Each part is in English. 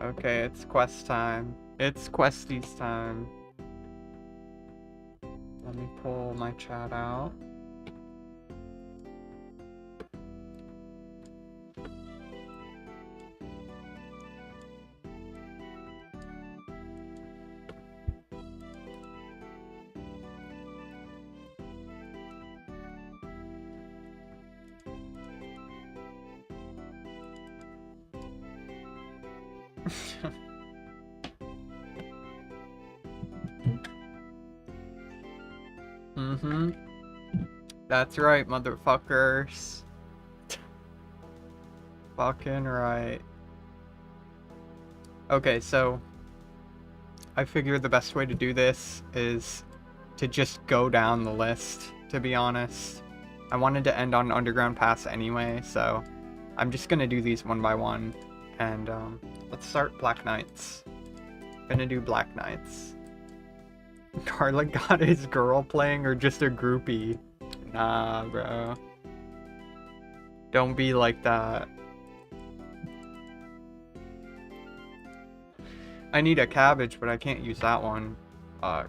Okay, it's quest time. It's questies time. Let me pull my chat out. Mm-hmm. That's right, motherfuckers. Fucking right. Okay, so I figure the best way to do this is to just go down the list, to be honest. I wanted to end on Underground Pass anyway, so I'm just gonna do these one by one. And let's start Black Knights. Gonna do Black Knights. Garlic got his girl playing or just a groupie? Nah, bro. Don't be like that. I need a cabbage, but I can't use that one. Fuck.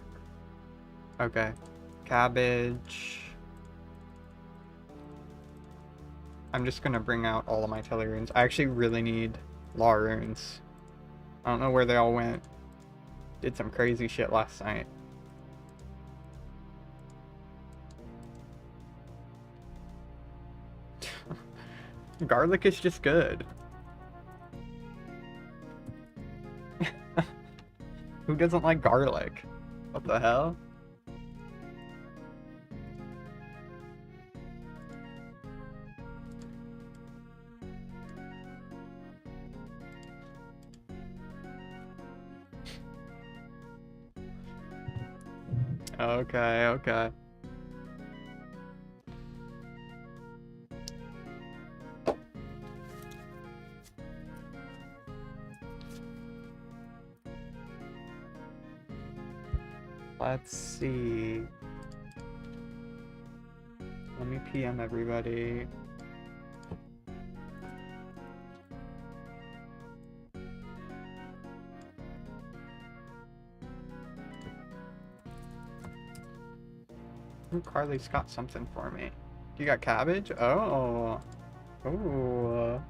Okay. Cabbage. I'm just gonna bring out all of my Telly runes. I actually really need law runes. I don't know where they all went. Did some crazy shit last night. Garlic is just good. Who doesn't like garlic? What the hell? Okay, okay. Let's see. Let me PM everybody. Ooh, Carly's got something for me. You got cabbage? Oh. Ooh.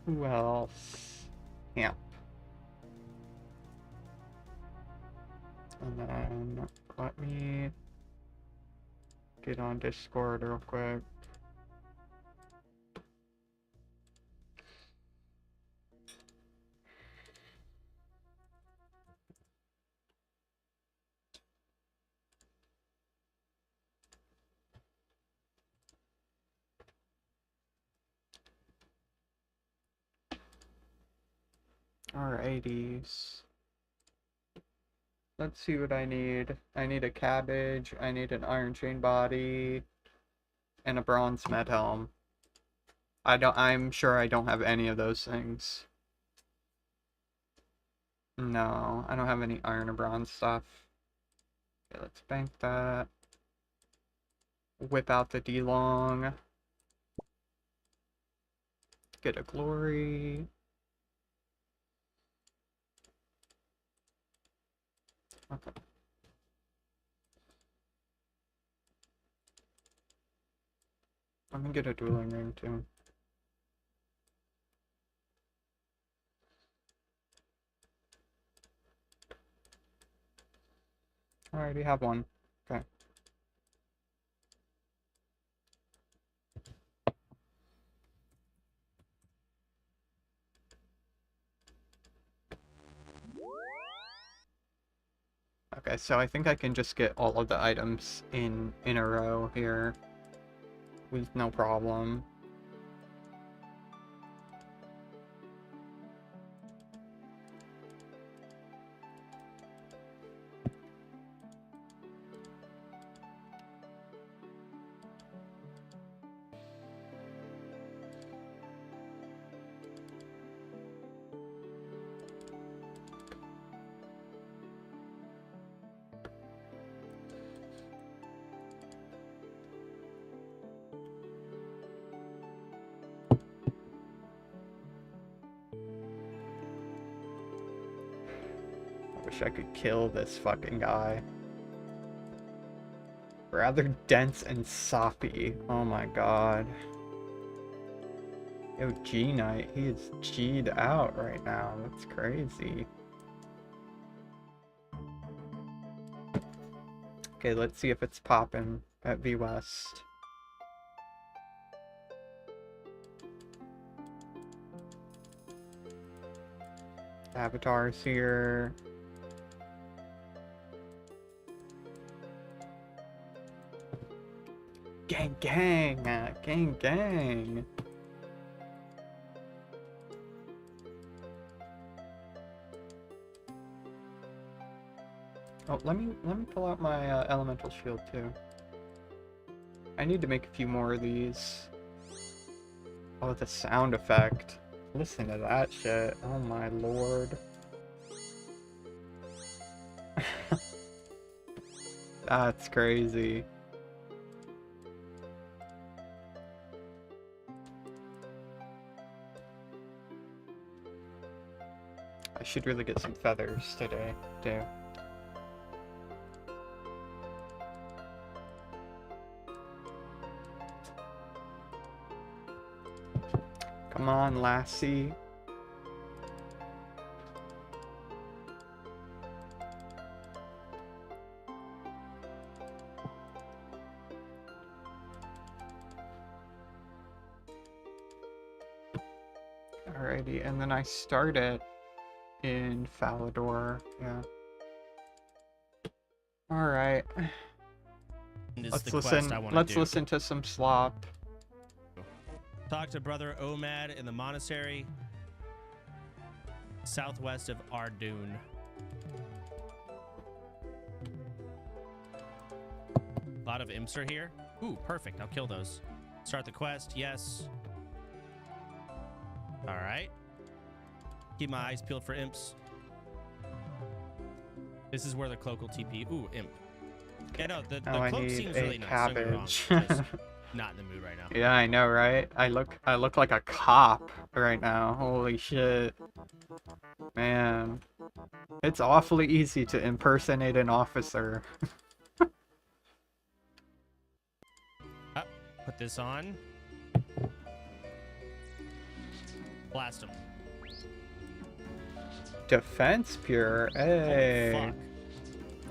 Who else? Hemp. And then let me get on Discord real quick. Alrighties. Let's see what I need. I need a cabbage, I need an iron chain body, and a bronze med helm. I'm sure I don't have any of those things. No, I don't have any iron or bronze stuff. Okay, let's bank that. Whip out the D-Long. Get a glory. Okay. Let me get a dueling ring too. I already have one. Okay. Okay, so I think I can just get all of the items in a row here with no problem. Wish I could kill this fucking guy. Rather dense and soppy. Oh my god. Yo, G-Knight, he is G'd out right now. That's crazy. Okay, let's see if it's popping at V West. Avatar's here. Gang, gang, gang, gang. Oh, let me pull out my elemental shield too. I need to make a few more of these. Oh, the sound effect. Listen to that shit. Oh my lord. That's crazy. I should really get some feathers today, too. Come on, lassie. Alrighty, and then I start it in Falador, yeah. Alright. Let's listen to some slop. Talk to Brother Omad in the monastery southwest of Ardoon. A lot of imps are here. Ooh, perfect. I'll kill those. Start the quest. Yes. All right. Keep my eyes peeled for imps. This is where the cloak will TP. Ooh, imp. Yeah, no, the cloak seems really nice. Don't get me wrong. Just not in the mood right now. Yeah, I know, right? I look like a cop right now. Holy shit. Man. It's awfully easy to impersonate an officer. Put this on. Blast him. Defense pure. Hey. Oh, fuck.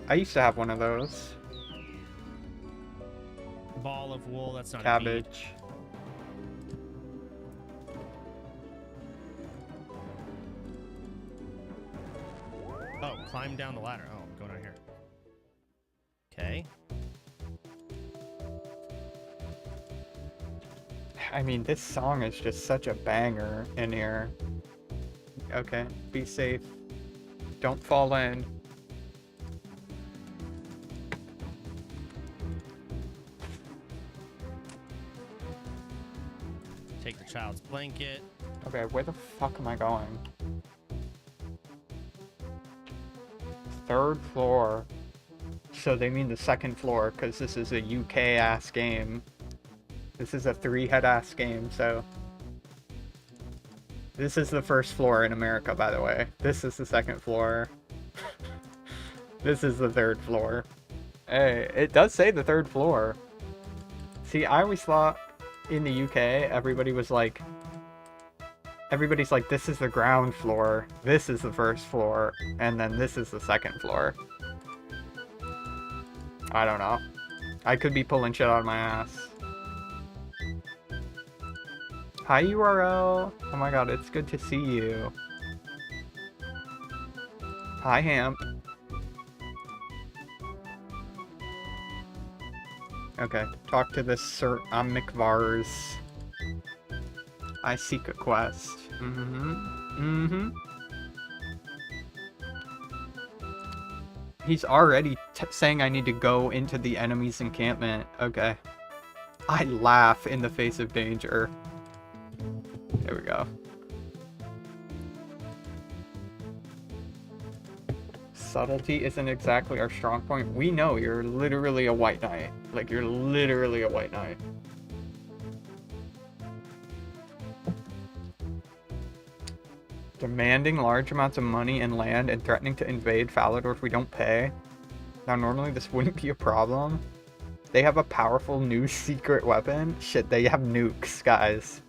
I used to have one of those. Ball of wool, that's not cabbage. Oh, climb down the ladder. Oh, I'm going down here. Okay. I mean, this song is just such a banger in here. Okay, be safe. Don't fall in. Take the child's blanket. Okay, where the fuck am I going? Third floor. So they mean the second floor, because this is a UK-ass game. This is a three-head-ass game, so... This is the first floor in America, by the way. This is the second floor. This is the third floor. Hey, it does say the third floor. See, I always thought in the UK, everybody's like, this is the ground floor, this is the first floor, and then this is the second floor. I don't know. I could be pulling shit out of my ass. Hi, URL. Oh my god, it's good to see you. Hi, Hamp. Okay, talk to this Sir Amikvars. I seek a quest. He's already saying I need to go into the enemy's encampment. Okay. I laugh in the face of danger. There we go. Subtlety isn't exactly our strong point. We know you're literally a white knight. Like, you're literally a white knight. Demanding large amounts of money and land and threatening to invade Falador if we don't pay. Now, normally this wouldn't be a problem. They have a powerful new secret weapon. Shit, they have nukes, guys.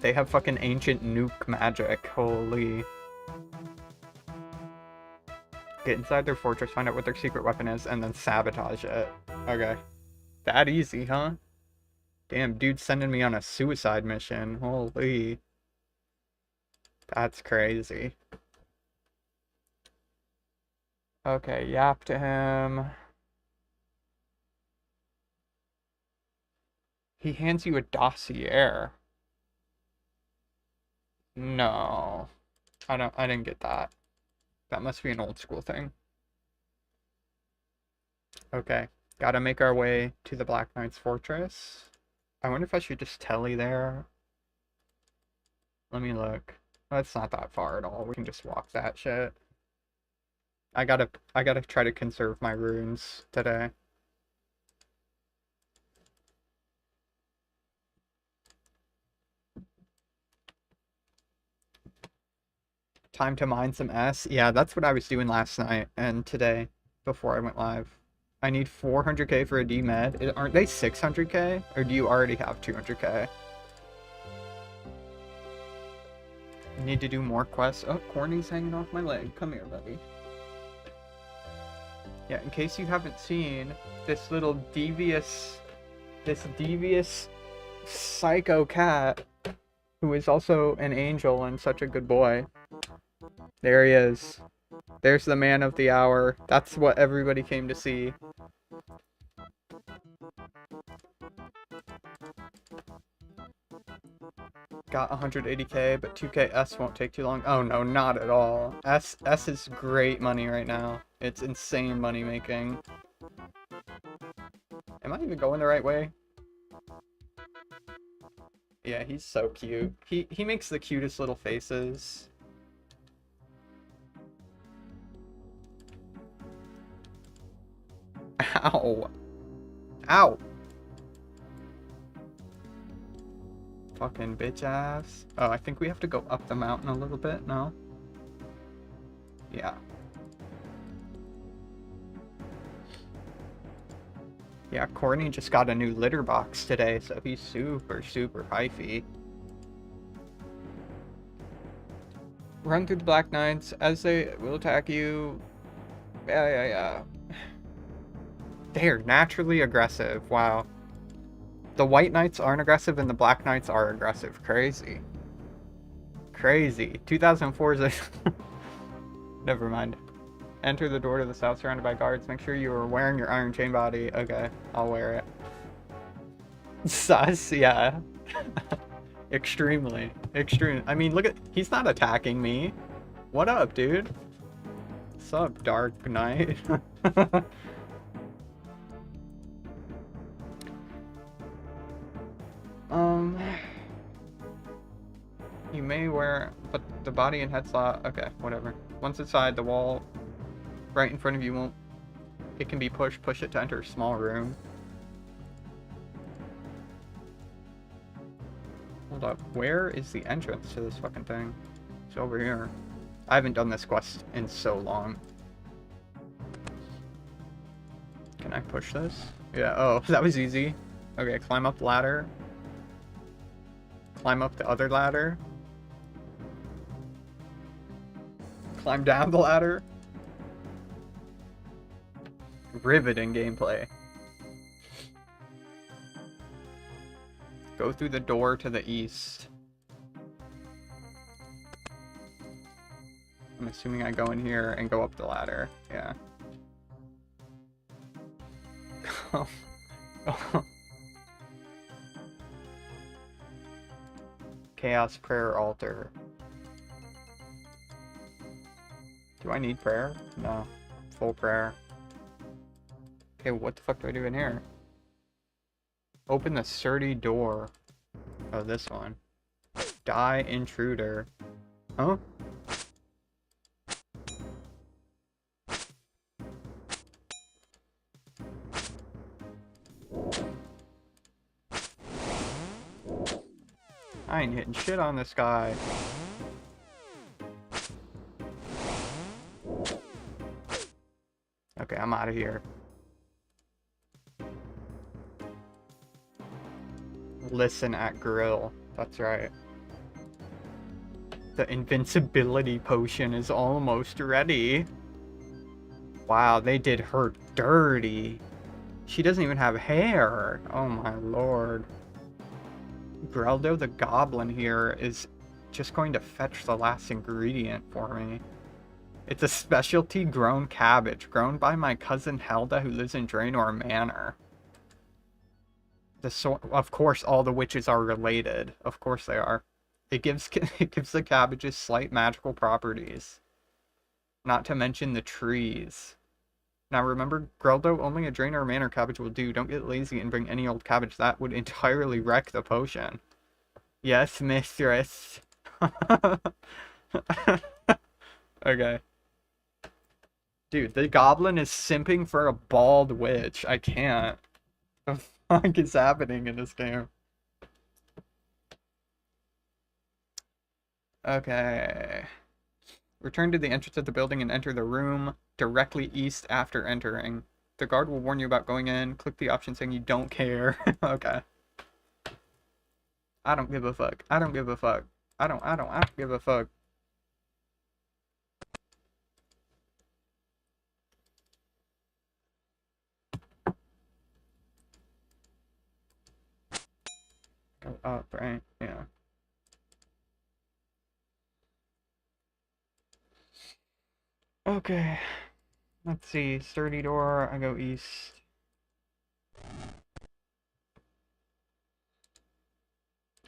They have fucking ancient nuke magic. Holy. Get inside their fortress, find out what their secret weapon is, and then sabotage it. Okay. That easy, huh? Damn, dude's sending me on a suicide mission. Holy. That's crazy. Okay, yap to him. He hands you a dossier. No. I didn't get that. That must be an old school thing. Okay. Gotta make our way to the Black Knight's fortress. I wonder if I should just telly there. Let me look. That's not that far at all. We can just walk that shit. I gotta try to conserve my runes today. Time to mine some S. Yeah, that's what I was doing last night and today before I went live. I need 400k for a D-Med. Aren't they 600k? Or do you already have 200k? I need to do more quests. Oh, Corny's hanging off my leg. Come here, buddy. Yeah, in case you haven't seen, this devious psycho cat, who is also an angel and such a good boy. There he is. There's the man of the hour. That's what everybody came to see. Got 180k, but 2k S won't take too long. Oh no, not at all. S is great money right now. It's insane money making. Am I even going the right way? Yeah, he's so cute. He makes the cutest little faces. Ow. Ow. Fucking bitch ass. Oh, I think we have to go up the mountain a little bit, no? Yeah. Yeah, Courtney just got a new litter box today, so he's super, super hyphy. Run through the Black Knights as they will attack you. Yeah. They're naturally aggressive. Wow. The White Knights aren't aggressive and the Black Knights are aggressive. Crazy. Crazy. 2004 is a... Never mind. Enter the door to the south surrounded by guards. Make sure you are wearing your iron chain body. Okay, I'll wear it. Sus, yeah. Extremely. Extreme. I mean, look at... He's not attacking me. What up, dude? What's up, Dark Knight? You may wear, but the body and head slot, okay, whatever. Once inside, the wall right in front of you won't, it can be pushed, push it to enter a small room. Hold up, where is the entrance to this fucking thing? It's over here. I haven't done this quest in so long. Can I push this? Yeah, oh, that was easy. Okay, climb up the ladder. Climb up the other ladder. Climb down the ladder. Riveting gameplay. Go through the door to the east. I'm assuming I go in here and go up the ladder. Yeah. Chaos Prayer Altar. Do I need prayer? No. Full prayer. Okay, what the fuck do I do in here? Open the sturdy door. Oh, this one. Die intruder. Huh? I ain't hitting shit on this guy. Okay, I'm out of here. Listen at grill. That's right. The invincibility potion is almost ready. Wow, they did her dirty. She doesn't even have hair. Oh my lord. Greldo the Goblin here is just going to fetch the last ingredient for me. It's a specialty grown cabbage, grown by my cousin Helda, who lives in Draenor Manor. Of course, all the witches are related. Of course they are. It gives the cabbages slight magical properties. Not to mention the trees. Now remember, Greldo, only a Draenor Manor cabbage will do. Don't get lazy and bring any old cabbage. That would entirely wreck the potion. Yes, mistress. Okay. Dude, the goblin is simping for a bald witch. I can't. What the fuck is happening in this game? Okay. Return to the entrance of the building and enter the room directly east after entering. The guard will warn you about going in. Click the option saying you don't care. Okay. I don't give a fuck. I don't give a fuck. I don't give a fuck. Go up, right? Yeah. Okay. Let's see. Sturdy door. I go east.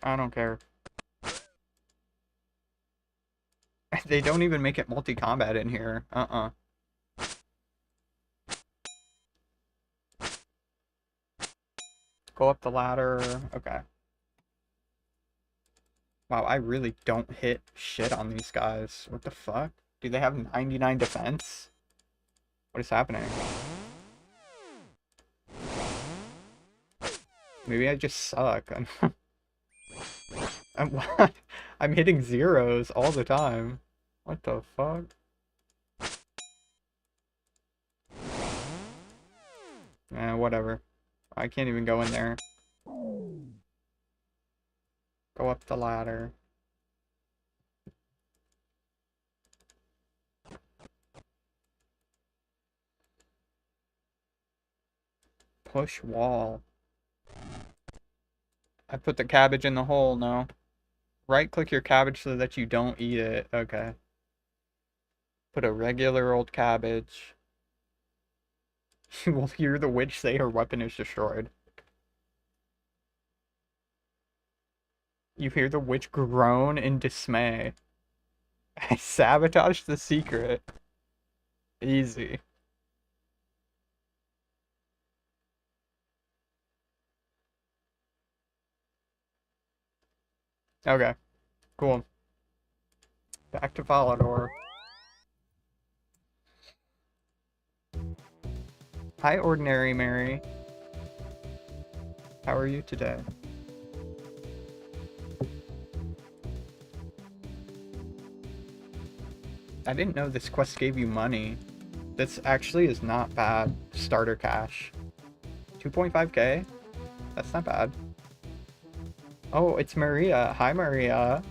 I don't care. They don't even make it multi-combat in here. Go up the ladder. Okay. Wow, I really don't hit shit on these guys. What the fuck? Do they have 99 defense? What is happening? Maybe I just suck. I'm hitting zeros all the time. What the fuck? Whatever. I can't even go in there. Go up the ladder. Push wall. I put the cabbage in the hole, no. Right-click your cabbage so that you don't eat it. Okay. Put a regular old cabbage. You will hear the witch say her weapon is destroyed. You hear the witch groan in dismay. I sabotaged the secret. Easy. Okay. Cool. Back to Falador. Hi, Ordinary Mary. How are you today? I didn't know this quest gave you money. This actually is not bad. Starter cash. 2.5k? That's not bad. Oh, it's Maria. Hi, Maria.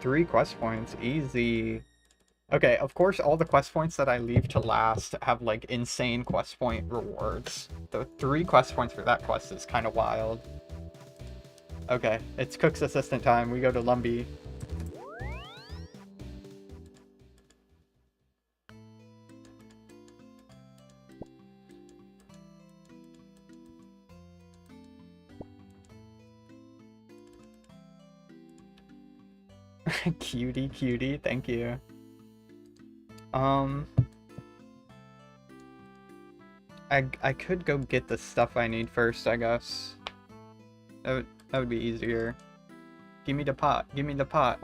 Three quest points. Easy. Okay, of course, all the quest points that I leave to last have, like, insane quest point rewards. The 3 quest points for that quest is kind of wild. Okay, it's Cook's Assistant time. We go to Lumbee. Cutie, thank you. I could go get the stuff I need first, I guess. That would be easier. Give me the pot. Give me the pot.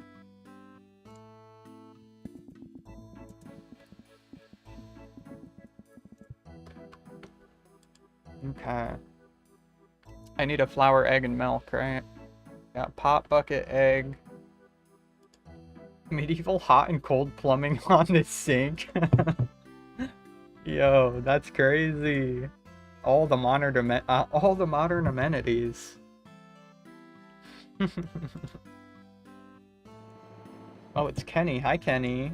Okay. I need a flour, egg, and milk, right? Yeah, pot, bucket, egg. Medieval hot and cold plumbing on this sink. Yo, that's crazy. All the modern amenities. Oh, it's Kenny. Hi, Kenny.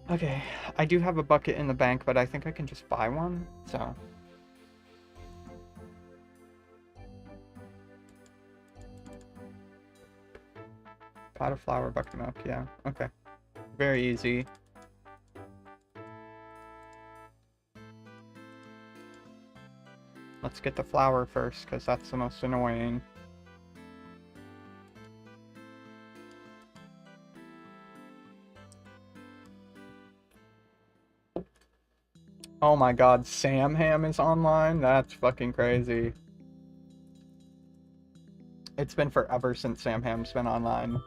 Okay, I do have a bucket in the bank, but I think I can just buy one, so... Pot of flour, bucket of milk, yeah, okay. Very easy. Let's get the flour first, because that's the most annoying. Oh my god, Sam Ham is online? That's fucking crazy. It's been forever since Sam Ham's been online.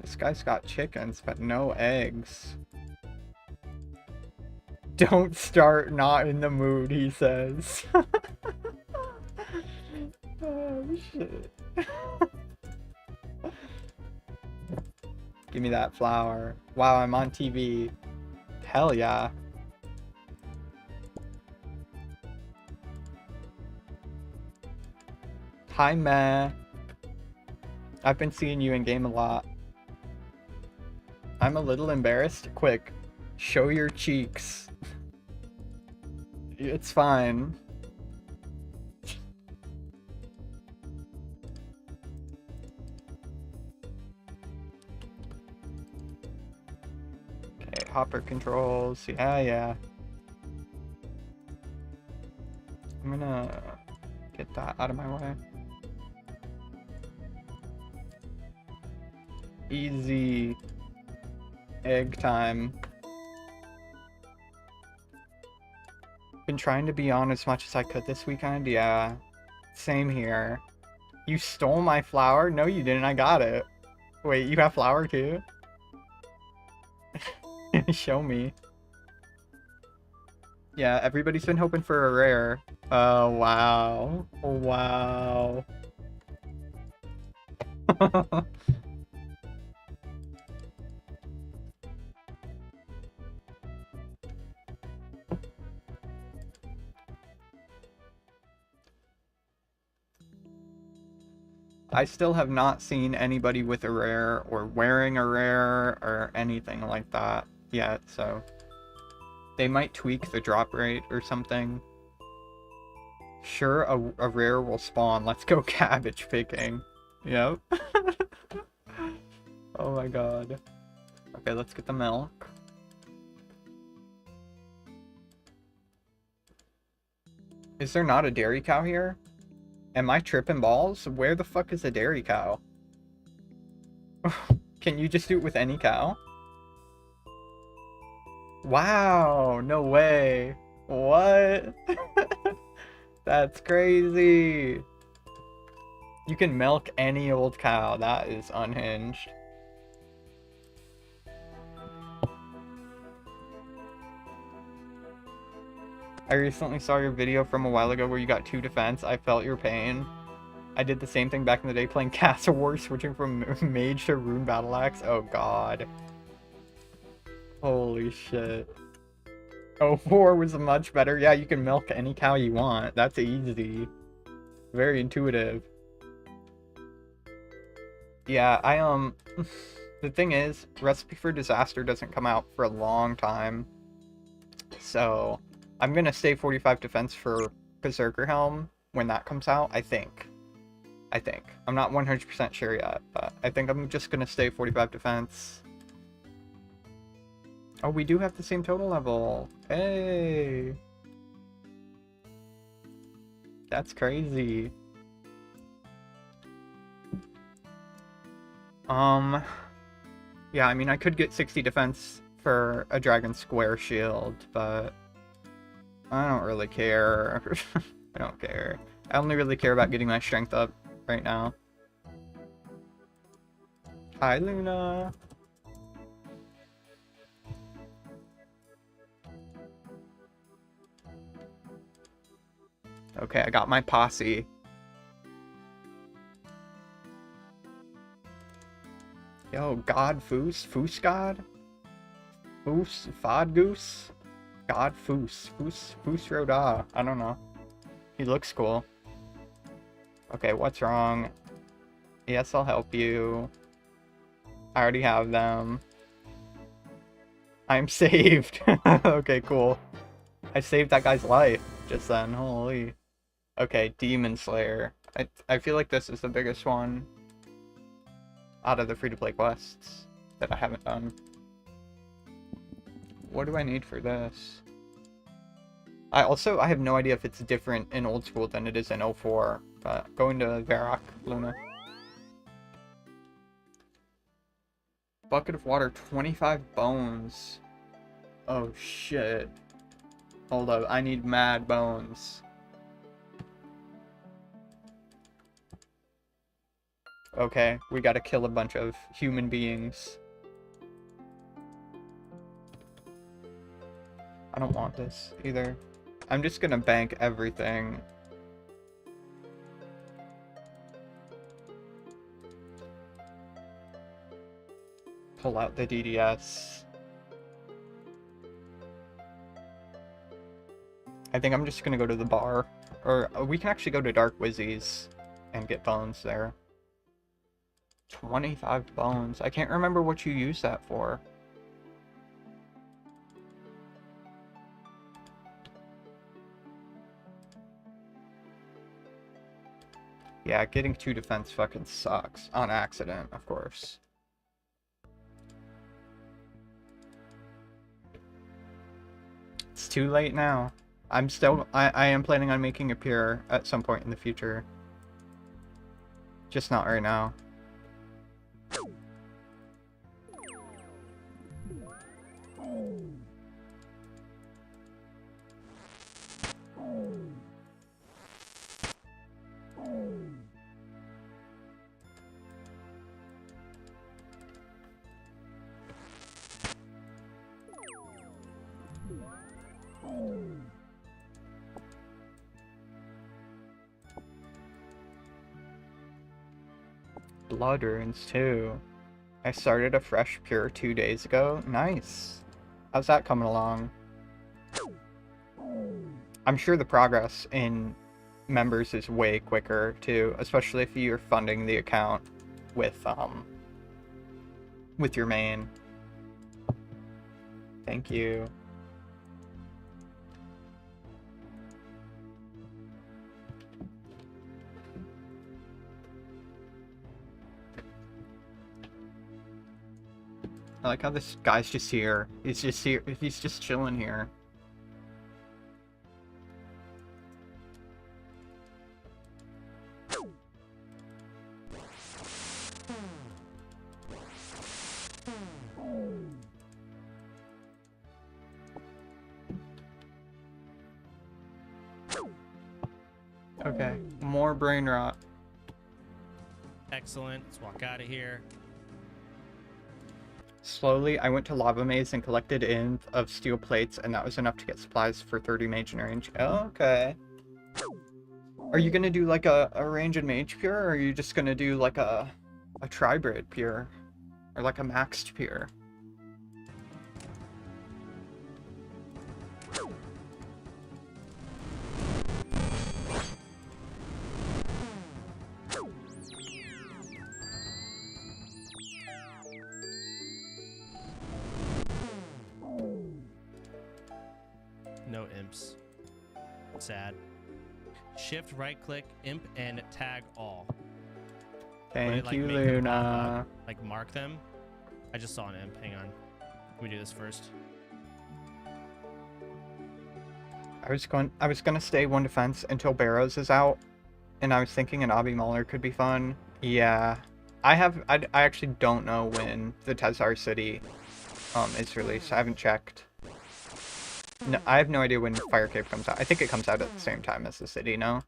This guy's got chickens, but no eggs. Don't start not in the mood, he says. Oh, shit. Give me that flour. Wow, I'm on TV. Hell yeah. Hi, meh. I've been seeing you in game a lot. I'm a little embarrassed. Quick, show your cheeks. It's fine. Okay, hopper controls. Yeah. I'm gonna get that out of my way. Easy. Egg time. Been trying to be on as much as I could this weekend. Yeah, same here. You stole my flour? No, you didn't. I got it. Wait, you have flour too? Show me. Yeah, everybody's been hoping for a rare. Oh, wow. Wow. I still have not seen anybody with a rare or wearing a rare or anything like that yet, so they might tweak the drop rate or something. Sure, a rare will spawn. Let's go cabbage picking. Yep. Oh my god. Okay, let's get the milk. Is there not a dairy cow here? Am I tripping balls? Where the fuck is a dairy cow? Can you just do it with any cow? Wow, no way. What? That's crazy. You can milk any old cow. That is unhinged. I recently saw your video from a while ago where you got 2 defense. I felt your pain. I did the same thing back in the day playing Castle Wars, switching from Mage to Rune Battle Axe. Oh god. Holy shit. 04 was much better. Yeah, you can milk any cow you want. That's easy. Very intuitive. Yeah, the thing is, Recipe for Disaster doesn't come out for a long time. So, I'm gonna stay 45 defense for Berserker Helm when that comes out, I think. I'm not 100% sure yet, but I think I'm just gonna stay 45 defense. Oh, we do have the same total level. Hey! That's crazy. Yeah, I mean, I could get 60 defense for a dragon square shield, but I don't really care. I don't care. I only really care about getting my strength up right now. Hi, Luna. Okay, I got my posse. Yo, God Foos? Foos God? Foos? Fod Goose? God Foos. Foos Roda. I don't know. He looks cool. Okay, what's wrong? Yes, I'll help you. I already have them. I'm saved. Okay, cool. I saved that guy's life just then. Holy. Okay, Demon Slayer. I feel like this is the biggest one out of the free-to-play quests that I haven't done. What do I need for this? I have no idea if it's different in old school than it is in 04, but going to Varrock, Luna. Bucket of water, 25 bones. Oh shit. Hold up, I need mad bones. Okay, we gotta kill a bunch of human beings. I don't want this either. I'm just gonna bank everything. Pull out the DDS. I think I'm just gonna go to the bar. Or we can actually go to Dark Wizzy's and get bones there. 25 bones. I can't remember what you use that for. Yeah, getting 2 defense fucking sucks. On accident, of course. It's too late now. I am planning on making a pier at some point in the future. Just not right now. Blood runes too. I started a fresh pure 2 days ago. Nice. How's that coming along? I'm sure the progress in members is way quicker too, especially if you're funding the account with your main. Thank you. I like how this guy's just here. He's just here. He's just chilling here. Okay, more brain rot. Excellent. Let's walk out of here. Slowly, I went to Lava Maze and collected in of steel plates, and that was enough to get supplies for 30 mage and range. Okay. Are you gonna do like a range and mage pure, or are you just gonna do like a tribrid pure? Or like a maxed pure? No imps. Sad. Shift right click imp and tag all. Thank you, make them pop Luna. up? Like mark them. I just saw an imp. Hang on. Can we do this first? I was gonna stay 1 defense until Barrows is out, and I was thinking an Obby Mauler could be fun. Yeah, I actually don't know when the Tezar City is released. I haven't checked. No, I have no idea when RuneScape comes out. I think it comes out at the same time as the city, no?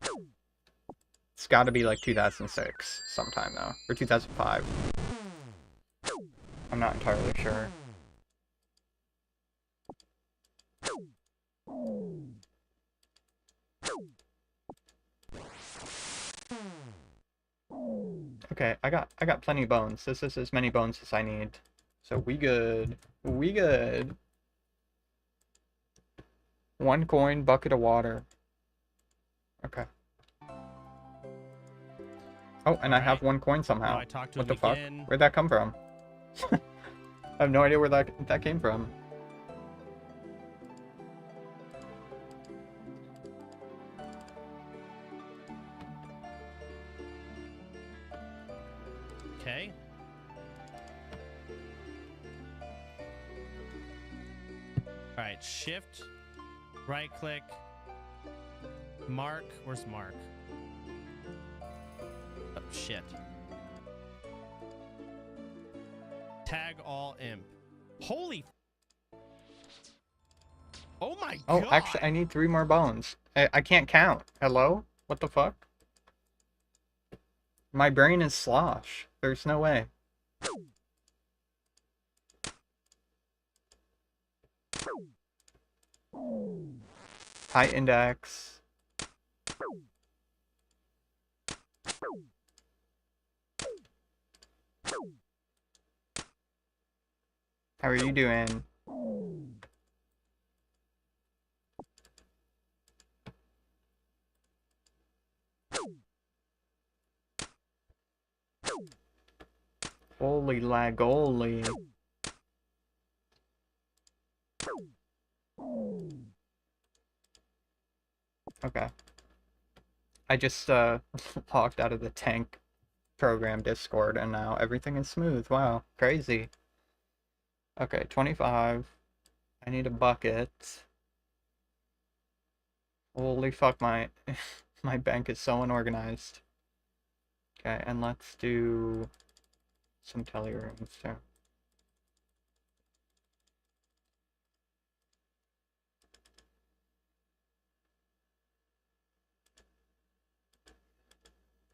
It's got to be like 2006 sometime though, or 2005. I'm not entirely sure. Okay, I got plenty of bones. This is as many bones as I need. So we good. We good. 1 coin, bucket of water. Okay. Oh, and I have 1 coin somehow. What the fuck? Where'd that come from? I have no idea where that came from. Okay. Alright, shift, right click, mark. Where's mark? Oh, shit. Tag all imp. Holy. Oh my god. Oh, actually, I need 3 more bones. I can't count. Hello? What the fuck? My brain is slosh. There's no way. High index. How are you doing? Holy lagoli. Okay. I just logged out of the tank program Discord and now everything is smooth. Wow, crazy. Okay, 25. I need a bucket. Holy fuck, my my bank is so unorganized. Okay, and let's do some telly rooms too.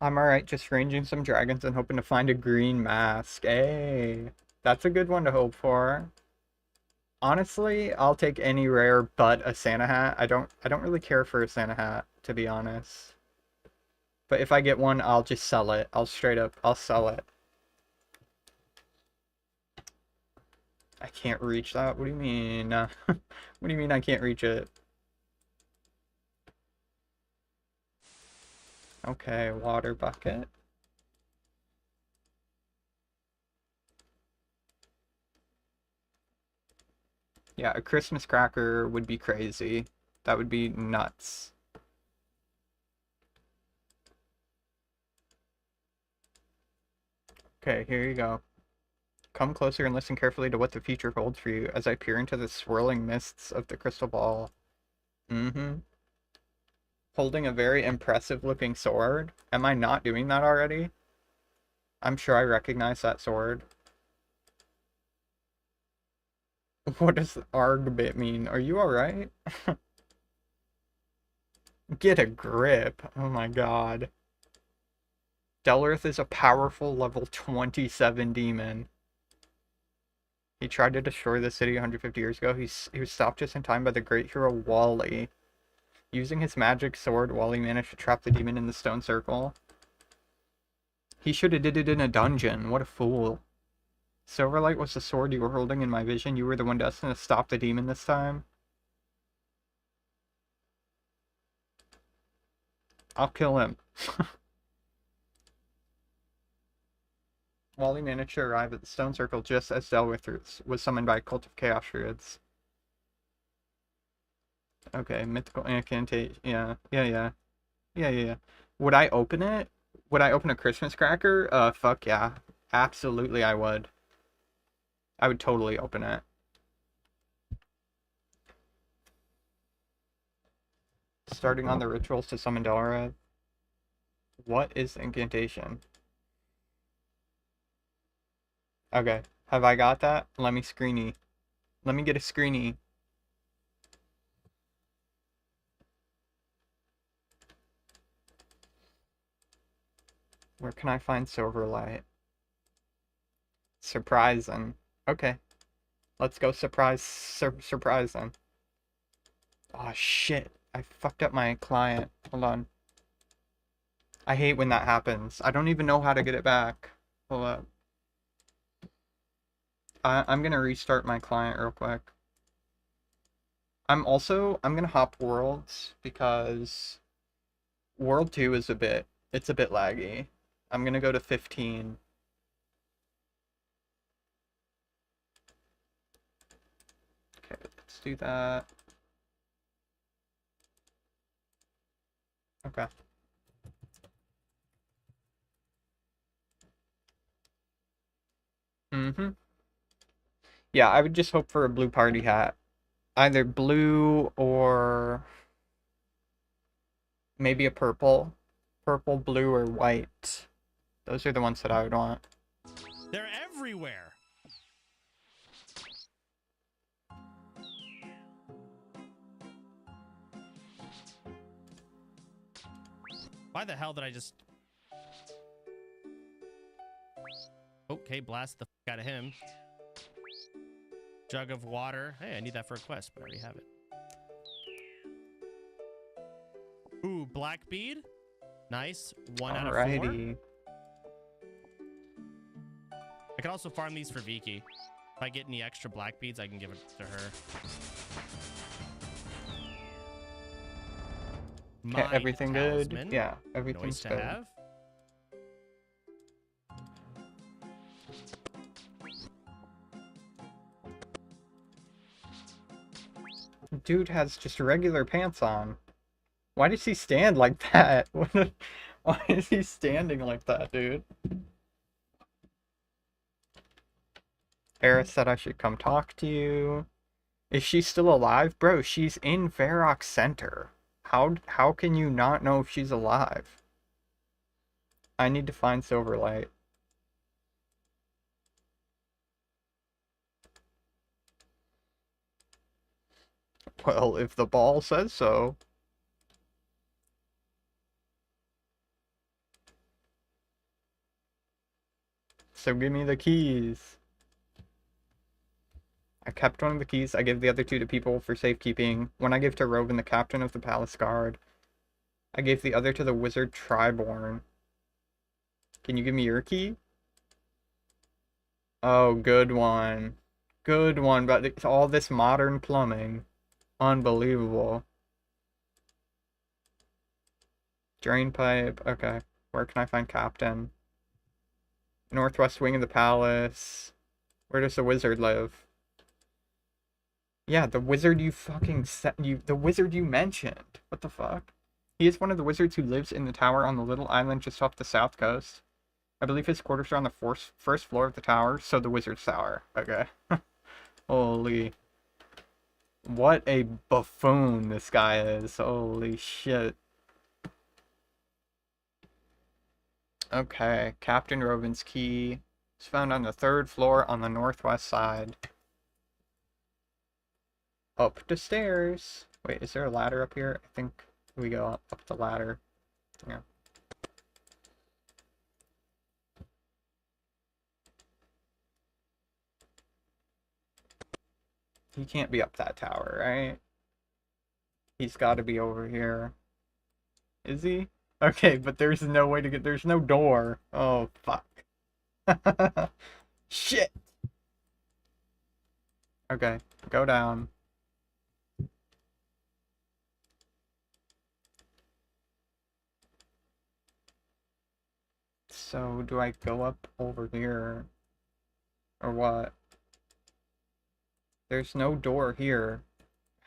I'm alright, just ranging some dragons and hoping to find a green mask. Hey, that's a good one to hope for. Honestly, I'll take any rare but a Santa hat. I don't really care for a Santa hat, to be honest. But if I get one, I'll just sell it. I'll sell it. I can't reach that? What do you mean? What do you mean I can't reach it? Okay, water bucket. Yeah, a Christmas cracker would be crazy. That would be nuts. Okay, here you go. Come closer and listen carefully to what the future holds for you as I peer into the swirling mists of the crystal ball. Mm-hmm. Holding a very impressive looking sword. Am I not doing that already? I'm sure I recognize that sword. What does argbit mean? Are you alright? Get a grip. Oh my god. Delrith is a powerful level 27 demon. He tried to destroy the city 150 years ago. He was stopped just in time by the great hero Wally. Using his magic sword, Wally managed to trap the demon in the stone circle. He should have did it in a dungeon. What a fool. Silverlight was the sword you were holding in my vision. You were the one destined to stop the demon this time. I'll kill him. Wally managed to arrive at the stone circle just as Delrith was summoned by a cult of chaos druids. Okay, mythical incantation. Yeah. Would I open it? Would I open a Christmas cracker? Fuck yeah. Absolutely I would. I would totally open it. Starting on the rituals to summon Delrith. What is the incantation? Okay. Have I got that? Let me screeny. Let me get a screeny. Where can I find Silverlight? Surprising. Okay. Let's go surprising. Oh shit. I fucked up my client. Hold on. I hate when that happens. I don't even know how to get it back. Hold up. I'm gonna restart my client real quick. I'm gonna hop worlds because world 2 is it's a bit laggy. I'm gonna go to 15. Okay, let's do that. Okay. Mm-hmm. Yeah, I would just hope for a blue party hat. Either blue or maybe a purple. Purple, blue, or white. Those are the ones that I would want. They're everywhere. Why the hell did I just... Okay, blast the f*** out of him. Jug of water. Hey, I need that for a quest, but I already have it. Ooh, black bead. Nice. 1 out of 4. Alrighty. I can also farm these for Viki. If I get any extra black beads, I can give it to her. Okay, everything talisman. good? Yeah, everything's Nice to good. have. Dude has just regular pants on. Why does he stand like that? Why is he standing like that, dude? Eris said I should come talk to you. Is she still alive? Bro, she's in Varrock Center. How can you not know if she's alive? I need to find Silverlight. Well, if the ball says so. So give me the keys. I kept one of the keys. I give the other 2 to people for safekeeping. One I give to Robin, the captain of the palace guard. I gave the other to the wizard Triborn. Can you give me your key? Oh, good one. Good one, but it's all this modern plumbing. Unbelievable. Drain pipe. Okay. Where can I find captain? Northwest wing of the palace. Where does the wizard live? Yeah, the wizard you fucking the wizard you mentioned. What the fuck? He is one of the wizards who lives in the tower on the little island just off the south coast. I believe his quarters are on the first floor of the tower, so the wizard's tower. Okay. Holy. What a buffoon this guy is. Holy shit. Okay, Captain Robin's key is found on the 3rd floor on the northwest side. Up the stairs. Wait, is there a ladder up here? I think we go up the ladder. Yeah. He can't be up that tower, right? He's got to be over here. Is he? Okay, but there's no way to get... There's no door. Oh, fuck. Shit! Okay, go down. So, do I go up over here? Or what? There's no door here.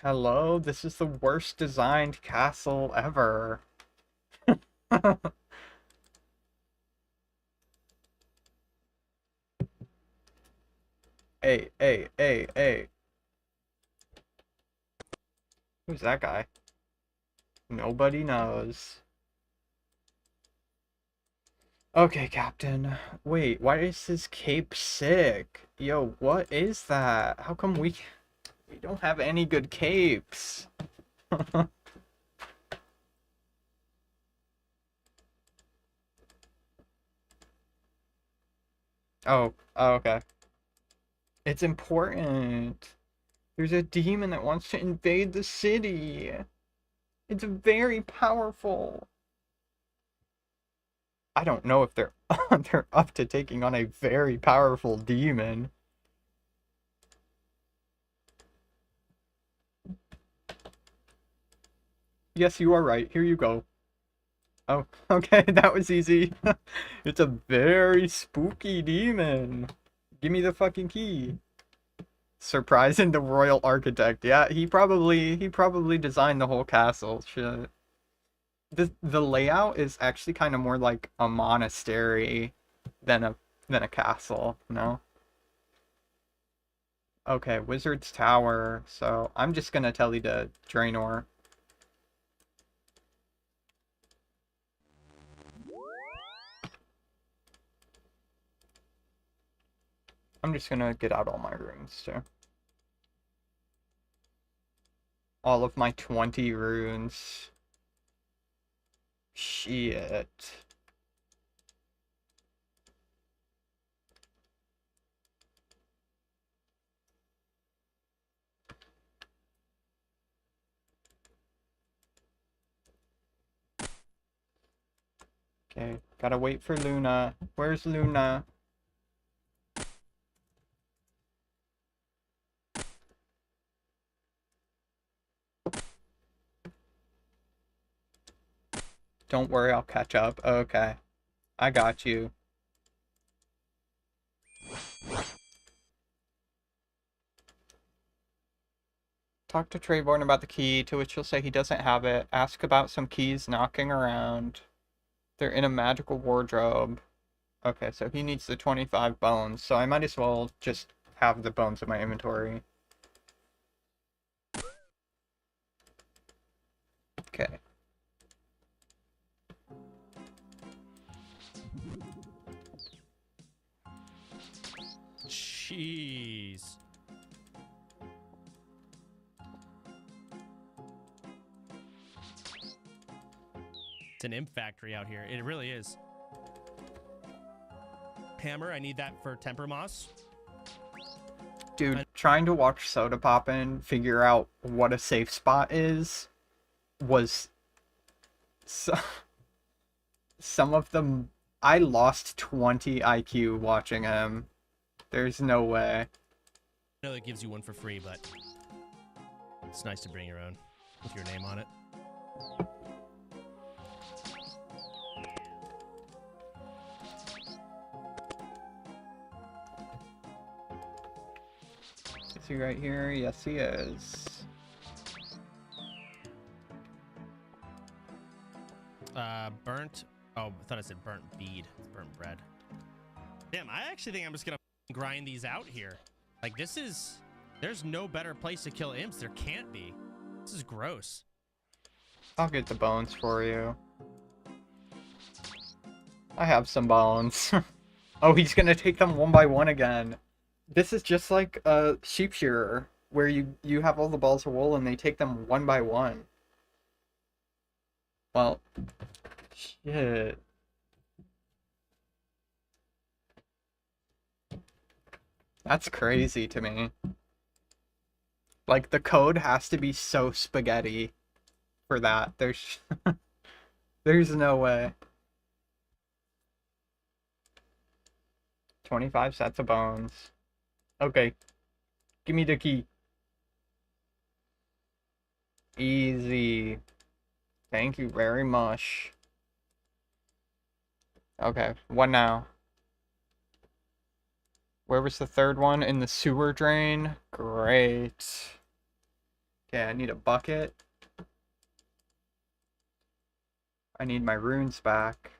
Hello? This is the worst designed castle ever. Hey. Who's that guy? Nobody knows. Okay, Captain. Wait, why is his cape sick? Yo, what is that? How come we don't have any good capes? Oh, okay. It's important. There's a demon that wants to invade the city. It's very powerful. I don't know if they're they're up to taking on a very powerful demon. Yes, you are right. Here you go. Oh, okay, that was easy. It's a very spooky demon. Give me the fucking key. Surprising the royal architect. Yeah, he probably designed the whole castle. Shit. The layout is actually kind of more like a monastery than a castle, no? Okay, Wizard's Tower. So I'm just gonna tell you to Draenor. I'm just gonna get out all my runes too. All of my 20 runes. Shit. Okay, gotta wait for Luna. Where's Luna? Don't worry, I'll catch up. Okay. I got you. Talk to Trayborn about the key, to which he'll say he doesn't have it. Ask about some keys knocking around. They're in a magical wardrobe. Okay, so he needs the 25 bones, so I might as well just have the bones in my inventory. Okay. Jeez. It's an imp factory out here. It really is. Hammer, I need that for Temper Moss. Dude, trying to watch Soda Poppin' figure out what a safe spot is was so, some of them. I lost 20 IQ watching him. There's no way. I know that gives you one for free, but it's nice to bring your own with your name on it. Is he right here? Yes, he is. Burnt. Oh, I thought I said burnt bead. It's burnt bread. Damn, I actually think I'm just gonna grind these out here. Like, this is... There's no better place to kill imps. There can't be. This is gross. I'll get the bones for you. I have some bones. Oh, he's gonna take them one by one again. This is just like a sheep shearer, where you have all the balls of wool and they take them one by one. Well, shit. That's crazy to me. Like, the code has to be so spaghetti for that. There's no way. 25 sets of bones. Okay. Give me the key. Easy. Thank you very much. Okay, what now? Where was the third one? In the sewer drain? Great. Okay, I need a bucket. I need my runes back.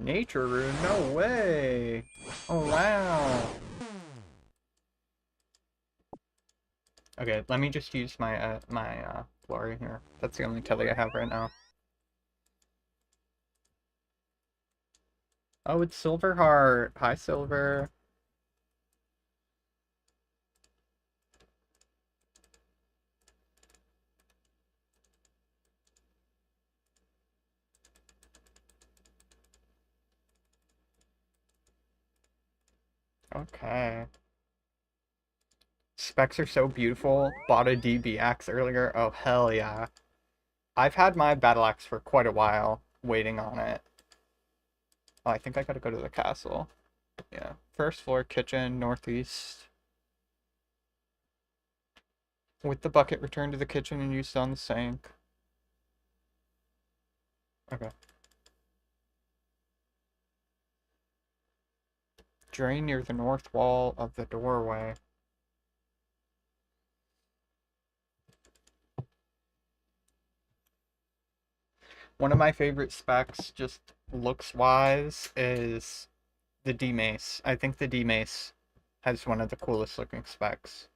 Nature rune? No way! Oh, wow! Okay, let me just use my glory here. That's the only telly I have right now. Oh, it's Silverheart. Hi, Silver. Okay. Specs are so beautiful. Bought a DB axe earlier. Oh, hell yeah. I've had my battle axe for quite a while, waiting on it. Oh, I think I gotta go to the castle. Yeah. First floor, kitchen, northeast. With the bucket, return to the kitchen and use it on the sink. Okay. Drain near the north wall of the doorway. One of my favorite specs, just looks-wise, is the D-Mace. I think the D-Mace has one of the coolest looking specs.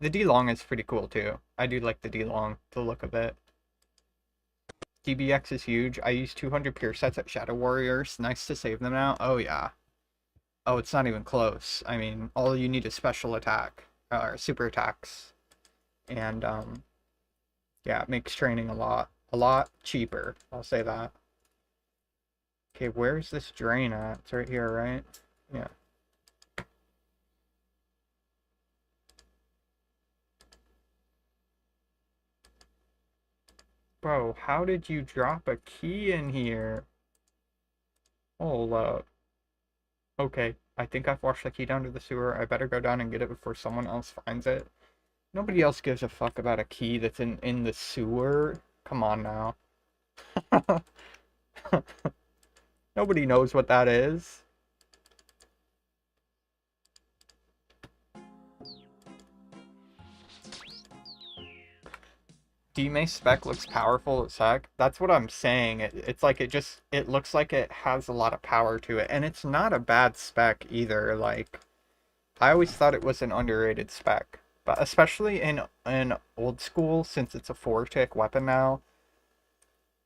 The D-Long is pretty cool too. I do like the D-Long, the look of it. DBX is huge. I use 200 pure sets at Shadow Warriors. Nice to save them now. Oh yeah. Oh, it's not even close. I mean, all you need is special attack, or super attacks. And, yeah, it makes training a lot cheaper. I'll say that. Okay, where's this drain at? It's right here, right? Yeah. Bro, how did you drop a key in here? Hold up. Okay, I think I've washed the key down to the sewer. I better go down and get it before someone else finds it. Nobody else gives a fuck about a key that's in the sewer. Come on now. Nobody knows what that is. D-Mace spec looks powerful as heck. That's what I'm saying. It's like it looks like it has a lot of power to it. And it's not a bad spec either. Like, I always thought it was an underrated spec. But especially in old school, since it's a 4-tick weapon now,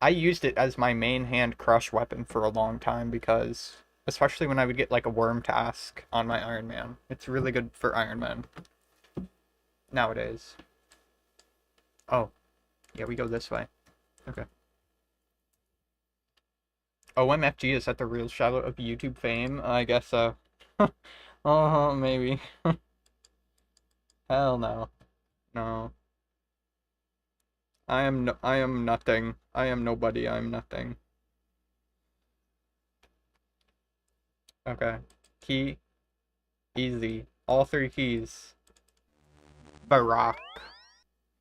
I used it as my main hand crush weapon for a long time because, especially when I would get like a worm task on my Iron Man. It's really good for Iron Man nowadays. Oh, yeah, we go this way. Okay. OMFG, is that the real shadow of YouTube fame? I guess so. Maybe. Hell no. No. I am nothing. I am nobody. I am nothing. Okay. Key. Easy. All 3 keys. Barack.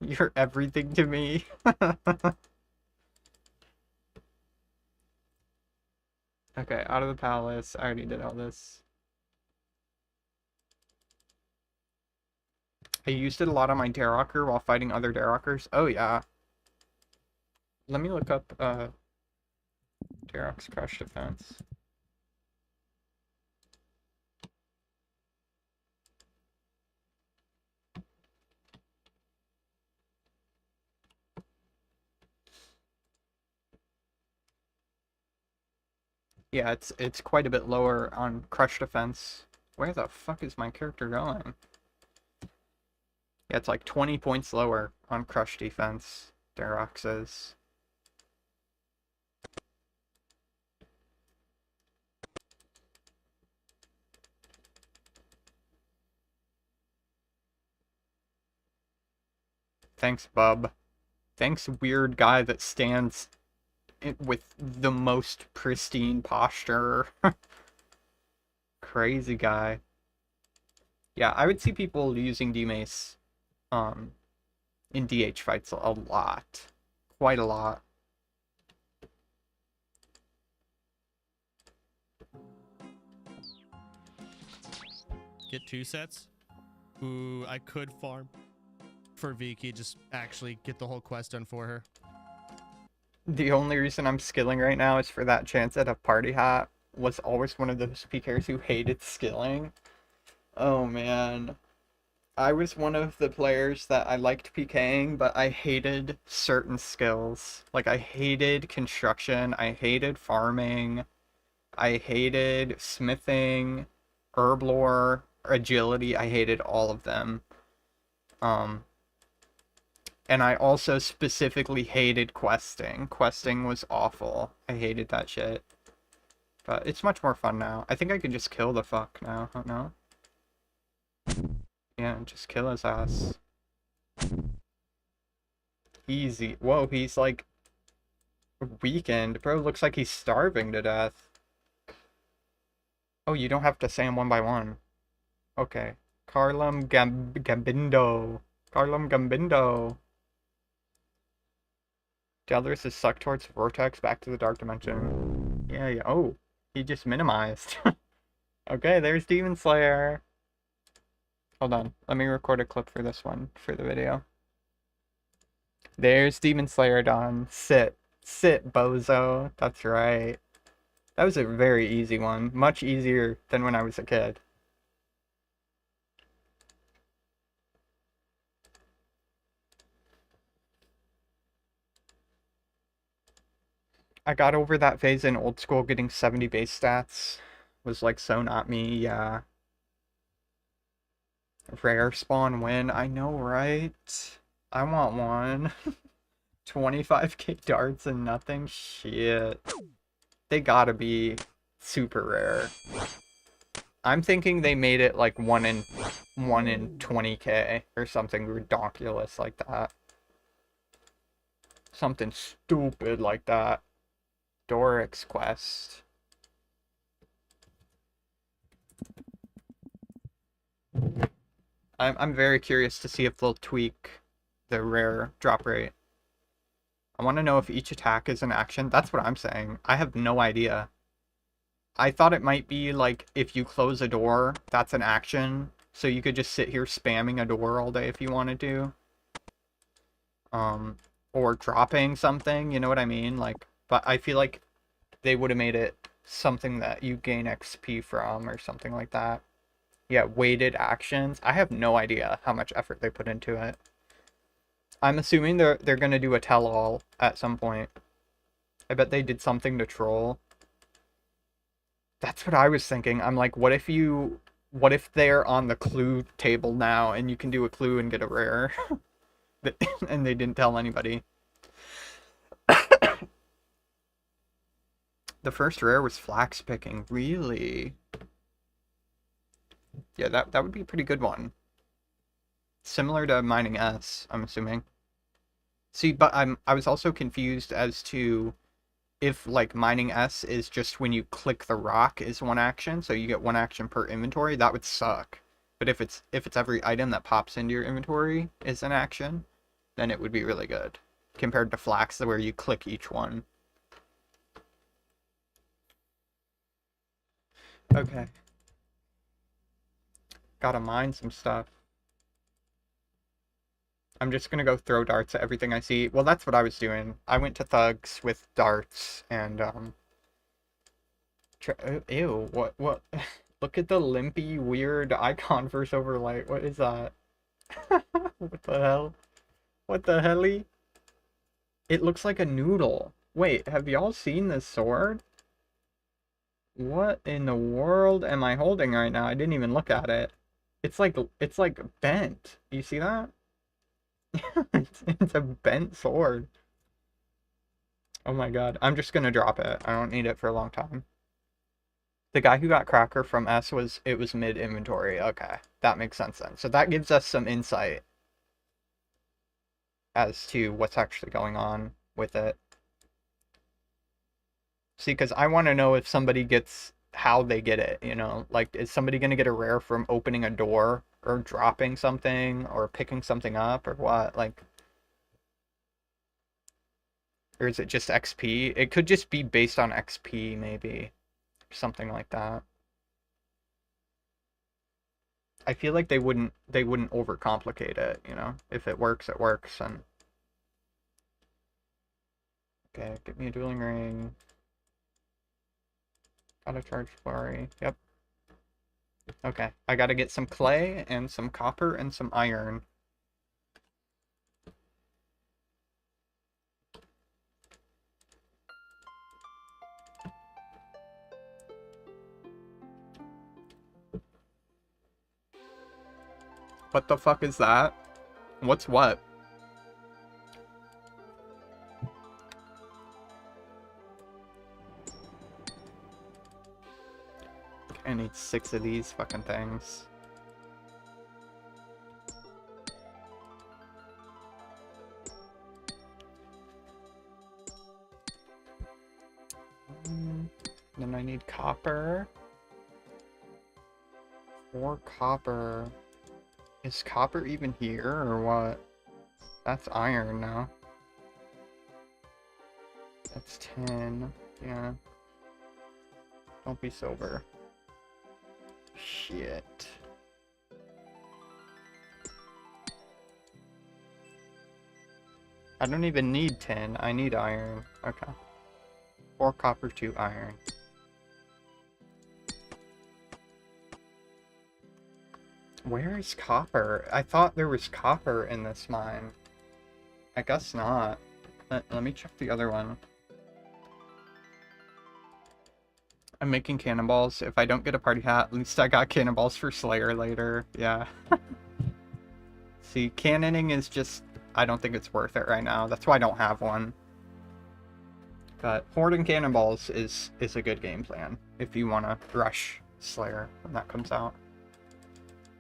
You're everything to me. Okay, out of the palace. I already did all this. I used it a lot on my Darerocker while fighting other Darerockers. Oh yeah. Let me look up Darerock's crush defense. Yeah, it's quite a bit lower on crush defense. Where the fuck is my character going? Yeah, it's like 20 points lower on crush defense, Darerock says. Thanks, bub. Thanks, weird guy that stands with the most pristine posture. Crazy guy. Yeah, I would see people using D-Mace in DH fights a lot. Quite a lot. Get 2 sets. Ooh, I could farm for Viki, just actually get the whole quest done for her. The only reason I'm skilling right now is for that chance at a party hat. Was always one of those PKers who hated skilling. Oh man. I was one of the players that I liked PKing, but I hated certain skills. Like, I hated construction, I hated farming, I hated smithing, herb lore, agility, I hated all of them. Um, and I also specifically hated questing. Questing was awful. I hated that shit. But it's much more fun now. I think I can just kill the fuck now, no? Yeah, just kill his ass. Easy. Whoa, he's like weakened. Bro, looks like he's starving to death. Oh, you don't have to say them one by one. Okay. Gambindo. Carlum Gambindo. Delris is sucked towards Vortex back to the Dark Dimension. Yeah, yeah. Oh, he just minimized. Okay, there's Demon Slayer. Hold on. Let me record a clip for this one for the video. There's Demon Slayer done. Sit. Sit, bozo. That's right. That was a very easy one. Much easier than when I was a kid. I got over that phase in old school getting 70 base stats. Was like so not me, yeah. Rare spawn win. I know, right? I want one. 25k darts and nothing? Shit. They gotta be super rare. I'm thinking they made it like 1 in 20k or something ridiculous like that. Something stupid like that. Doric's quest. I'm very curious to see if they'll tweak the rare drop rate. I want to know if each attack is an action. That's what I'm saying. I have no idea. I thought it might be like if you close a door, that's an action. So you could just sit here spamming a door all day if you wanted to. Or dropping something, you know what I mean? Like, but I feel like they would have made it something that you gain XP from or something like that. Yeah, weighted actions. I have no idea how much effort they put into it. I'm assuming they're gonna do a tell-all at some point. I bet they did something to troll. That's what I was thinking. I'm like, what if they're on the clue table now and you can do a clue and get a rare? And they didn't tell anybody. The first rare was flax picking. Really? Yeah, that would be a pretty good one. Similar to mining S, I'm assuming. See, but I was also confused as to if like mining S is just when you click the rock is one action, so you get one action per inventory, that would suck. But if it's every item that pops into your inventory is an action, then it would be really good. Compared to Flax where you click each one. Okay. Gotta mine some stuff. I'm just gonna go throw darts at everything I see. Well, that's what I was doing. I went to thugs with darts and ew, what? Look at the limpy, weird icon verse overlay. What is that? What the hell? What the helly? It looks like a noodle. Wait, have y'all seen this sword? What in the world am I holding right now? I didn't even look at it. It's like bent. You see that? It's a bent sword. Oh my god. I'm just gonna drop it. I don't need it for a long time. The guy who got Cracker from S was mid inventory. Okay. That makes sense then. So that gives us some insight as to what's actually going on with it. See, because I want to know if somebody gets how they get it, you know? Like, is somebody going to get a rare from opening a door or dropping something or picking something up or what? Like, or is it just XP? It could just be based on XP, maybe. Something like that. I feel like they wouldn't overcomplicate it, you know? If it works, it works, and... Okay, get me a dueling ring. Gotta charge Flurry. Yep. Okay, I gotta get some clay and some copper and some iron. What the fuck is that? What's what? I need 6 of these fucking things. Then I need copper. 4 copper. Is copper even here or what? That's iron now. That's 10. Yeah. Don't be sober. Shit. I don't even need 10. I need iron. Okay. 4 copper, 2 iron. Where is copper? I thought there was copper in this mine. I guess not. Let me check the other one. I'm making cannonballs. If I don't get a party hat, at least I got cannonballs for Slayer later. Yeah. See, cannoning is just... I don't think it's worth it right now. That's why I don't have one. But hoarding cannonballs is a good game plan if you want to rush Slayer when that comes out.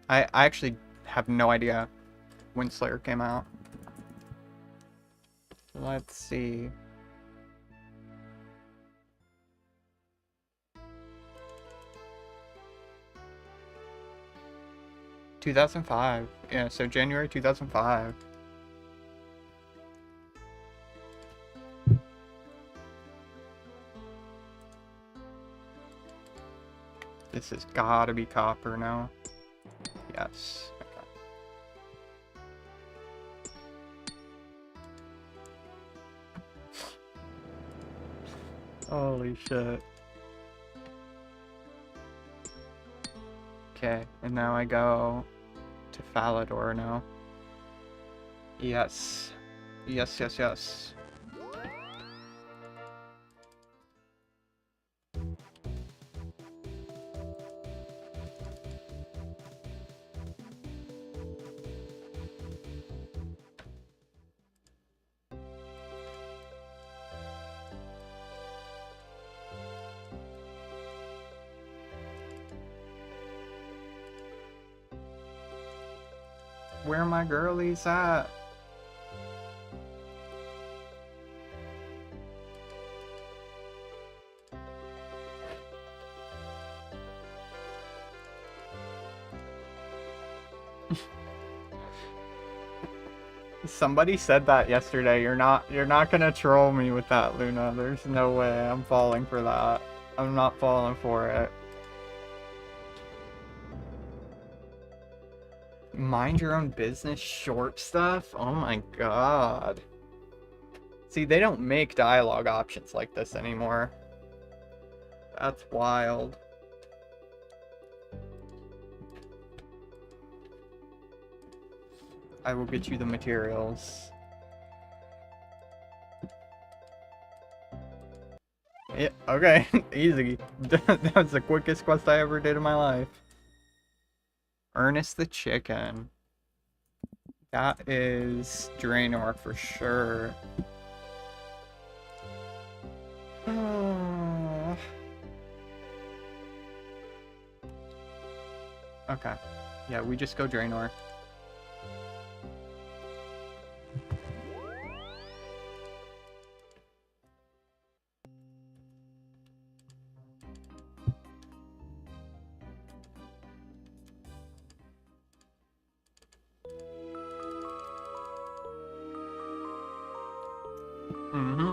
I actually have no idea when Slayer came out. Let's see. ...2005. Yeah, so January 2005. This has gotta be copper now. Yes. Okay. Holy shit. Okay, and now I go to Falador now. Yes. Yes, yes, yes. Where my girlies at? Somebody said that yesterday. You're not gonna troll me with that, Luna. There's no way I'm falling for that. I'm not falling for it. Mind your own business short stuff? Oh my god. See, they don't make dialogue options like this anymore. That's wild. I will get you the materials. Yeah, okay. Easy. That was the quickest quest I ever did in my life. Ernest the Chicken. That is Draenor for sure. Okay. Yeah, we just go Draenor. Mm-hmm.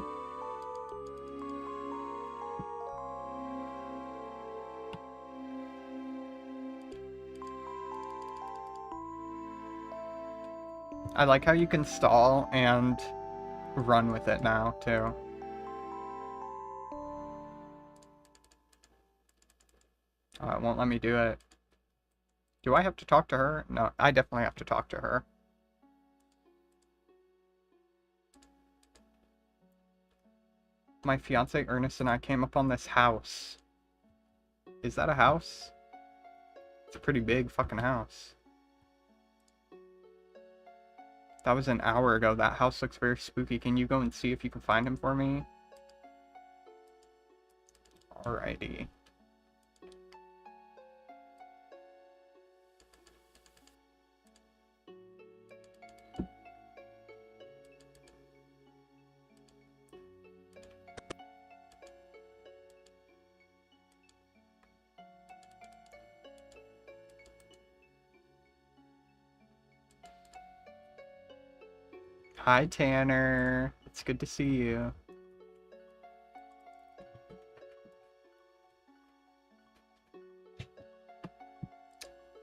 I like how you can stall and run with it now, too. Oh, it won't let me do it. Do I have to talk to her? No, I definitely have to talk to her. My fiance Ernest and I came upon this house. Is that a house? It's a pretty big fucking house. That was an hour ago. That house looks very spooky. Can you go and see if you can find him for me? Alrighty. Hi, Tanner. It's good to see you.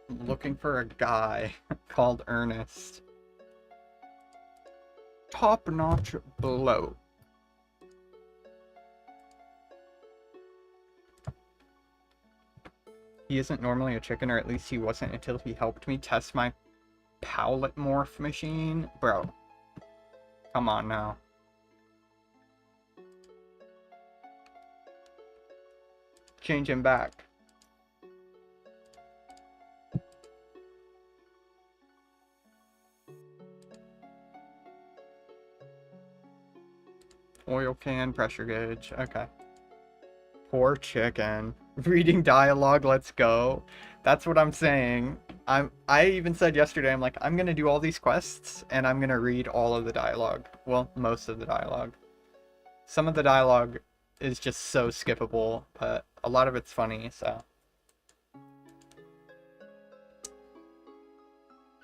I'm looking for a guy called Ernest. Top-notch blow. He isn't normally a chicken, or at least he wasn't until he helped me test my palette morph machine. Bro. Come on now. Change him back. Oil can, pressure gauge. Okay. Poor chicken. Reading dialogue, let's go. That's what I'm saying. I even said yesterday, I'm like, I'm gonna do all these quests, and I'm gonna read all of the dialogue. Well, most of the dialogue. Some of the dialogue is just so skippable, but a lot of it's funny, so.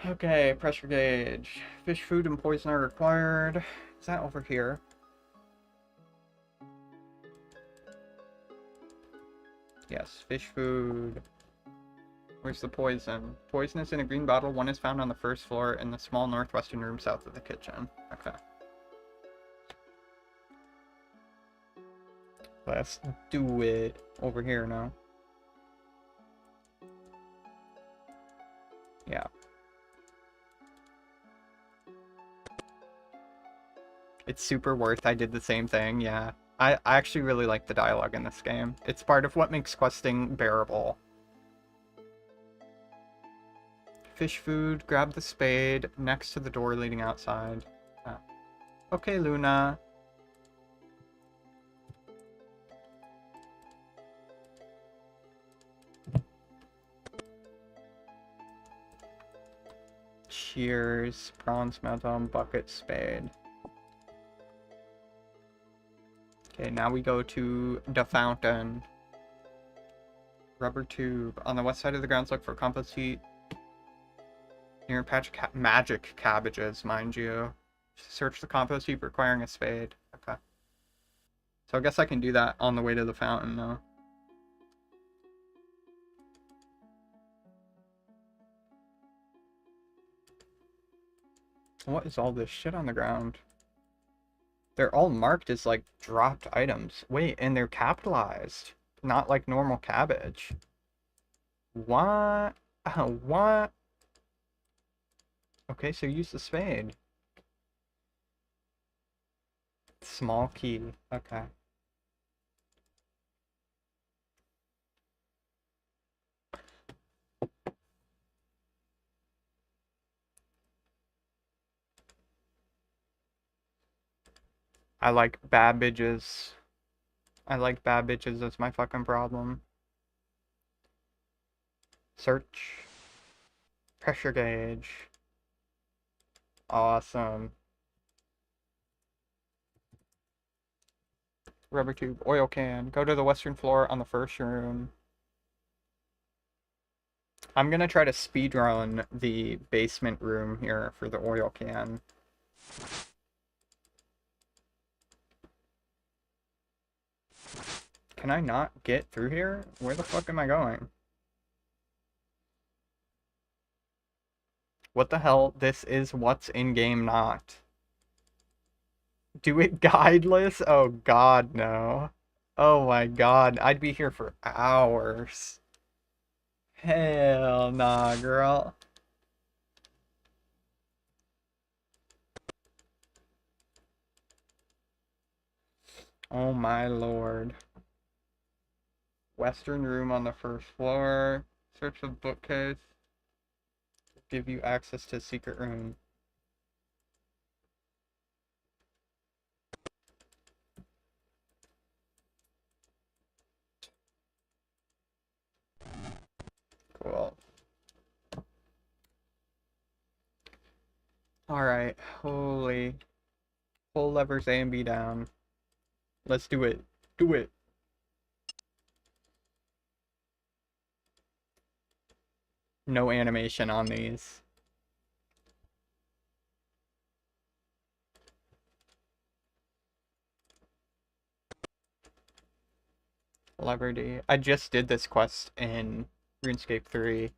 Okay, pressure gauge. Fish food and poison are required. Is that over here? Yes, fish food. Where's the poison? Poison is in a green bottle. One is found on the first floor in the small northwestern room south of the kitchen. Okay. Let's do it. Over here now. Yeah. It's super worth. I did the same thing, yeah. I actually really like the dialogue in this game. It's part of what makes questing bearable. Fish food, grab the spade, next to the door leading outside. Oh. Okay, Luna. Cheers, bronze medal, bucket, spade. Okay, now we go to the fountain. Rubber tube. On the west side of the grounds, look for compost heat. Near a patch of magic cabbages, mind you. Search the compost heap requiring a spade. Okay. So I guess I can do that on the way to the fountain now. What is all this shit on the ground? They're all marked as, like, dropped items. Wait, and they're capitalized. Not like normal cabbage. What? What? Okay, so use the spade. Small key. Okay. I like bad bitches. I like bad bitches. That's my fucking problem. Search. Pressure gauge. Awesome. Rubber tube. Oil can. Go to the western floor on the first room. I'm gonna try to speedrun the basement room here for the oil can. Can I not get through here? Where the fuck am I going? What the hell? This is what's in-game not. Do it guideless? Oh god, no. Oh my god, I'd be here for hours. Hell nah, girl. Oh my lord. Western room on the first floor. Search the bookcase. Give you access to secret room. Cool. Alright, holy. Pull levers A and B down. Let's do it. Do it. No animation on these. Lever D. I just did this quest in RuneScape 3.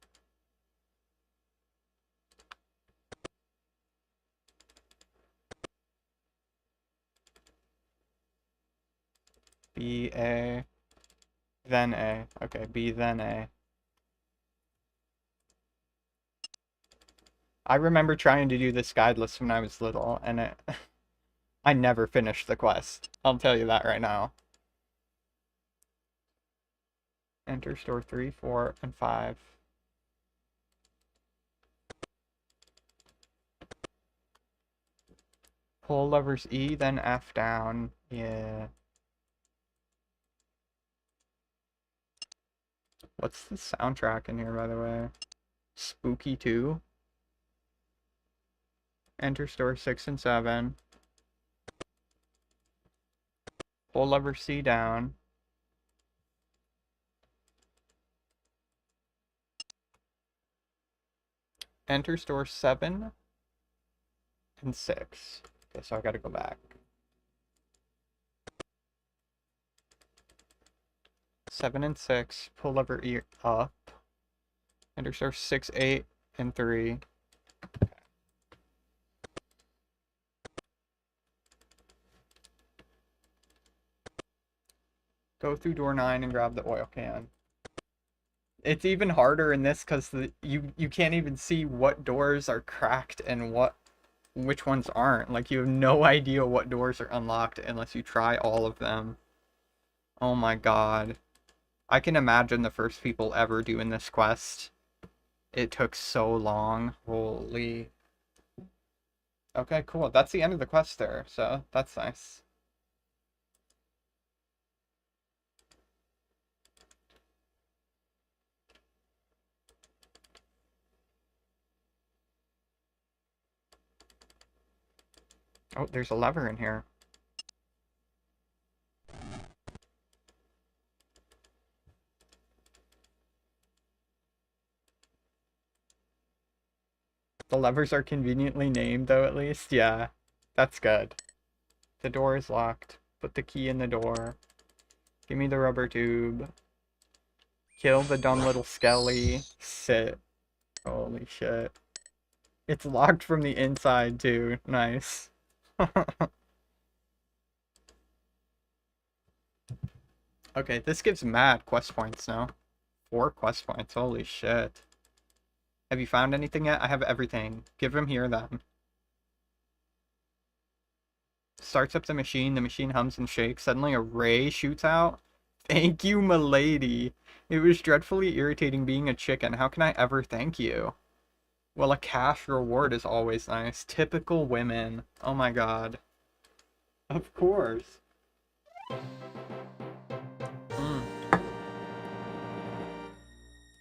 B, A, then A. Okay, B, then A. I remember trying to do this guideless when I was little, and I never finished the quest. I'll tell you that right now. Enter store 3, 4, and 5. Pull levers E, then F down. Yeah. What's the soundtrack in here, by the way? Spooky 2. Enter store 6 and 7. Pull lever C down. Enter store 7 and 6. Okay, so I gotta go back. 7 and 6. Pull lever E up. Enter store 6, 8, and 3. Go through door 9 and grab the oil can. It's even harder in this because you can't even see what doors are cracked and which ones aren't. Like, you have no idea what doors are unlocked unless you try all of them. Oh my god. I can imagine the first people ever doing this quest. It took so long. Holy. Okay, cool. That's the end of the quest there, so that's nice. Oh, there's a lever in here. The levers are conveniently named, though, at least. Yeah, that's good. The door is locked. Put the key in the door. Give me the rubber tube. Kill the dumb little skelly. Sit. Holy shit. It's locked from the inside, too. Nice. Okay, this gives mad quest points now. 4 quest points. Holy shit. Have you found anything yet? I have everything. Give him here, then. Starts up the machine hums and shakes. Suddenly a ray shoots out. Thank you, milady. It was dreadfully irritating being a chicken. How can I ever thank you? Well, a cash reward is always nice. Typical women. Oh my god. Of course.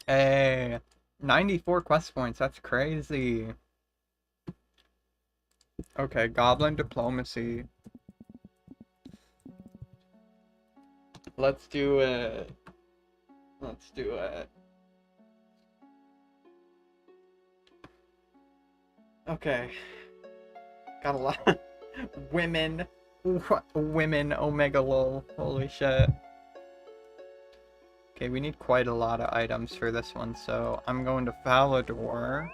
Hey. 94 quest points. That's crazy. Okay, Goblin Diplomacy. Let's do it. Let's do it. Okay. Got a lot. Women. Women. Omega lol. Holy shit. Okay, we need quite a lot of items for this one, so I'm going to Valador.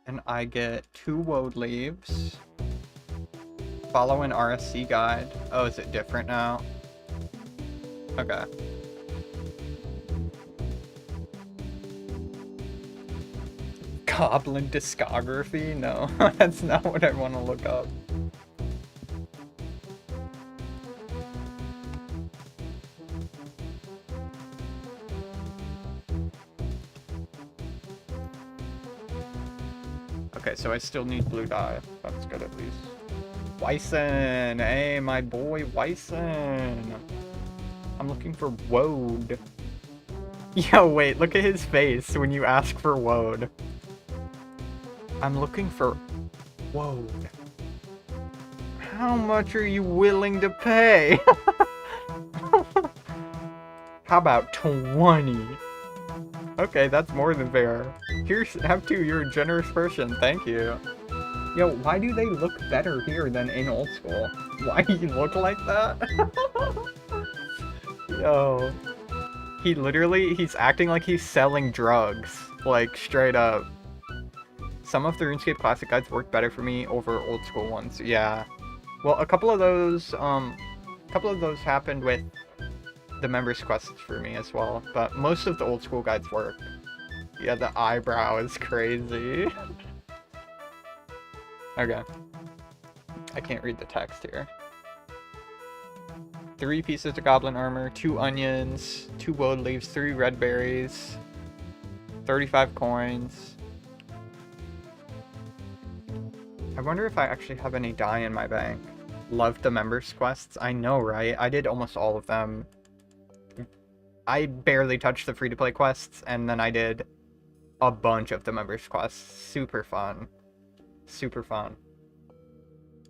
And I get 2 woad leaves. Follow an RSC guide. Oh, is it different now? Okay. Goblin discography? No, that's not what I want to look up. Okay, so I still need blue dye. That's good at least. Wyson! Hey, my boy Wyson! I'm looking for Woad. Yo, wait, look at his face when you ask for Woad. I'm looking for Woad. How much are you willing to pay? How about 20? Okay, that's more than fair. Here's, have two, you're a generous person, thank you. Yo, why do they look better here than in old school? Why do you look like that? Yo. He literally, he's acting like he's selling drugs. Like, straight up. Some of the RuneScape Classic guides work better for me over old school ones, yeah. Well, a couple of those happened with the members quests for me as well, but most of the old school guides work. Yeah, the eyebrow is crazy. Okay. I can't read the text here. 3 pieces of goblin armor, 2 onions, 2 woad leaves, 3 red berries, 35 coins. I wonder if I actually have any dye in my bank. Love the members quests. I know, right? I did almost all of them. I barely touched the free-to-play quests, and then I did a bunch of the members quests. Super fun. Super fun.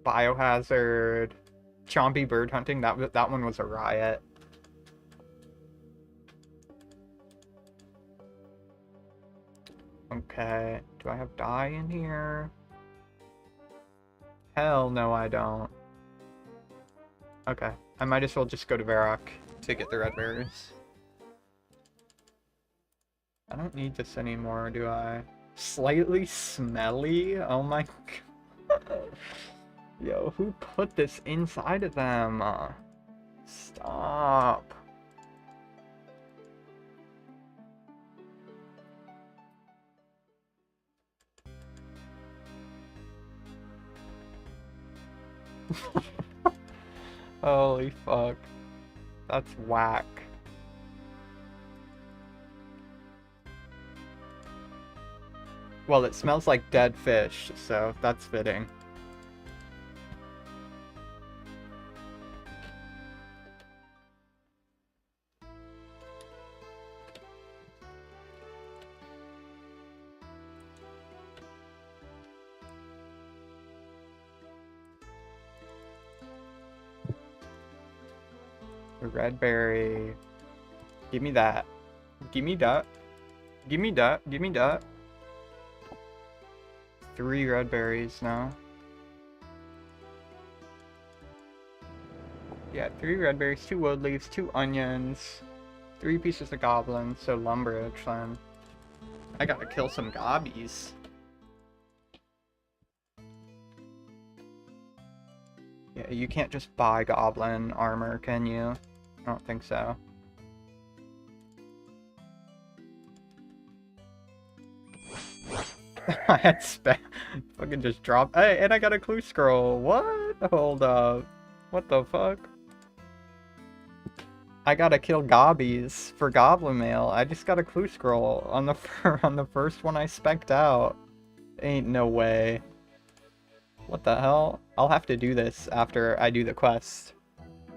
Biohazard. Chompy bird hunting. That one was a riot. Okay. Do I have dye in here? Hell no, I don't. Okay. I might as well just go to Varrock to get the red berries. I don't need this anymore, do I? Slightly smelly? Oh my god. Yo, who put this inside of them? Stop. Holy fuck. That's whack. Well, it smells like dead fish, so that's fitting. The red berry. Give me that. Give me that. Give me that. Give me that. 3 red berries now. Yeah, 3 red berries, 2 wood leaves, 2 onions, 3 pieces of goblin, so lumberage then. I gotta kill some gobbies. Yeah, you can't just buy goblin armor, can you? I don't think so. I had fucking just dropped. Hey, and I got a clue scroll. What? Hold up. What the fuck? I gotta kill gobbies for goblin mail. I just got a clue scroll on the on the first one I spec'd out. Ain't no way. What the hell? I'll have to do this after I do the quest.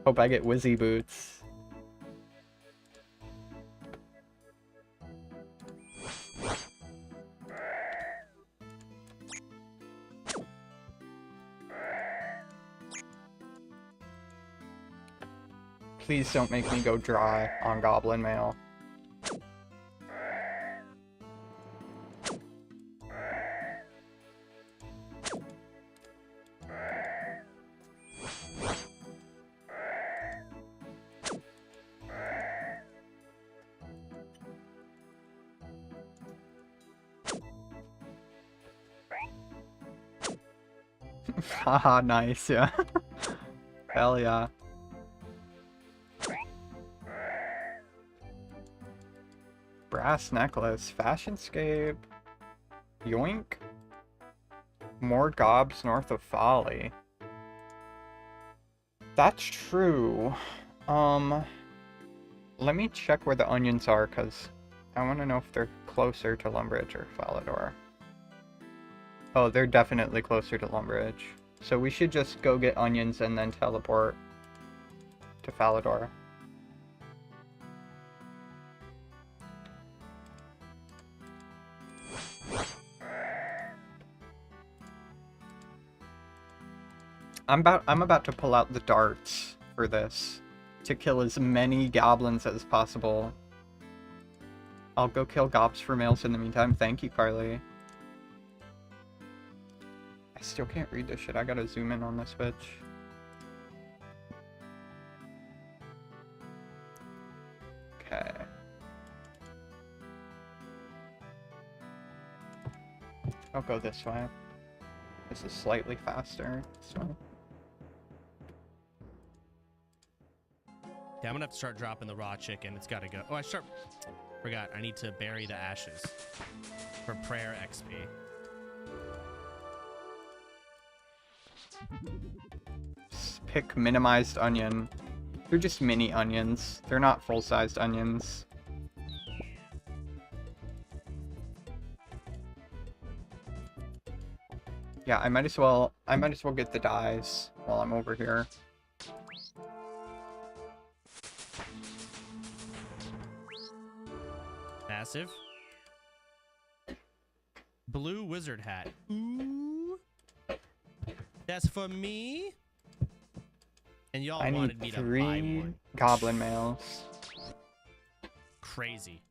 Hope I get Wizzy boots. Please don't make me go dry on goblin mail. Haha, nice, yeah. Hell yeah. Brass necklace, RuneScape. Yoink. More gobs north of Folly. That's true. Let me check where the onions are, because I want to know if they're closer to Lumbridge or Falador. Oh, they're definitely closer to Lumbridge. So we should just go get onions and then teleport to Falador. I'm about to pull out the darts for this to kill as many goblins as possible. I'll go kill gobs for males in the meantime. Thank you, Carly. I still can't read this shit. I gotta zoom in on this bitch. Okay. I'll go this way. This is slightly faster. So. Yeah, I'm gonna have to start dropping the raw chicken. It's gotta go. Oh, forgot. I need to bury the ashes for prayer XP. Pick minimized onion. They're just mini onions. They're not full-sized onions. Yeah, I might as well get the dyes while I'm over here. Massive. Blue wizard hat. Ooh. That's for me. And y'all wanted me to buy one. 3 goblin males. Crazy.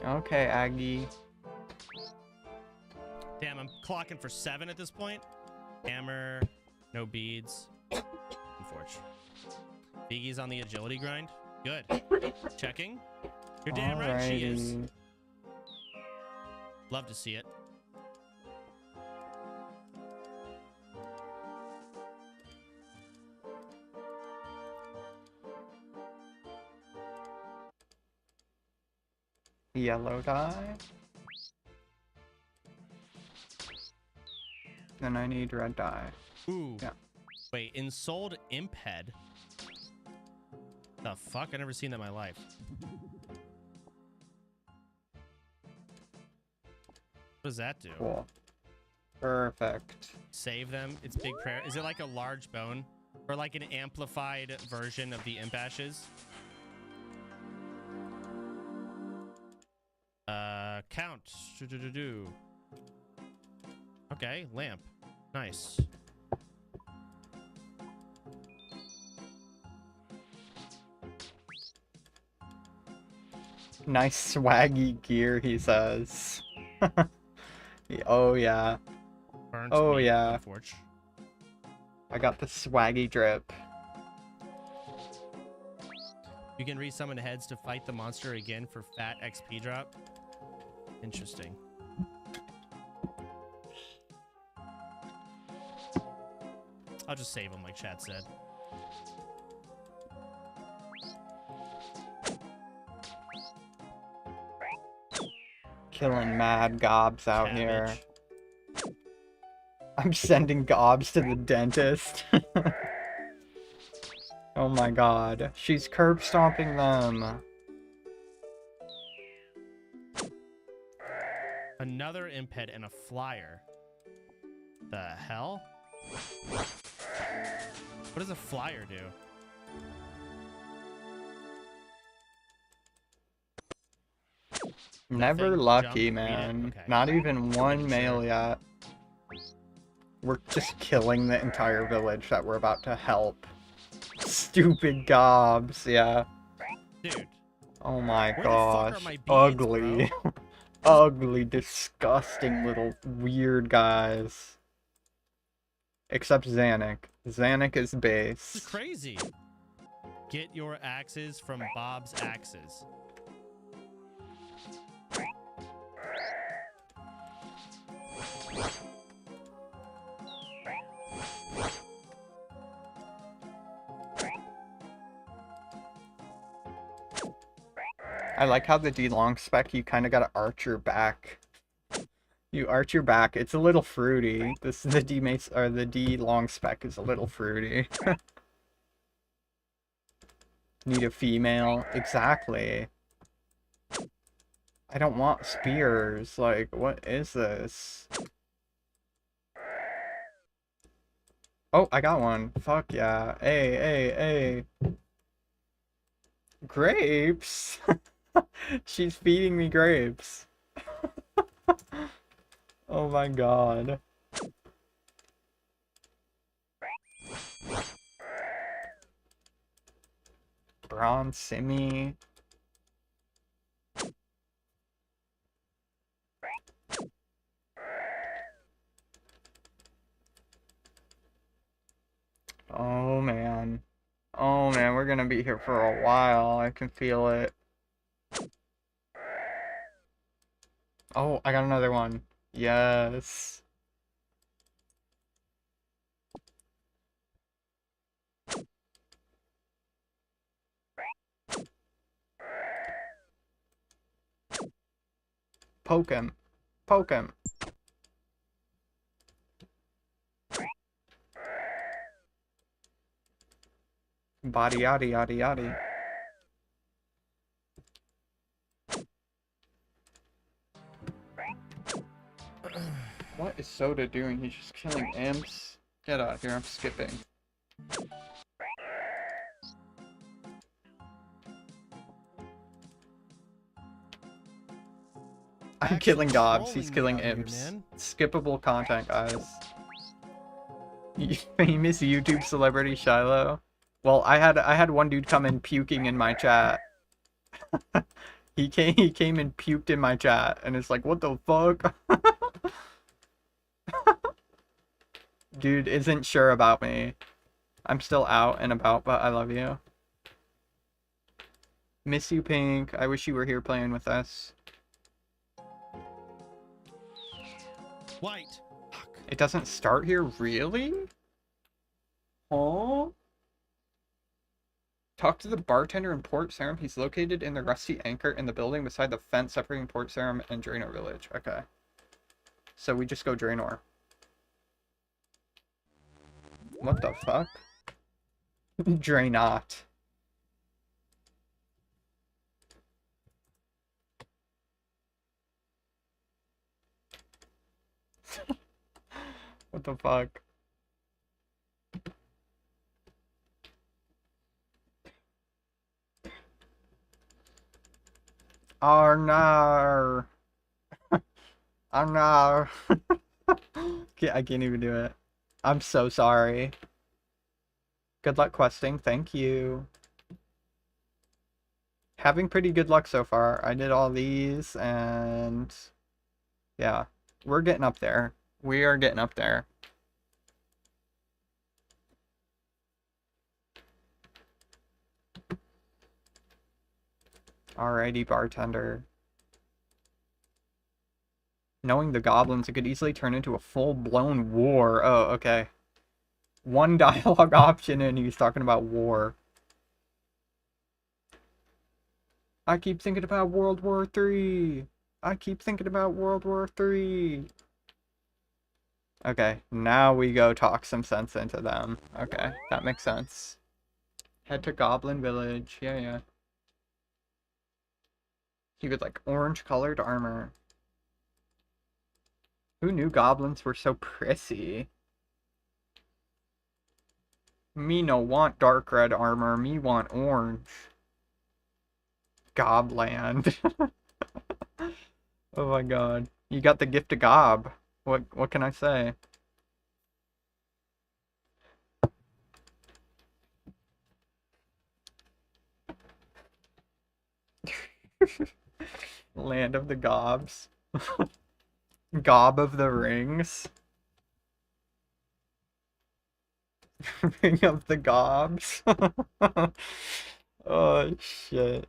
Okay, Aggie. Damn, I'm clocking for 7 at this point. Hammer, no beads. Unfortunate. Biggie's on the agility grind. Good. Checking. You're damn right she is. Love to see it. Yellow dye. Then I need red dye. Ooh. Yeah. Wait, ensouled imp head? The fuck? I've never seen that in my life. What does that do? Cool. Perfect. Save them. It's big prayer. Is it like a large bone? Or like an amplified version of the imp ashes? Count. Okay, lamp. Nice. Nice swaggy gear, he says. Oh yeah. Burnt Oh meat, yeah. Forge. I got the swaggy drip. You can resummon heads to fight the monster again for fat XP drop. Interesting. I'll just save them like Chad said. Killing mad gobs out Cabbage. here. I'm sending gobs to the dentist. Oh my god. She's curb stomping them. Another imp head and a flyer. The hell? What does a flyer do? Never Nothing. lucky, Jump, man. okay. Not even one Making male sure. yet. We're just killing the entire village that we're about to help. Stupid gobs, yeah. Dude. Oh my Where the fuck gosh. are my beads, Ugly. Ugly, disgusting little weird guys. Except Zanuck. Zanuck is This is base. crazy. Get your axes from Bob's Axes. I like how the D long spec, you kind of gotta arch your back. You arch your back. It's a little fruity. This the D mace or the D long spec is a little fruity. Need a female. Exactly. I don't want spears. Like, what is this? Oh, I got one. Fuck yeah. Hey, hey, hey. Grapes? She's feeding me grapes. Oh my god. Bronze Simi. Oh man. Oh man, we're gonna be here for a while. I can feel it. Oh, I got another one. Yes. Poke him. Poke him. Body yaddy yaddy yaddy. What is Soda doing? He's just killing imps. Get out of here, I'm skipping. I'm killing gobs, he's killing imps. Skippable content, guys. Famous YouTube celebrity Shiloh. Well, I had one dude come in puking in my chat. He came and puked in my chat, and it's like, what the fuck? Dude isn't sure about me. I'm still out and about, but I love you. Miss you, Pink. I wish you were here playing with us. White. Fuck. It doesn't start here, really? Huh? Talk to the bartender in Port Sarim. He's located in the Rusty Anchor in the building beside the fence separating Port Sarim and Draenor Village. Okay. So we just go Draenor. What the fuck? Draenot. What the fuck? Oh no. Oh no. I can't even do it. I'm so sorry. Good luck questing. Thank you. Having pretty good luck so far. I did all these and yeah, we're getting up there. We are getting up there. Alrighty, bartender. Knowing the goblins, it could easily turn into a full-blown war. Oh, okay. One dialogue option and he's talking about war. I keep thinking about World War III. I keep thinking about World War III. Okay, now we go talk some sense into them. Okay, that makes sense. Head to Goblin Village. Yeah, yeah. He would like orange-colored armor. Who knew goblins were so prissy? Me no want dark red armor. Me want orange. Gobland. Oh my god. You got the gift of gob. What can I say? Land of the gobs. Gob of the rings. Ring of the gobs. Oh shit.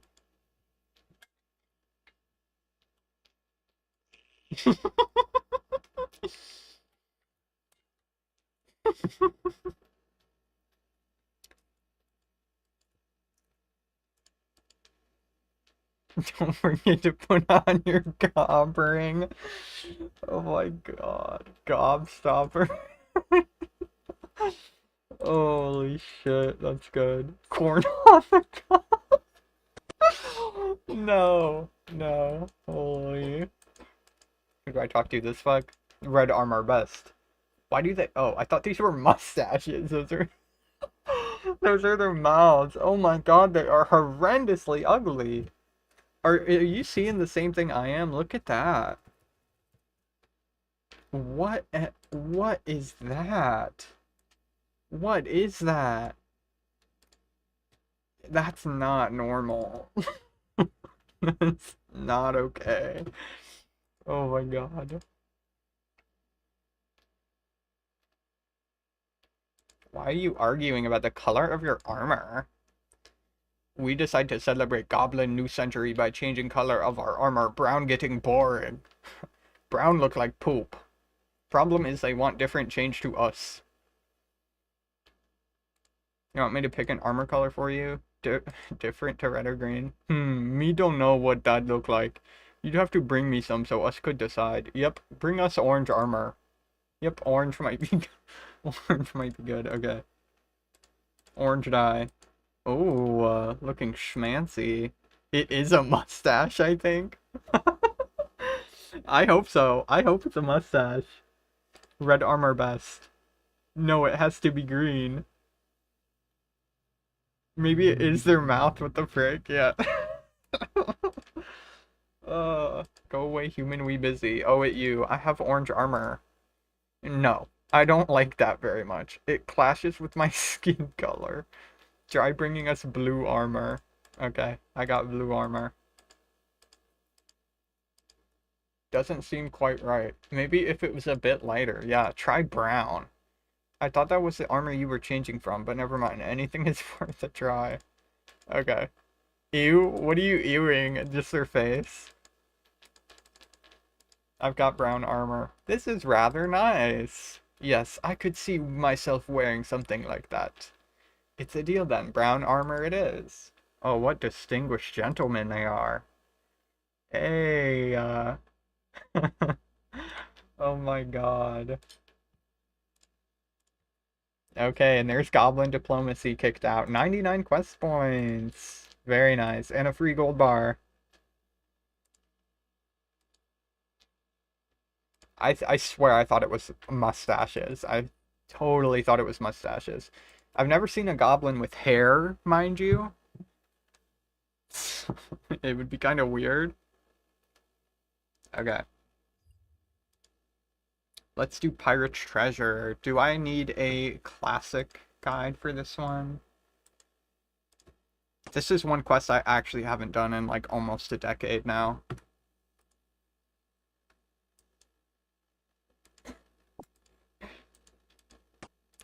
Don't forget to put on your gob ring. Oh my god. Gob stopper. Holy shit, that's good. Corn on the cob. No, no. Holy. Who do I talk to this fuck? Red armor best. Why do they? Oh, I thought these were mustaches. Those are. Those are their mouths. Oh my god, they are horrendously ugly. Are you seeing the same thing I am? Look at that. What is that? What is that? That's not normal. That's not okay. Oh my god. Why are you arguing about the color of your armor? We decide to celebrate Goblin New Century by changing color of our armor. Brown getting boring. Brown look like poop. Problem is they want different change to us. You want me to pick an armor color for you? Different to red or green? Me don't know what that look like. You'd have to bring me some so us could decide. Yep, bring us orange armor. Yep, orange might be orange might be good. Okay. Orange dye. Oh, looking schmancy. It is a mustache, I think. I hope so. I hope it's a mustache. Red armor best. No, it has to be green. Maybe it is their mouth. What the frick? Yeah. Go away, human. We busy. Oh, it you. I have orange armor. No, I don't like that very much. It clashes with my skin color. Try bringing us blue armor. Okay, I got blue armor. Doesn't seem quite right. Maybe if it was a bit lighter. Yeah, try brown. I thought that was the armor you were changing from, but never mind. Anything is worth a try. Okay. Ew, what are you ewing? Just their face. I've got brown armor. This is rather nice. Yes, I could see myself wearing something like that. It's a deal then. Brown armor it is. Oh, what distinguished gentlemen they are. Hey, oh my god. Okay, and there's Goblin Diplomacy kicked out. 99 quest points. Very nice. And a free gold bar. I swear I thought it was mustaches. I totally thought it was mustaches. I've never seen a goblin with hair, mind you. It would be kind of weird. Okay. Let's do Pirate's Treasure. Do I need a classic guide for this one? This is one quest I actually haven't done in like almost a decade now.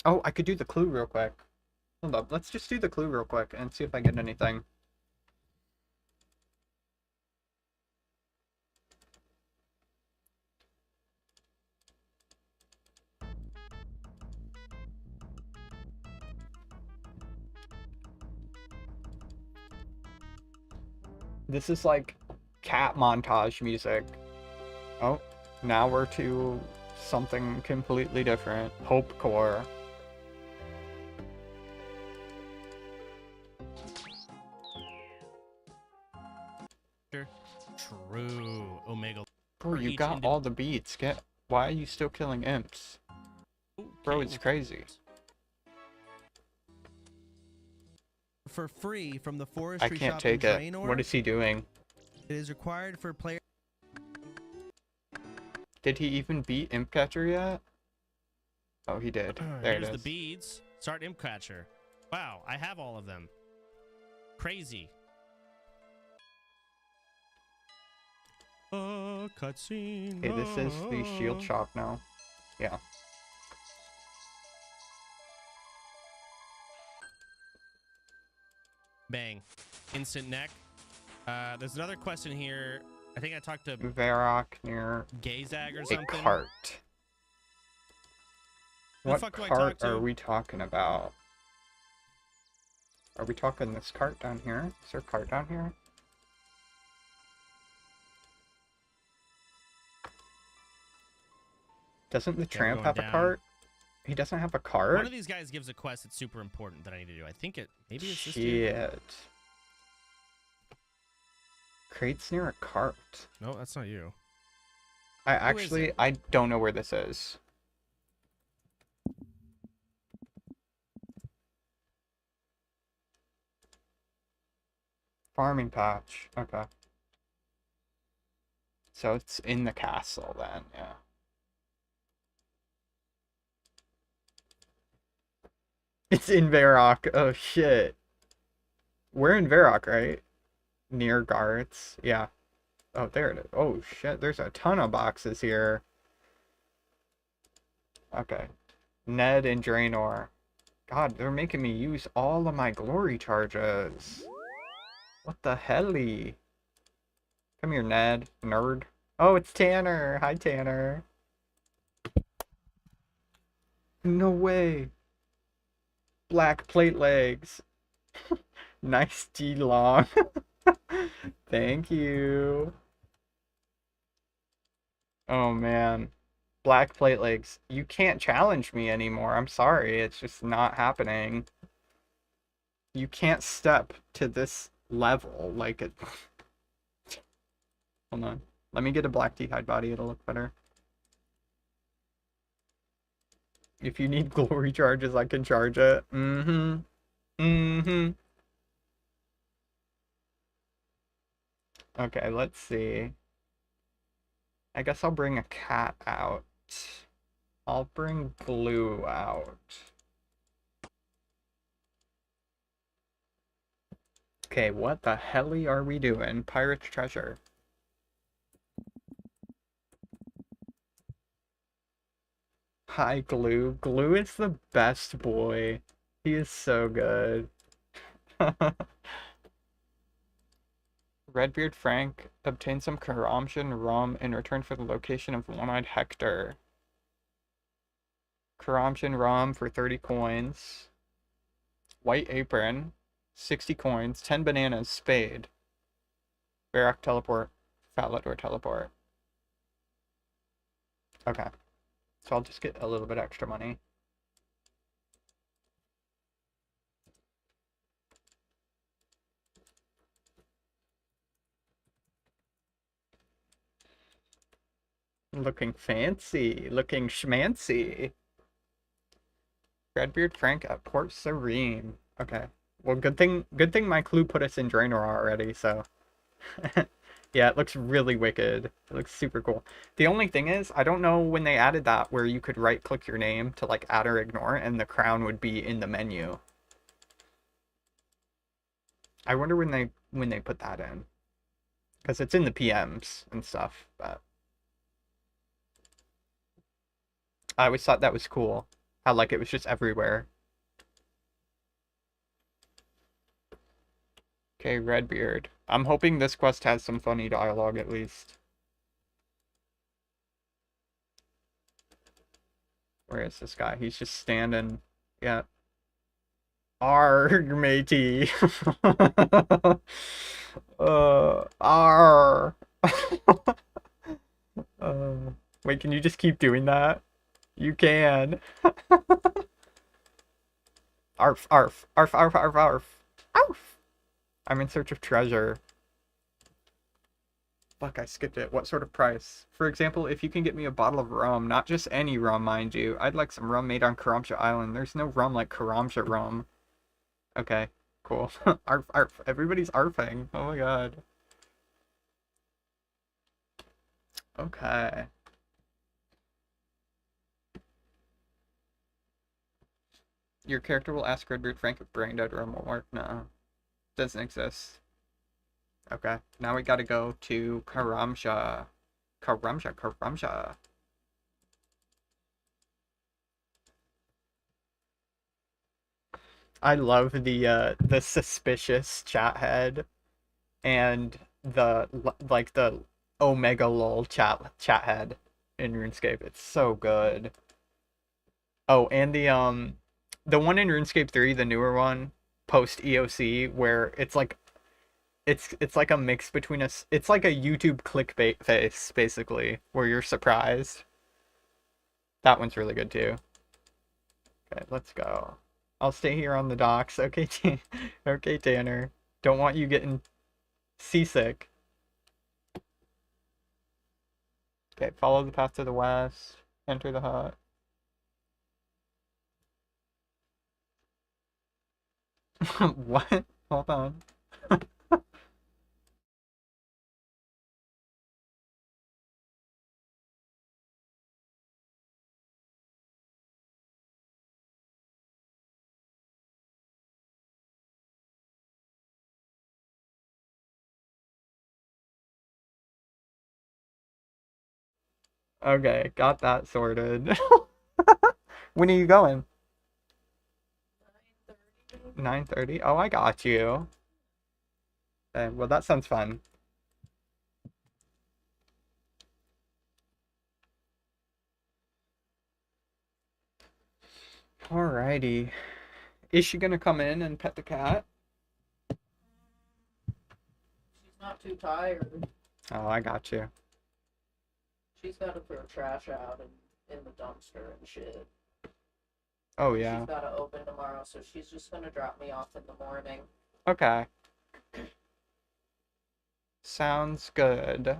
Oh, I could do the clue real quick. Hold up, let's just do the clue real quick and see if I get anything. This is like cat montage music. Oh, now we're to something completely different. Hope Core. True. Omega. Bro, you got all the beats. Why are you still killing imps? Bro, it's crazy. For free from the forestry I can't shop take in it. Draenor, What is he doing? it is required for player. Did he even beat Imp Catcher yet? Oh, he did. There it Here's is. the beads. Start Imp Catcher. Wow, I have all of them. Crazy. Cutscene. Okay, this is the shield shop now. Yeah. Bang. Instant neck. There's another question here. I think I talked to Varrock near Gazag or a something. cart. Who the What fuck do I cart talk to? are we talking about? Are we talking this cart down here? Is there a cart down here? Doesn't the we're tramp going have a down. cart? He doesn't have a cart? One of these guys gives a quest that's super important that I need to do. I think maybe it's this dude. Shit. Crates near a cart. No, that's not you. I don't know where this is. Farming patch. Okay. So it's in the castle then, yeah. It's in Varrock. Oh shit. We're in Varrock, right? Near guards. Yeah. Oh, there it is. Oh shit, there's a ton of boxes here. Okay. Ned and Draenor. God, they're making me use all of my glory charges. What the helly? Come here, Ned. Nerd. Oh, it's Tanner. Hi, Tanner. No way. Black plate legs. Nice G-long. Thank you. Oh, man. Black plate legs. You can't challenge me anymore. I'm sorry. It's just not happening. You can't step to this level like it. Hold on. Let me get a black D-hide body. It'll look better. If you need glory charges, I can charge it. Mm-hmm. Mm-hmm. Okay, let's see. I guess I'll bring a cat out. I'll bring Glue out. Okay, what the helly are we doing? Pirate's treasure. Hi, Glue. Glue is the best boy. He is so good. Redbeard Frank obtained some Karamshan rum in return for the location of One-Eyed Hector. Karamshan rum for 30 coins. White apron, 60 coins, 10 bananas, spade. Varrock teleport, Fatlador teleport. Okay. So I'll just get a little bit extra money. Looking fancy. Looking schmancy. Redbeard Frank at Port Serene. Okay. Well, good thing my clue put us in Draenor already, so. Yeah, it looks really wicked. It looks super cool. The only thing is, I don't know when they added that where you could right-click your name to like add or ignore, and the crown would be in the menu. I wonder when they put that in, because it's in the PMs and stuff. But I always thought that was cool. How like it was just everywhere. Okay, Redbeard. I'm hoping this quest has some funny dialogue at least. Where is this guy? He's just standing. Yeah. Arg, matey. Arr. Wait, can you just keep doing that? You can. Arf, arf, arf, arf, arf, arf. Arf. I'm in search of treasure. Fuck, I skipped it. What sort of price? For example, if you can get me a bottle of rum, not just any rum, mind you. I'd like some rum made on Karamsha Island. There's no rum like Karamsha rum. Okay, cool. Arf, arf. Everybody's arfing. Oh my god. Okay. Your character will ask Redbeard Frank if brain dead rum will work. No. Doesn't exist. Okay, now we gotta go to Karamsha. Karamsha. I love the suspicious chat head and the like the Omega lol chat head in RuneScape. It's so good. Oh, and the one in RuneScape 3, the newer one, post EOC, where it's like it's like a mix between it's like a YouTube clickbait face basically, where you're surprised. That one's really good too. Okay, let's go. I'll stay here on the docks. Okay, okay, Tanner. Don't want you getting seasick. Okay, follow the path to the west. Enter the hut. What? Hold on. Okay, got that sorted. When are you going? 9:30? Oh, I got you. Okay, well, that sounds fun. Alrighty. Is she gonna come in and pet the cat? She's not too tired. Oh, I got you. She's got to throw trash out in the dumpster and shit. Oh, yeah. She's got to open tomorrow, so she's just gonna drop me off in the morning. Okay. Sounds good.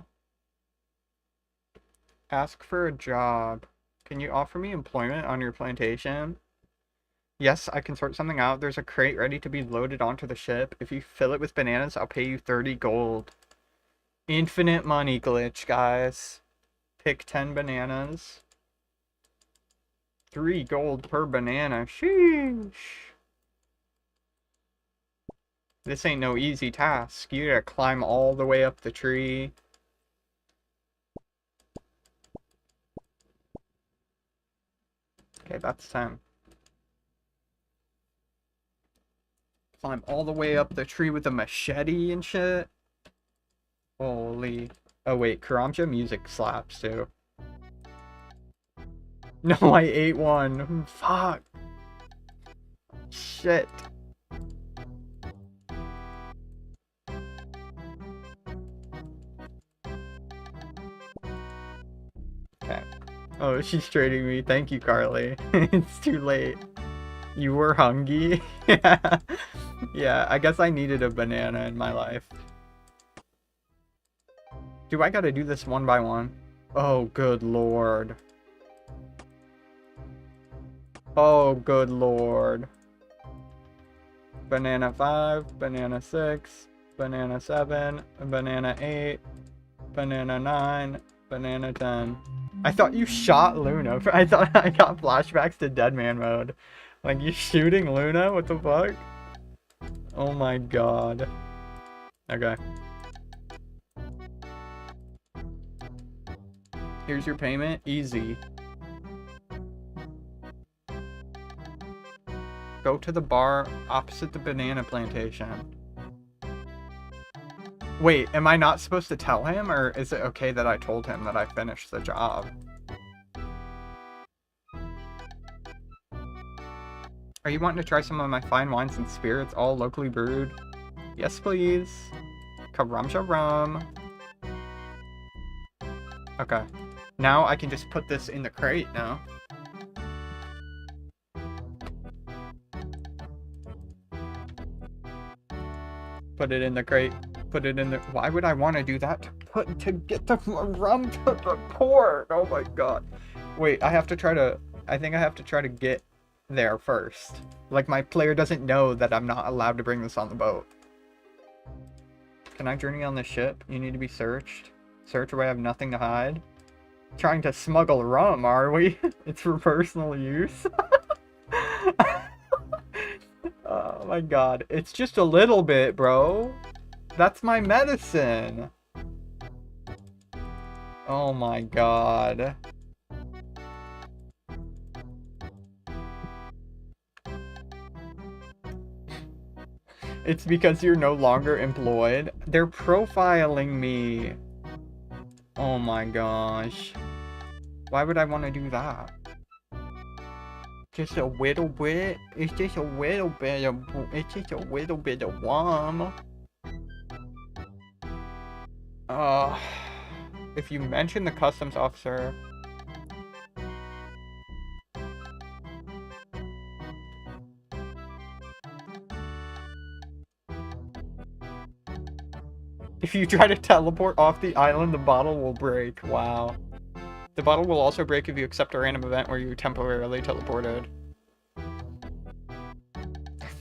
Ask for a job. Can you offer me employment on your plantation? Yes, I can sort something out. There's a crate ready to be loaded onto the ship. If you fill it with bananas, I'll pay you 30 gold. Infinite money glitch, guys. Pick 10 bananas. 3 gold per banana. Sheesh. This ain't no easy task. You gotta climb all the way up the tree. Okay, that's 10. Climb all the way up the tree with a machete and shit. Holy. Oh, wait. Karamja music slaps, too. No, I ate one. Fuck. Shit. Okay. Oh, she's trading me. Thank you, Carly. It's too late. You were hungry? Yeah. Yeah, I guess I needed a banana in my life. Do I gotta do this one by one? Oh, good lord. Oh, good lord. Banana 5, banana 6, banana 7, banana 8, banana 9, banana 10. I thought you shot Luna. I thought I got flashbacks to Deadman mode. Like, you shooting Luna? What the fuck? Oh my god. Okay. Here's your payment. Easy. Go to the bar opposite the banana plantation. Wait, am I not supposed to tell him, or is it okay that I told him that I finished the job? Are you wanting to try some of my fine wines and spirits, all locally brewed? Yes, please. Karamja rum. Okay. Now I can just put this in the crate now. Put it in the crate. Put it in the... Why would I want to do that? To get the rum to the port. Oh my god. Wait, I have to try to... I think I have to try to get there first. Like, my player doesn't know that I'm not allowed to bring this on the boat. Can I journey on the ship? You need to be searched. Search where I have nothing to hide. Trying to smuggle rum, are we? It's for personal use. Oh my god. It's just a little bit, bro. That's my medicine. Oh my god. It's because you're no longer employed. They're profiling me. Oh my gosh. Why would I want to do that? Just a little bit. It's just a little bit of. It's just a little bit of rum. If you mention the customs officer. If you try to teleport off the island, the bottle will break. Wow. The bottle will also break if you accept a random event where you temporarily teleported.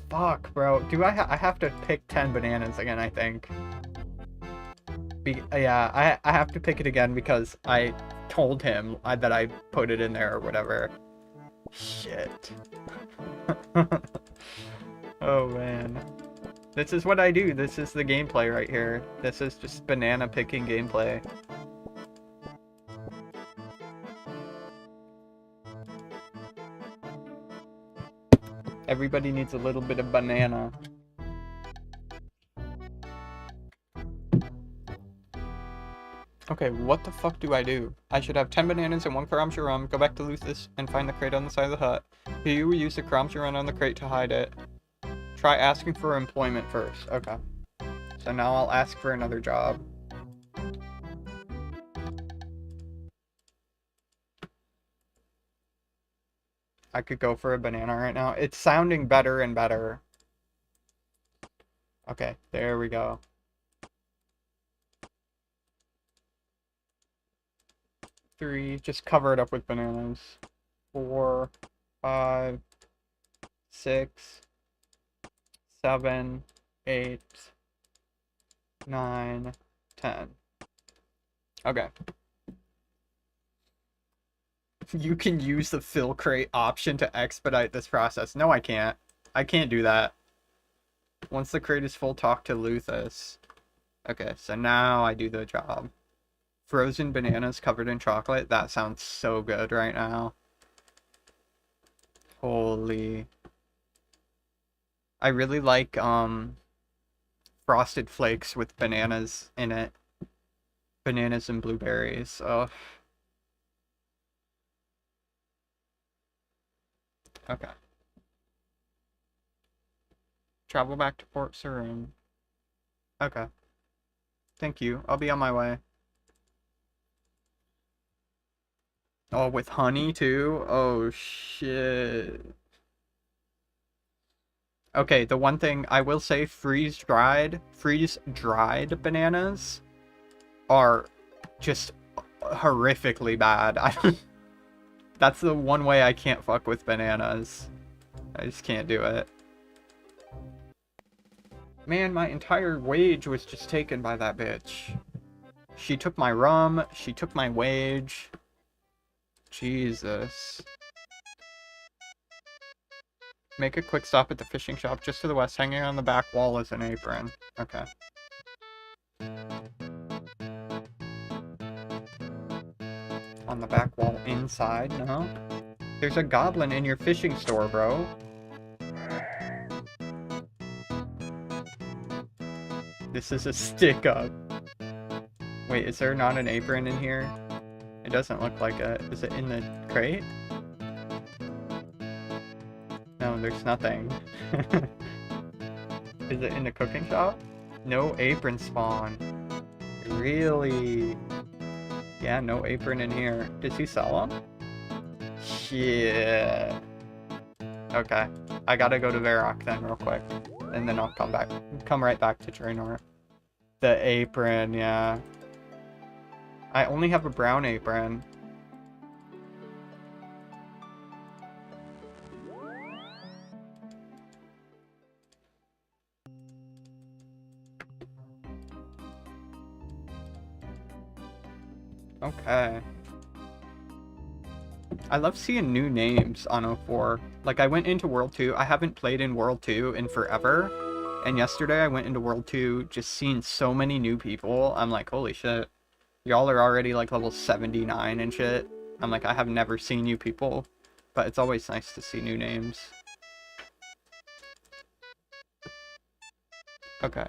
Fuck, bro. Do I have to pick 10 bananas again, I think. Yeah, I have to pick it again because I told him that I put it in there or whatever. Shit. Oh, man. This is what I do. This is the gameplay right here. This is just banana picking gameplay. Everybody needs a little bit of banana. Okay, what the fuck do I do? I should have 10 bananas and 1 Karamsharum, go back to Luthus, and find the crate on the side of the hut. Here you will use the Karamsharum on the crate to hide it. Try asking for employment first. Okay. So now I'll ask for another job. I could go for a banana right now. It's sounding better and better. Okay, there we go. 3, just cover it up with bananas. 4, 5, 6, 7, 8, 9, 10. Okay. You can use the fill crate option to expedite this process. No, I can't. I can't do that. Once the crate is full, talk to Luthus. Okay, so now I do the job. Frozen bananas covered in chocolate. That sounds so good right now. Holy. I really like Frosted Flakes with bananas in it. Bananas and blueberries. Oh. Okay. Travel back to Port Saroon. Okay. Thank you. I'll be on my way. Oh, with honey too? Oh, shit. Okay, the one thing I will say, freeze-dried bananas are just horrifically bad. That's the one way I can't fuck with bananas. I just can't do it. Man, my entire wage was just taken by that bitch. She took my rum, she took my wage. Jesus. Make a quick stop at the fishing shop just to the west. Hanging on the back wall is an apron. Okay. On the back wall inside? No? There's a goblin in your fishing store, bro. This is a stick-up. Wait, is there not an apron in here? It doesn't look like it. Is it in the crate? No, there's nothing. Is it in the cooking shop? No apron spawn. Really? Yeah, no apron in here. Does he sell them? Shit. Okay. I gotta go to Varrock then real quick. And then I'll come right back to Draenor. The apron, yeah. I only have a brown apron. Okay. I love seeing new names on 04. Like, I went into World 2. I haven't played in World 2 in forever. And yesterday I went into World 2 just seeing so many new people. I'm like, holy shit. Y'all are already like level 79 and shit. I'm like, I have never seen new people. But it's always nice to see new names. Okay.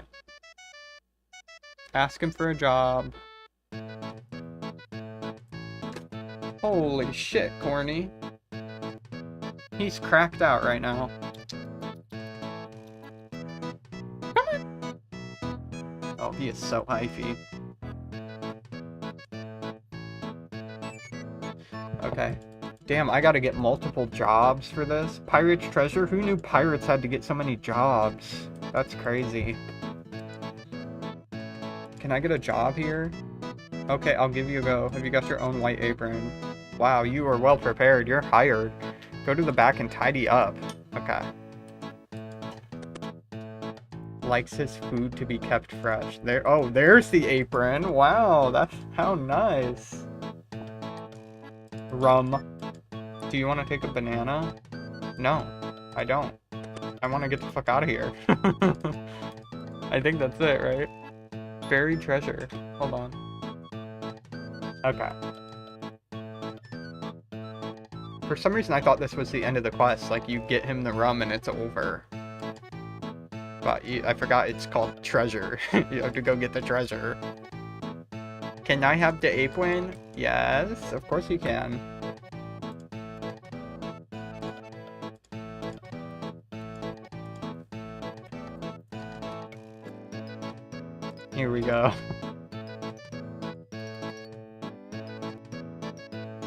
Ask him for a job. Holy shit, Corny. He's cracked out right now. Come on. Oh, he is so hyphy. Okay. Damn, I gotta get multiple jobs for this. Pirate's Treasure? Who knew pirates had to get so many jobs? That's crazy. can I get a job here? Okay, I'll give you a go. Have you got your own white apron? Wow, you are well prepared. You're hired. Go to the back and tidy up. Okay. Likes his food to be kept fresh. There. Oh, there's the apron. Wow, that's how nice. Rum. Do you want to take a banana? No, I don't. I want to get the fuck out of here. I think that's it, right? Buried treasure. Hold on. Okay. For some reason, I thought this was the end of the quest. Like, you get him the rum and it's over. But I forgot it's called treasure. You have to go get the treasure. Can I have the apron? Yes, of course you can. Here we go.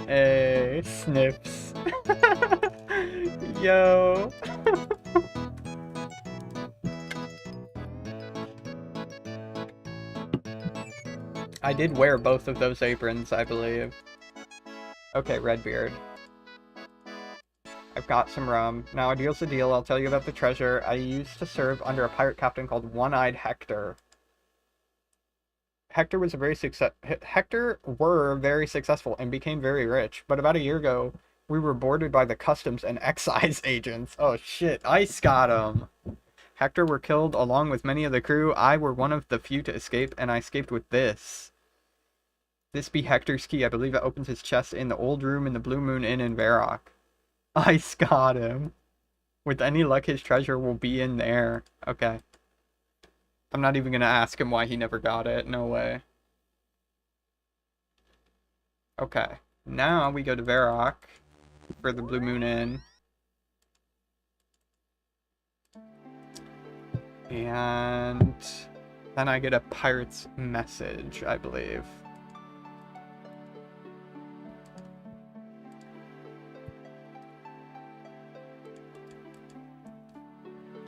Hey, snips. Yo. I did wear both of those aprons, I believe. Okay, Redbeard. I've got some rum. Now, a deal's a deal. I'll tell you about the treasure. I used to serve under a pirate captain called One-Eyed Hector. Hector were very successful and became very rich, but about a year ago, we were boarded by the customs and excise agents. Oh shit, Ice got him. Hector were killed along with many of the crew. I were one of the few to escape, and I escaped with this. This be Hector's key. I believe it opens his chest in the old room in the Blue Moon Inn in Varrock. Ice got him. With any luck, his treasure will be in there. Okay. I'm not even gonna ask him why he never got it. No way. Okay. Now we go to Varrock for the Blue Moon Inn. And then I get a pirate's message, I believe.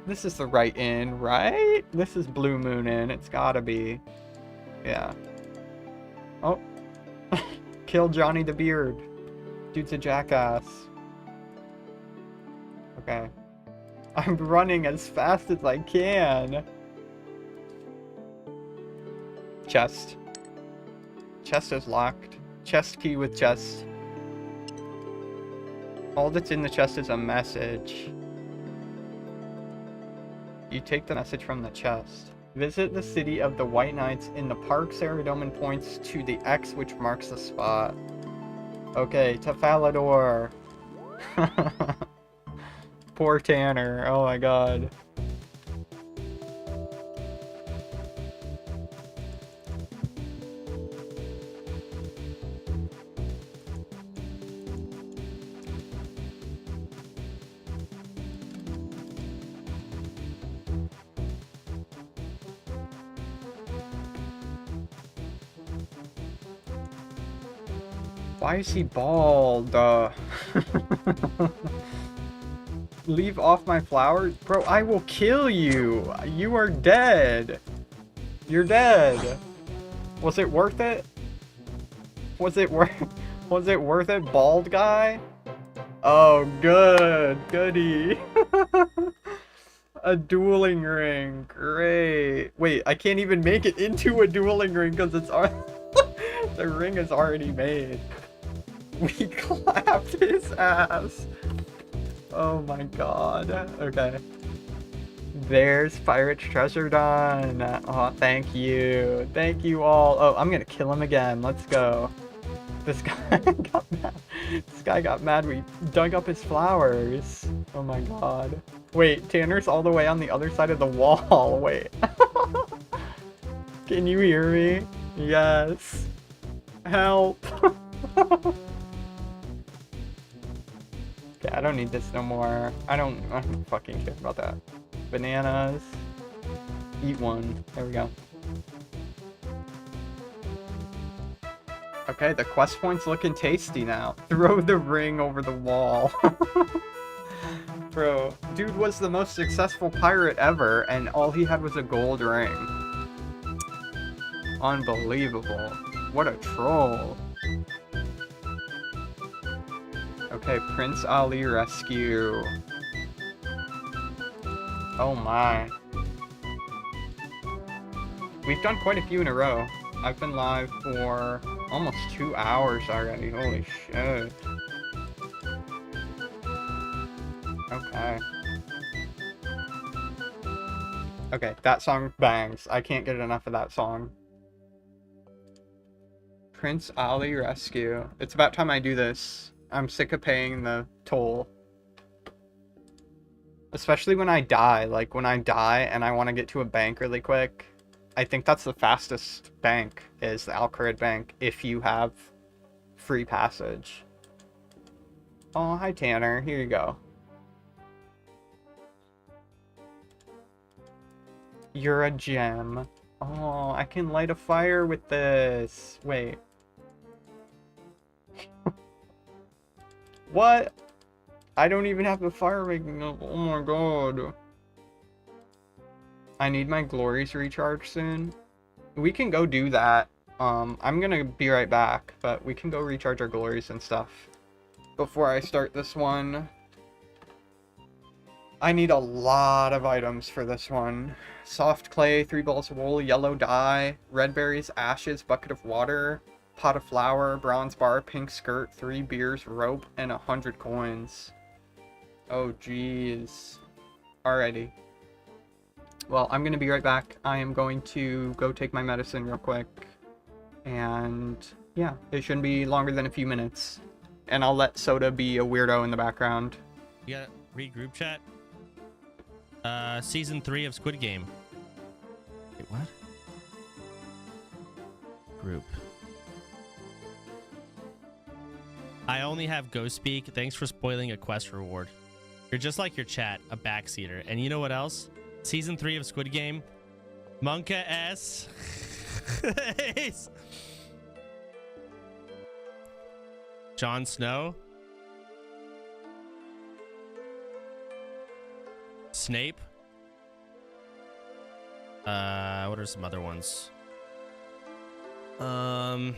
This is the right inn, right? This is Blue Moon Inn. It's gotta be. Yeah. Oh. Kill Johnny the Beard. Dude's a jackass. Okay. I'm running as fast as I can. Chest. Chest is locked. Chest key with chest. All that's in the chest is a message. You take the message from the chest. Visit the city of the White Knights in the park. Saradomin points to the X which marks the spot. Okay, to Falador. Poor Tanner. Oh my god. Why is he bald? Leave off my flowers? Bro, I will kill you! You are dead! You're dead! Was it worth it? Was it worth it, bald guy? Oh, good! Goody! A dueling ring! Great! Wait, I can't even make it into a dueling ring because it's the ring is already made. We clapped his ass. Oh my god. Okay. There's Pirate's treasure done. Oh, thank you. Thank you all. Oh, I'm gonna kill him again. Let's go. This guy got mad. This guy got mad. We dug up his flowers. Oh my god. Wait, Tanner's all the way on the other side of the wall. Wait. Can you hear me? Yes. Help. Okay, I don't need this no more. I don't fucking care about that. Bananas. Eat one. There we go. Okay, the quest point's looking tasty now. Throw the ring over the wall. Bro, dude was the most successful pirate ever, and all he had was a gold ring. Unbelievable. What a troll. Okay, Prince Ali rescue. Oh my. We've done quite a few in a row. I've been live for almost 2 hours already. Holy shit. Okay. Okay, that song bangs. I can't get enough of that song. Prince Ali rescue. It's about time I do this. I'm sick of paying the toll. Especially when I die. Like, when I die and I want to get to a bank really quick. I think that's the fastest bank, is the Alcarid Bank, if you have free passage. Oh, hi Tanner. Here you go. You're a gem. Oh, I can light a fire with this. Wait. What? I don't even have the fire making up. Oh my god. I need my glories recharged soon. We can go do that. I'm gonna be right back, but we can go recharge our glories and stuff before I start this one. I need a lot of items for this one. Soft clay, 3 balls of wool, yellow dye, red berries, ashes, bucket of water, pot of flour, bronze bar, pink skirt, 3 beers, rope, and 100 coins. Oh, jeez. Alrighty. Well, I'm going to be right back. I am going to go take my medicine real quick. And yeah, it shouldn't be longer than a few minutes. And I'll let Soda be a weirdo in the background. You gotta read group chat. Season 3 of Squid Game. Wait, what? Group. I only have Ghost Speak. Thanks for spoiling a quest reward. You're just like your chat, a backseater. And you know what else? Season 3 of Squid Game. Monka S. Jon Snow. Snape. What are some other ones? I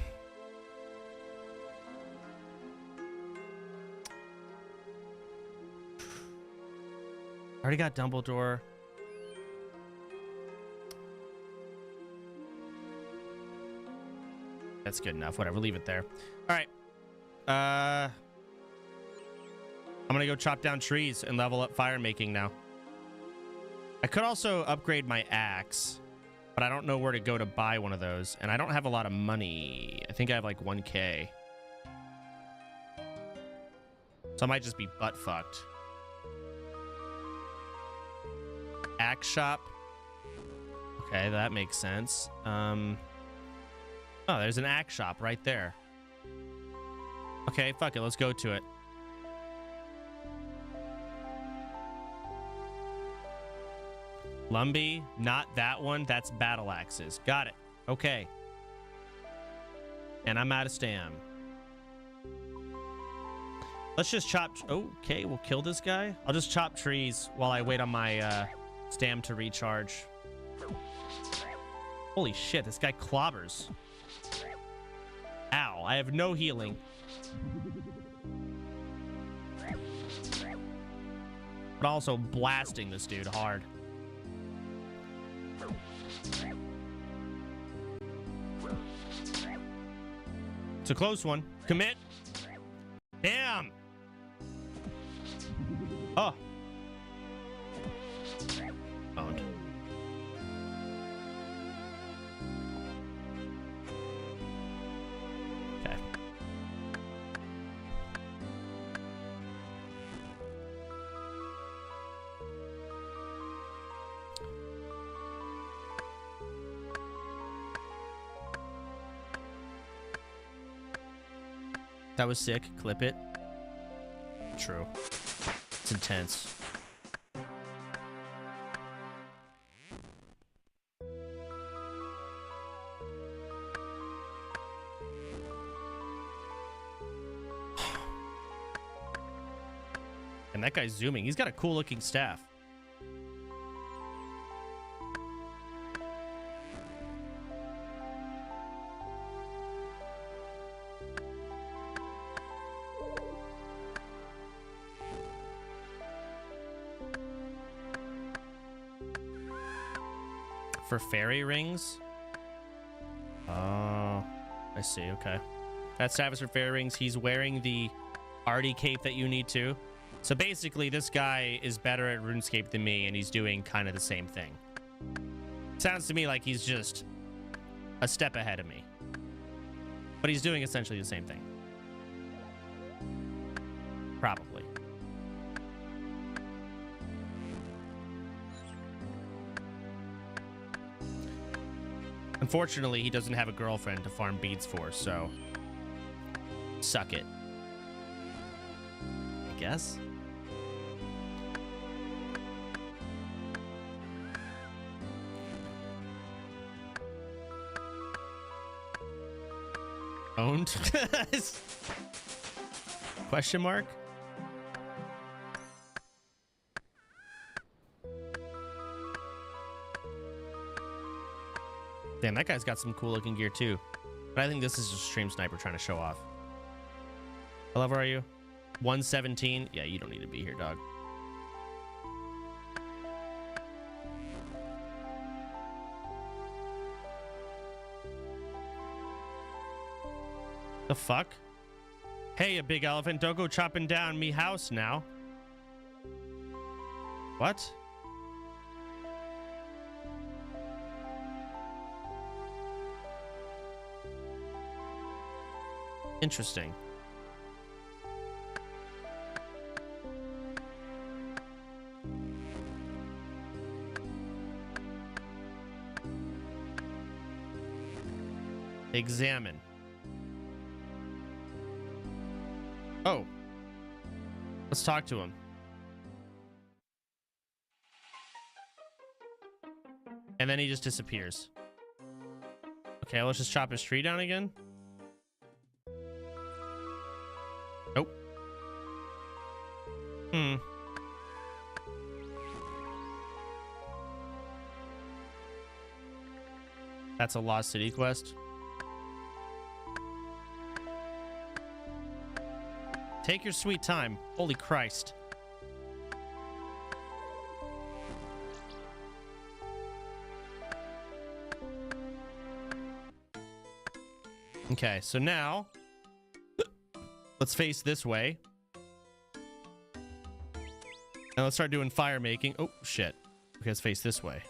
already got Dumbledore. That's good enough. Whatever, leave it there. All right. I'm gonna go chop down trees and level up fire making now. I could also upgrade my axe, but I don't know where to go to buy one of those, and I don't have a lot of money. I think I have like 1K. So I might just be butt fucked. Axe shop. Okay, that makes sense. Oh, there's an axe shop right there. Okay, fuck it, let's go to it. Lumbee, not that one. That's battle axes. Got it. Okay. And I'm out of stam. Let's just chop. Okay, we'll kill this guy. I'll just chop trees while I wait on my stam to recharge. Holy shit, this guy clobbers. Ow, I have no healing. But also blasting this dude hard. It's a close one. Commit. Damn. Oh. Owned. Okay. That was sick. Clip it. True. It's intense. And that guy's zooming. He's got a cool looking staff. for fairy rings. Oh, I see. Okay. That staff is for fairy rings. He's wearing the arty cape that you need to. So basically, this guy is better at RuneScape than me, and he's doing kind of the same thing. Sounds to me like he's just a step ahead of me. But he's doing essentially the same thing. Probably. Unfortunately, he doesn't have a girlfriend to farm beads for, so suck it. I guess. Owned? Question mark? Damn, that guy's got some cool looking gear too. But I think this is just Stream Sniper trying to show off. How level are you? 117? Yeah, you don't need to be here, dog. The fuck? Hey, you big elephant, don't go chopping down me house now. What? Interesting. Examine. Oh. Let's talk to him. And then he just disappears. Okay, let's just chop his tree down again. Nope. That's a Lost City quest. Take your sweet time. Holy Christ. Okay, so now let's face this way. Now let's start doing fire making. Oh, shit. Okay, let's face this way.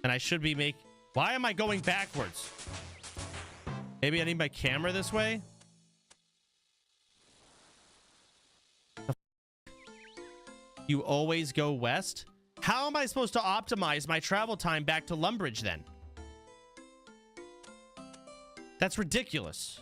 And I should be Why am I going backwards? Maybe I need my camera this way? You always go west? How am I supposed to optimize my travel time back to Lumbridge then? That's ridiculous.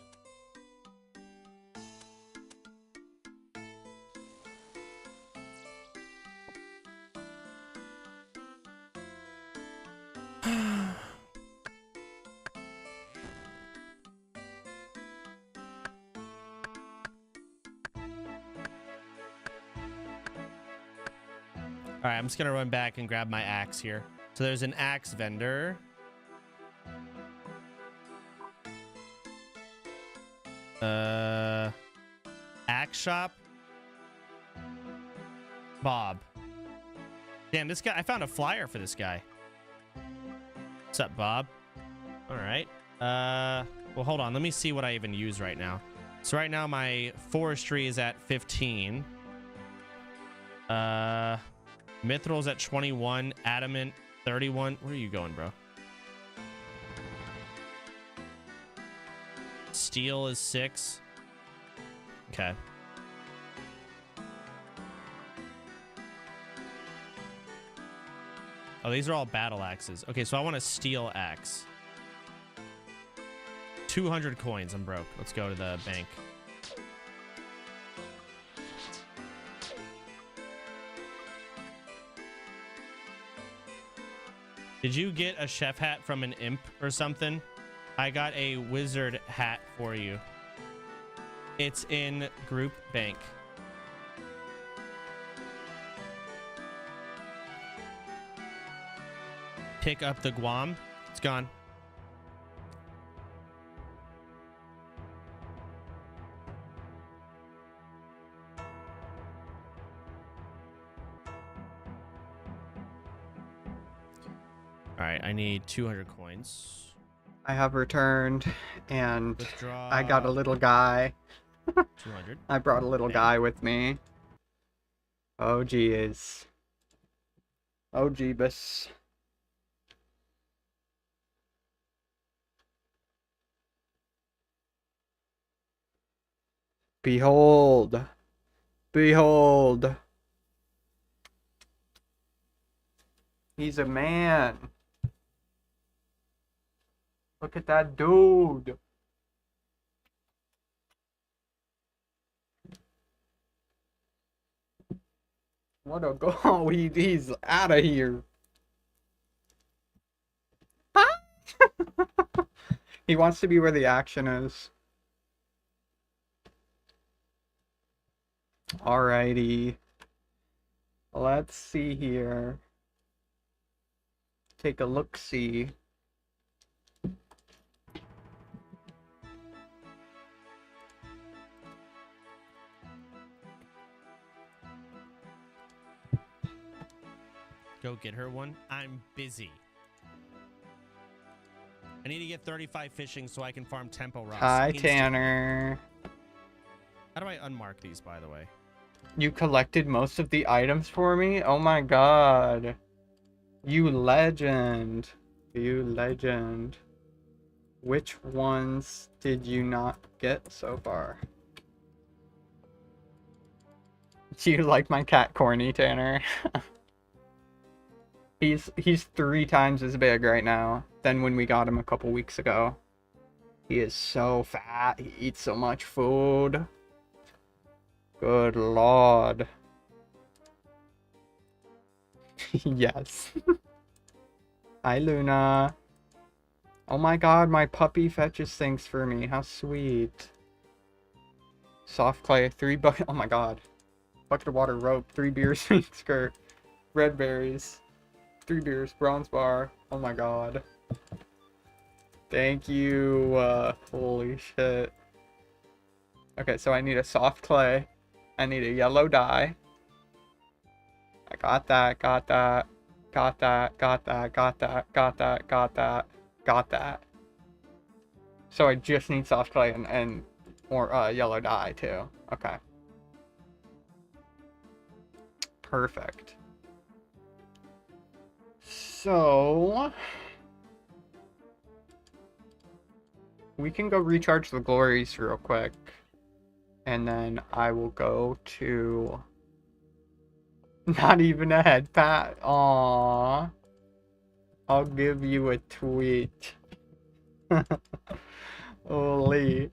All right, I'm just gonna run back and grab my axe here. So there's an axe vendor. Axe shop. Bob. Damn, this guy, I found a flyer for this guy. What's up, Bob? All right. Well, hold on. Let me see what I even use right now. So right now my forestry is at 15. Mithral's at 21. Adamant, 31. Where are you going, bro? Steel is 6. Okay. Oh, these are all battle axes. Okay, so I want a steel axe. 200 coins. I'm broke. Let's go to the bank. Did you get a chef hat from an imp or something? I got a wizard hat for you. It's in group bank. Pick up the Guam. It's gone. Alright, I need 200 coins. I have returned, and Withdraw. I got a little guy. 200. I brought a little Okay. guy with me. Oh, geez. Oh, Jeebus. Behold. Behold. He's a man. Look at that dude. What a go. Oh, he's out of here. Huh? He wants to be where the action is. Alrighty. Let's see here. Take a look-see. Go get her one. I'm busy. I need to get 35 fishing so I can farm tempo rocks. Hi, instantly. Tanner. How do I unmark these, by the way? You collected most of the items for me? Oh my god. You legend. You legend. Which ones did you not get so far? Do you like my cat corny, Tanner? He's 3 times as big right now than when we got him a couple weeks ago. He is so fat. He eats so much food. Good lord. Yes. Hi, Luna. Oh my god, my puppy fetches things for me. How sweet. Soft clay, 3 bucket. Oh my god. Bucket of water, rope, 3 beers, pink skirt, red berries, 3 beers, bronze bar. Oh my god. Thank you. Holy shit. Okay, so I need a soft clay. I need a yellow dye. I got that, got that, got that, got that, got that, got that, got that, got that. So I just need soft clay and more yellow dye too. Okay. Perfect. So we can go recharge the glories real quick. And then I will go to... Not even a head pat. Aww. I'll give you a tweet. Holy.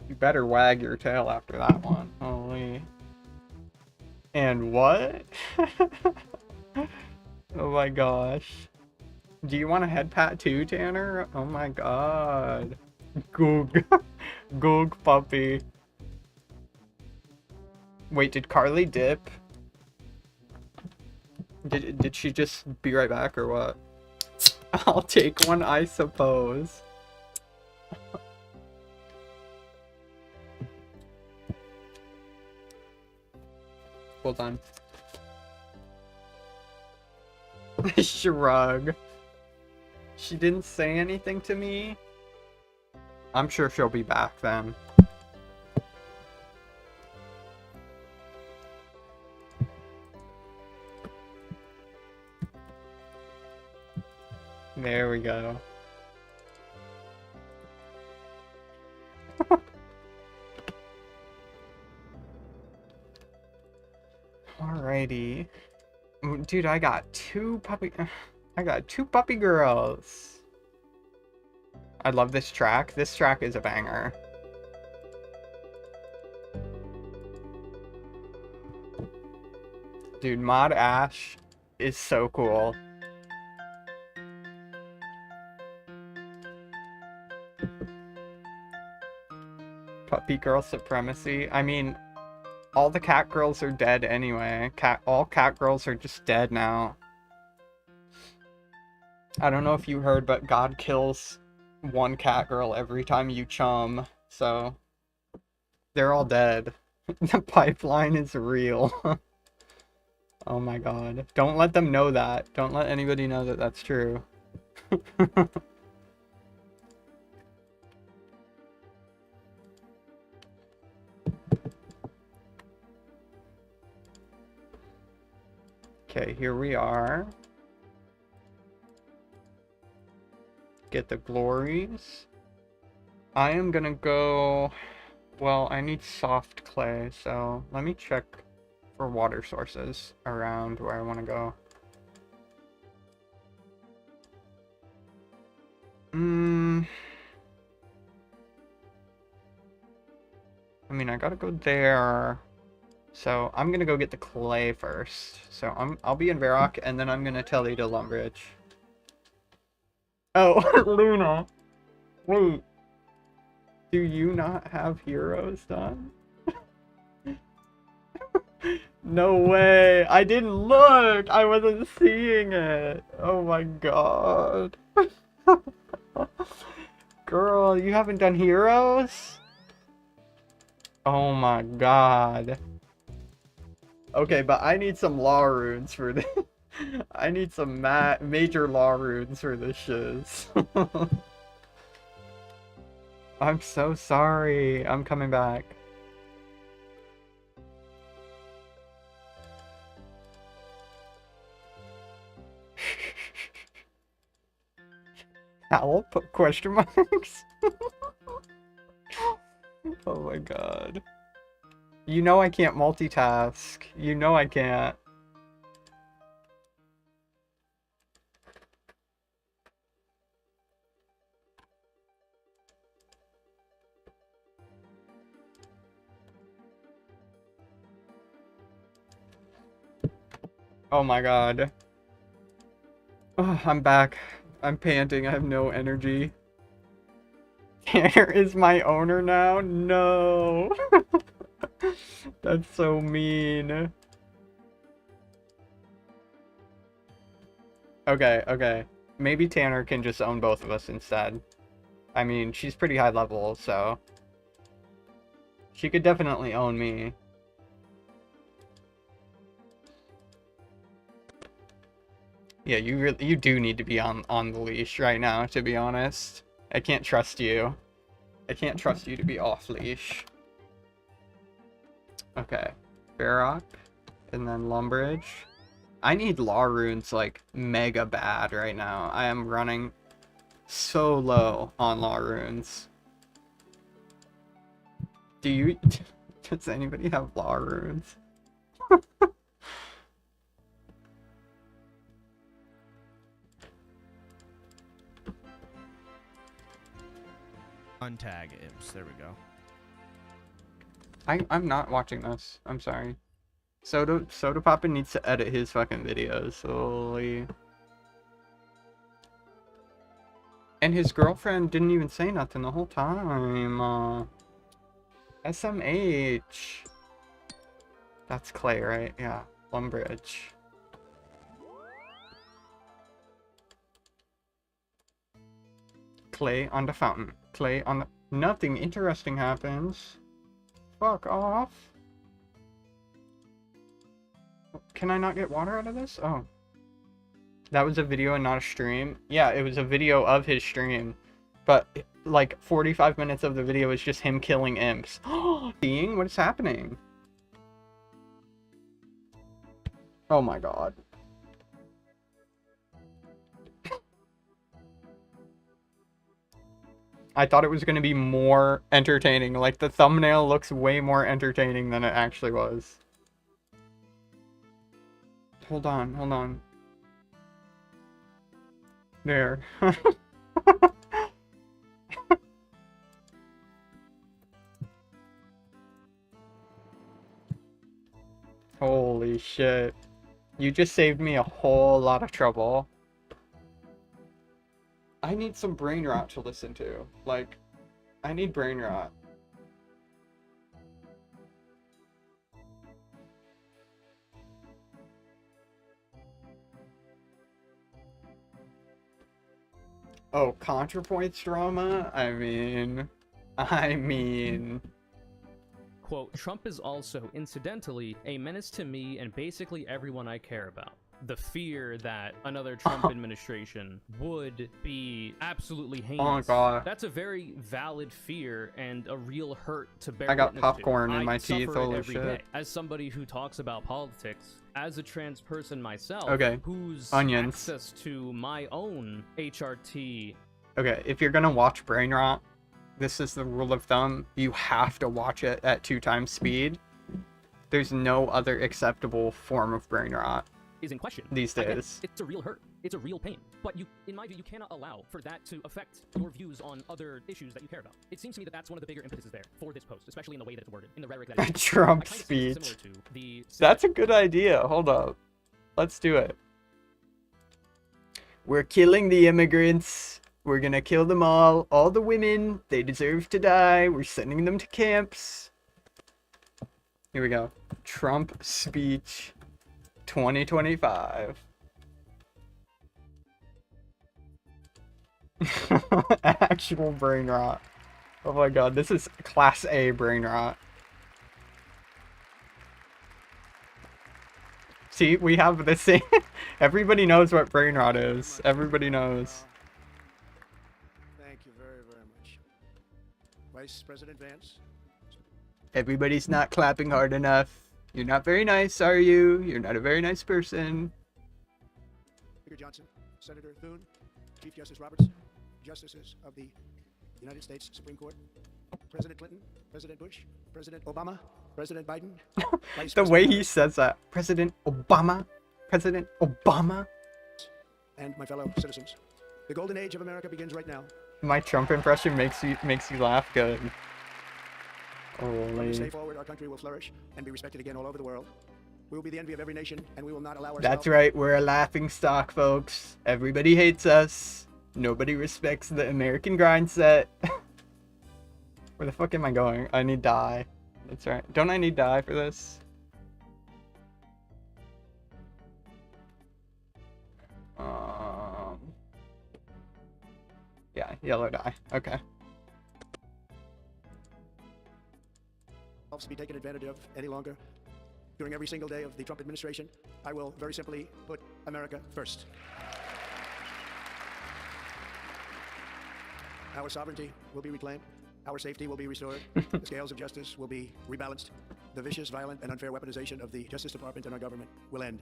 You better wag your tail after that one. Holy. And what? Oh my gosh. Do you want a head pat too, Tanner? Oh my god. Goog. Goog puppy. Wait, did Carly dip? Did she just be right back or what? I'll take one, I suppose. Hold on. Shrug. She didn't say anything to me. I'm sure she'll be back then. There we go. Alrighty. Dude, I got two puppy girls. I love this track. This track is a banger. Dude, Mod Ash is so cool. Puppy girl supremacy. I mean, all the cat girls are dead anyway. All cat girls are just dead now. I don't know if you heard, but God kills one cat girl every time you chum, so they're all dead. The pipeline is real. Oh my god. Don't let them know that. Don't let anybody know that that's true. Okay, here we are. Get the glories. I am gonna go... Well, I need soft clay, so let me check for water sources around where I want to go. I mean, I gotta go there. So I'm gonna go get the clay first. So I'll be in Varrock, and then I'm gonna tell you to Lumbridge. Oh, Luna. Wait. Do you not have heroes done? No way. I didn't look. I wasn't seeing it. Oh my god. Girl, you haven't done heroes? Oh my god. Okay, but I need some law runes for this. I need some major law runes for this shiz. I'm so sorry. I'm coming back. Help? Question marks? Oh my god. You know I can't multitask. You know I can't. Oh my god. Oh, I'm back. I'm panting. I have no energy. Tanner is my owner now? No. That's so mean. Okay, okay. Maybe Tanner can just own both of us instead. I mean, she's pretty high level, so... She could definitely own me. Yeah, you do need to be on the leash right now, to be honest. I can't trust you. I can't trust you to be off leash. Okay. Varrock. And then Lumbridge. I need law runes, like, mega bad right now. I am running so low on law runes. Do you... Does anybody have law runes? Untag imps. There we go. I'm not watching this. I'm sorry. Soda Papa needs to edit his fucking videos. Holy. And his girlfriend didn't even say nothing the whole time. SMH. That's Clay, right? Yeah. Lumbridge. Clay on the fountain. Clay on the... Nothing interesting happens. Fuck off. Can I not get water out of this? Oh. That was a video and not a stream? Yeah, it was a video of his stream. But, like, 45 minutes of the video is just him killing imps. Seeing? What is happening? Oh my god. I thought it was going to be more entertaining. Like, the thumbnail looks way more entertaining than it actually was. Hold on, hold on. There. Holy shit. You just saved me a whole lot of trouble. I need some brain rot to listen to. Like, I need brain rot. Oh, ContraPoints drama? I mean... Quote, Trump is also, incidentally, a menace to me and basically everyone I care about. The fear that another Trump administration would be absolutely heinous. Oh my god. That's a very valid fear and a real hurt to bear I got witness popcorn to. in my I teeth, suffer it holy every shit. day. As somebody who talks about politics, as a trans person myself, Okay. whose Onions. access to my own HRT. Okay, if you're gonna watch Brain Rot, this is the rule of thumb. You have to watch it at 2x speed. There's no other acceptable form of Brain Rot Is in question. these days. It's a real hurt. It's a real pain. But you, in my view, you cannot allow for that to affect your views on other issues that you care about. It seems to me that that's one of the bigger impetuses there for this post, especially in the way that it's worded, in the rhetoric that A it's Trump I kind of see it speech. similar to the That's a good idea. Hold up. Let's do it. We're killing the immigrants. We're gonna kill them all. All the women. They deserve to die. We're sending them to camps. Here we go. Trump speech 2025. Actual brain rot. Oh my god, this is class A brain rot. See, we have the same. Everybody knows what brain rot is. Everybody knows. Thank you very, very much. Vice President Vance. Everybody's not clapping hard enough. You're not very nice, are you? You're not a very nice person. Speaker Johnson, Senator Thune, Chief Justice Roberts, Justices of the United States Supreme Court, President Clinton, President Bush, President Obama, President Biden, Vice The President way he Harris, says that. President Obama. President Obama. and my fellow citizens. The golden age of America begins right now. My Trump impression makes you laugh good. From this day Holy. forward, our country will flourish and be respected again all over the world. We will be the envy of every nation, and we will not allow ourselves... That's right, we're a laughing stock, folks. Everybody hates us. Nobody respects the American grind set. Where the fuck am I going? I need dye. That's right. Don't I need dye for this? Yeah, yellow dye. Okay. to be taken advantage of any longer. During every single day of the Trump administration, I will very simply put America first. Our sovereignty will be reclaimed. Our safety will be restored. The scales of justice will be rebalanced. The vicious, violent, and unfair weaponization of the Justice Department and our government will end.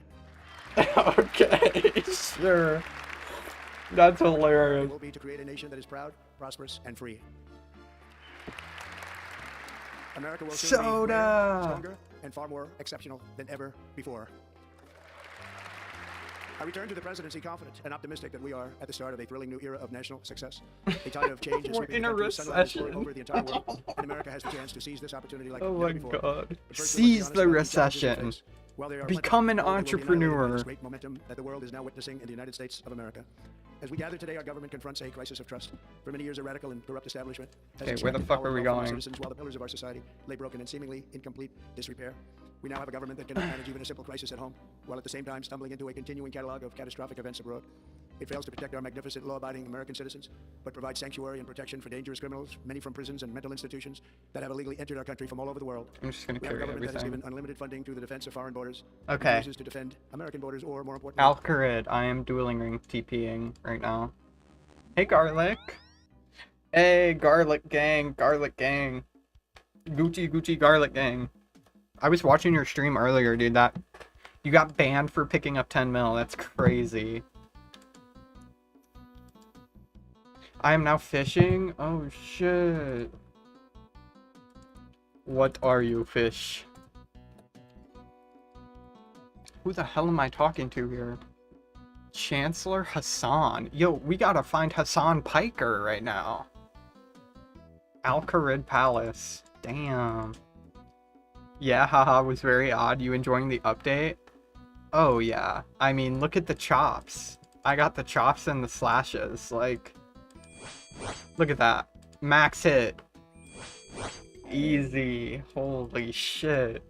Okay, sure. That's It hilarious. will be to create a nation that is proud, prosperous, and free. America will soon be Soda! greater, stronger, and far more exceptional than ever before. I return to the presidency confident and optimistic that we are at the start of a thrilling new era of national success. A tide of change is We're sweeping in the a country, sunlight is pouring recession. over the entire world, and America has the chance to seize this opportunity like Oh never my before. god. But first, we must be Seize honest the about challenges we recession. face. While they are Become an plentiful, they will be annihilated by entrepreneur. this great momentum that the world is now witnessing in the United States of America. As we gather today, our government confronts a crisis of trust. For many years, a radical and corrupt establishment has Okay, where the extracted fuck power are we from our going? citizens while the pillars of our society lay broken and seemingly in complete disrepair. We now have a government that cannot manage even a simple crisis at home, while at the same time stumbling into a continuing catalog of catastrophic events abroad. It fails to protect our magnificent, law-abiding American citizens, but provides sanctuary and protection for dangerous criminals, many from prisons and mental institutions that have illegally entered our country from all over the world. I'm just gonna We have a carry government that has everything. given unlimited funding to the defense of foreign borders. and Okay. refuses to defend American borders or, more importantly, Alcarid, I am dueling ring TPing right now. Hey, Garlic. Hey, Garlic Gang, Garlic Gang. Gucci, Gucci, Garlic Gang. I was watching your stream earlier, dude. That you got banned for picking up 10 mil. That's crazy. I am now fishing? Oh, shit. What are you, fish? Who the hell am I talking to here? Chancellor Hassan. Yo, we gotta find Hassan Piker right now. Alcarid Palace. Damn. Yeah, haha, was very odd. You enjoying the update? Oh, yeah. I mean, look at the chops. I got the chops and the slashes. Like, look at that. Max hit. Easy. Holy shit.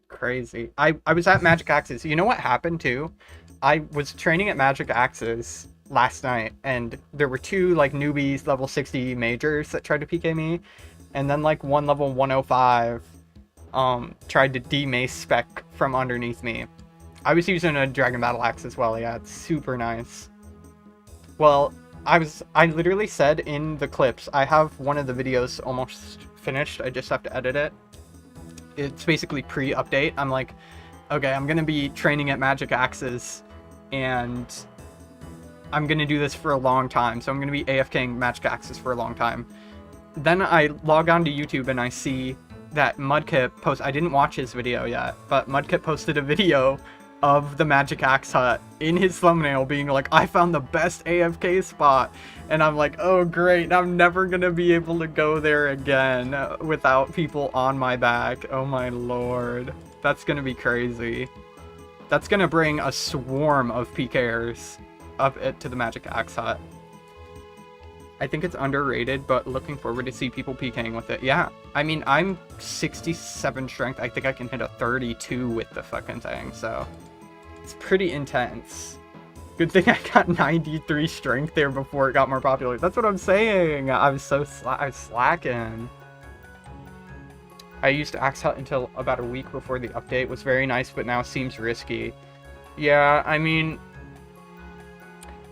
Crazy. I was at Magic Axis. You know what happened too? I was training at Magic Axis last night, and there were 2 like newbies level 60 majors that tried to PK me, and then like one level 105 tried to demace spec from underneath me. I was using a Dragon Battle Axe as well. Yeah, it's super nice. Well, I literally said in the clips, I have one of the videos almost finished. I just have to edit it. It's basically pre-update. I'm like, okay, I'm gonna be training at magic axes, and I'm gonna do this for a long time. So I'm gonna be AFKing magic axes for a long time. Then I log on to YouTube and I see that Mudkip post. I didn't watch his video yet, but Mudkip posted a video of the magic axe hut in his thumbnail being like, I found the best AFK spot, and I'm like, oh great, I'm never gonna be able to go there again without people on my back. Oh my lord, that's gonna be crazy. That's gonna bring a swarm of PKers up it to the magic axe hut. I think it's underrated, but looking forward to see people PKing with it. Yeah, I mean, I'm 67 strength. I think I can hit a 32 with the fucking thing, so it's pretty intense. Good thing I got 93 strength there before it got more popular. That's what I'm saying. I was so I was slacking. I used Axe Hut until about a week before the update. Was very nice, but now seems risky. Yeah, I mean,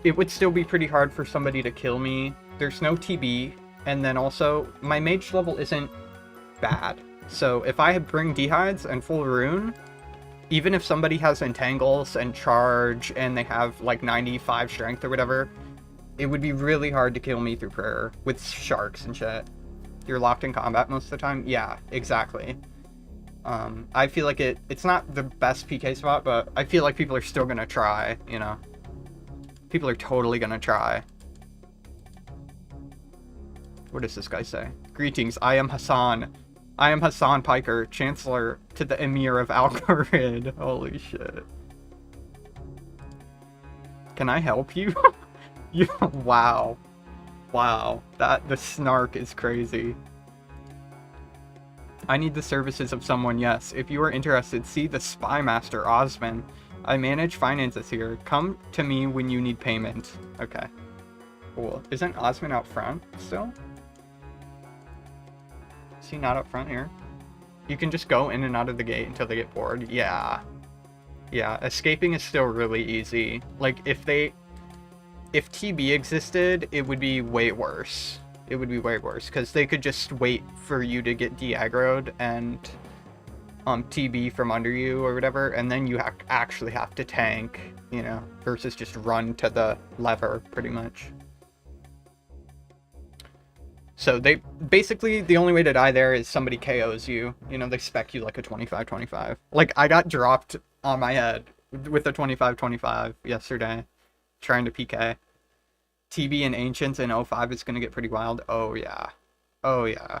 it would still be pretty hard for somebody to kill me. There's no TB, and then also, my mage level isn't bad. So if I bring Dehides and full rune, even if somebody has entangles and charge, and they have like 95 strength or whatever, it would be really hard to kill me through prayer with sharks and shit. You're locked in combat most of the time? Yeah, exactly. I feel like it's not the best PK spot, but I feel like people are still gonna try, you know? People are totally gonna try. What does this guy say? Greetings, I am Hassan. I am Hassan Piker, Chancellor to the Emir of Algorid. Holy shit. Can I help you? Wow. Wow. The snark is crazy. I need the services of someone, yes. If you are interested, see the Spy Master, Osman. I manage finances here. Come to me when you need payment. Okay. Cool. Isn't Osman out front still? Is he not up front here? You can just go in and out of the gate until they get bored. Yeah. Yeah, escaping is still really easy. Like, if TB existed, it would be way worse. It would be way worse, because they could just wait for you to get de-aggroed and TB from under you or whatever, and then you actually have to tank, you know, versus just run to the lever, pretty much. So they basically, the only way to die there is somebody KOs you. You know, they spec you like a 25-25. Like, I got dropped on my head with a 25-25 yesterday, trying to PK. TB and Ancients in 05 is going to get pretty wild. Oh, yeah. Oh, yeah.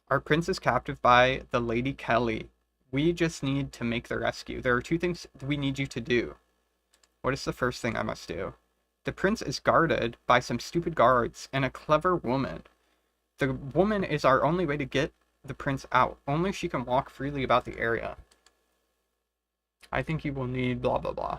Our prince is captive by the Lady Kelly. We just need to make the rescue. There are 2 things we need you to do. What is the first thing I must do? The prince is guarded by some stupid guards and a clever woman. The woman is our only way to get the prince out. Only she can walk freely about the area. I think you will need blah blah blah.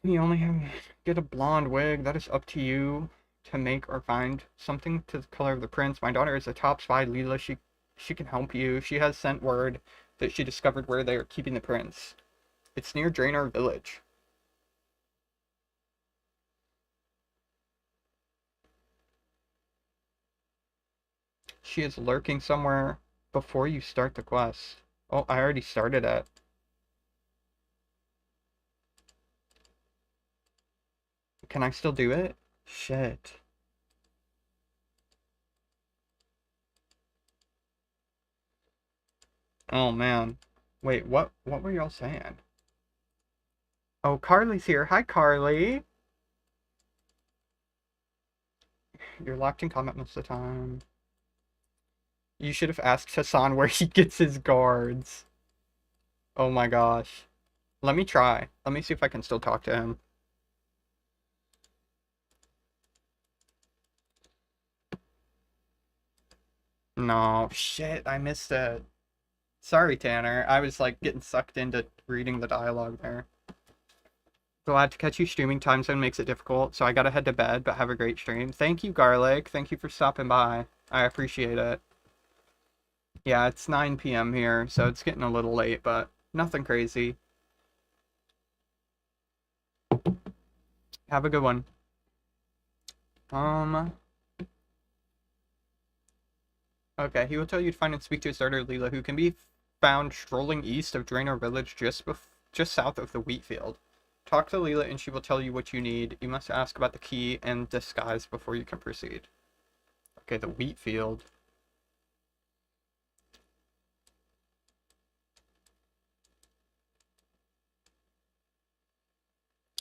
You only have to get a blonde wig. That is up to you to make or find something to the color of the prince. My daughter is a top spy, Leela. She can help you. She has sent word that she discovered where they are keeping the prince. It's near Draenor Village. She is lurking somewhere before you start the quest. Oh, I already started it. Can I still do it? Shit. Oh man. Wait, what were y'all saying? Oh, Carly's here. Hi, Carly. You're locked in combat most of the time. You should have asked Hassan where he gets his guards. Oh my gosh. Let me try. Let me see if I can still talk to him. No, shit, I missed it. Sorry, Tanner. I was like getting sucked into reading the dialogue there. Glad to catch you streaming. Time zone makes it difficult, so I gotta head to bed, but have a great stream. Thank you, Garlic. Thank you for stopping by. I appreciate it. Yeah, it's 9 p.m. here, so it's getting a little late, but nothing crazy. Have a good one. Okay, he will tell you to find and speak to his daughter Leela, who can be found strolling east of Draenor Village just south of the wheat field. Talk to Leela and she will tell you what you need. You must ask about the key and disguise before you can proceed. Okay, the wheat field.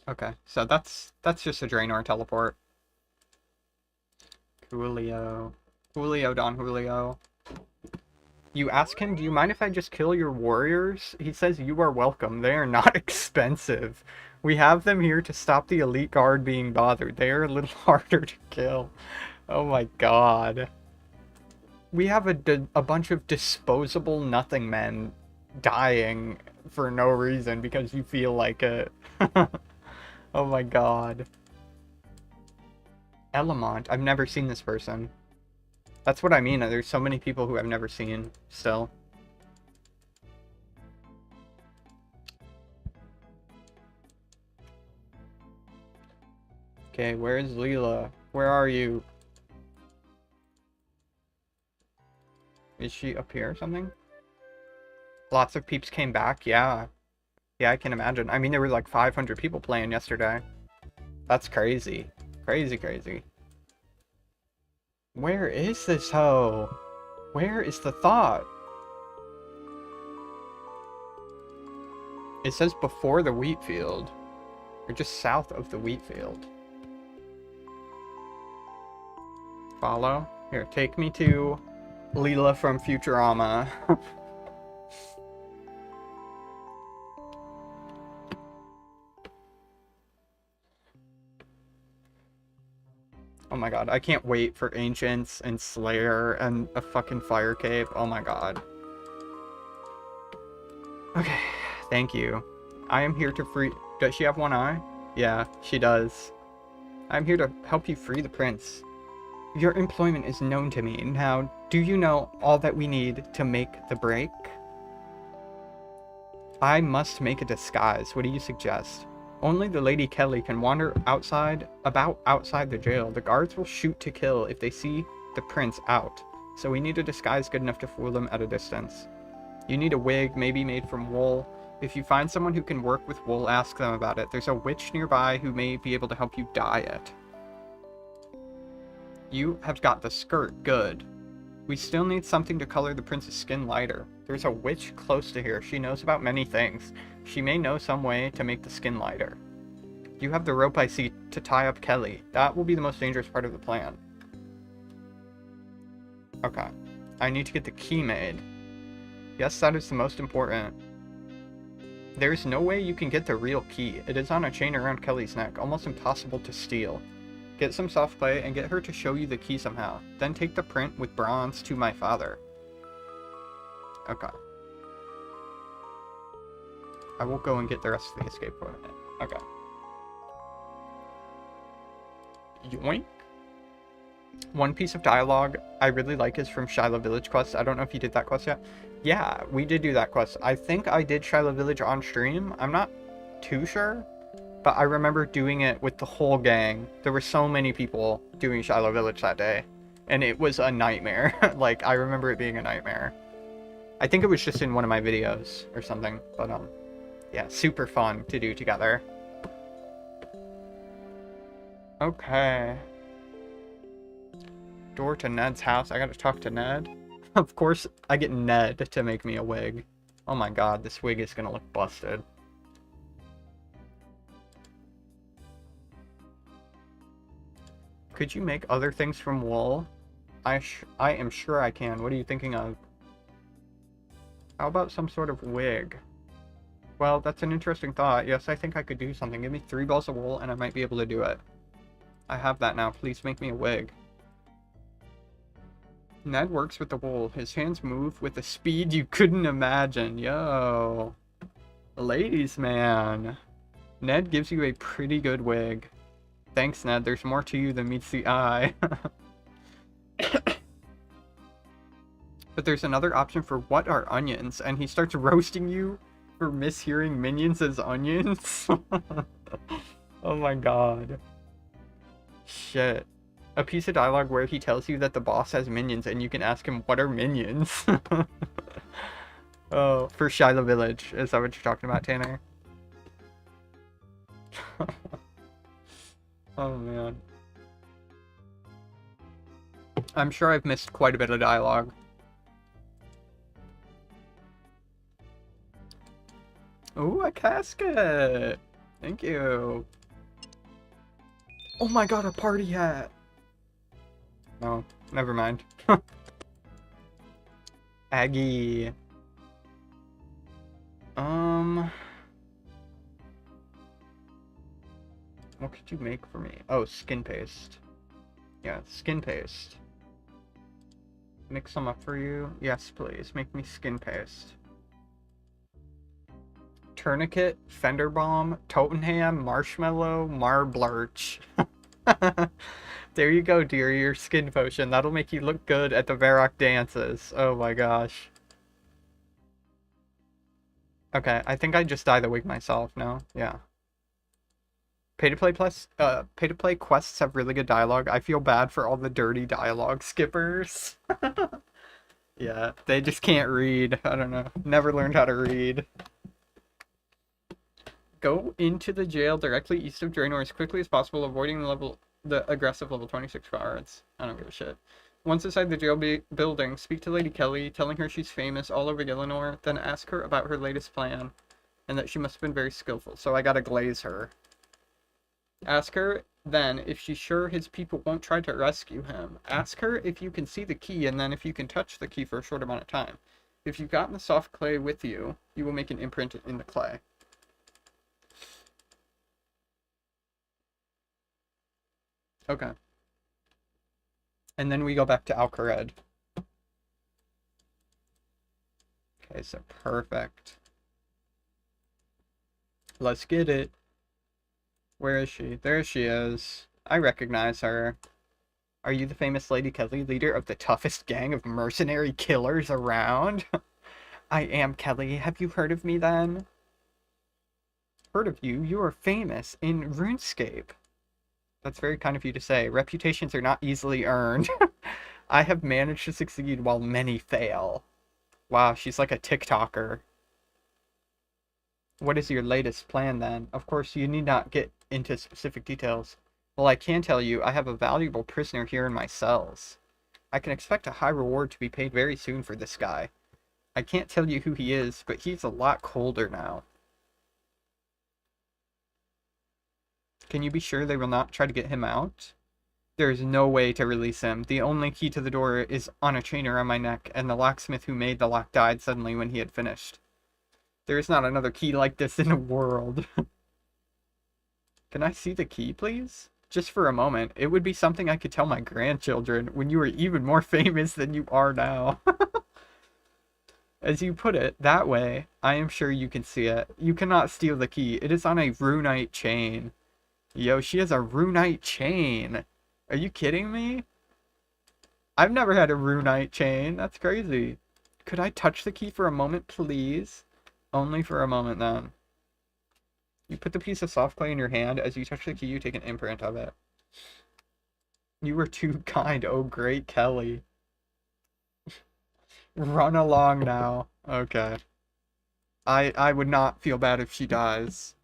Okay, so that's just a Draenor teleport. Julio, Don Julio. You ask him, do you mind if I just kill your warriors? He says you are welcome. They are not expensive. We have them here to stop the elite guard being bothered. They are a little harder to kill. Oh my god. We have a bunch of disposable nothing men dying for no reason because you feel like it. Oh my god. Elamont. I've never seen this person. That's what I mean. There's so many people who I've never seen still. Okay, where is Leela? Where are you? Is she up here or something? Lots of peeps came back, yeah. Yeah, I can imagine. I mean, there were like 500 people playing yesterday. That's crazy. Crazy, crazy. Where is this hoe? Where is the thought? It says before the wheat field. Or just south of the wheat field. Follow? Here, take me to Leela from Futurama. Oh my god, I can't wait for Ancients and Slayer and a fucking Fire Cave. Oh my god. Okay, thank you. I am here to free... Does she have one eye? Yeah, she does. I'm here to help you free the prince. Your employment is known to me. Now, do you know all that we need to make the break? I must make a disguise. What do you suggest? Only the Lady Kelly can wander outside the jail. The guards will shoot to kill if they see the prince out. So we need a disguise good enough to fool them at a distance. You need a wig, maybe made from wool. If you find someone who can work with wool, ask them about it. There's a witch nearby who may be able to help you dye it. You have got the skirt. Good. We still need something to color the prince's skin lighter. There's a witch close to here. She knows about many things. She may know some way to make the skin lighter. You have the rope I see to tie up Kelly. That will be the most dangerous part of the plan. Okay. I need to get the key made. Yes, that is the most important. There is no way you can get the real key. It is on a chain around Kelly's neck, almost impossible to steal. Get some soft clay and get her to show you the key somehow. Then take the print with bronze to my father. Okay. I will go and get the rest of the escape for a minute. Okay. Yoink. One piece of dialogue I really like is from Shiloh Village quest. I don't know if you did that quest yet. Yeah, we did do that quest. I think I did Shiloh Village on stream. I'm not too sure. But I remember doing it with the whole gang. There were so many people doing Shiloh Village that day. And it was a nightmare. Like, I remember it being a nightmare. I think it was just in one of my videos or something. But, yeah, super fun to do together. Okay. Door to Ned's house. I gotta talk to Ned. Of course, I get Ned to make me a wig. Oh my god, this wig is gonna look busted. Could you make other things from wool? I am sure I can. What are you thinking of? How about some sort of wig? Well, that's an interesting thought. Yes, I think I could do something. Give me 3 balls of wool and I might be able to do it. I have that now. Please make me a wig. Ned works with the wool. His hands move with a speed you couldn't imagine. Yo. Ladies, man. Ned gives you a pretty good wig. Thanks, Ned. There's more to you than meets the eye. But there's another option for what are onions, and he starts roasting you for mishearing minions as onions. Oh my god. Shit. A piece of dialogue where he tells you that the boss has minions and you can ask him, what are minions? Oh, for Shiloh Village. Is that what you're talking about, Tanner? Oh man. I'm sure I've missed quite a bit of dialogue. Ooh, a casket! Thank you. Oh my god, a party hat! No, never mind. Aggie. What could you make for me? Oh, skin paste. Yeah, skin paste. Mix some up for you? Yes, please. Make me skin paste. Tourniquet, Fender Bomb, Totem, Marshmallow, Marblurch. There you go, dear. Your skin potion. That'll make you look good at the Varrock dances. Oh my gosh. Okay, I think I just dye the wig myself, no? Yeah. Pay-to-play quests have really good dialogue. I feel bad for all the dirty dialogue skippers. Yeah, they just can't read. I don't know. Never learned how to read. Go into the jail directly east of Draenor as quickly as possible, avoiding the aggressive level 26 guards. I don't give a shit. Once inside the jail building, speak to Lady Kelly, telling her she's famous all over Gielinor, then ask her about her latest plan, and that she must have been very skillful, so I gotta glaze her. Ask her, then, if she's sure his people won't try to rescue him. Ask her if you can see the key, and then if you can touch the key for a short amount of time. If you've gotten the soft clay with you, you will make an imprint in the clay. Okay. And then we go back to Alcared. Okay, so perfect. Let's get it. Where is she? There she is. I recognize her. Are you the famous Lady Kelly, leader of the toughest gang of mercenary killers around? I am, Kelly. Have you heard of me then? Heard of you? You are famous in RuneScape. That's very kind of you to say. Reputations are not easily earned. I have managed to succeed while many fail. Wow, she's like a TikToker. What is your latest plan then? Of course, you need not get into specific details. Well, I can tell you, I have a valuable prisoner here in my cells. I can expect a high reward to be paid very soon for this guy. I can't tell you who he is, but he's a lot colder now. Can you be sure they will not try to get him out? There is no way to release him. The only key to the door is on a chain around my neck, and the locksmith who made the lock died suddenly when he had finished. There is not another key like this in the world. Can I see the key, please? Just for a moment. It would be something I could tell my grandchildren when you were even more famous than you are now. As you put it, that way, I am sure you can see it. You cannot steal the key. It is on a runite chain. Yo, she has a runite chain. Are you kidding me? I've never had a runite chain. That's crazy. Could I touch the key for a moment, please? Only for a moment, then. You put the piece of soft clay in your hand. As you touch the key, you take an imprint of it. You were too kind, oh great Kelly. Run along now. Okay. I would not feel bad if she dies.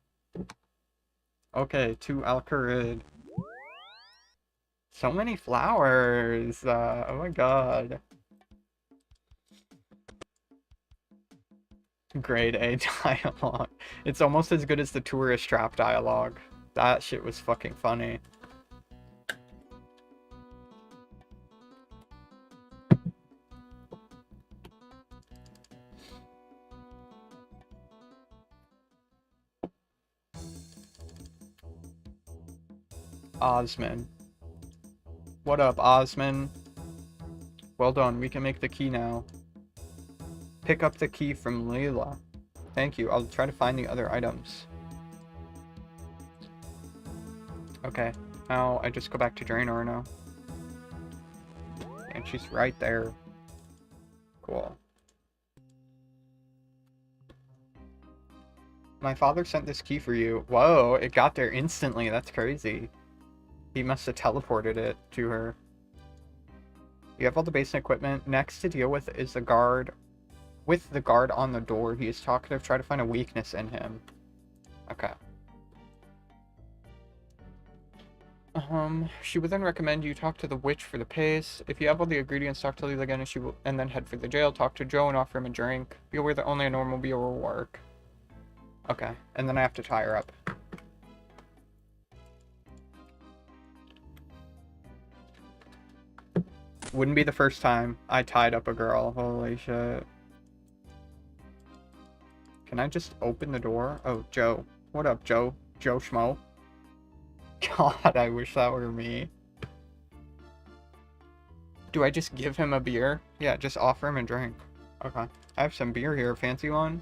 Okay, to Alcarid. So many flowers. Oh my god. Grade A dialogue. It's almost as good as the tourist trap dialogue. That shit was fucking funny. Osman. What up, Osman? Well done, we can make the key now. Pick up the key from Layla. Thank you, I'll try to find the other items. Okay, now I just go back to Draenor now. And she's right there. Cool. My father sent this key for you. Whoa, it got there instantly. That's crazy. He must have teleported it to her. You have all the basic equipment. Next to deal with is the guard. With the guard on the door, he is talkative. Try to find a weakness in him. Okay. She would then recommend you talk to the witch for the pace. If you have all the ingredients, talk to Lila again, and then head for the jail. Talk to Joe and offer him a drink. Be aware that only a normal meal will work. Okay, and then I have to tie her up. Wouldn't be the first time I tied up a girl. Holy shit. Can I just open the door? Oh, Joe. What up, Joe? Joe Schmo? God, I wish that were me. Do I just give him a beer? Yeah, just offer him a drink. Okay. I have some beer here. Fancy one?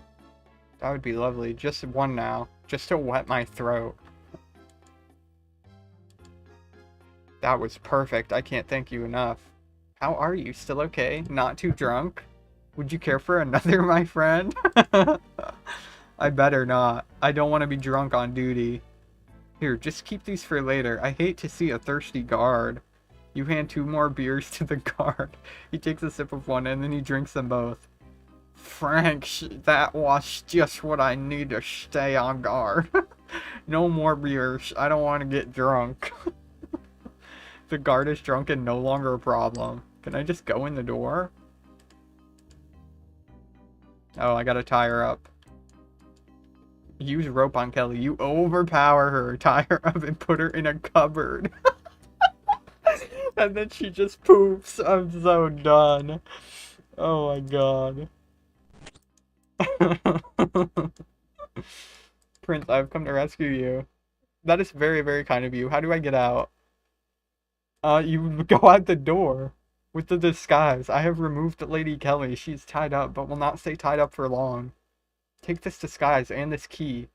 That would be lovely. Just one now. Just to wet my throat. That was perfect. I can't thank you enough. How are you? Still okay? Not too drunk? Would you care for another, my friend? I better not. I don't want to be drunk on duty. Here, just keep these for later. I hate to see a thirsty guard. You hand 2 more beers to the guard. He takes a sip of one and then he drinks them both. Frank, that was just what I need to stay on guard. No more beers. I don't want to get drunk. The guard is drunk and no longer a problem. Can I just go in the door? Oh, I gotta tie her up. Use rope on Kelly. You overpower her. Tie her up and put her in a cupboard. And then she just poops. I'm so done. Oh my god. Prince, I've come to rescue you. That is very, very kind of you. How do I get out? You go out the door. With the disguise. I have removed Lady Kelly. She's tied up, but will not stay tied up for long. Take this disguise and this key.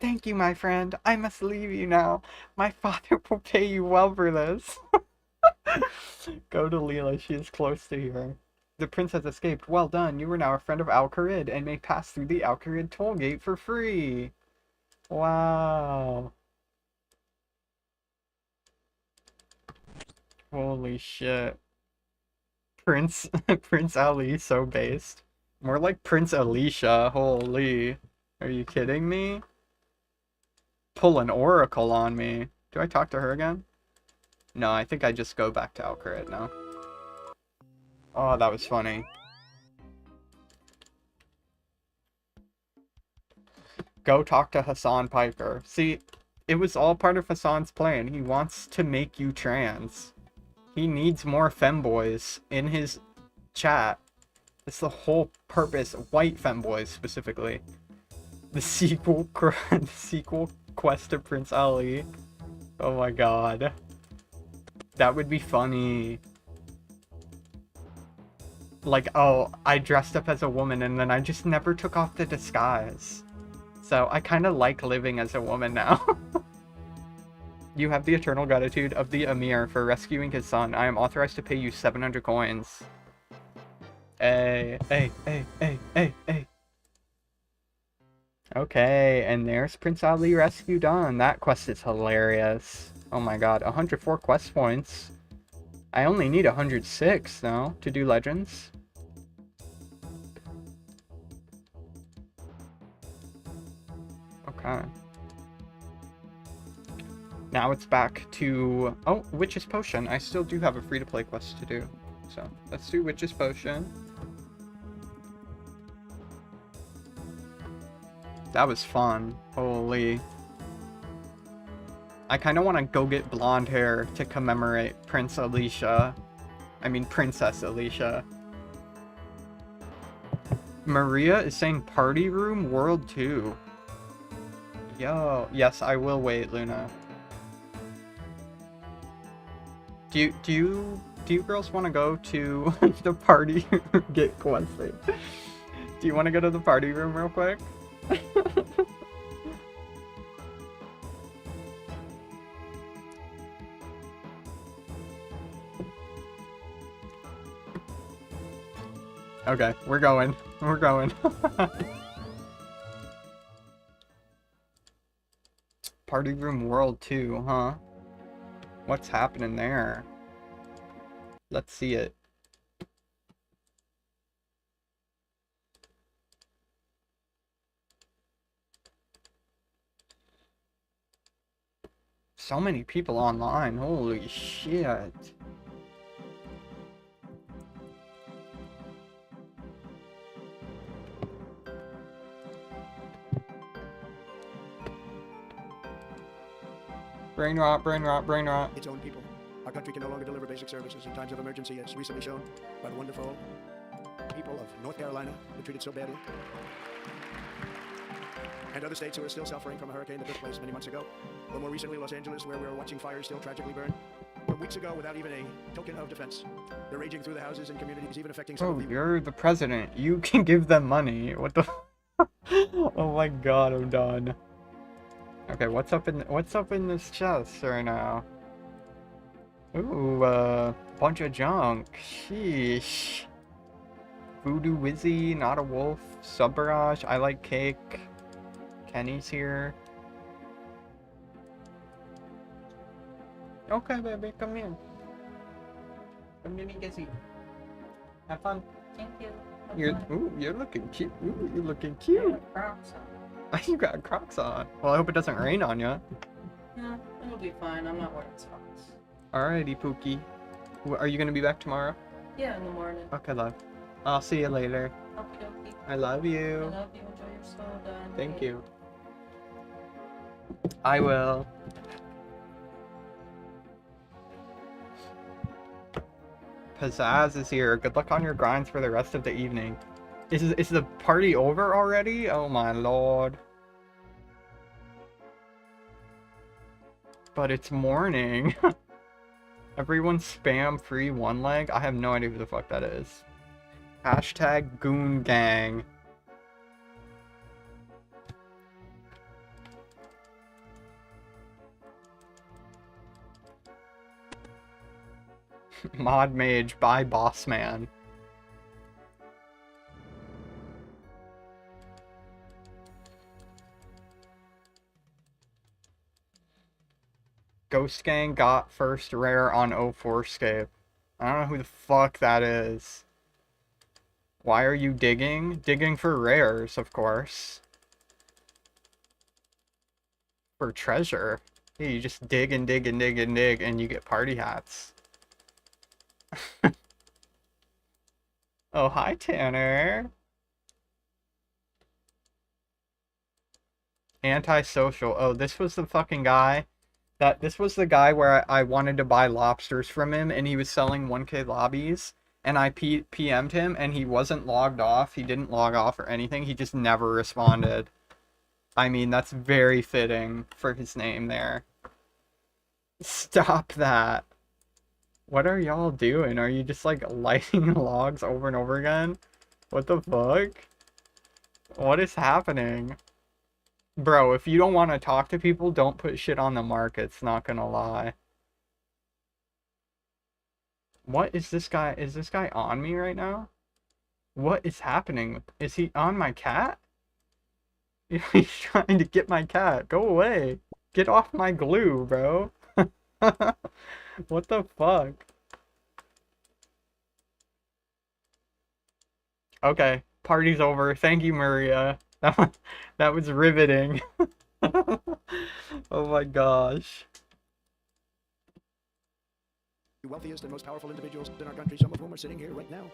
Thank you, my friend. I must leave you now. My father will pay you well for this. Go to Leela. She is close to here. The prince has escaped. Well done. You are now a friend of Al-Kharid and may pass through the Al-Kharid toll gate for free. Wow. Holy shit. Prince Ali, so based. More like Prince Alicia. Holy. Are you kidding me? Pull an oracle on me. Do I talk to her again? No, I think I just go back to Al-Kharid now. Oh, that was funny. Go talk to Hassan Piker. See, it was all part of Hassan's plan. He wants to make you trans. He needs more femboys in his chat. It's the whole purpose. White femboys, specifically. The sequel quest to Prince Ali. Oh my god. That would be funny. Like, oh, I dressed up as a woman and then I just never took off the disguise. So I kind of like living as a woman now. You have the eternal gratitude of the Emir for rescuing his son. I am authorized to pay you 700 coins. Hey. Okay, and there's Prince Ali rescue done. That quest is hilarious. Oh my god, 104 quest points. I only need 106, though, to do Legends. Okay. Now it's back to... Oh, Witch's Potion. I still do have a free-to-play quest to do. So, let's do Witch's Potion. That was fun. Holy. I kind of want to go get blonde hair to commemorate Princess Alicia. Maria is saying Party Room World 2. Yo. Yes, I will wait, Luna. Do you girls want to go to the party get quested? Do you want to go to the party room real quick? Okay, we're going. We're going. Party Room World 2, huh? What's happening there? Let's see it. So many people online. Holy shit. Brain rot, brain rot, brain rot. Its own people. Our country can no longer deliver basic services in times of emergency, as recently shown by the wonderful people of North Carolina who treated so badly. And other states who are still suffering from a hurricane that took place many months ago. Or more recently, Los Angeles, where we are watching fires still tragically burn. From weeks ago, without even a token of defense. They're raging through the houses and communities, even affecting some Oh, of the... you're the president. You can give them money. What the... Oh my god, I'm done. Okay, what's up in this chest right now? Ooh, bunch of junk. Sheesh. Voodoo Wizzy, not a wolf. Sub Barrage, I like cake. Kenny's here. Okay, baby, come here. Come to me, Gizzy. Have fun. Thank you. You're looking cute. Ooh, you're looking cute. You got Crocs on. Well, I hope it doesn't rain on you. Yeah, it'll be fine. I'm not wearing socks. Alrighty, Pookie. Are you gonna be back tomorrow? Yeah, in the morning. Okay, love. I'll see you later. Okay, okay. I love I you. love you. Enjoy your soda. and Thank cake. you. I will. Pizzazz is here. Good luck on your grinds for the rest of the evening. Is the party over already? Oh my lord. But it's morning. Everyone spam free one leg? I have no idea who the fuck that is. Hashtag Goon Gang. Mod Mage by Boss Man. Ghost Gang got first rare on 2004SCAPE. I don't know who the fuck that is. Why are you digging? Digging for rares, of course. For treasure. Yeah, you just dig and dig and dig and dig and you get party hats. Oh, hi, Tanner. Antisocial. Oh, this was the fucking guy. This was the guy where I wanted to buy lobsters from him, and he was selling 1K lobbies, and I PM'd him, and he wasn't logged off. He didn't log off or anything. He just never responded. I mean, that's very fitting for his name there. Stop that. What are y'all doing? Are you just, like, lighting logs over and over again? What the fuck? What is happening? Bro, if you don't want to talk to people, don't put shit on the markets, not gonna lie. What is this guy? Is this guy on me right now? What is happening? Is he on my cat? He's trying to get my cat. Go away. Get off my glue, bro. What the fuck? Okay, party's over. Thank you, Maria. That was riveting. Oh my gosh. The wealthiest and most powerful individuals in our country, some of whom are sitting here right now.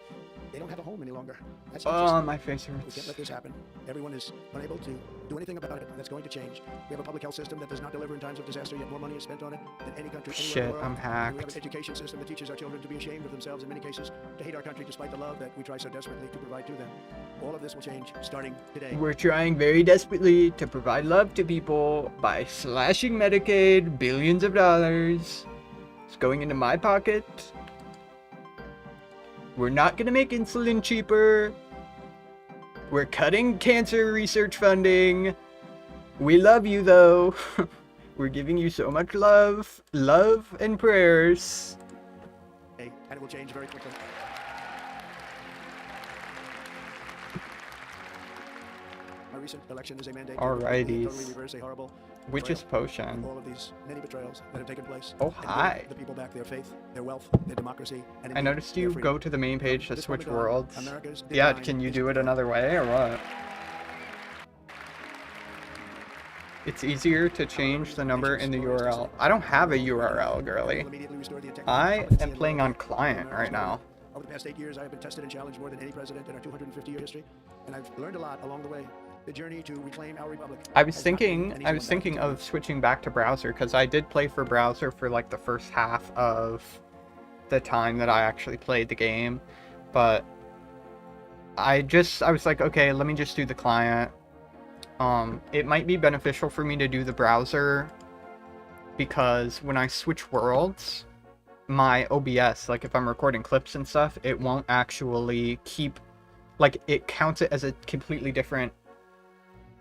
They don't have a home any longer. That's Oh, injustice. my face We hurts. can't let this happen. Everyone is unable to do anything about it. That's going to change. We have a public health system that does not deliver in times of disaster, yet more money is spent on it than any country anywhere in Shit, the world. I'm And we have an hacked. education system that teaches our children to be ashamed of themselves in many cases, to hate our country despite the love that we try so desperately to provide to them. All of this will change starting today. We're trying very desperately to provide love to people by slashing Medicaid, billions of dollars. It's going into my pocket. We're not gonna make insulin cheaper. We're cutting cancer research funding. We love you though. We're giving you so much love. Love and prayers. And it will change very quickly. Our recent election is a mandate Alrighties. to totally reverse a horrible Witch's betrayal potion. of all of these many betrayals that have taken place. Oh, and give hi. the people back their faith, their wealth, their democracy, and I indeed, noticed their you freedom. go to the main page to This switch moment on, worlds. America's Yeah, decline can you is do it begun. another way or what? It's easier to change the number in the URL. I don't have a URL, girly. I am playing on client right now. Over the past 8 years, I have been tested and challenged more than any president in our 250-year history, and I've learned a lot along the way. The journey to reclaim our republic. I was thinking of switching back to browser because I did play for browser for like the first half of the time that I actually played the game, but I was like, okay, let me just do the client. It might be beneficial for me to do the browser because when I switch worlds, my OBS, like if I'm recording clips and stuff, it won't actually keep, like it counts it as a completely different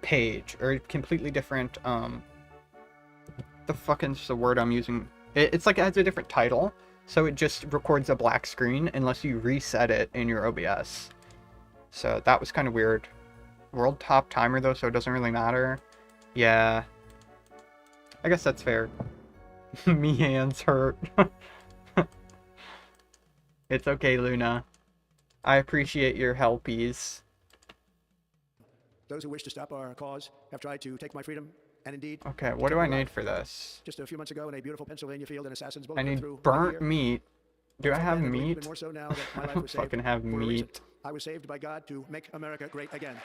page or completely different, the fucking's the word I'm using. It's like it has a different title, so it just records a black screen unless you reset it in your OBS. So that was kind of weird. World top timer though, so it doesn't really matter. Yeah, I guess that's fair. Me hands hurt. It's okay, Luna. I appreciate your helpies. Those who wish to stop our cause have tried to take my freedom, and indeed. Okay, what do I need for this? Just a few months ago, in a beautiful Pennsylvania field, an assassin's bullet I went need through burnt my ear. meat. Do I have meat? Even more so now that my I life don't was saved fucking have for a reason. meat. I was saved by God to make America great again.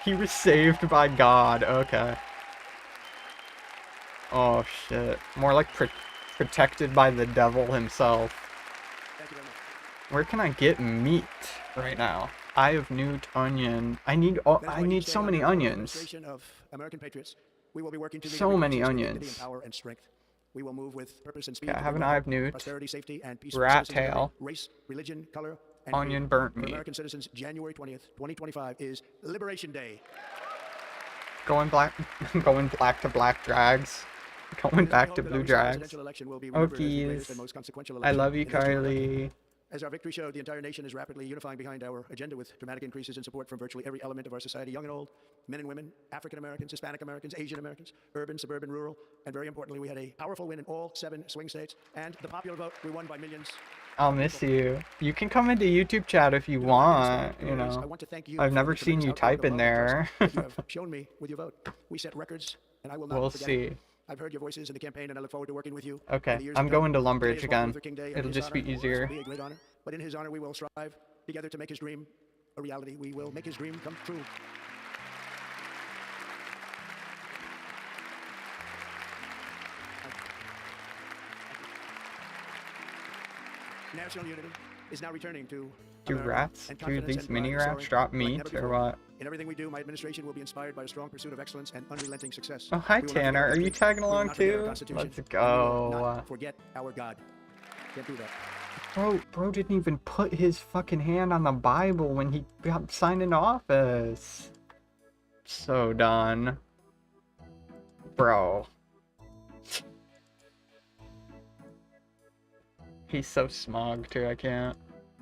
He was saved by God. Okay. Oh shit. More like protected by the devil himself. Thank you very much. Where can I get meat right now? Eye of Newt, onion. I need so many onions. Administration of American patriots, we will be working to So many onions. and power and strength. We will move with purpose and speed. Okay, I to have an bring eye of Newt. prosperity, safety, and peace. Rat for citizens of tail. every race, religion, color, and Onion creed. burnt For meat. American citizens, January 20th, 2025 is Liberation Day. Going black to black drags. Going back to blue drags. Okies. I love you, Kylie. As our victory showed, the entire nation is rapidly unifying behind our agenda with dramatic increases in support from virtually every element of our society, young and old, men and women, African Americans, Hispanic Americans, Asian Americans, urban, suburban, rural, and very importantly, we had a powerful win in all 7 swing states, and the popular vote, we won by millions. I'll miss you. You can come into YouTube chat if you want, you know. I want to thank you I've for never the seen you tremendous outpouring type of in love and there. trust that you have shown me with your vote. We set records, and I will not We'll forget it. see. I've heard your voices in the campaign, and I look forward to working with you. Okay, in the years I'm to come. going to Today Lumbridge is Martin again. Luther King Day, and It'll in just his be honor, easier. it will be a great honor. But in his honor, we will strive together to make his dream a reality. We will make his dream come true. National unity is now returning to Do America, rats, and do confidence these and mini pride are rats soaring drop like meat never or before. what? In everything we do, my administration will be inspired by a strong pursuit of excellence and unrelenting success. Oh, hi We will not forget Tanner, our are you victory. tagging We will along not forget our too? Constitution, Let's and we will go. not forget our God. Can't do that. Bro didn't even put his fucking hand on the Bible when he got signed into office. So done. Bro. He's so smug too, I can't.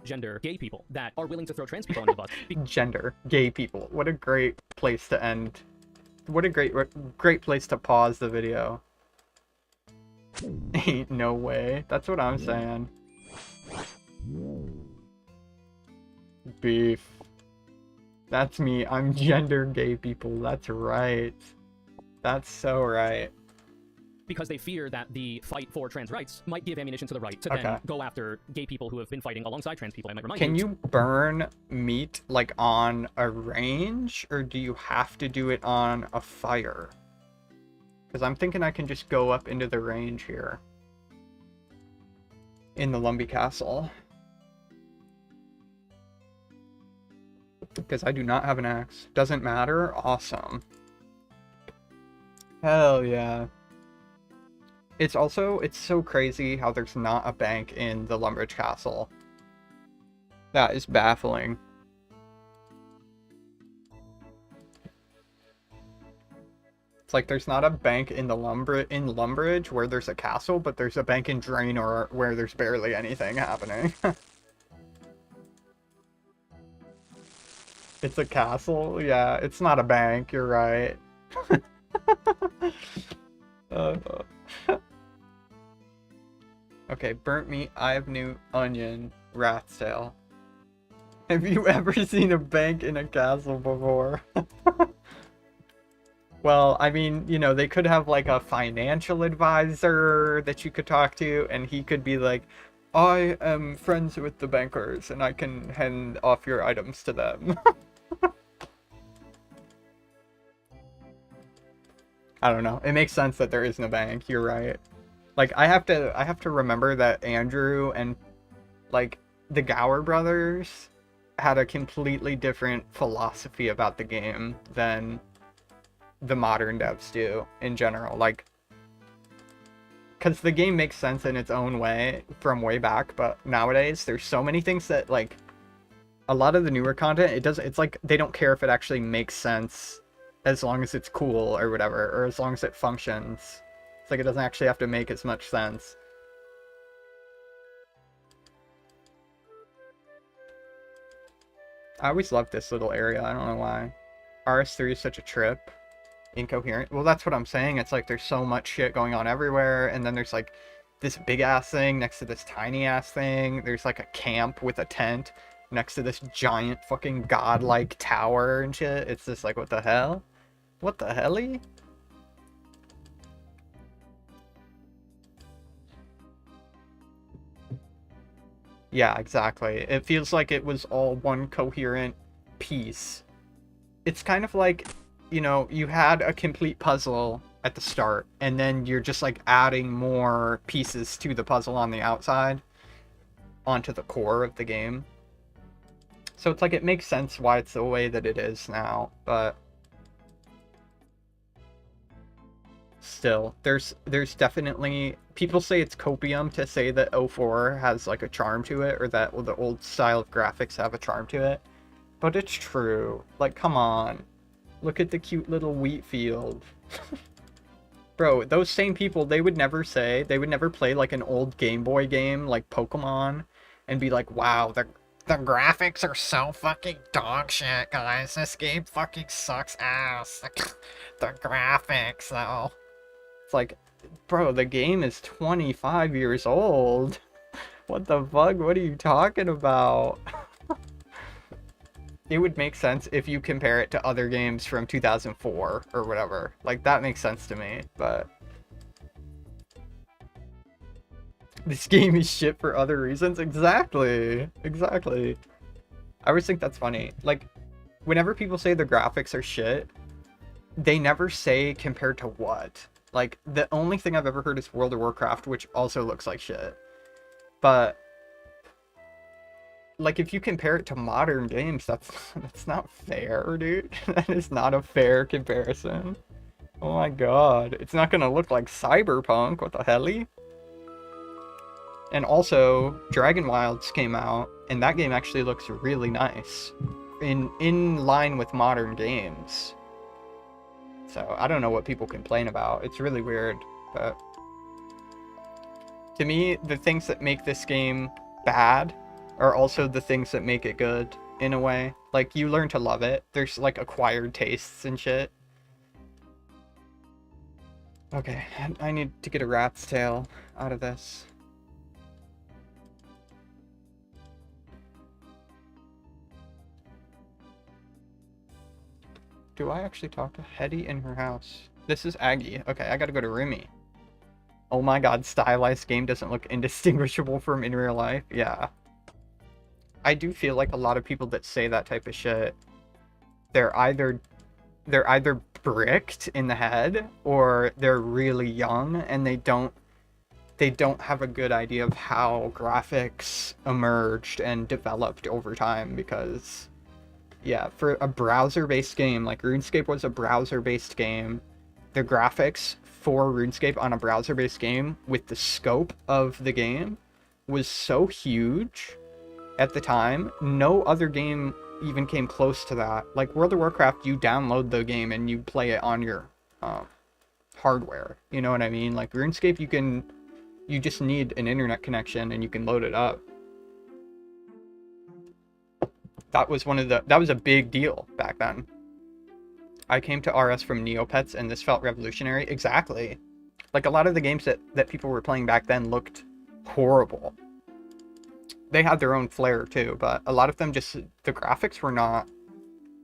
Gender gay people that are willing to throw trans people under the bus. Gender, gay people. What a great place to end. What a great place to pause the video. Ain't no way. That's what I'm saying. Beef. That's me. I'm gender gay people. That's right. That's so right. Because they fear that the fight for trans rights might give ammunition to the right to Okay. then go after gay people who have been fighting alongside trans people. I might remind Can you burn meat like on a range, or do you have to do it on a fire? Because I'm thinking I can just go up into the range here. In the Lumbee Castle. Because I do not have an axe. Doesn't matter? Awesome. Hell yeah. It's so crazy how there's not a bank in the Lumbridge Castle. That is baffling. It's like there's not a bank in the Lumbridge where there's a castle, but there's a bank in Draenor where there's barely anything happening. It's a castle? Yeah, it's not a bank, you're right. uh, okay, burnt meat, eye of new onion, rat's tail. Have you ever seen a bank in a castle before? Well, I mean, you know, they could have like a financial advisor that you could talk to, and he could be like, I am friends with the bankers, and I can hand off your items to them. I don't know. It makes sense that there isn't a bank. You're right. Like, I have to remember that Andrew and, like, the Gower brothers had a completely different philosophy about the game than the modern devs do in general. Like, because the game makes sense in its own way from way back, but nowadays there's so many things that, like, a lot of the newer content, it's like they don't care if it actually makes sense as long as it's cool or whatever, or as long as it functions. It's like it doesn't actually have to make as much sense. I always loved this little area, I don't know why. RS3 is such a trip. Incoherent. Well, that's what I'm saying. It's like there's so much shit going on everywhere, and then there's like this big ass thing next to this tiny ass thing. There's like a camp with a tent next to this giant fucking godlike tower and shit. It's just like, what the hell? What the helly? Yeah, exactly. It feels like it was all one coherent piece. It's kind of like, you know, you had a complete puzzle at the start, and then you're just like adding more pieces to the puzzle on the outside onto the core of the game. So it's like it makes sense why it's the way that it is now, but still, there's definitely, people say it's copium to say that 04 has like a charm to it, or that, well, the old style of graphics have a charm to it, but it's true. Like, come on, look at the cute little wheat field. Bro, those same people, they would never play like an old Game Boy game like Pokemon and be like, wow, the graphics are so fucking dog shit, guys. This game fucking sucks ass. The graphics, though. It's like, bro, the game is 25 years old. What the fuck? What are you talking about? It would make sense if you compare it to other games from 2004 or whatever. Like, that makes sense to me, but this game is shit for other reasons? Exactly. Exactly. I always think that's funny. Like, whenever people say the graphics are shit, they never say compared to what. Like, the only thing I've ever heard is World of Warcraft, which also looks like shit. But like, if you compare it to modern games, that's not fair, dude. That is not a fair comparison. Oh my god. It's not gonna look like Cyberpunk. What the helly? And also, Dragon Wilds came out, and that game actually looks really nice. In line with modern games. So, I don't know what people complain about. It's really weird, but to me, the things that make this game bad are also the things that make it good, in a way. Like, you learn to love it. There's, like, acquired tastes and shit. Okay, I need to get a rat's tail out of this. Do I actually talk to Hetty in her house? This is Aggie. Okay, I gotta go to Rumi. Oh my god, stylized game doesn't look indistinguishable from in real life? Yeah. I do feel like a lot of people that say that type of shit, they're either bricked in the head, or they're really young and they don't have a good idea of how graphics emerged and developed over time. Because yeah, for a browser-based game, like RuneScape was a browser-based game, the graphics for RuneScape on a browser-based game with the scope of the game was so huge at the time. No other game even came close to that. Like World of Warcraft, you download the game and you play it on your hardware. You know what I mean? Like RuneScape, you just need an internet connection and you can load it up. that was that was a big deal back then. I came to RS from Neopets, and this felt revolutionary. Exactly. Like, a lot of the games that people were playing back then looked horrible. They had their own flair, too, but a lot of them just... The graphics were not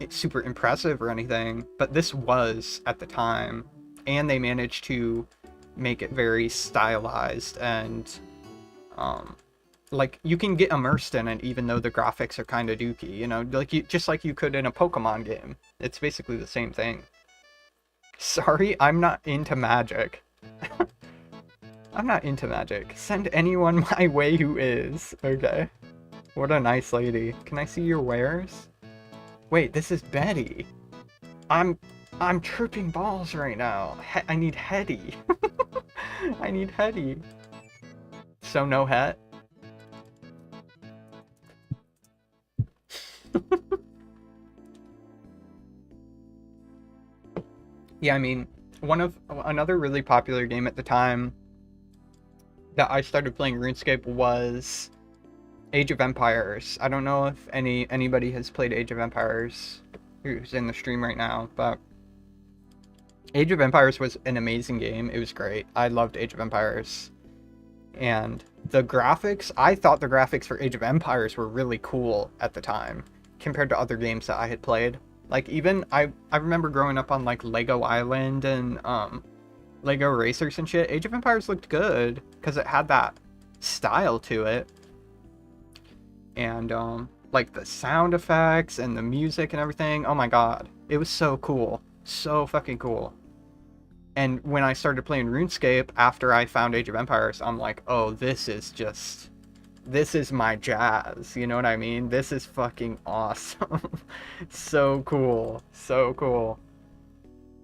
super impressive or anything, but this was at the time. And they managed to make it very stylized and... like, you can get immersed in it even though the graphics are kind of dookie, you know? Like, just like you could in a Pokemon game. It's basically the same thing. Sorry, I'm not into magic. I'm not into magic. Send anyone my way who is. Okay. What a nice lady. Can I see your wares? Wait, this is Betty. I'm tripping balls right now. I need Hetty. I need Hetty. So no het? Yeah, I mean, another really popular game at the time that I started playing RuneScape was Age of Empires. I don't know if anybody has played Age of Empires who's in the stream right now, but Age of Empires was an amazing game. It was great. I loved Age of Empires. And the graphics, I thought the graphics for Age of Empires were really cool at the time compared to other games that I had played. Like, even, I remember growing up on, like, Lego Island and, Lego Racers and shit. Age of Empires looked good, because it had that style to it. And, like, the sound effects and the music and everything, oh my god. It was so cool. So fucking cool. And when I started playing RuneScape, after I found Age of Empires, I'm like, oh, this is my jazz, you know what I mean? This is fucking awesome. So cool. So cool.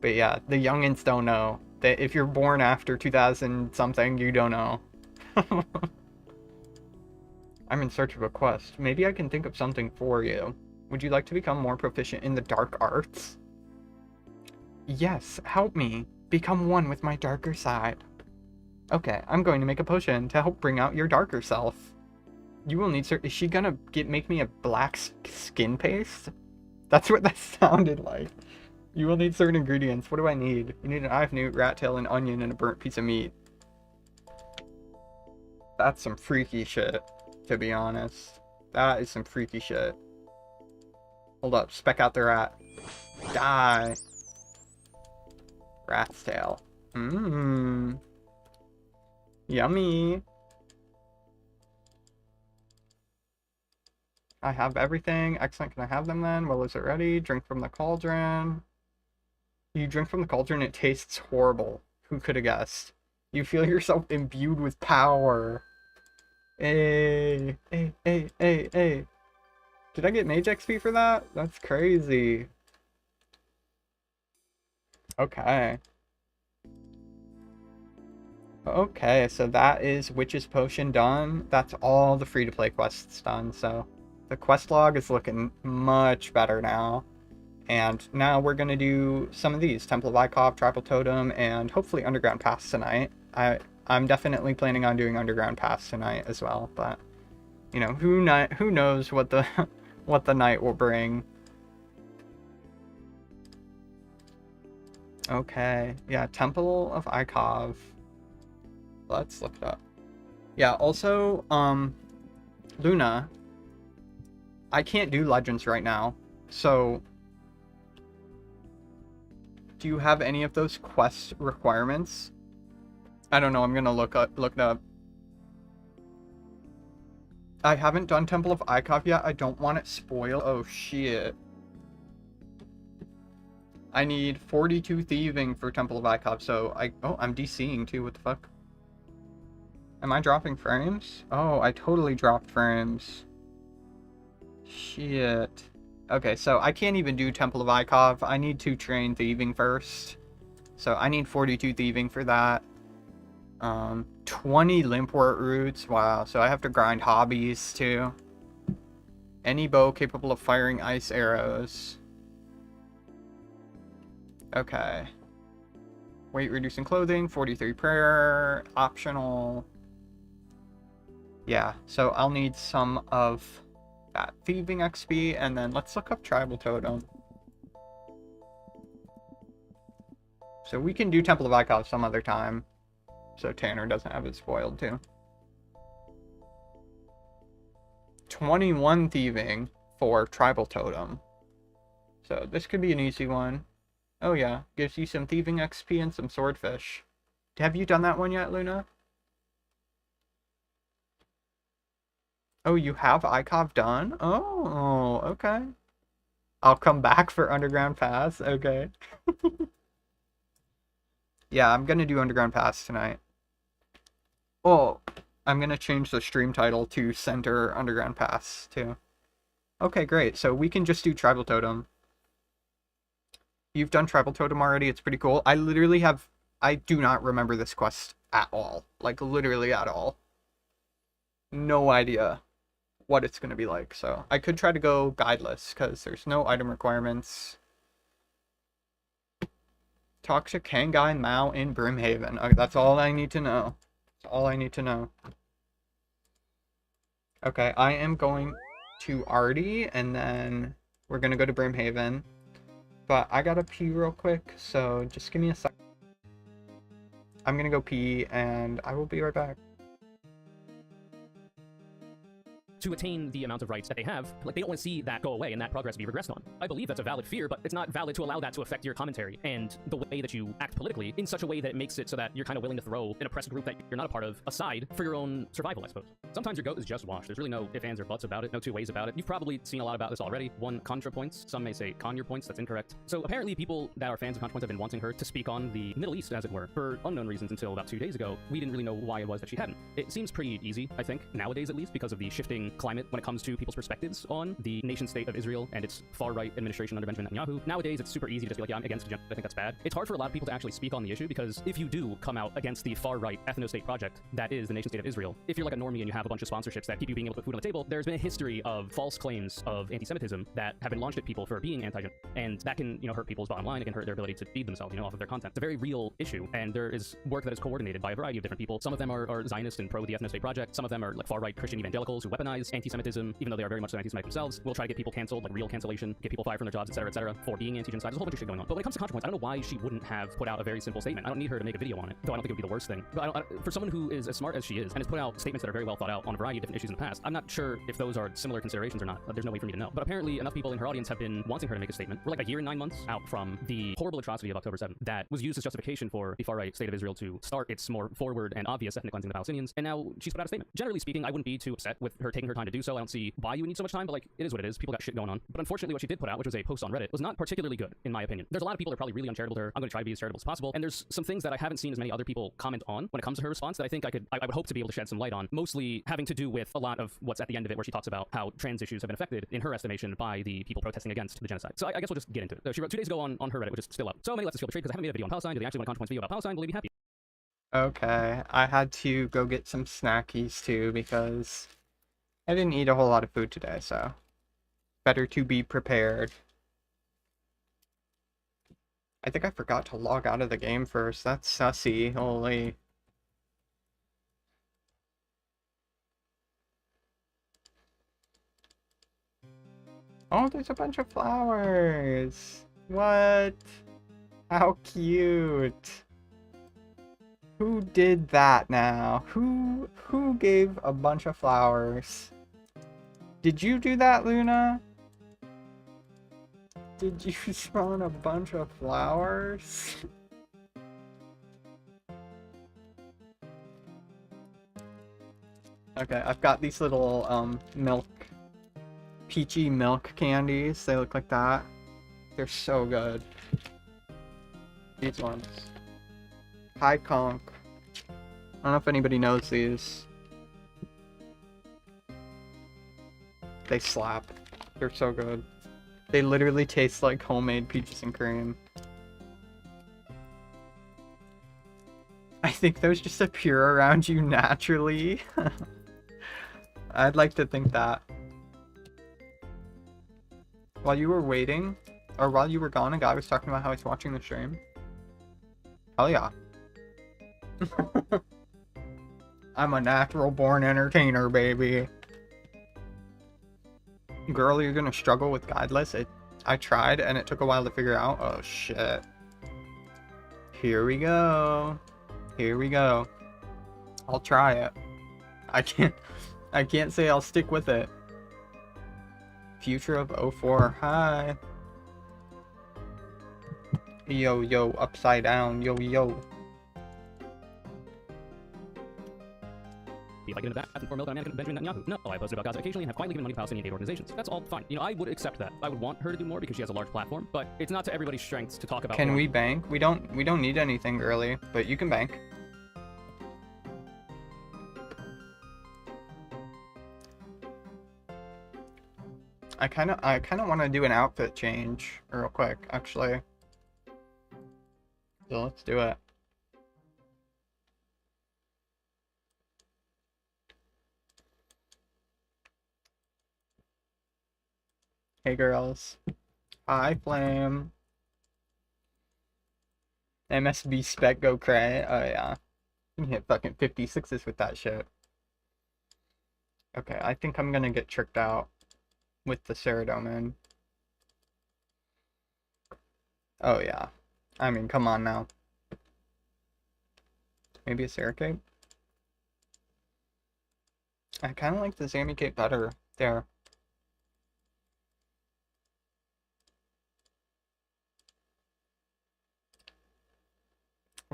But yeah, the youngins don't know. That if you're born after 2000 something, you don't know. I'm in search of a quest. Maybe I can think of something for you. Would you like to become more proficient in the dark arts? Yes, help me. Become one with my darker side. Okay, I'm going to make a potion to help bring out your darker self. You will need is she gonna make me a black skin paste? That's what that sounded like. You will need certain ingredients. What do I need? You need an eye of newt, rat tail, an onion, and a burnt piece of meat. That's some freaky shit, to be honest. That is some freaky shit. Hold up, spec out the rat. Die. Rat's tail. Mmm. Yummy. I have everything. Excellent. Can I have them then? Well, is it ready? Drink from the cauldron. You drink from the cauldron, it tastes horrible. Who could have guessed? You feel yourself imbued with power. Hey. Hey, hey, hey, hey. Did I get mage XP for that? That's crazy. Okay. Okay, so that is Witch's Potion done. That's all the free-to-play quests done, so the quest log is looking much better now. And now we're going to do some of these. Temple of Ikov, Tribal Totem, and hopefully Underground Pass tonight. I'm definitely planning on doing Underground Pass tonight as well, but, you know, who knows what the what the night will bring. Okay, yeah, Temple of Ikov. Let's look it up. Yeah, also, Luna, I can't do Legends right now, so do you have any of those quest requirements? I don't know, I'm gonna look it up. I haven't done Temple of Ikov yet, I don't want it spoiled. Oh shit. I need 42 thieving for Temple of Ikov, so I'm DCing too, what the fuck? Am I dropping frames? Oh, I totally dropped frames. Shit. Okay, so I can't even do Temple of Ikov. I need to train thieving first. So I need 42 thieving for that. 20 limpwort roots. Wow, so I have to grind hobbies too. Any bow capable of firing ice arrows. Okay. Weight reducing clothing, 43 prayer, optional. Yeah, so I'll need some of that thieving XP, and then let's look up Tribal Totem. So we can do Temple of Icon some other time, so Tanner doesn't have it spoiled too. 21 thieving for Tribal Totem. So this could be an easy one. Oh yeah, gives you some thieving XP and some swordfish. Have you done that one yet, Luna? Oh, you have ICOV done? Oh, okay. I'll come back for Underground Pass. Okay. Yeah, I'm gonna do Underground Pass tonight. Oh, I'm gonna change the stream title to Center Underground Pass, too. Okay, great. So we can just do Tribal Totem. You've done Tribal Totem already. It's pretty cool. I do not remember this quest at all. Like, literally at all. No idea what it's going to be like. So I could try to go guideless because there's no item requirements. Talk to Kangai Mao in Brimhaven. Okay, that's all I need to know. That's all I need to know. Okay, I am going to Artie, and then we're going to go to Brimhaven. But I gotta pee real quick, so just give me a sec. I'm gonna go pee, and I will be right back. To attain the amount of rights that they have, like, they don't want to see that go away and that progress be regressed on. I believe that's a valid fear, but it's not valid to allow that to affect your commentary and the way that you act politically in such a way that it makes it so that you're kind of willing to throw an oppressed group that you're not a part of aside for your own survival, I suppose. Sometimes your goat is just washed. There's really no ifs, ands, or buts about it, no two ways about it. You've probably seen a lot about this already. One, contra points. Some may say conure points. That's incorrect. So apparently people that are fans of contra points have been wanting her to speak on the Middle East, as it were, for unknown reasons until about 2 days ago. We didn't really know why it was that she hadn't. It seems pretty easy, I think, nowadays at least, because of the shifting climate when it comes to people's perspectives on the nation-state of Israel and its far-right administration under Benjamin Netanyahu. Nowadays, it's super easy to just be like, yeah, I'm against genocide. I think that's bad. It's hard for a lot of people to actually speak on the issue because if you do come out against the far-right ethno-state project that is the nation-state of Israel, if you're like a normie and you have a bunch of sponsorships that keep you being able to put food on the table, there's been a history of false claims of anti-Semitism that have been launched at people for being anti-Semitic, and that can, hurt people's bottom line. It can hurt their ability to feed themselves, off of their content. It's a very real issue, and there is work that is coordinated by a variety of different people. Some of them are Zionist and pro the ethno-state project. Some of them are like far-right Christian evangelicals who weaponize anti-Semitism, even though they are very much so anti-Semitic themselves. We'll try to get people canceled, like real cancellation, get people fired from their jobs, etc., for being anti-genocide. There's a whole bunch of shit going on. But when it comes to ContraPoints, I don't know why she wouldn't have put out a very simple statement. I don't need her to make a video on it, though I don't think it would be the worst thing. But for someone who is as smart as she is and has put out statements that are very well thought out on a variety of different issues in the past, I'm not sure if those are similar considerations or not. There's no way for me to know. But apparently enough people in her audience have been wanting her to make a statement. We're like a year and 9 months out from the horrible atrocity of October 7th that was used as justification for the far-right state of Israel to start its more forward and obvious ethnic cleansing of the Palestinians, and now she's put out a statement. Generally speaking, I wouldn't be too upset with her taking her time to do so. I don't see why you would need so much time, but like, it is what it is. People got shit going on. But unfortunately, what she did put out, which was a post on Reddit, was not particularly good, in my opinion. There's a lot of people that are probably really uncharitable to her. I'm going to try to be as charitable as possible. And there's some things that I haven't seen as many other people comment on when it comes to her response that I think I would hope to be able to shed some light on, mostly having to do with a lot of what's at the end of it, where she talks about how trans issues have been affected, in her estimation, by the people protesting against the genocide. So I guess we'll just get into it. She wrote 2 days ago on her Reddit, which is still up. So many leftists feel betrayed because I haven't made a video on Palestine. Do they actually want a ContraPoints video about Palestine? Will they be happy? Okay, I had to go get some snackies too because I didn't eat a whole lot of food today, so better to be prepared. I think I forgot to log out of the game first. That's sussy. Holy. Oh, there's a bunch of flowers. What? How cute. Who did that now? Who gave a bunch of flowers? Did you do that, Luna? Did you spawn a bunch of flowers? Okay, I've got these little peachy milk candies. They look like that. They're so good. These ones. High Conk. I don't know if anybody knows these. They slap. They're so good. They literally taste like homemade peaches and cream. I think those just appear around you naturally. I'd like to think that. While you were waiting, or while you were gone, a guy was talking about how he's watching the stream. Hell yeah. I'm a natural born entertainer, baby. Girl, you're gonna struggle with guideless. I tried and it took a while to figure out. Oh shit. Here we go. Here we go. I'll try it. I can't say I'll stick with it. Future of 04. Hi. Yo, yo, upside down. Yo, yo. If I get into that, asking for milk, I'm Benjamin Netanyahu. No, I posted about Gaza occasionally and have quietly given money to Palestinian aid organizations. That's all fine. You know, I would accept that. I would want her to do more because she has a large platform, but it's not to everybody's strengths to talk about. Can we bank? We don't need anything early, but you can bank. I kind of want to do an outfit change real quick, actually. So let's do it. Hey girls. Hi Flame. MSB spec go cray. Oh yeah. You can hit fucking 56s with that shit. Okay, I think I'm gonna get tricked out with the Ceradomin. Oh yeah. I mean, come on now. Maybe a Ceracape? I kind of like the Zami Cape better there.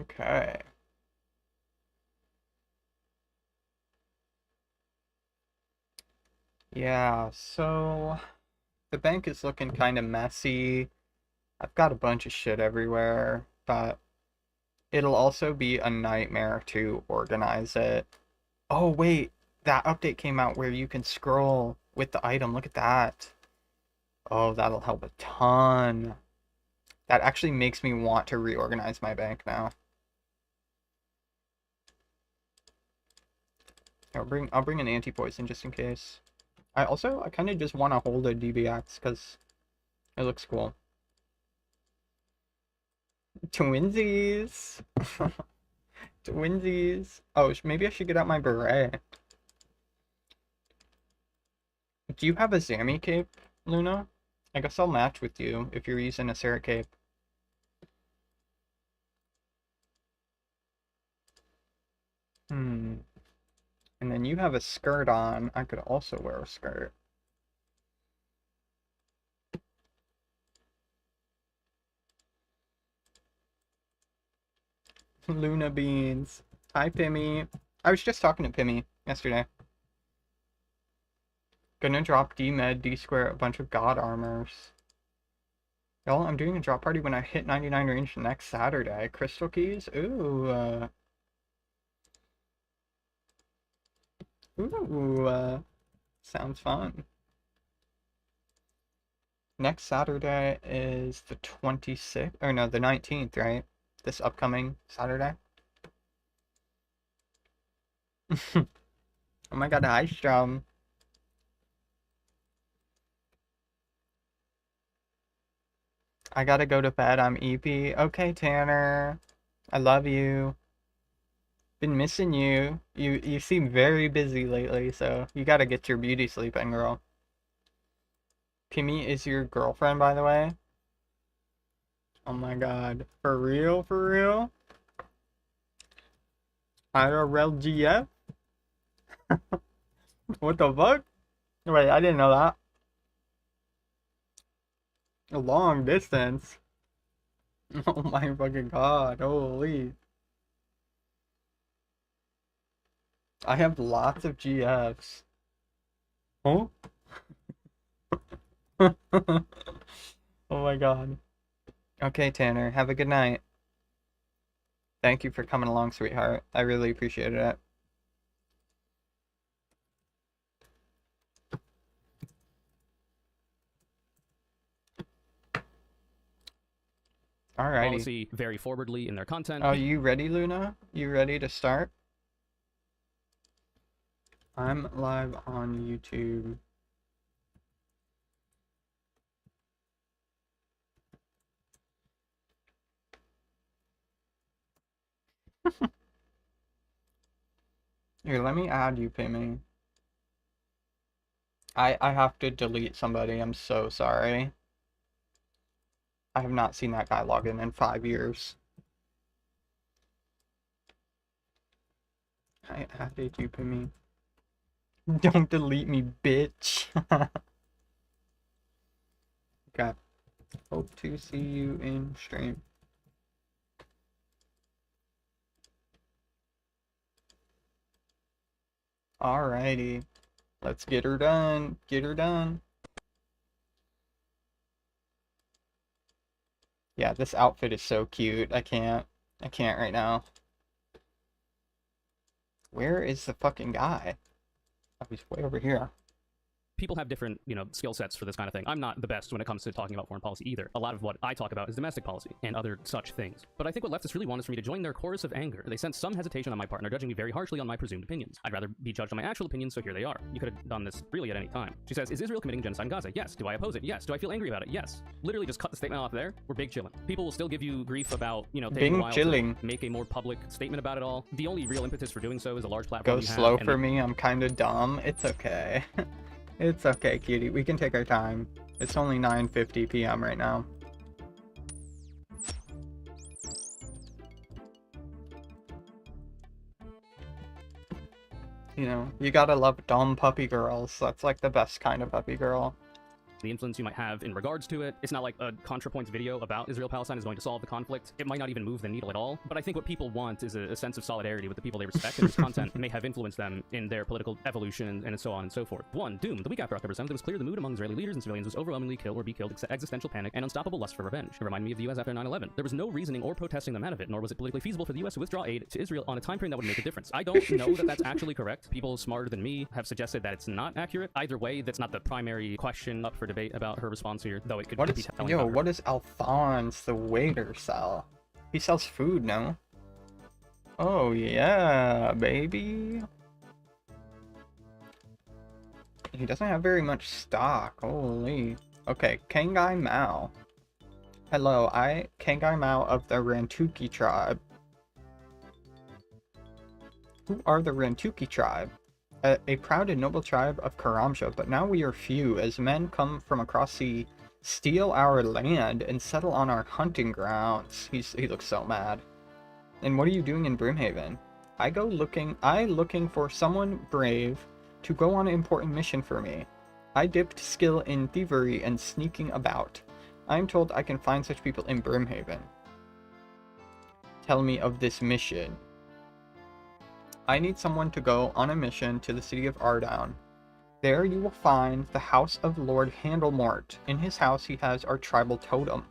Okay. Yeah, so the bank is looking kind of messy. I've got a bunch of shit everywhere, but it'll also be a nightmare to organize it. Oh, wait, that update came out where you can scroll with the item. Look at that. Oh, that'll help a ton. That actually makes me want to reorganize my bank now. I'll bring an anti-poison just in case. I kind of just want to hold a DBX because it looks cool. Twinsies! Twinsies! Oh, maybe I should get out my beret. Do you have a Zami cape, Luna? I guess I'll match with you if you're using a Sarah cape. And then you have a skirt on. I could also wear a skirt. Luna beans. Hi, Pimmy. I was just talking to Pimmy yesterday. Gonna drop D-Med, D-Square, a bunch of God Armors. Y'all, I'm doing a drop party when I hit 99 range next Saturday. Crystal Keys? Ooh, sounds fun. Next Saturday is the 26th, or no, the 19th, right? This upcoming Saturday. Oh my god, hi, Strum. I gotta go to bed, I'm EP. Okay, Tanner. I love you. Been missing you. You seem very busy lately, so you gotta get your beauty sleep in, girl. Kimmy is your girlfriend, by the way? Oh my god. For real? For real? IRL GF? What the fuck? Wait, I didn't know that. A long distance. Oh my fucking god. Holy. I have lots of GFs. Huh? Oh my god. Okay, Tanner. Have a good night. Thank you for coming along, sweetheart. I really appreciated it. Alrighty. Policy very forwardly in their content. Oh, you ready, Luna? You ready to start? I'm live on YouTube. Here, let me add you, Pimmy. I have to delete somebody. I'm so sorry. I have not seen that guy log in 5 years. How did you put me? Don't delete me, bitch. Okay. Hope to see you in stream. Alrighty. Let's get her done. Get her done. Yeah, this outfit is so cute. I can't right now. Where is the fucking guy? Oh, he's way over here. People have different, skill sets for this kind of thing. I'm not the best when it comes to talking about foreign policy either. A lot of what I talk about is domestic policy and other such things. But I think what leftists really want is for me to join their chorus of anger. They sense some hesitation on my part and are judging me very harshly on my presumed opinions. I'd rather be judged on my actual opinions, so here they are. You could have done this really at any time. She says, is Israel committing genocide in Gaza? Yes. Do I oppose it? Yes. Do I feel angry about it? Yes. Literally just cut the statement off there. We're big chillin'. People will still give you grief about, taking a while to make a more public statement about it all. The only real impetus for doing so is a large platform. Go slow for me. I'm kind of dumb. It's okay. It's okay, cutie. We can take our time. It's only 9:50 p.m. right now. You gotta love dumb puppy girls. That's like the best kind of puppy girl. The influence you might have in regards to it. It's not like a ContraPoints video about Israel-Palestine is going to solve the conflict. It might not even move the needle at all. But I think what people want is a sense of solidarity with the people they respect, and this content may have influenced them in their political evolution and so on and so forth. 1. Doom. The week after October 7th, it was clear the mood among Israeli leaders and civilians was overwhelmingly kill or be killed, existential panic, and unstoppable lust for revenge. It reminded me of the US after 9/11. There was no reasoning or protesting them out of it, nor was it politically feasible for the US to withdraw aid to Israel on a time frame that would make a difference. I don't know that that's actually correct. People smarter than me have suggested that it's not accurate. Either way, that's not the primary question up for debate about her response here, though it could be telling. Yo, what does Alphonse the waiter sell? He sells food, no? Oh yeah, baby. He doesn't have very much stock. Holy. Okay, Kangai Mao. Hello, Kangai Mao of the Rantuki tribe. Who are the Rantuki tribe? A proud and noble tribe of Karamja, but now we are few, as men come from across the steal our land and settle on our hunting grounds. He looks so mad. And what are you doing in Brimhaven? I looking for someone brave to go on an important mission for me. I dipped skill in thievery and sneaking about. I am told I can find such people in Brimhaven. Tell me of this mission. I need someone to go on a mission to the city of Ardown. There you will find the house of Lord Handelmort. In his house he has our tribal totem.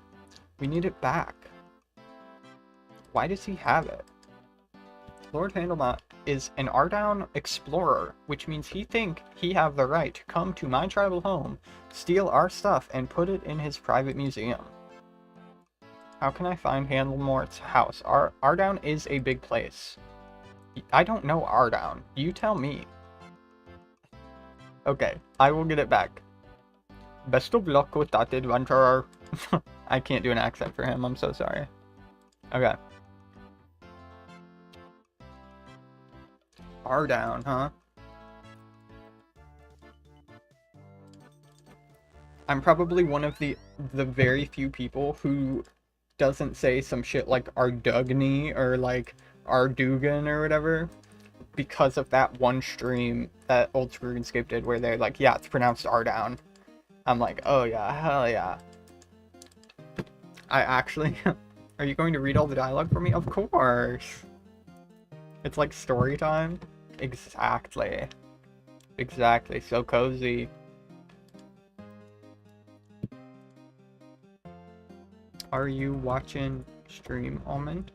We need it back. Why does he have it? Lord Handelmort is an Ardown explorer, which means he think he have the right to come to my tribal home, steal our stuff, and put it in his private museum. How can I find Handelmort's house? Ardown is a big place. I don't know Ardown. You tell me. Okay, I will get it back. Best of luck with that adventurer. I can't do an accent for him. I'm so sorry. Okay. Ardown, huh? I'm probably one of the very few people who doesn't say some shit like Ardugny or like Ardugan or whatever, because of that one stream that old RuneScape did where they're like, yeah, it's pronounced Ardown. I'm like, oh yeah, hell yeah. I actually... Are you going to read all the dialogue for me? Of course! It's like story time. Exactly. Exactly, so cozy. Are you watching stream, Almond?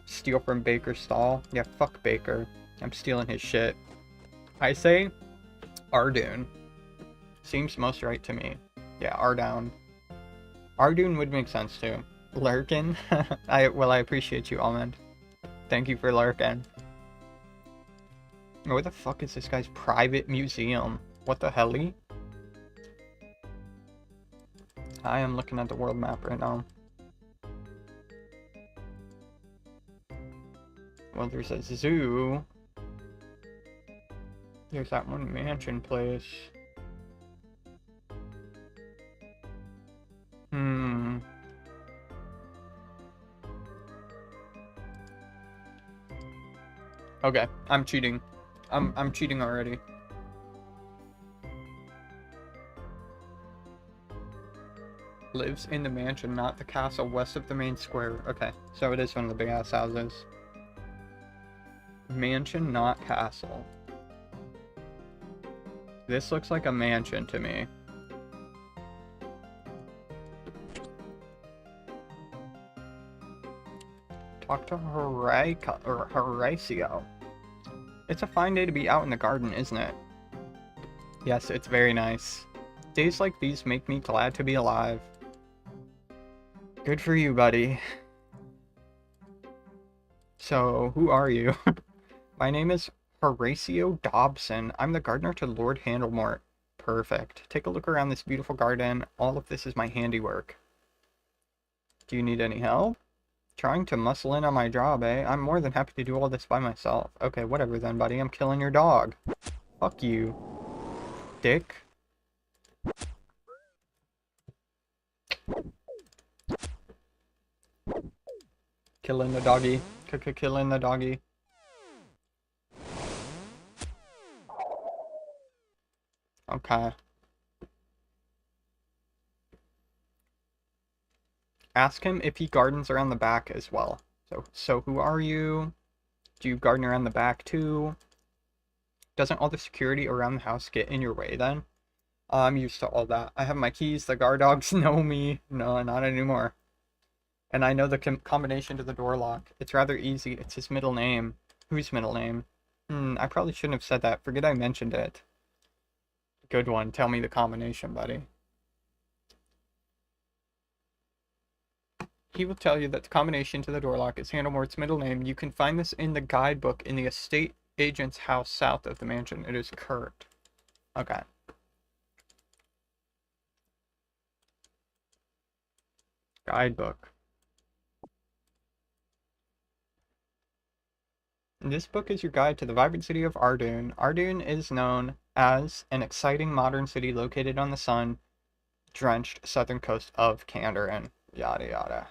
Steal from Baker's stall? Yeah, fuck Baker. I'm stealing his shit. I say Ardoon. Seems most right to me. Yeah, Ardown. Ardoon would make sense too. Lurkin? I appreciate you, Almond. Thank you for lurking. Where the fuck is this guy's private museum? What the helly? I am looking at the world map right now. Well, there's a zoo. There's that one mansion place. Okay, I'm cheating. I'm cheating already. Lives in the mansion, not the castle, west of the main square. Okay, so it is one of the big ass houses. Mansion, not castle. This looks like a mansion to me. Talk to Horatio. It's a fine day to be out in the garden, isn't it? Yes, it's very nice. Days like these make me glad to be alive. Good for you, buddy. So, who are you? My name is Horatio Dobson. I'm the gardener to Lord Handlemort. Perfect. Take a look around this beautiful garden. All of this is my handiwork. Do you need any help? Trying to muscle in on my job, eh? I'm more than happy to do all this by myself. Okay, whatever then, buddy. I'm killing your dog. Fuck you, dick. Killing the doggy. Killing the doggy. Okay. Ask him if he gardens around the back as well. So who are you? Do you garden around the back too? Doesn't all the security around the house get in your way then? I'm used to all that. I have my keys. The guard dogs know me. No, not anymore. And I know the combination to the door lock. It's rather easy. It's his middle name. Whose middle name? I probably shouldn't have said that. Forget I mentioned it. Good one. Tell me the combination, buddy. He will tell you that the combination to the door lock is Handlemort's middle name. You can find this in the guidebook in the estate agent's house south of the mansion. It is Kurt. Okay. Guidebook. This book is your guide to the vibrant city of Ardoon. Ardoon is known as an exciting modern city located on the sun-drenched southern coast of Kandarin. Yada yada.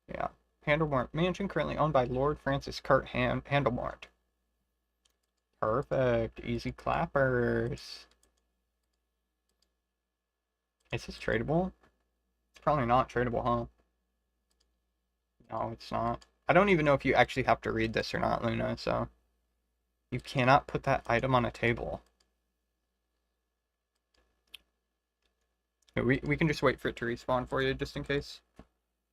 Yeah. Handlemort Mansion, currently owned by Lord Francis Kurt Handlemort. Perfect. Easy clappers. Is this tradable? It's probably not tradable, huh? No, it's not. I don't even know if you actually have to read this or not, Luna, so... You cannot put that item on a table. We can just wait for it to respawn for you, just in case.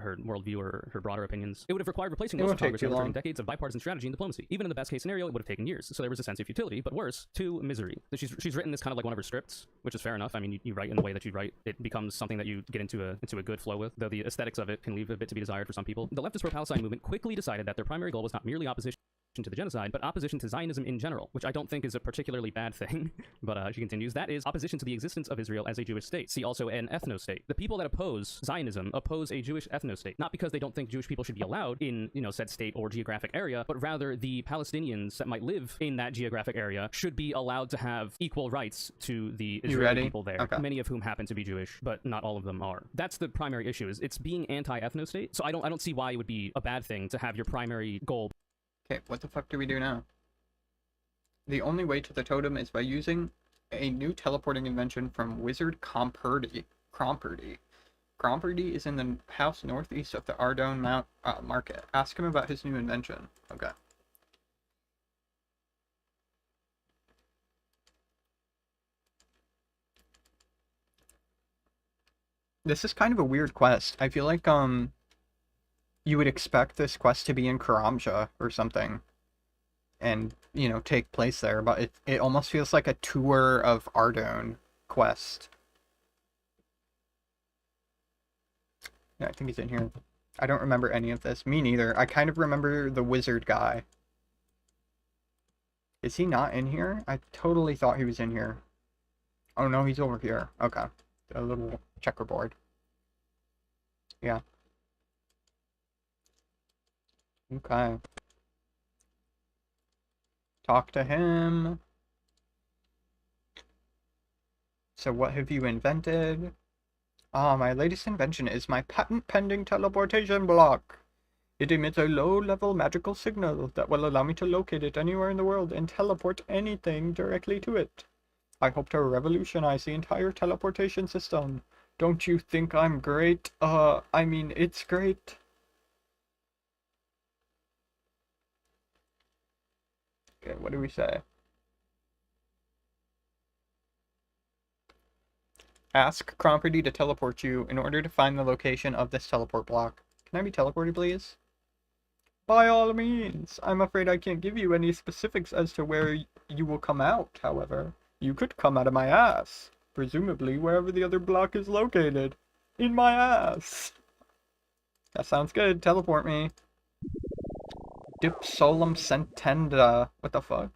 Her worldview or her broader opinions. It would have required replacing It most won't of take Congress too and overturning long. decades of bipartisan strategy and diplomacy. Even in the best case scenario, it would have taken years. So there was a sense of futility, but worse, to misery. She's written this kind of like one of her scripts, which is fair enough. I mean, you write in the way that you write, it becomes something that you get into a good flow with, though the aesthetics of it can leave a bit to be desired for some people. The leftist pro-Palestine movement quickly decided that their primary goal was not merely opposition to the genocide, but opposition to Zionism in general, which I don't think is a particularly bad thing. But she continues, that is opposition to the existence of Israel as a Jewish state. See also an ethno-state. The people that oppose Zionism oppose a Jewish ethno-state, not because they don't think Jewish people should be allowed in, said state or geographic area, but rather the Palestinians that might live in that geographic area should be allowed to have equal rights to the Israeli people there, okay. Many of whom happen to be Jewish, but not all of them are. That's the primary issue, is it's being anti-ethno-state, so I don't see why it would be a bad thing to have your primary goal. Okay, what the fuck do we do now? The only way to the totem is by using a new teleporting invention from Wizard Cromperdy. Cromperdy is in the house northeast of the Ardone Market. Ask him about his new invention. Okay. This is kind of a weird quest. I feel like, you would expect this quest to be in Karamja or something. And, take place there. But it almost feels like a tour of Ardone quest. Yeah, I think he's in here. I don't remember any of this. Me neither. I kind of remember the wizard guy. Is he not in here? I totally thought he was in here. Oh no, he's over here. Okay. A little checkerboard. Yeah. Okay. Talk to him. So what have you invented? Ah, my latest invention is my patent-pending teleportation block. It emits a low-level magical signal that will allow me to locate it anywhere in the world and teleport anything directly to it. I hope to revolutionize the entire teleportation system. Don't you think I'm great? I mean, it's great. Okay, what do we say? Ask Cromperty to teleport you in order to find the location of this teleport block. Can I be teleported, please? By all means. I'm afraid I can't give you any specifics as to where you will come out, however. You could come out of my ass. Presumably wherever the other block is located. In my ass. That sounds good. Teleport me. Dip solum sentenda. What the fuck?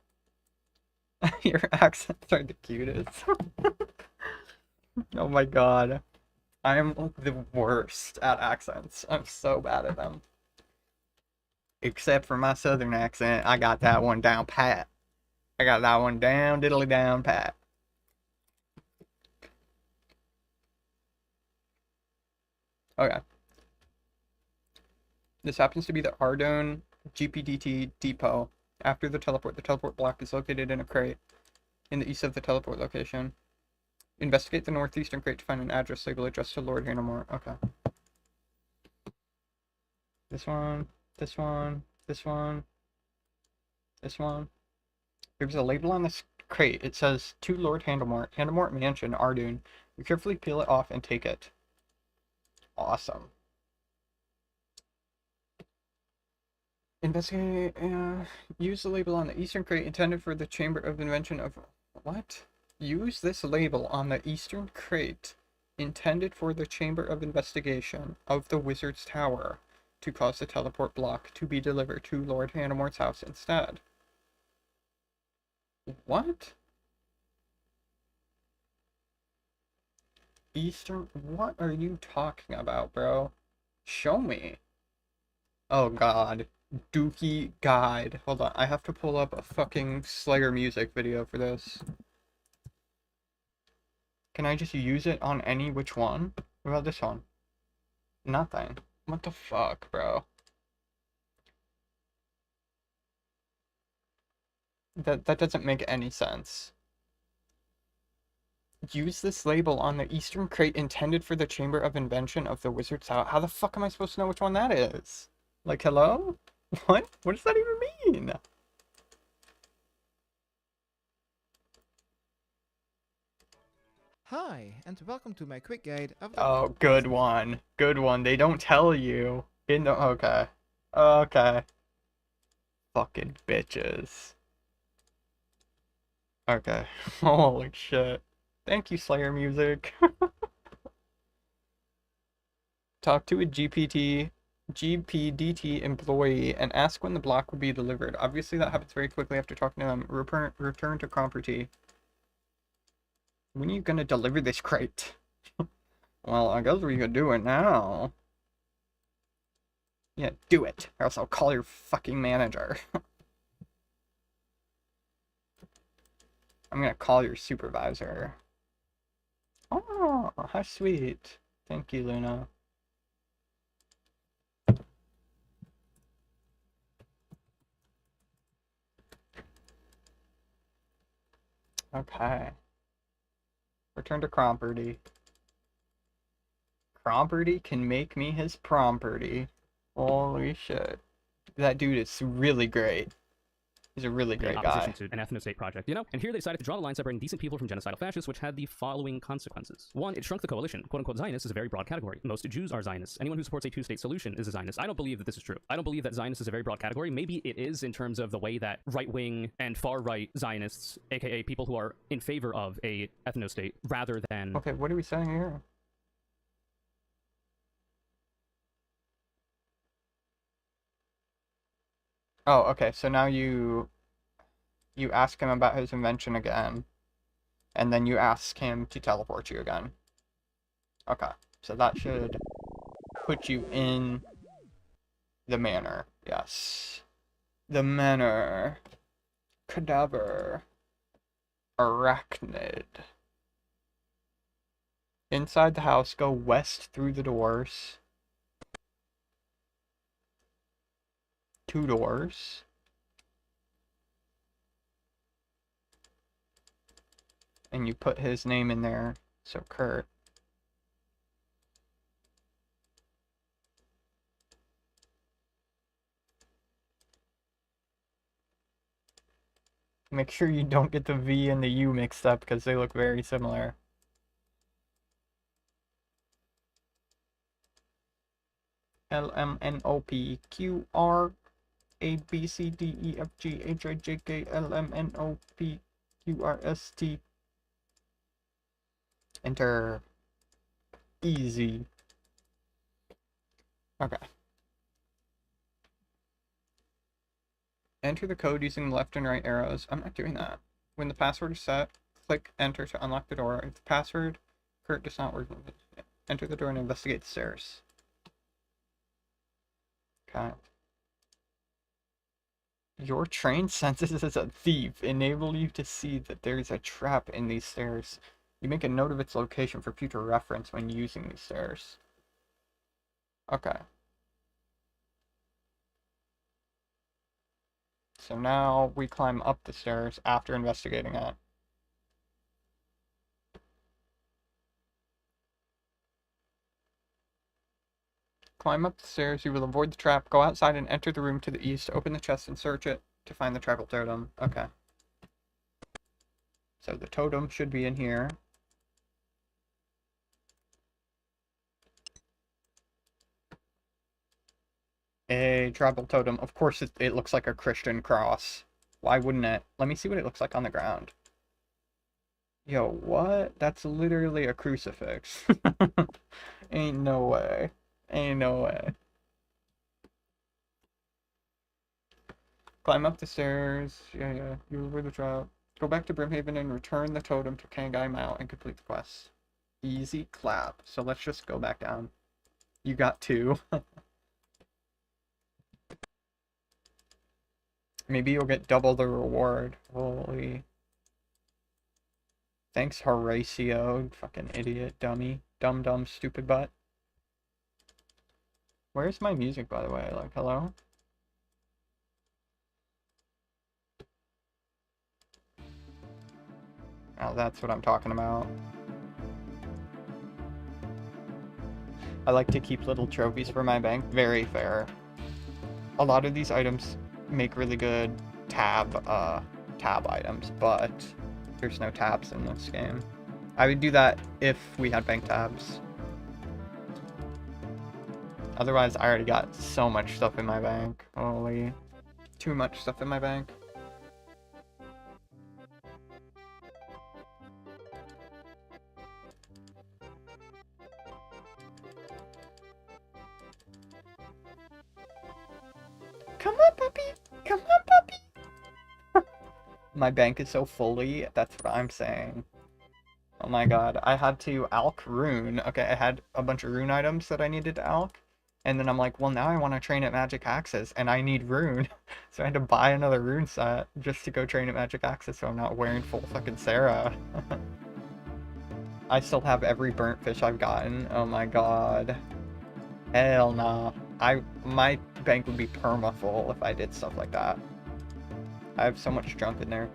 Your accents are the cutest. Oh my god. I am the worst at accents. I'm so bad at them. Except for my southern accent, I got that one down pat. I got that one down, diddly down pat. Okay. This happens to be the Ardone GPDT depot. After the teleport block is located in a crate in the east of the teleport location. Investigate the northeastern crate to find an address label addressed to Lord Hanamore. Okay. This one, this one, this one, this one. There's a label on this crate. It says, to Lord Hanamore, Hanamore Mansion, Ardune. You carefully peel it off and take it. Awesome. Investigate, use the label on the eastern crate intended for the Chamber of Invention of... What? Use this label on the eastern crate intended for the Chamber of Investigation of the Wizard's Tower to cause the teleport block to be delivered to Lord Hanamore's house instead. What? Eastern... What are you talking about, bro? Show me. Oh god. Dookie guide. Hold on, I have to pull up a fucking Slayer music video for this. Can I just use it on any which one? What about this one? Nothing. What the fuck, bro? That doesn't make any sense. Use this label on the eastern crate intended for the Chamber of Invention of the Wizard's House. How the fuck am I supposed to know which one that is? Like, hello? What? What does that even mean? Hi, and welcome to my quick guide of the... Oh, good one. Good one. They don't tell you. In the... Okay. Okay. Fucking bitches. Okay. Holy shit. Thank you, Slayer Music. Talk to a GPDT employee and ask when the block will be delivered. Obviously, that happens very quickly after talking to them. Return to Cromperty. When are you gonna deliver this crate? Well, I guess we could do it now. Yeah, do it, or else I'll call your fucking manager. I'm gonna call your supervisor. Oh, how sweet. Thank you, Luna. Okay. Return to Cromperty. Cromperty can make me his promperty. Holy shit. That dude is really great. He's a really great guy. Opposition to an ethno-state project, you know? And here they decided to draw the line separating decent people from genocidal fascists, which had the following consequences. One, it shrunk the coalition. Quote-unquote Zionist is a very broad category. Most Jews are Zionists. Anyone who supports a two-state solution is a Zionist. I don't believe that this is true. I don't believe that Zionist is a very broad category. Maybe it is in terms of the way that right-wing and far-right Zionists, aka people who are in favor of a ethno-state, rather than... Okay, what are we saying here? Oh, okay, so now you ask him about his invention again, and then you ask him to teleport you again. Okay, so that should put you in the manor. Yes. The manor. Cadaver. Arachnid. Inside the house, go west through the doors. 2 doors. And you put his name in there, so Kurt. Make sure you don't get the V and the U mixed up because they look very similar. LMNOPQRABCDEFGHIJKLMNOPQRST. Enter. Easy. Okay. Enter the code using the left and right arrows. I'm not doing that. When the password is set, click enter to unlock the door. If the password, Kurt, does not work, enter the door and investigate the stairs. Okay. Your trained senses as a thief enable you to see that there is a trap in these stairs. You make a note of its location for future reference when using these stairs. Okay. So now we climb up the stairs after investigating it. Climb up the stairs, you will avoid the trap, go outside and enter the room to the east, open the chest and search it to find the tribal totem. Okay. So the totem should be in here. A tribal totem. Of course it looks like a Christian cross. Why wouldn't it? Let me see what it looks like on the ground. Yo, what? That's literally a crucifix. Ain't no way. Ain't no way. Climb up the stairs. Yeah. You were the trap. Go back to Brimhaven and return the totem to Kangai Mount and complete the quest. Easy clap. So let's just go back down. You got 2. Maybe you'll get double the reward. Holy. Thanks, Horatio. Fucking idiot, dummy. Dumb, stupid butt. Where's my music, by the way? Like, hello? Oh, that's what I'm talking about. I like to keep little trophies for my bank. Very fair. A lot of these items make really good tab items, but there's no tabs in this game. I would do that if we had bank tabs. Otherwise, I already got so much stuff in my bank. Holy. Too much stuff in my bank. Come on, puppy! Come on, puppy! My bank is so fully, that's what I'm saying. Oh my god, I had to alch rune. Okay, I had a bunch of rune items that I needed to alch. And then I'm like, well, now I want to train at Magic Axis, and I need rune. So I had to buy another rune set just to go train at Magic Axis so I'm not wearing full fucking Sarah. I still have every burnt fish I've gotten. Oh my god. Hell nah. My bank would be perma full if I did stuff like that. I have so much junk in there.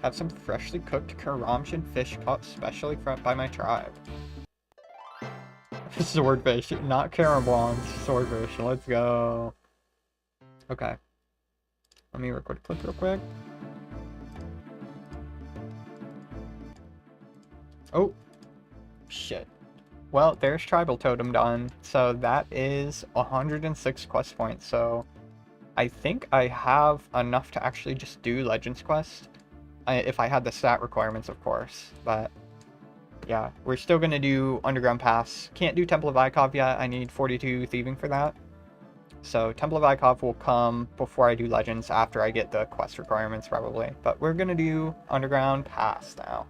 Have some freshly cooked Karamshin fish caught specially by my tribe. Swordfish, not Carablons, swordfish. Let's go. Okay. Let me record a clip real quick. Oh. Shit. Well, there's Tribal Totem done. So that is 106 quest points. So I think I have enough to actually just do Legends quest. If I had the stat requirements, of course. But yeah, we're still going to do Underground Pass. Can't do Temple of Ikov yet. I need 42 thieving for that. So Temple of Ikov will come before I do Legends, after I get the quest requirements probably. But we're going to do Underground Pass now.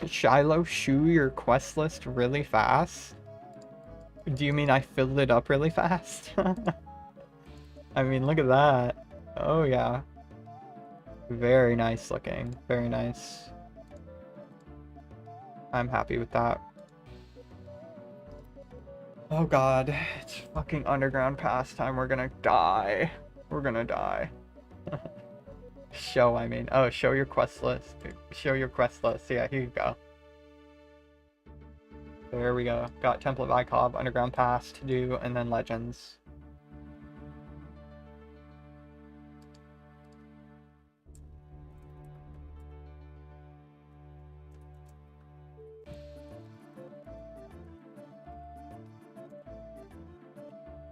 Shiloh, shoe your quest list really fast. Do you mean I filled it up really fast? I mean, look at that. Oh, yeah. Very nice looking. Very nice. I'm happy with that. Oh god, it's fucking underground pass time. We're gonna die. We're gonna die. Show, I mean. Oh, show your quest list. Show your quest list. Yeah, here you go. There we go. Got Temple of Icov, underground pass to do, and then legends.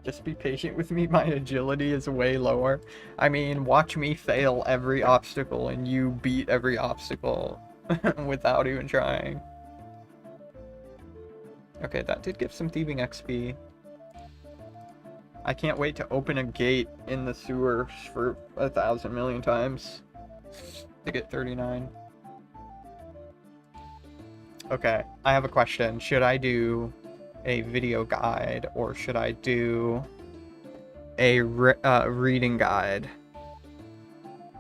Just be patient with me, my agility is way lower. I mean, watch me fail every obstacle and you beat every obstacle without even trying. Okay, that did give some thieving XP. I can't wait to open a gate in the sewers for 1,000 million times to get 39. Okay, I have a question. Should I do a video guide or should I do a reading guide?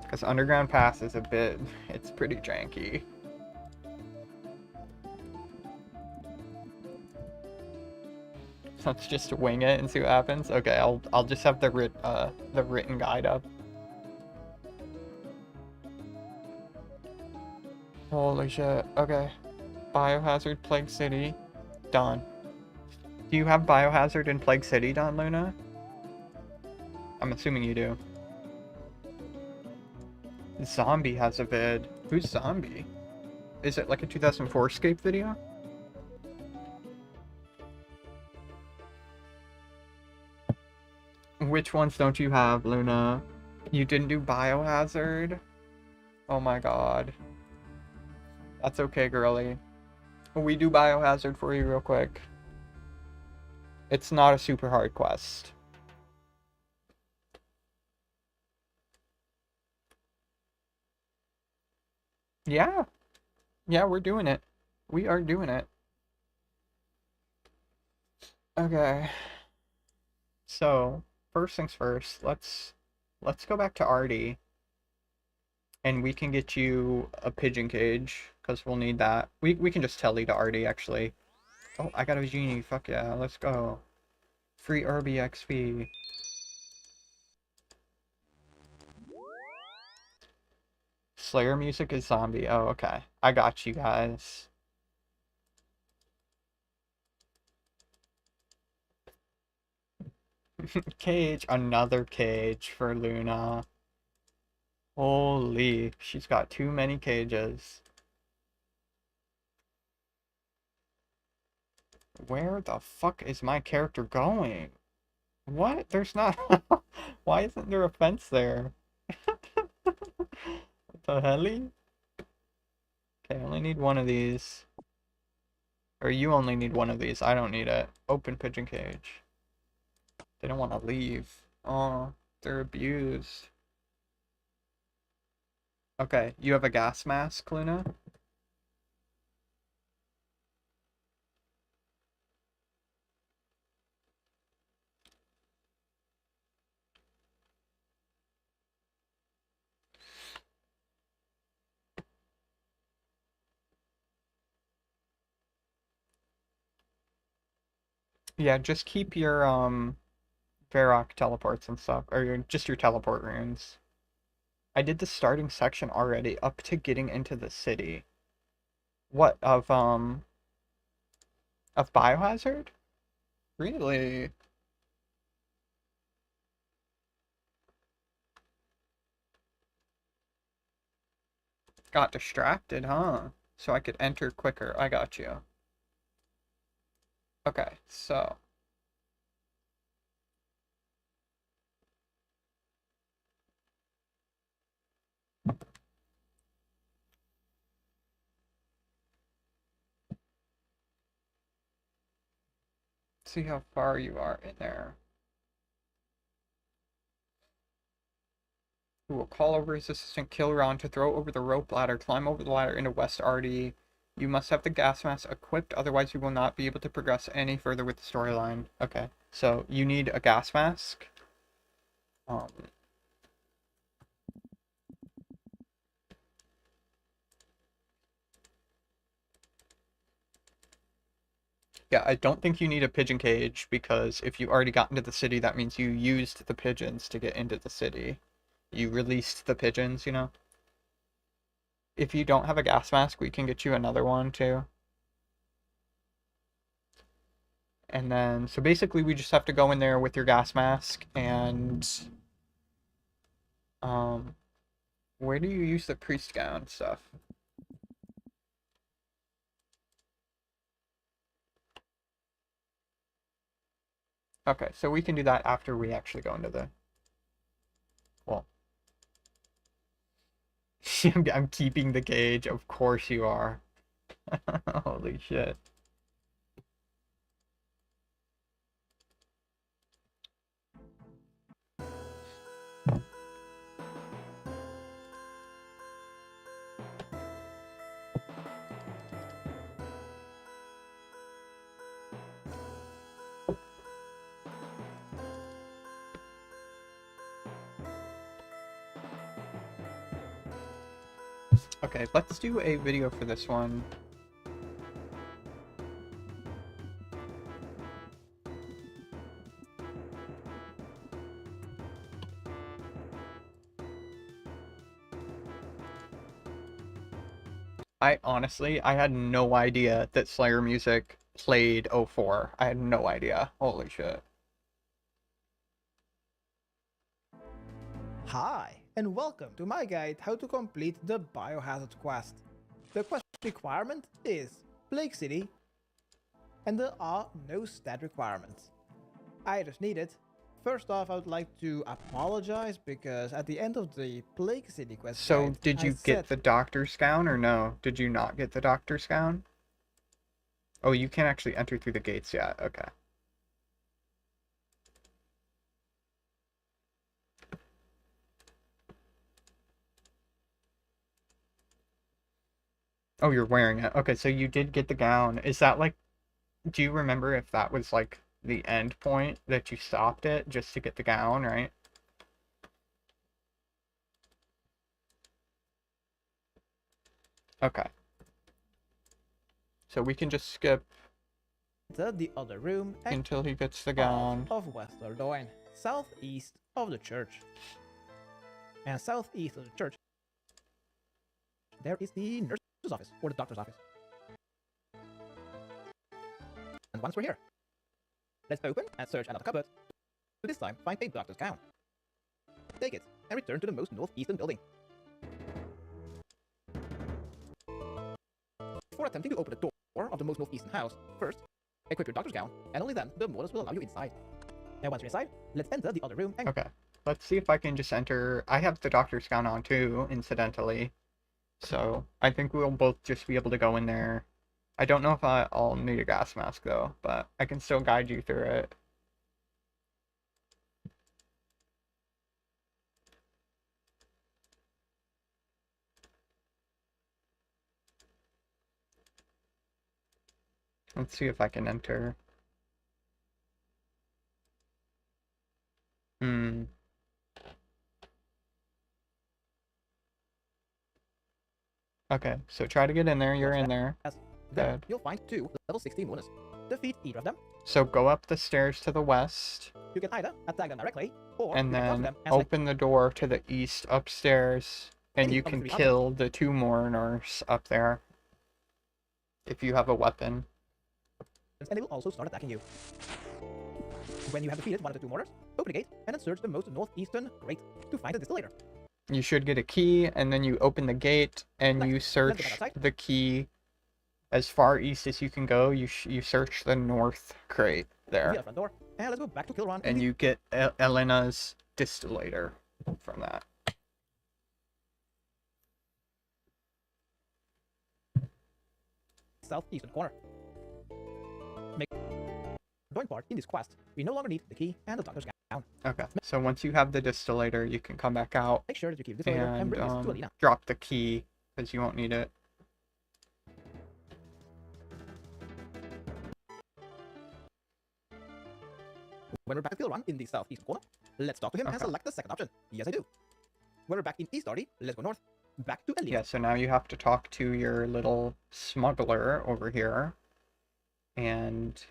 Because underground pass is a bit, it's pretty janky. So let's just wing it and see what happens. Okay, I'll just have the written guide up. Holy shit. Okay. Biohazard, Plague City, done. Do you have Biohazard in Plague City, Don Luna? I'm assuming you do. Zombie has a vid. Who's Zombie? Is it like a 2004SCAPE video? Which ones don't you have, Luna? You didn't do Biohazard? Oh my god. That's okay, girly. We do Biohazard for you real quick. It's not a super hard quest. Yeah. Yeah, we're doing it. We are doing it. Okay. So, first things first, let's go back to Artie. And we can get you a pigeon cage, because we'll need that. We can just tele to Artie, actually. Oh, I got a genie. Fuck yeah, let's go. Free RBXP. Slayer music is zombie. Oh, okay. I got you guys. Cage. Another cage for Luna. Holy, she's got too many cages. Where the fuck is my character going? What? There's not... Why isn't there a fence there? What the helly? Okay, I only need one of these. Or you only need one of these. I don't need it. Open pigeon cage. They don't want to leave. Oh, they're abused. Okay, you have a gas mask, Luna? Yeah, just keep your, Varrock teleports and stuff, or just your teleport runes. I did the starting section already, up to getting into the city. What, of Biohazard? Really? Got distracted, huh? So I could enter quicker. I got you. Okay, so... see how far you are in there. Who will call over his assistant, kill Ron to throw over the rope ladder, climb over the ladder into West Artie, You must have the gas mask equipped, otherwise you will not be able to progress any further with the storyline. Okay, so you need a gas mask. Yeah, I don't think you need a pigeon cage, because if you already got into the city, that means you used the pigeons to get into the city. You released the pigeons, you know? If you don't have a gas mask, we can get you another one, too. And then, so basically we just have to go in there with your gas mask, and... where do you use the priest gown stuff? Okay, so we can do that after we actually go into the... Well... I'm keeping the cage, of course you are. Holy shit. Okay, let's do a video for this one. I had no idea that Slayer music played 04. I had no idea. Holy shit. Hi, and welcome to my guide how to complete the Biohazard quest. The quest requirement is Plague City, and there are no stat requirements. I just need it. First off, I would like to apologize because at the end of the Plague City quest So, guide, did you get the Doctor's Gown or no? Did you not get the Doctor's Gown? Oh, you can't actually enter through the gates yet. Okay. Oh, you're wearing it. Okay, so you did get the gown. Is that like... Do you remember if that was like the end point that you stopped it just to get the gown, right? Okay. So we can just skip the other room until he gets the gown. Of West Dordogne, southeast of the church. And southeast of the church, there is the nurse's office, or the doctor's office. And once we're here, let's open and search another cupboard. To this time, find a doctor's gown. Take it, and return to the most northeastern building. Before attempting to open the door of the most northeastern house, first, equip your doctor's gown, and only then the mortals will allow you inside. And once you're inside, let's enter the other room and... Okay, let's see if I can just enter... I have the doctor's gown on too, incidentally. So, I think we'll both just be able to go in there. I don't know if I'll need a gas mask though, but I can still guide you through it. Let's see if I can enter. Okay, so try to get in there. You're in there. Then you'll find 2 level 16 winners. Defeat either of them. So go up the stairs to the west. You can either attack them directly, or and then open the door to the east upstairs, and you can kill the 2 mourners up there if you have a weapon. And they will also start attacking you. When you have defeated one of the 2 mourners, open the gate and then search the most northeastern grate to find the distillator. You should get a key, and then you open the gate, and you search the key as far east as you can go. You search the north crate there. Front door, and let's go back to Kilron. And you get Elena's distillator from that. Southeastern corner. Join part in this quest. We no longer need the key and the doctor's gown. Okay, so once you have the distillator, you can come back out. Make sure that you keep the distillator and bring this to Alina. Drop the key, because you won't need it. When we're back at Skill Run in the southeast corner, let's talk to him and select the second option. Yes, I do. When we're back in East already, let's go north. Back to Elite. Yeah, so now you have to talk to your little smuggler over here and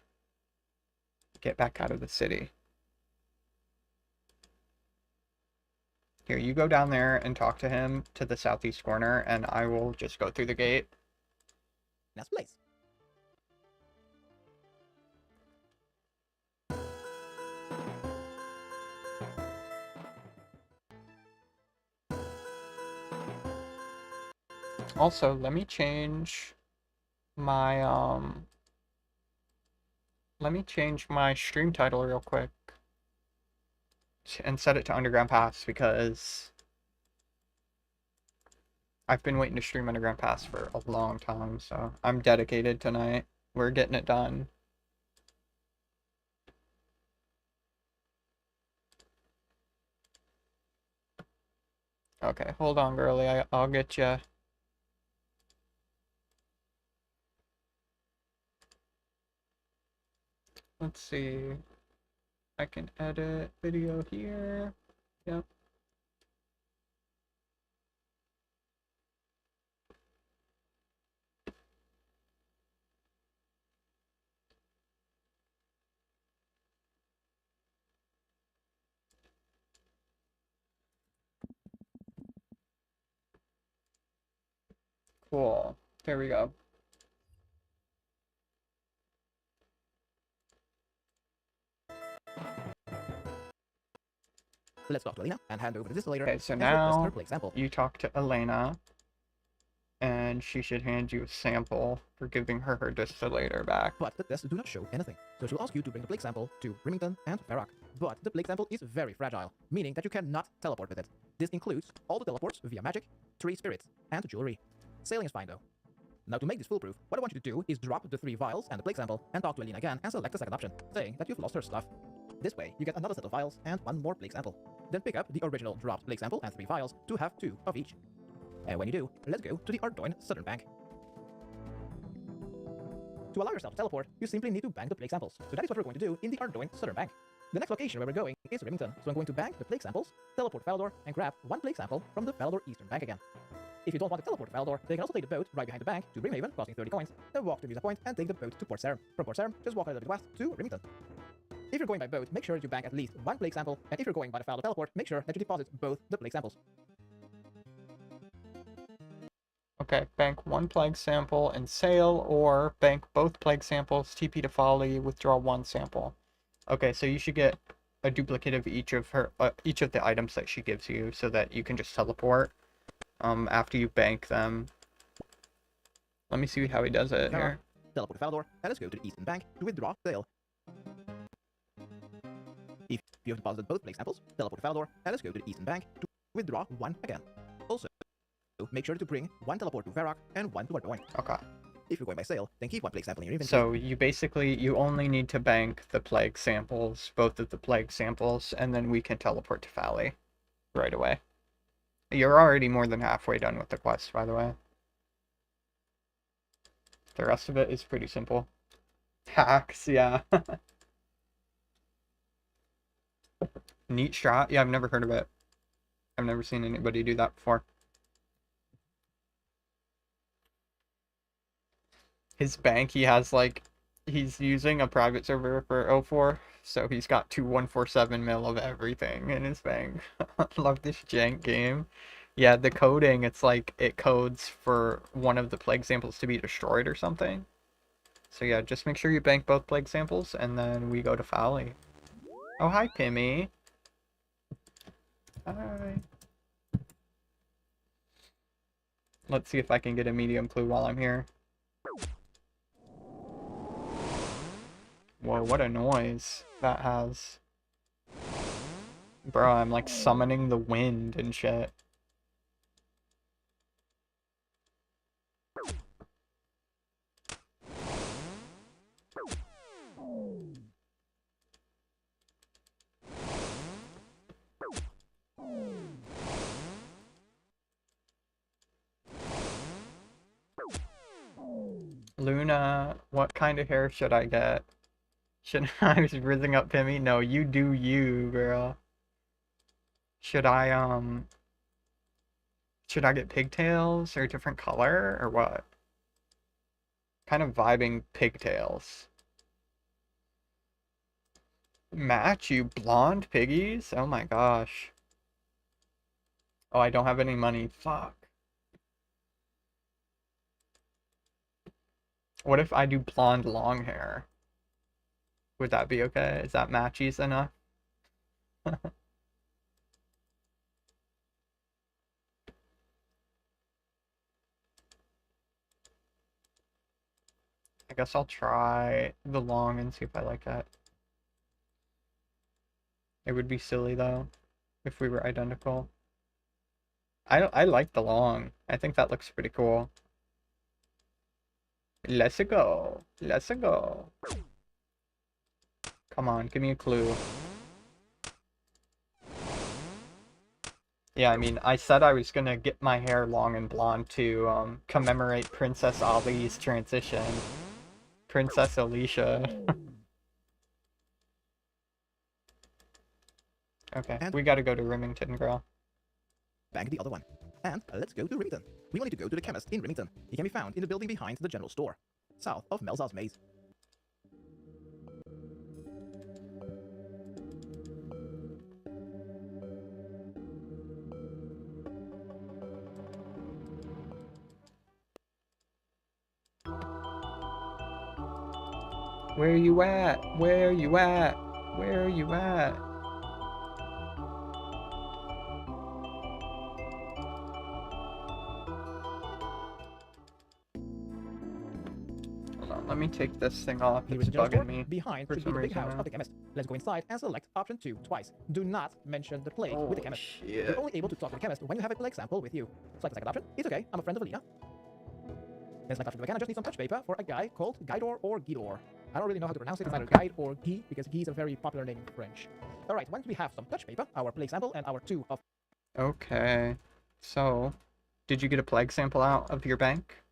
get back out of the city. Here, you go down there and talk to him to the southeast corner, and I will just go through the gate. Next place. Also, let me change my stream title real quick and set it to Underground Pass, because I've been waiting to stream Underground Pass for a long time, so I'm dedicated tonight. We're getting it done. Okay, hold on, girly. I'll get you. Let's see. I can edit video here. Yep. Cool. There we go. Let's talk to Elena and hand over the distillator. Okay, so and she'll test now her plate sample. you talk to Elena, and she should hand you a sample for giving her her distillator back. But the tests do not show anything, so she'll ask you to bring the plague sample to Remington and Varrock. But the plague sample is very fragile, meaning that you cannot teleport with it. This includes all the teleports via magic, tree spirits, and jewelry. Sailing is fine though. Now to make this foolproof, what I want you to do is drop the 3 vials and the plague sample and talk to Elena again and select the second option, saying that you've lost her stuff. This way, you get another set of vials and 1 more plague sample. Then pick up the original dropped plague sample and 3 vials to have 2 of each. And when you do, let's go to the Ardoin Southern Bank. To allow yourself to teleport, you simply need to bank the plague samples. So that is what we're going to do in the Ardoin Southern Bank. The next location where we're going is Remington, so I'm going to bank the plague samples, teleport to Falador, and grab 1 plague sample from the Falador Eastern Bank again. If you don't want to teleport to Falador, they can also take the boat right behind the bank to Brimhaven, costing 30 coins, then walk to Musa Point and take the boat to Port Sarum. From Port Sarum, just walk a little bit west to Remington. If you're going by boat, make sure you bank at least 1 plague sample, and if you're going by the Falador teleport, make sure that you deposit both the plague samples. Okay, bank 1 plague sample and sail, or bank both plague samples, TP to Folly, withdraw 1 sample. Okay, so you should get a duplicate of each of the items that she gives you, so that you can just teleport after you bank them. Let me see how he does it here. Teleport to Falador, and let's go to the Eastern Bank to withdraw sail. If you have deposited both plague samples, teleport to Falador, and let's go to the Eastern Bank to withdraw 1 again. Also, make sure to bring 1 teleport to Varrock and 1 to Ardoin. Okay. If you're going by sail, then keep 1 plague sample in your inventory. So you only need to bank the plague samples, both of the plague samples, and then we can teleport to Fally right away. You're already more than halfway done with the quest, by the way. The rest of it is pretty simple. Hacks, yeah. Neat strat. Yeah, I've never heard of it. I've never seen anybody do that before. His bank, he's using a private server for 04, so he's got 2147 mil of everything in his bank. Love this jank game. Yeah, the coding, it's like it codes for one of the plague samples to be destroyed or something. So yeah, just make sure you bank both plague samples, and then we go to Fally. Oh, hi, Pimmy. Hi. Let's see if I can get a medium clue while I'm here. Whoa, what a noise that has. Bro, I'm like summoning the wind and shit. Luna, what kind of hair should I get? Should I was rizzing up Pimmy? No, you do you, girl. Should I get pigtails or a different color or what? Kind of vibing pigtails. Match you blonde piggies? Oh my gosh. Oh, I don't have any money. Fuck. What if I do blonde long hair? Would that be okay? Is that matchies enough? I guess I'll try the long and see if I like it. It would be silly though if we were identical. I like the long. I think that looks pretty cool. Let's go. Let's go. Come on, give me a clue. Yeah, I mean, I said I was gonna get my hair long and blonde to commemorate Princess Ali's transition. Princess Alicia. Okay, And- we gotta go to Remington, girl. Bang the other one. And let's go to Remington. We will need to go to the chemist in Remington. He can be found in the building behind the general store, south of Melza's Maze. Where you at? Where you at? Where you at? Hold on, let me take this thing off. Here It's is the general store. bugging me. Behind for should be some the big reason house now. of the chemist. Let's go inside and select option 2 twice. Do not mention the plague with the Oh, chemist. shit. You're only able to talk to the chemist when you have a plague sample with you. Select the second option. It's okay, I'm a friend of Alina. Then select option 2 again. I just need some touch paper for a guy called Guidor or Gidor. I don't really know how to pronounce it. It's either Guide or Guy because Guy is a very popular name in French. Alright, once we have some touch paper, our plague sample and our 2 of Okay. So, did you get a plague sample out of your bank?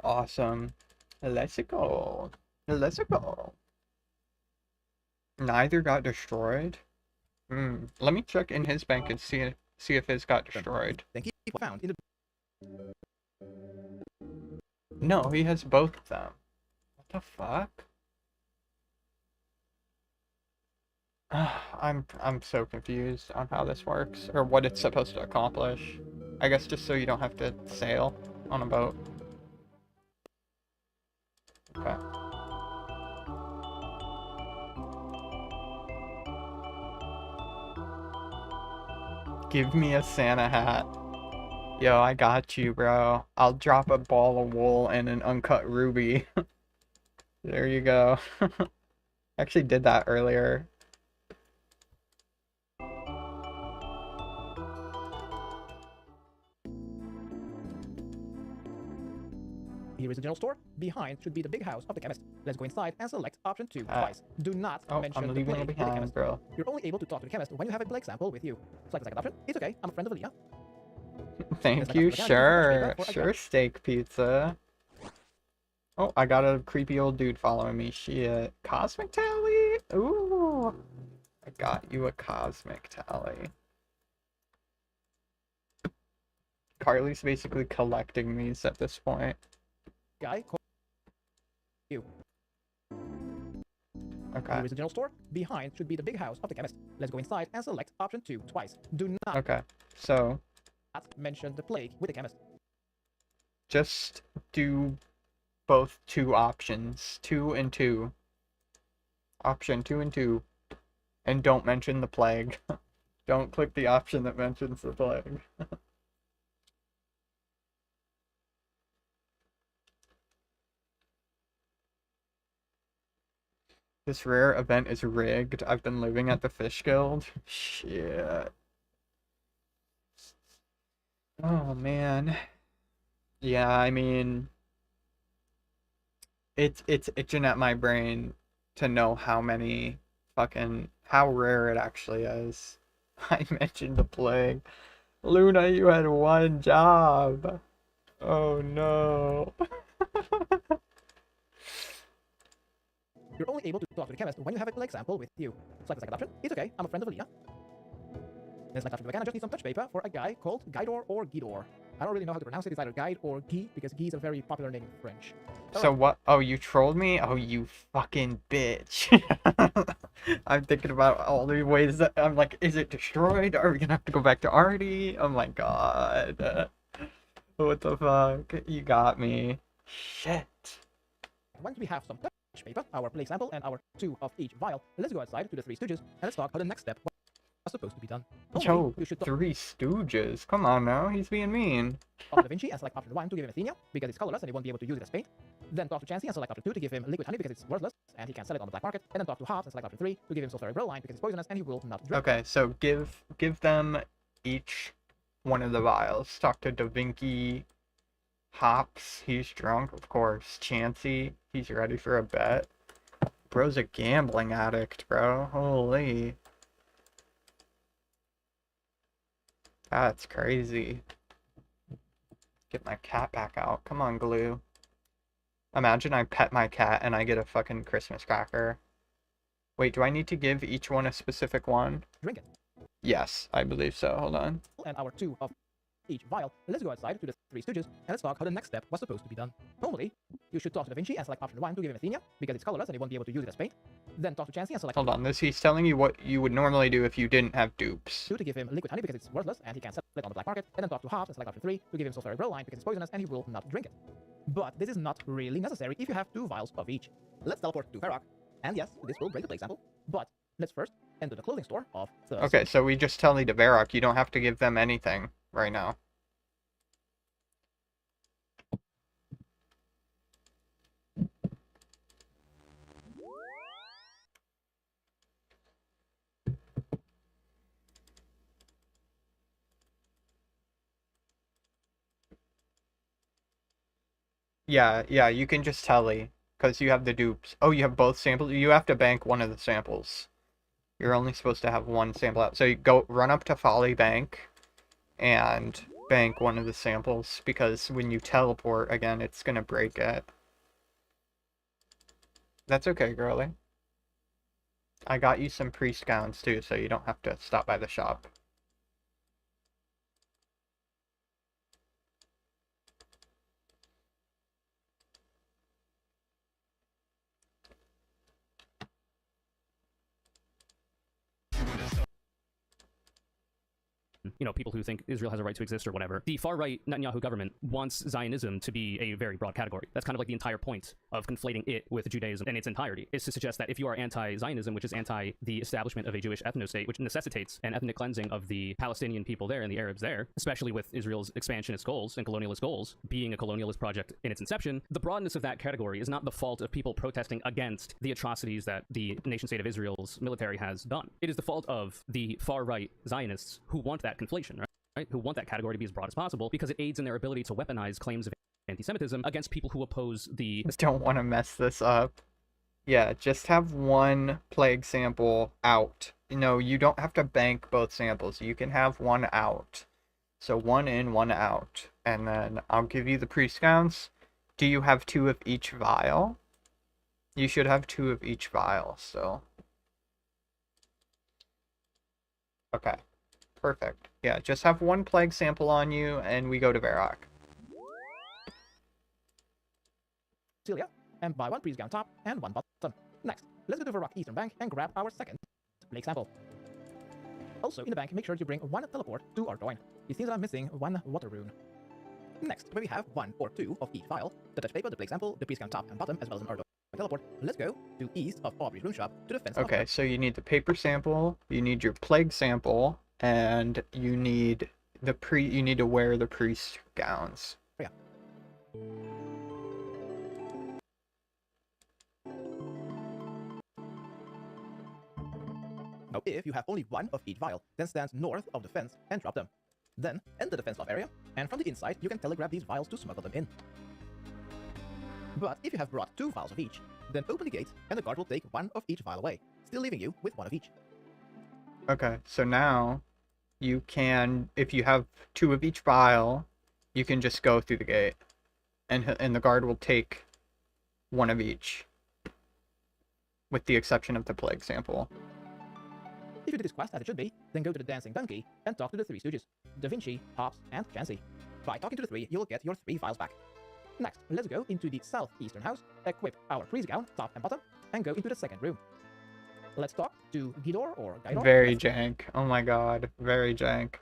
Awesome. Let's go. Let's go. Neither got destroyed. Let me check in his bank and see if his got destroyed. then keep found in the No, he has both of them. What the fuck? I'm so confused on how this works or what it's supposed to accomplish. I guess just so you don't have to sail on a boat. Okay. Give me a Santa hat. Yo, I got you, bro. I'll drop a ball of wool and an uncut ruby. There you go. Actually did that earlier. Here is the general store. Behind should be the big house of the chemist. Let's go inside and select option 2 twice. Do not Oh, mention I'm the leaving plague it with the behind, chemist. bro. You're only able to talk to the chemist when you have a plague sample with you. Select the second option. It's okay, I'm a friend of Alina. Thank like you, a- sure. for a Sure, steak pizza. Oh, I got a creepy old dude following me. Shit. Cosmic tally? Ooh. I got you a cosmic tally. Carly's basically collecting these at this point. Guy, call you. Okay. Here is the general store. Behind should be the big house of the chemist. Let's go inside and select option 2 twice. Do not Okay. So, mention the plague with the chemist. just do both 2 options. 2 and 2. Option 2 and 2. And don't mention the plague. Don't click the option that mentions the plague. This rare event is rigged. I've been living at the Fish Guild. Shit. Oh man. Yeah, I mean, it's itching at my brain to know how rare it actually is. I mentioned the plague. Luna, you had one job. Oh no. You're only able to talk to the chemist when you have a plague sample with you. Select the second option. It's okay, I'm a friend of Alina. Then select option to the can. I just need some touch paper for a guy called Guidor or Gidor. I don't really know how to pronounce it. It's either Guide or Guy, because Guy is a very popular name in French. So what? Oh, you trolled me? Oh, you fucking bitch. I'm thinking about all the ways that I'm like, is it destroyed? Are we gonna have to go back to Artie? Oh my god. What the fuck? You got me. Shit. Once we have some touch paper, our plague sample, and our 2 of each vial, let's go outside to the Three Stooges and let's talk how the next step was supposed to be done. Yo, you should talk Three Stooges. Come on now, he's being mean. to Da Vinci and select option 1 to give him Athenia, because it's colorless and he won't be able to use it as paint. Then talk to Chansey and select option 2 to give him liquid honey because it's worthless and he can sell it on the black market. And then talk to Hobbs and select option 3 to give him sulfuric broline because it's poisonous and he will not drink. Okay, so give them each one of the vials. Talk to Da Vinci. Hops, he's drunk, of course. Chansey, he's ready for a bet. Bro's a gambling addict, bro. Holy. That's crazy. Get my cat back out. Come on, Glue. Imagine I pet my cat and I get a fucking Christmas cracker. Wait, do I need to give each one a specific one? Drink it. Yes, I believe so. Hold on. And our 2 of each vial, let's go outside to the Three Stooges and let's talk how the next step was supposed to be done. Normally, you should talk to Da Vinci and select option 1 to give him Athenia because it's colorless and he won't be able to use it as paint. Then talk to Chansey and select Hold on, he's telling you what you would normally do if you didn't have dupes. 2 to give him liquid honey because it's worthless and he can sell it on the black market. And then talk to Hobbs and select option 3 to give him sulfuric broline because it's poisonous and he will not drink it. But this is not really necessary if you have 2 vials of each. Let's teleport to Feroc. And yes, this will break the plague sample, but let's first enter the clothing store of the... Okay, so we just tell the Varrock you don't have to give them anything right now. Yeah, you can just telly, because you have the dupes. Oh, you have both samples? You have to bank one of the samples. You're only supposed to have one sample out. So you go run up to Folly Bank and bank one of the samples, because when you teleport again, it's gonna break it. That's okay, girly. I got you some priest gowns too, so you don't have to stop by the shop. You know, people who think Israel has a right to exist or whatever. The far-right Netanyahu government wants Zionism to be a very broad category. That's kind of like the entire point of conflating it with Judaism in its entirety, is to suggest that if you are anti-Zionism, which is anti the establishment of a Jewish ethno-state, which necessitates an ethnic cleansing of the Palestinian people there and the Arabs there, especially with Israel's expansionist goals and colonialist goals, being a colonialist project in its inception, the broadness of that category is not the fault of people protesting against the atrocities that the nation-state of Israel's military has done. It is the fault of the far-right Zionists who want that conflation, right? Who want that category to be as broad as possible because it aids in their ability to weaponize claims of anti-Semitism against people who oppose the... Don't want to mess this up. Yeah, just have one plague sample out. No, you don't have to bank both samples. You can have one out. So one in, one out. And then I'll give you the priest counts. Do you have 2 of each vial? You should have 2 of each vial still. Okay. Perfect. Yeah, just have one plague sample on you, and we go to Varrock. Celia, and buy 1 priest gown top and 1 bottom. Next, let's go to Varrock Eastern Bank and grab our second plague sample. Also, in the bank, make sure you bring 1 teleport to our coin. It seems that I'm missing 1 water rune. Next, when we have 1 or 2 of each vial, the touch paper, the plague sample, the priest gown top and bottom, as well as an Ardo teleport, let's go to east of Aubrey's rune shop to the fence. Okay, so you need the paper sample, you need your plague sample, and you need the you need to wear the priest gowns. Yeah. Now, if you have only 1 of each vial, then stand north of the fence and drop them. Then enter the fenced-off area, and from the inside, you can telegraph these vials to smuggle them in. But if you have brought 2 vials of each, then open the gate, and the guard will take 1 of each vial away, still leaving you with 1 of each. Okay, so now you can, if you have 2 of each vial, you can just go through the gate, and the guard will take one of each, with the exception of the plague sample. If you do this quest as it should be, then go to the Dancing Donkey and talk to the three Stooges, Da Vinci, Hobbs, and Chansey. By talking to the three, you'll get your 3 files back. Next, let's go into the southeastern house, equip our priest gown, top and bottom, and go into the second room. Let's talk to Gidor or Gaidor. Very jank. Oh my god, very jank.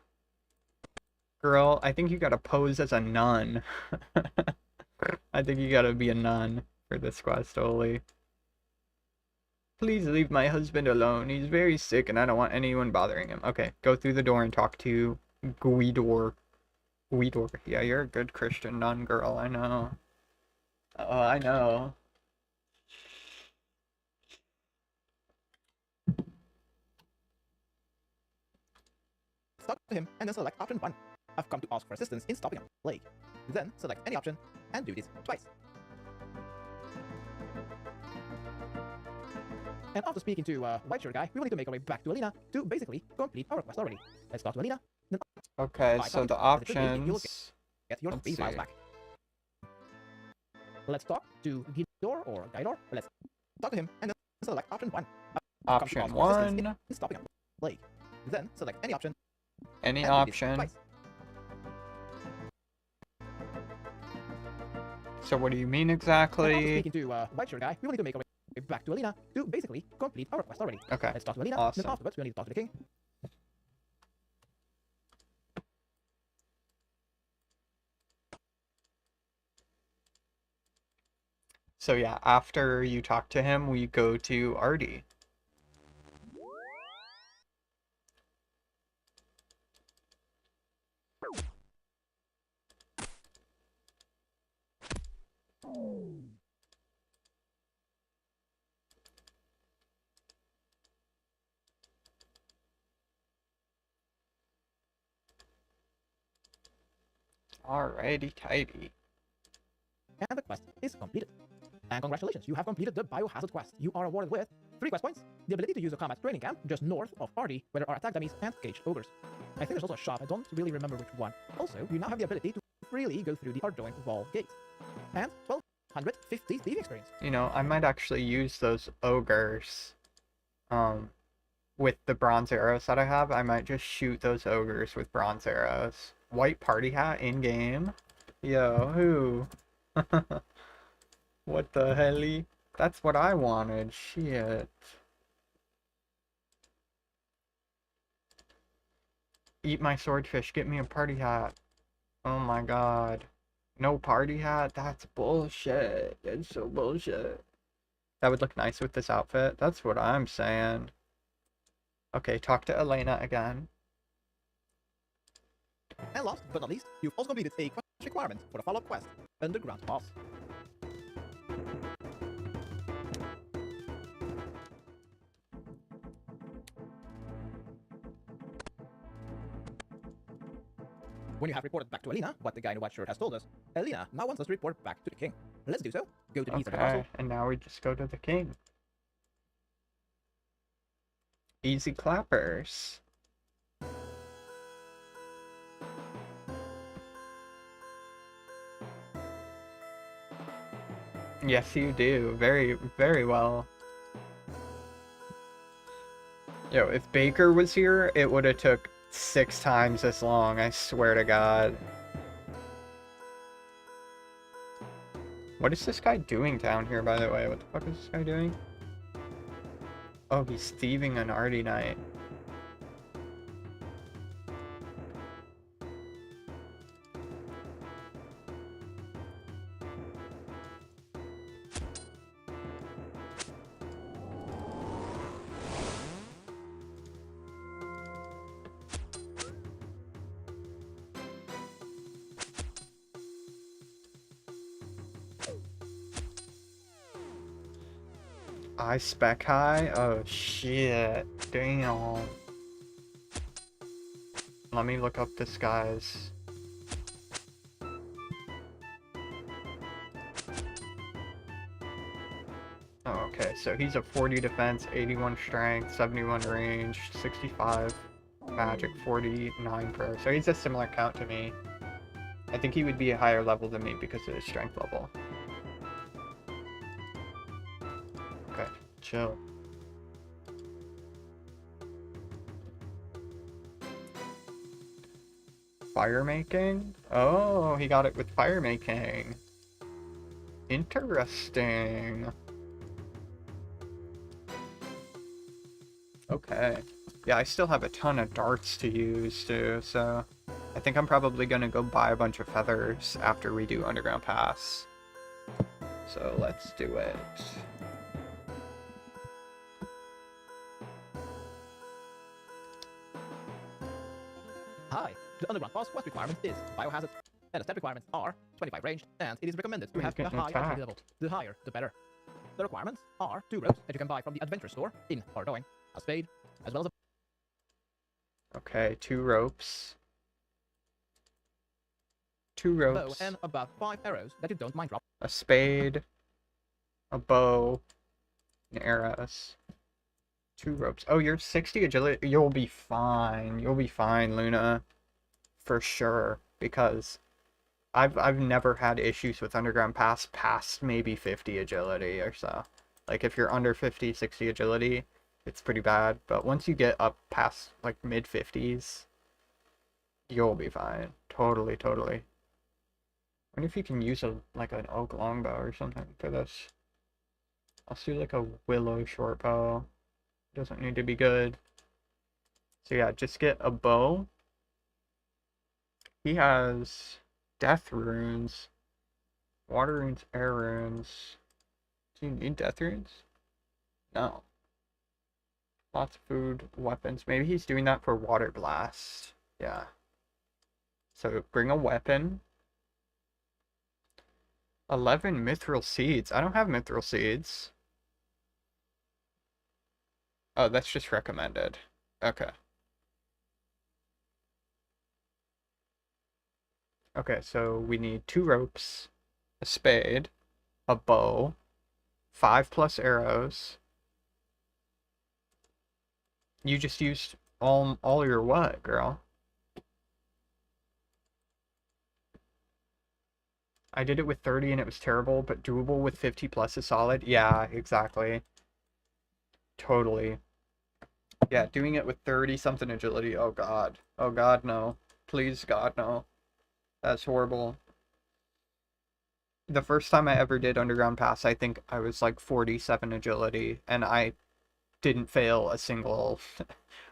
Girl, I think you gotta pose as a nun. I think you gotta be a nun for this quest, Oli. Please leave my husband alone. He's very sick and I don't want anyone bothering him. Okay, go through the door and talk to Guidor. Guidor. Yeah, you're a good Christian nun, girl. I know. Oh, I know. Talk to him and then select option 1. I've come to ask for assistance in stopping a plague. Then select any option and do this twice. And after speaking to White Shirt Guy, we will need to make our way back to Alina to basically complete our quest already. Let's talk to Alina. Then Okay, so the options... get your 3 files back. Let's talk to Gidor or Gaidor. Let's talk to him and then select option 1. Option 1. In stopping a plague. Then select any option. Any and do this option. twice. So what do you mean And after exactly? speaking to White Shirt Guy, we will need to make our way back to Alina to basically complete our quest already. Okay, Let's talk to Alina. awesome. Then afterwards, we will need to talk to the king. So yeah, after you talk to him, we go to Artie. Alrighty, tidy. And the quest is completed. And congratulations, you have completed the Biohazard quest. You are awarded with 3 quest points, the ability to use a combat training camp just north of Artie, where there are attack dummies and caged ogres. I think there's also a shop, I don't really remember which one. Also, you now have the ability to freely go through the Ardoin Wall Gate. And 1250 thieving experience. You know, I might actually use those ogres. With the bronze arrows that I have, I might just shoot those ogres with bronze arrows. White party hat in game. Yo, who? What the helly? That's what I wanted. Shit. Eat my swordfish. Get me a party hat. Oh my god. No party hat? That's bullshit. It's so bullshit. That would look nice with this outfit. That's what I'm saying. Okay, talk to Elena again. And last but not least, you've also completed a quest requirement for the follow-up quest, Underground Boss. When you have reported back to Alina what the guy in the white shirt has told us, Alina now wants us to report back to the king. Let's do so. Go to the eastern Okay, castle. and now we just go to the king. Easy clappers. Yes, you do. Very, very well. Yo, if Baker was here, it would have took 6 times as long, I swear to God. What is this guy doing down here, by the way? What the fuck is this guy doing? Oh, he's thieving an Artie Knight. I spec high? Oh shit. Damn. Let me look up this guy's. Oh, okay, so he's a 40 defense, 81 strength, 71 range, 65 magic, 49 prayer. So he's a similar count to me. I think he would be a higher level than me because of his strength level. Okay, chill. Fire making? Oh, he got it with fire making. Interesting. Okay. Yeah, I still have a ton of darts to use too, so I think I'm probably gonna go buy a bunch of feathers after we do Underground Pass. So let's do it. Hi, the underground pass quest requirement is Biohazard, and the stat requirements are 25 ranged, and it is recommended to He's have a getting high attacked. archery level. The higher, the better. The requirements are 2 ropes that you can buy from the adventure store in Ardoin, a spade, as well as a Okay, 2 ropes. 2 bow ropes. and about 5 arrows that you don't mind dropping. A spade. A bow. And arrows. 2 ropes. Oh, you're 60 agility. You'll be fine. You'll be fine, Luna. For sure. Because I've never had issues with Underground Pass past maybe 50 agility or so. Like if you're under 50, 60 agility, it's pretty bad. But once you get up past like mid 50s, you'll be fine. Totally, totally. I wonder if you can use like an oak longbow or something for this. I'll do like a willow short bow. Doesn't need to be good. So yeah, just get a bow. He has death runes, water runes, air runes. Do you need death runes? No. Lots of food, weapons. Maybe he's doing that for water blast. Yeah. So bring a weapon. 11 mithril seeds. I don't have mithril seeds. Oh, that's just recommended. Okay. Okay, so we need 2 ropes, a spade, a bow, 5+ arrows. You just used all your what, girl? I did it with 30 and it was terrible, but doable with 50+ is solid. Yeah, exactly. Totally. Yeah, doing it with 30 something agility. Oh god. Oh god, no. Please, God, no. That's horrible. The first time I ever did Underground Pass, I think I was like 47 agility, and I didn't fail a single...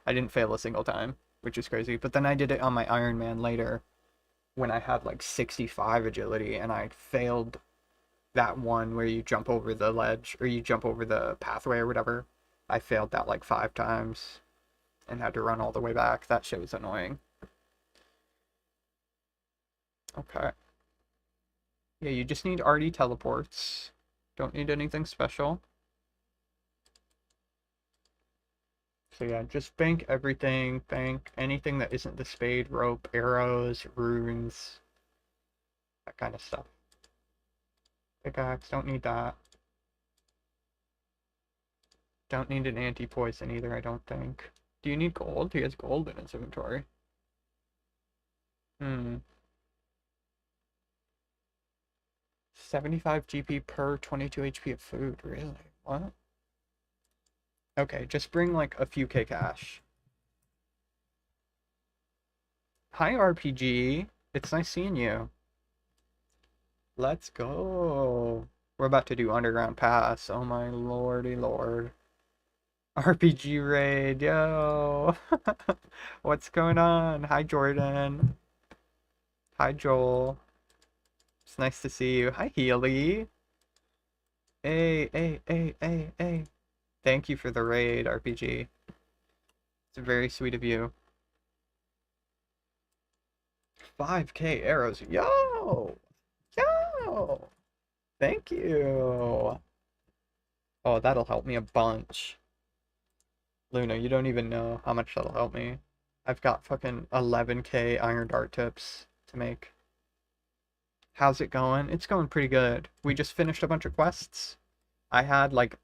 I didn't fail a single time, which is crazy. But then I did it on my Iron Man later, when I had like 65 agility, and I failed that one where you jump over the ledge, or you jump over the pathway or whatever. I failed that like 5 times, and had to run all the way back. That shit was annoying. Okay. Yeah, you just need RD teleports. Don't need anything special. So yeah, just bank everything. Bank anything that isn't the spade, rope, arrows, runes. That kind of stuff. Pickaxe, don't need that. Don't need an anti-poison either, I don't think. Do you need gold? He has gold in his inventory. 75 GP per 22 HP of food, really? What? Okay, just bring like a few K cash. Hi RPG, it's nice seeing you. Let's go. We're about to do Underground Pass, oh my lordy lord. RPG raid, yo! What's going on? Hi Jordan. Hi Joel. It's nice to see you. Hi Healy. Hey. Thank you for the raid, RPG. It's very sweet of you. 5K arrows. Yo! Yo! Thank you. Oh, that'll help me a bunch. Luna, you don't even know how much that'll help me. I've got fucking 11K iron dart tips to make. How's it going? It's going pretty good. We just finished a bunch of quests. I had like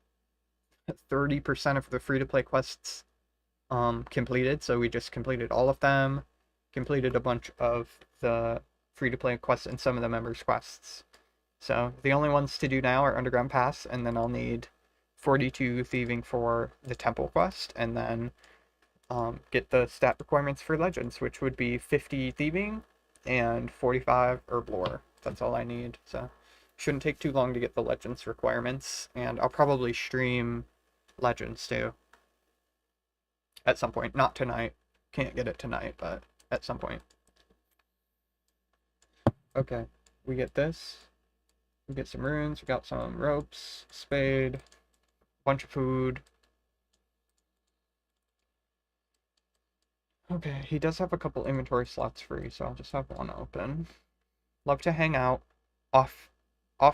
30% of the free-to-play quests completed, so we just completed all of them. Completed a bunch of the free-to-play quests and some of the members' quests. So the only ones to do now are Underground Pass, and then I'll need 42 thieving for the temple quest, and then get the stat requirements for legends, which would be 50 thieving and 45 herb lore. That's all I need. So shouldn't take too long to get the legends requirements, and I'll probably stream legends too at some point. Not tonight. Can't get it tonight, but at some point. Okay, we get this. We get some runes, we got some ropes, spade, bunch of food. Okay, he does have a couple inventory slots free, so I'll just have one open. Love to hang out. Off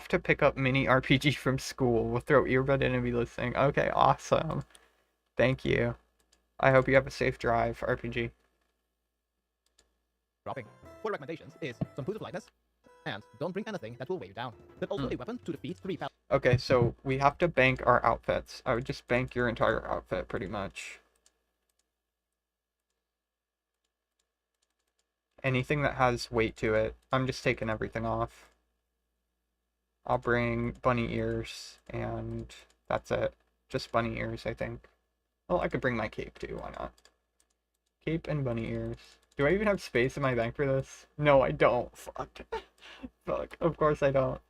to pick up mini RPG from school. We'll throw earbud in and be listening. Okay, awesome. Thank you. I hope you have a safe drive, RPG. Dropping. For recommendations is some food of lightness, and don't bring anything that will weigh you down. But also a weapon to defeat 3 pal. Okay, so we have to bank our outfits. I would just bank your entire outfit, pretty much. Anything that has weight to it, I'm just taking everything off. I'll bring bunny ears, and that's it. Just bunny ears, I think. Well, I could bring my cape too, why not? Cape and bunny ears. Do I even have space in my bank for this? No, I don't. Fuck. Fuck, of course I don't.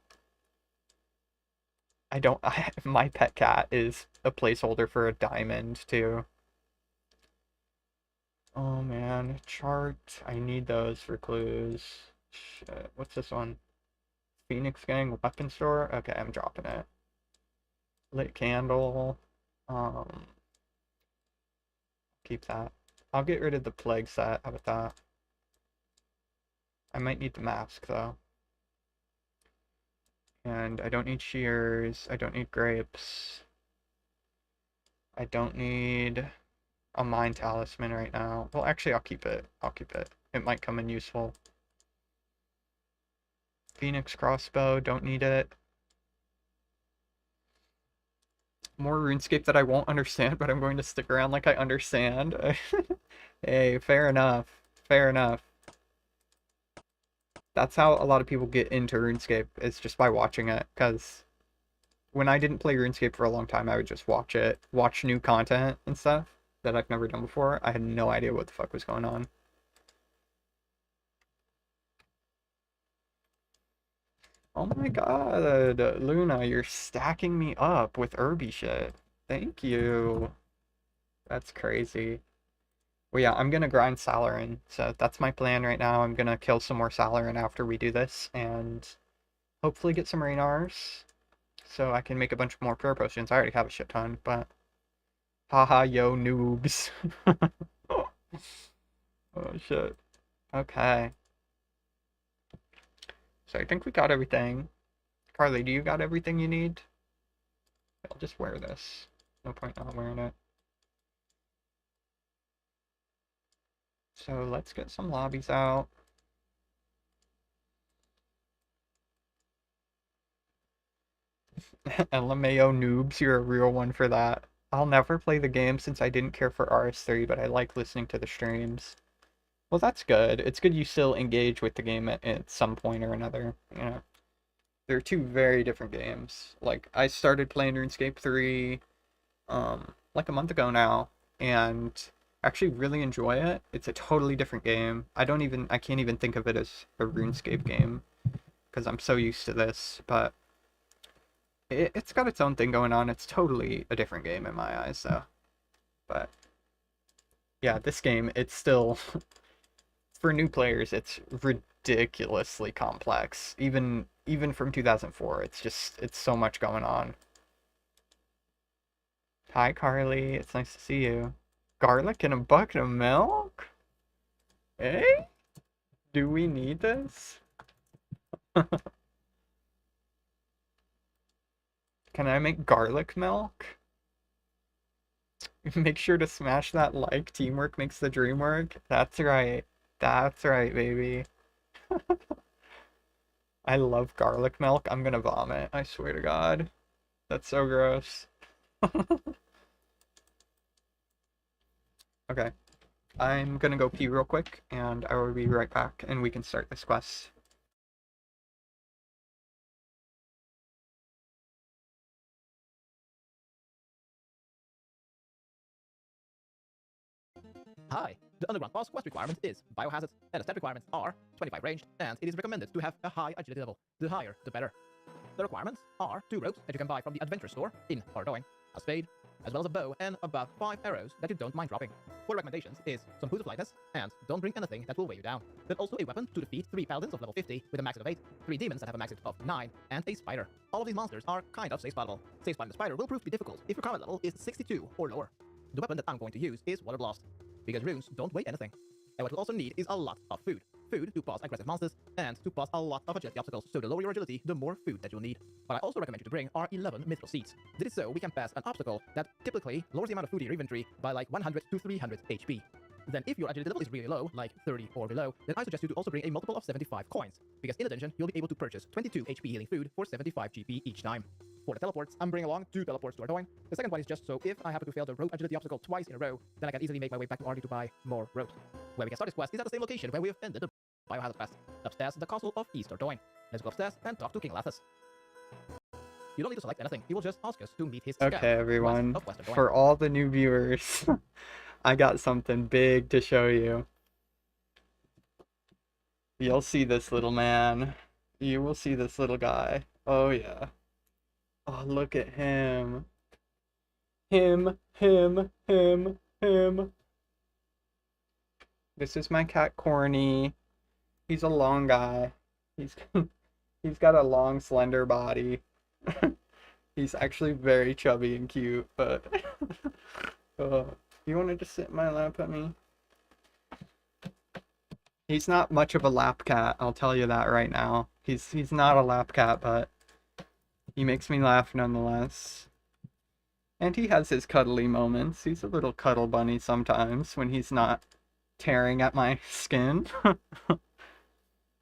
My pet cat is a placeholder for a diamond too. Oh man, chart. I need those for clues. Shit, what's this one? Phoenix Gang weapon store? Okay, I'm dropping it. Lit candle. Keep that. I'll get rid of the plague set. How about that? I might need the mask though. And I don't need shears. I don't need grapes. I don't need a mine talisman right now. Well, actually, I'll keep it. I'll keep it. It might come in useful. Phoenix crossbow, don't need it. More RuneScape that I won't understand, but I'm going to stick around like I understand. Hey, fair enough. Fair enough. That's how a lot of people get into RuneScape, is just by watching it, because when I didn't play RuneScape for a long time, I would just watch it, watch new content and stuff that I've never done before. I had no idea what the fuck was going on. Oh my god, Luna, you're stacking me up with herby shit. Thank you. That's crazy. Well, yeah, I'm gonna grind Salarin, so that's my plan right now. I'm gonna kill some more Salarin after we do this, and hopefully get some Raynars, so I can make a bunch more prayer potions. I already have a shit ton, but... Haha, yo, noobs. Oh, shit. Okay. So I think we got everything. Carly, do you got everything you need? I'll just wear this. No point not wearing it. So let's get some lobbies out. LMAO noobs, you're a real one for that. I'll never play the game since I didn't care for RS3, but I like listening to the streams. Well, that's good. It's good you still engage with the game at some point or another, you know. They're two very different games. Like, I started playing RuneScape 3, like a month ago now, and actually really enjoy it. It's a totally different game. I can't even think of it as a RuneScape game, because I'm so used to this, but it's got its own thing going on. It's totally a different game in my eyes, though. But, yeah, this game, it's still... For new players, it's ridiculously complex. Even from 2004, it's so much going on. Hi, Carly. It's nice to see you. Garlic in a bucket of milk? Hey? Do we need this? Can I make garlic milk? Make sure to smash that like. Teamwork makes the dream work. That's right. That's right, baby. I love garlic milk. I'm gonna vomit. I swear to God. That's so gross. Okay. I'm gonna go pee real quick, and I will be right back, and we can start this quest. Hi. The underground boss quest requirement is Biohazard, and the stat requirements are 25 ranged, and it is recommended to have a high agility level. The higher, the better. The requirements are 2 ropes that you can buy from the adventure store in Hardoing, a spade, as well as a bow and about 5 arrows that you don't mind dropping. 4 recommendations is some boots of lightness, and don't bring anything that will weigh you down. Then also a weapon to defeat 3 paladins of level 50 with a max of 8, 3 demons that have a max of 9, and a spider. All of these monsters are kind of safe spottable. Safe spotting the spider will prove to be difficult if your combat level is 62 or lower. The weapon that I'm going to use is Water Blast, because runes don't weigh anything. And what we'll also need is a lot of food. Food to pass aggressive monsters, and to pass a lot of agility obstacles, so the lower your agility, the more food that you'll need. What I also recommend you to bring are 11 mithril seeds. This is so we can pass an obstacle that typically lowers the amount of food in your inventory by like 100 to 300 HP. Then if your agility level is really low, like 30 or below, then I suggest you to also bring a multiple of 75 coins, because in addition, you'll be able to purchase 22 HP healing food for 75 GP each time. For the teleports, I'm bringing along 2 teleports to Ardoin. The second one is just so if I happen to fail the rope agility obstacle twice in a row, then I can easily make my way back to RD to buy more ropes. Where we can start this quest is at the same location where we have ended the Biohazard quest. Upstairs, the castle of East Ardoin. Let's go upstairs and talk to King Lathas. You don't need to select anything, he will just ask us to meet his scout. Okay, everyone, west of West Ardoin. for all the new viewers, I got something big to show you. You'll see this little man. You will see this little guy. Oh yeah. Oh, look at him. Him. This is my cat Corny. He's a long guy. He's got a long, slender body. He's actually very chubby and cute, but you want to just sit in my lap, honey? He's not much of a lap cat, I'll tell you that right now. He's not a lap cat, but he makes me laugh nonetheless. And he has his cuddly moments. He's a little cuddle bunny sometimes when he's not tearing at my skin.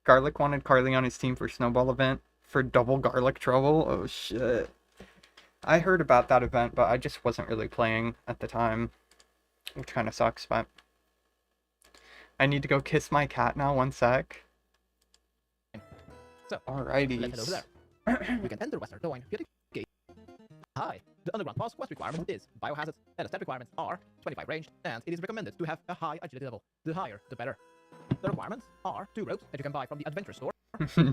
Garlic wanted Carly on his team for Snowball event for double garlic trouble. Oh shit. I heard about that event, but I just wasn't really playing at the time. Which kind of sucks, but I need to go kiss my cat now, 1 sec. So, alrighty. let's head over there. We can enter West Ardoin via the gate. Hi. The underground boss quest requirement is Biohazard, and the stat requirements are 25 ranged, and it is recommended to have a high agility level. The higher, the better. The requirements are 2 ropes that you can buy from the adventure store.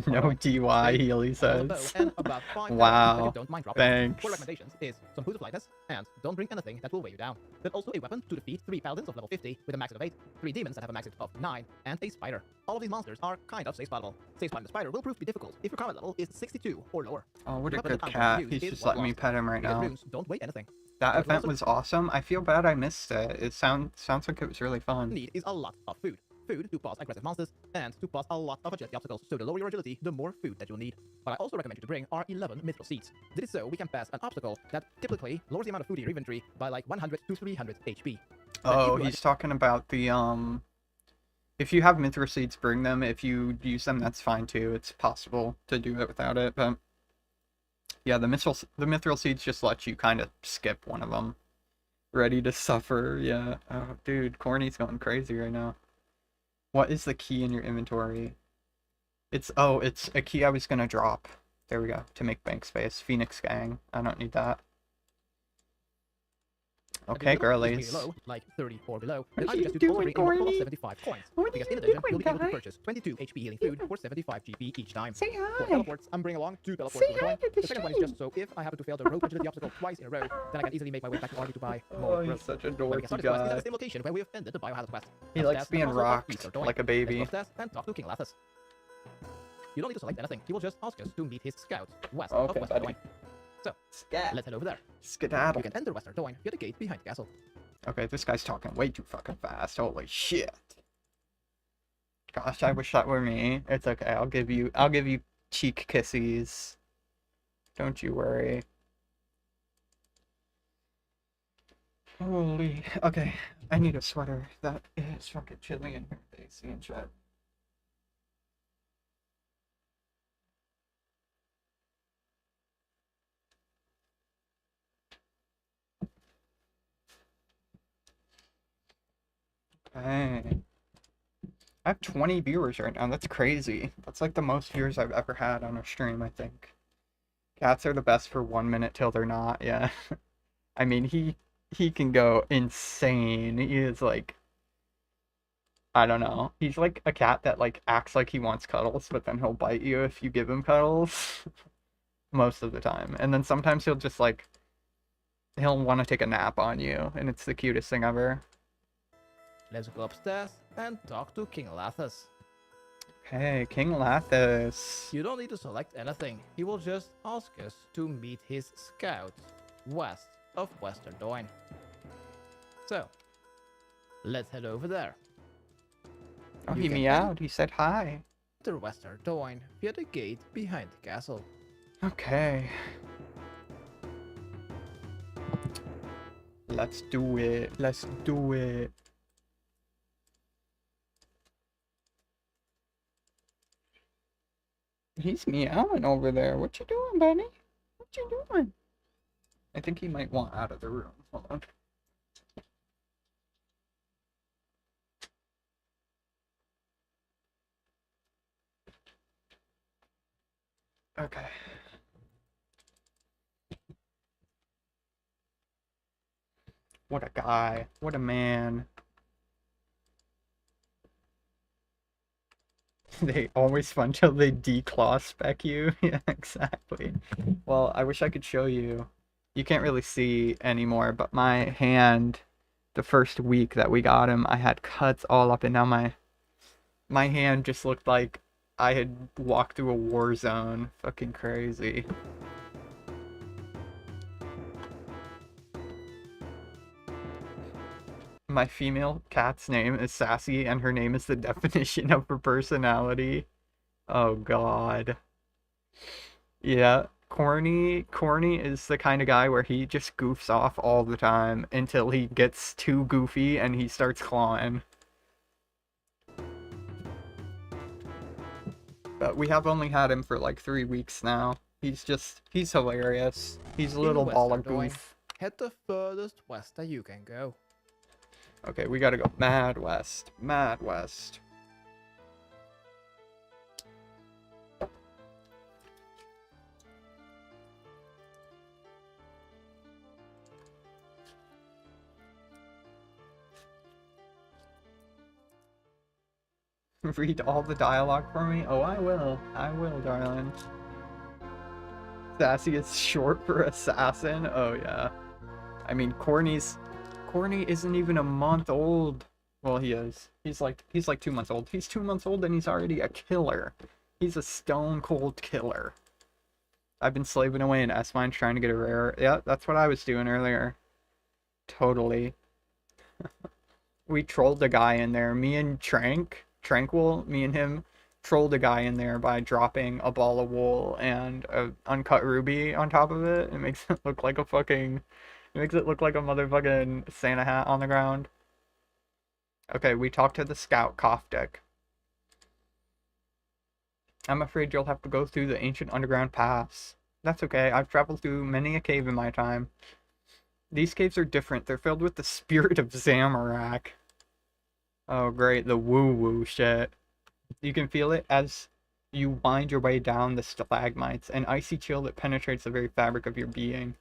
No DY, Healy says. And about 5 wow, that you don't mind dropping. thanks. 4 recommendations is some boots of lightness, and don't bring anything that will weigh you down. Then also a weapon to defeat 3 paladins of level 50 with a max of 8, 3 demons that have a max of 9, and a spider. All of these monsters are kind of safe spottable. Safe spotting the spider will prove to be difficult if your combat level is 62 or lower. Oh, what a Weapon good that I'm cat. going to He's use just is letting me Water pet him right Blast, because now. runes don't weigh anything. That But event also- was awesome. I feel bad I missed it. It sounds like it was really fun. Need is a lot of food. Food to pass aggressive monsters, and to pass a lot of agility obstacles, so the lower your agility, the more food that you'll need. What I also recommend you to bring are 11 mithril seeds. This is so we can pass an obstacle that typically lowers the amount of food in your inventory by like 100 to 300 HP. Oh, he's talking about the, if you have mithril seeds, bring them. If you use them, that's fine too. It's possible to do it without it, but yeah, the mithril seeds just let you kind of skip one of them. Ready to suffer, yeah. Oh, dude, Corny's going crazy right now. What is the key in your inventory? It's a key I was gonna drop. There we go, to make bank space. Phoenix Gang. I don't need that. Okay, girlies. Really low, like 30 or below, What then I are you suggest you to also doing, bring a multiple of Corny? 75 coins. What are Because you in addition, doing, you'll be able to guy? purchase 22 HP healing food for 75 GP each time. Say For hi. teleports, I'm bringing along 2 teleports Say to hi Ardoin. to the The second one is just so if I happen to fail the rope agility obstacle twice in a row, then I can easily make my way back to RD to buy more Oh, he's ropes. such a Where we can dorky start this quest is at guy. the same location where we have ended the Biohazard quest. He Upstairs, likes the being castle of rocked East Ardoin. like a Let's baby. go upstairs and talk to King Lathas. You don't need to select anything, he will just ask us to meet his scout west of Okay, West buddy. Ardoin. So, Scat. let's head over there. Skedaddle. You can enter West Ardoin via the gate behind the castle. Okay, this guy's talking way too fucking fast. Holy shit. Gosh, I wish that were me. It's okay. I'll give you cheek kisses. Don't you worry. Holy. Okay, I need a sweater. That is fucking chilly in here. AC and shit. Okay. I have 20 viewers right now. That's crazy. That's like the most viewers I've ever had on a stream, I think. Cats are the best for 1 minute till they're not, yeah. I mean, he can go insane. He is like I don't know. He's like a cat that like acts like he wants cuddles, but then he'll bite you if you give him cuddles. Most of the time. And then sometimes he'll just like he'll want to take a nap on you, and it's the cutest thing ever. Let's go upstairs and talk to King Lathas. Hey, King Lathas. You don't need to select anything. He will just ask us to meet his scouts west of Western Doyne. So, let's head over there. Oh, You he can meowed. He said hi. enter Western Doyne via the gate behind the castle. Okay. Let's do it. Let's do it. He's meowing over there. What you doing, buddy? What you doing? I think he might want out of the room. Hold on. Okay. What a guy. What a man. They always fun till they declaw spec you. Yeah, exactly. Well, I wish I could show you. You can't really see anymore, but my hand, the first week that we got him, I had cuts all up and down my hand just looked like I had walked through a war zone. Fucking crazy. My female cat's name is Sassy, and her name is the definition of her personality. Oh god. Yeah, Corny is the kind of guy where he just goofs off all the time until he gets too goofy and he starts clawing. But we have only had him for like 3 weeks now. He's hilarious. He's a little ball of goof. Head the furthest west that you can go. Okay, we gotta go mad west. Mad west. Read all the dialogue for me? Oh, I will. I will, darling. Sassy is short for assassin? Oh, yeah. I mean, Corny isn't even a month old. Well, he is. He's like 2 months old. He's 2 months old and he's already a killer. He's a stone cold killer. I've been slaving away in S-Mines trying to get a rare. Yeah, that's what I was doing earlier. Totally. We trolled a guy in there. Me and Tranquil, me and him trolled a guy in there by dropping a ball of wool and an uncut ruby on top of it. It makes it look like a motherfucking Santa hat on the ground. Okay, we talked to the scout Koftik. I'm afraid you'll have to go through the ancient underground pass. That's okay, I've traveled through many a cave in my time. These caves are different, they're filled with the spirit of Zamorak. Oh great, the woo-woo shit. You can feel it as you wind your way down the stalagmites, an icy chill that penetrates the very fabric of your being.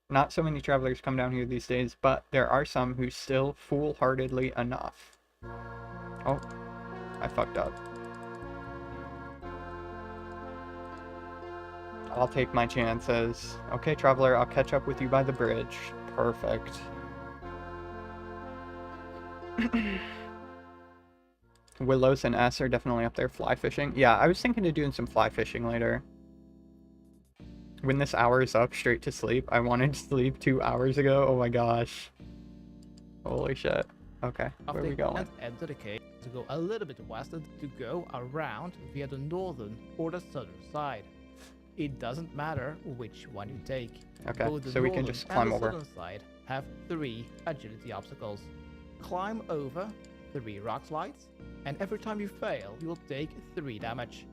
Not so many travelers come down here these days, but there are some who still foolhardily enough. Oh, I fucked up. I'll take my chances. Okay, traveler, I'll catch up with you by the bridge. Perfect. Willows and S are definitely up there fly fishing. Yeah, I was thinking of doing some fly fishing later. When this hour is up, straight to sleep. I wanted to sleep 2 hours ago. Oh my gosh. Holy shit. Okay, where are we going? Enter the cave to go a little bit west to go around via the northern or the southern side. It doesn't matter which one you take. Okay, Both the so we can northern just climb and the over. southern side have 3 agility obstacles. Climb over 3 rock slides, and every time you fail, you will take 3 damage.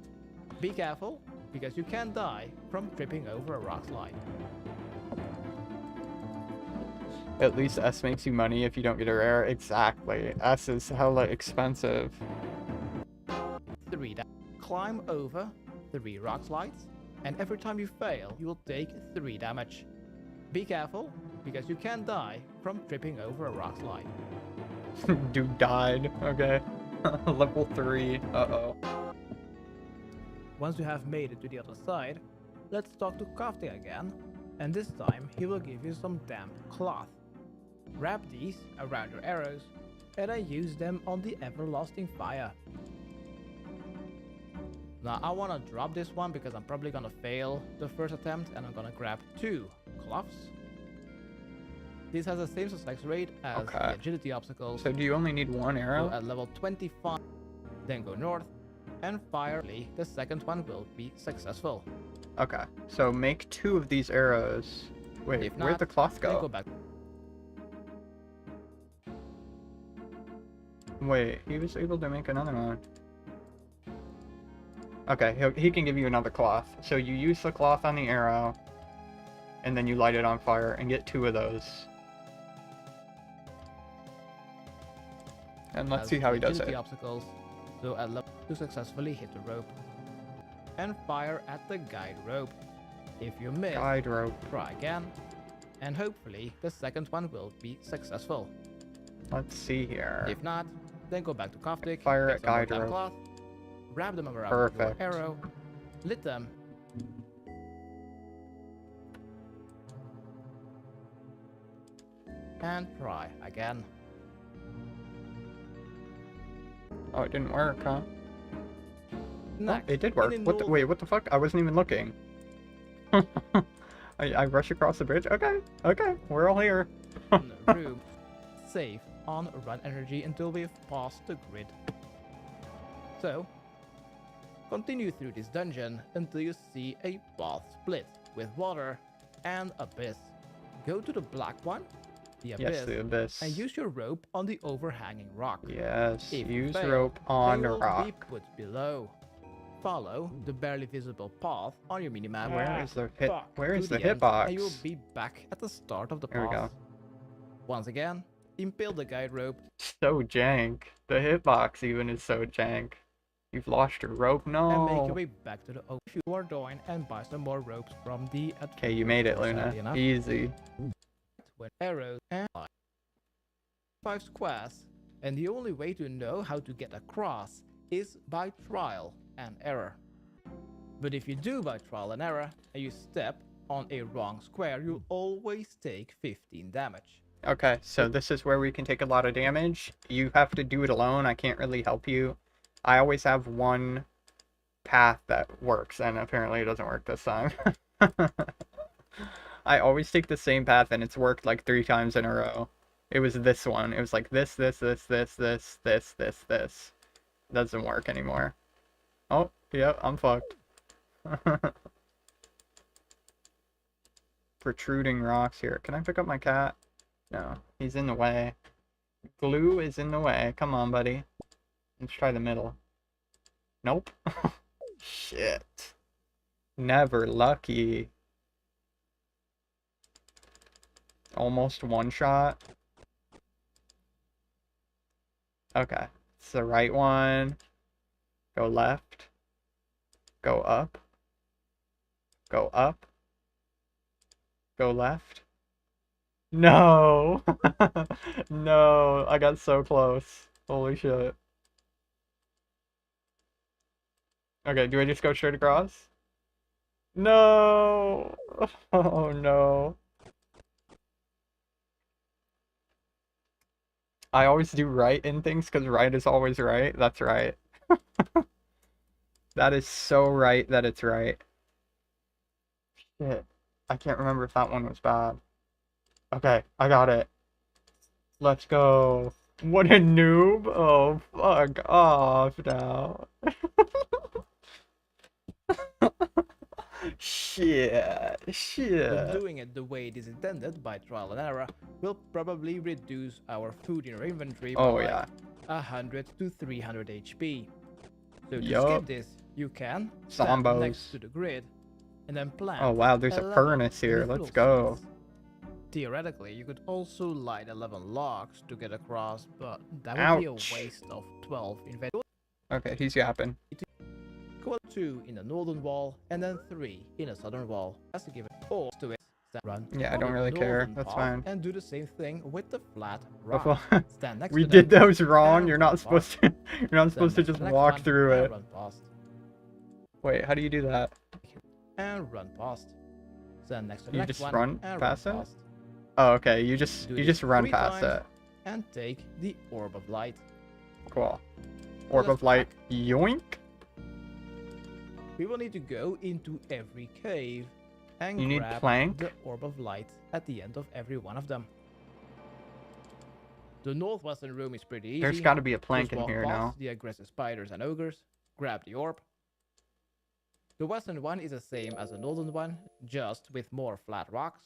Be careful, because you can die from tripping over a rock slide. At least S makes you money if you don't get a rare. Exactly. S is hella expensive. 3 damage. Climb over 3 rock slides, and every time you fail, you will take 3 damage. Be careful, because you can die from tripping over a rock slide. Dude died. Okay. Level 3. Uh-oh. Once you have made it to the other side, let's talk to Kafte again, and this time he will give you some damp cloth. Wrap these around your arrows, and then use them on the everlasting fire. Now I want to drop this one because I'm probably gonna fail the first attempt, and I'm gonna grab 2 cloths. This has the same success rate as the agility obstacles. So do you only need 1 arrow? So at level 25, then go north, and fire. The second one will be successful. Okay, so make 2 of these arrows. Wait, If not, where'd the cloth then go? go back. Wait, he was able to make another one. Okay, he can give you another cloth. So you use the cloth on the arrow, and then you light it on fire and get 2 of those. And let's see how he does it. Obstacles, so at level to successfully hit the rope. And fire at the guide rope. If you miss, Guide rope. try again. And hopefully the second one will be successful. Let's see here. If not, then go back to Koftik, Fire get at some more guide damp rope. cloth, wrap them around Perfect. your arrow, lit them, and try again. Oh, it didn't work, huh? Next, Oh, it did work. in What the, wait, what the fuck? I wasn't even looking. I rush across the bridge? Okay, we're all here. room, save on run energy until we've passed the grid. So, continue through this dungeon until you see a path split with water and abyss. Go to the black one, the abyss, Yes, the abyss. and use your rope on the overhanging rock. Yes, If you use fail, rope on they the will rock. be put below. Follow the barely visible path on your minimap. Where is the hit? Where is to the end, hitbox? And you'll be back at the start of the path. There we go. Once again, impale the guide rope. So jank. The hitbox even is so jank. You've lost your rope? And make your No. way back to the open door and buy some more ropes from the Okay, you made it, sadly Luna. enough, Easy. with arrows and 5 squares. And the only way to know how to get across is by trial and error. But if you do by trial and error and you step on a wrong square, you'll always take 15 damage. Okay, so this is where we can take a lot of damage. You have to do it alone. I can't really help you. I always have one path that works, and apparently it doesn't work this time. I always take the same path, and it's worked like 3 times in a row. It was this one. It was like this. Doesn't work anymore. Oh, yep, I'm fucked. Protruding rocks here. Can I pick up my cat? No, he's in the way. Glue is in the way. Come on, buddy. Let's try the middle. Nope. Shit. Never lucky. Almost one shot. Okay. It's the right one. Go left. Go up. Go up. Go left. No! No, I got so close. Holy shit. Okay, do I just go straight across? No! Oh no. I always do right in things because right is always right. That's right. That is so right that it's right. Shit. I can't remember if that one was bad. Okay, I got it. Let's go. What a noob. Oh, fuck off now. Shit. But doing it the way it is intended by trial and error will probably reduce our food in our inventory by like 100 to 300 HP. So to skip this, you can stand next to the grid and then plant. Oh wow, there's a furnace here. Let's go. Theoretically, you could also light 11 logs to get across, but that would be a waste of 12 inventory. Okay, he's yapping. Go 2 in the northern wall and then 3 in the southern wall. Has to give it 4 to it. Run. Yeah, I don't really care. That's fine. And do the same thing with the flat Before- rock. Stand next We to did them those wrong. and You're run not supposed past. to. You're not supposed to Stand next just the next walk one through and it. Run past. Wait, how do you do that? And run past. Stand next to the You next just one run and past it? past. Oh, okay. You just Do you this just run 3 past times it. and take the orb of light. Cool. Orb let's of light. Yoink. We will need to go into every cave and You need grab plank? the orb of light at the end of every one of them. The northwestern room is pretty easy. There's got to be a plank Just in walk here past now. the aggressive spiders and ogres, grab the orb. The western one is the same as the northern one, just with more flat rocks.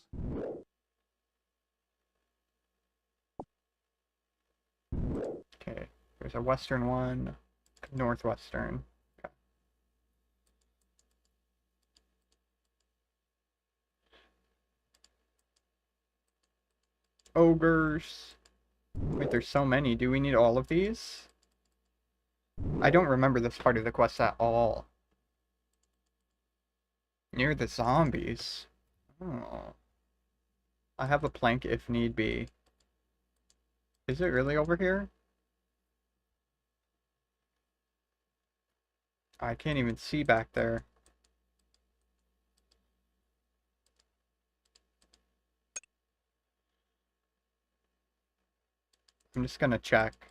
Okay. There's a western one. Northwestern. Okay. Ogres. Wait, there's so many. Do we need all of these? I don't remember this part of the quest at all. Near the zombies. Oh. I have a plank if need be. Is it really over here? I can't even see back there. I'm just gonna check.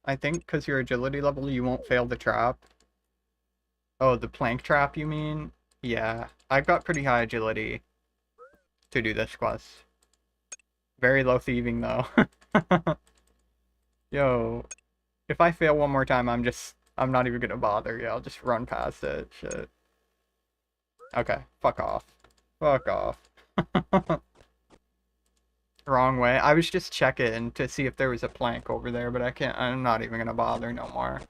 I think because your agility level, you won't fail the trap. Oh, the plank trap, you mean? Yeah, I've got pretty high agility to do this quest. Very low thieving, though. Yo, if I fail one more time, I'm not even gonna bother. Yeah, I'll just run past it. Shit. Okay, fuck off. Fuck off. Wrong way. I was just checking to see if there was a plank over there, but I'm not even gonna bother no more.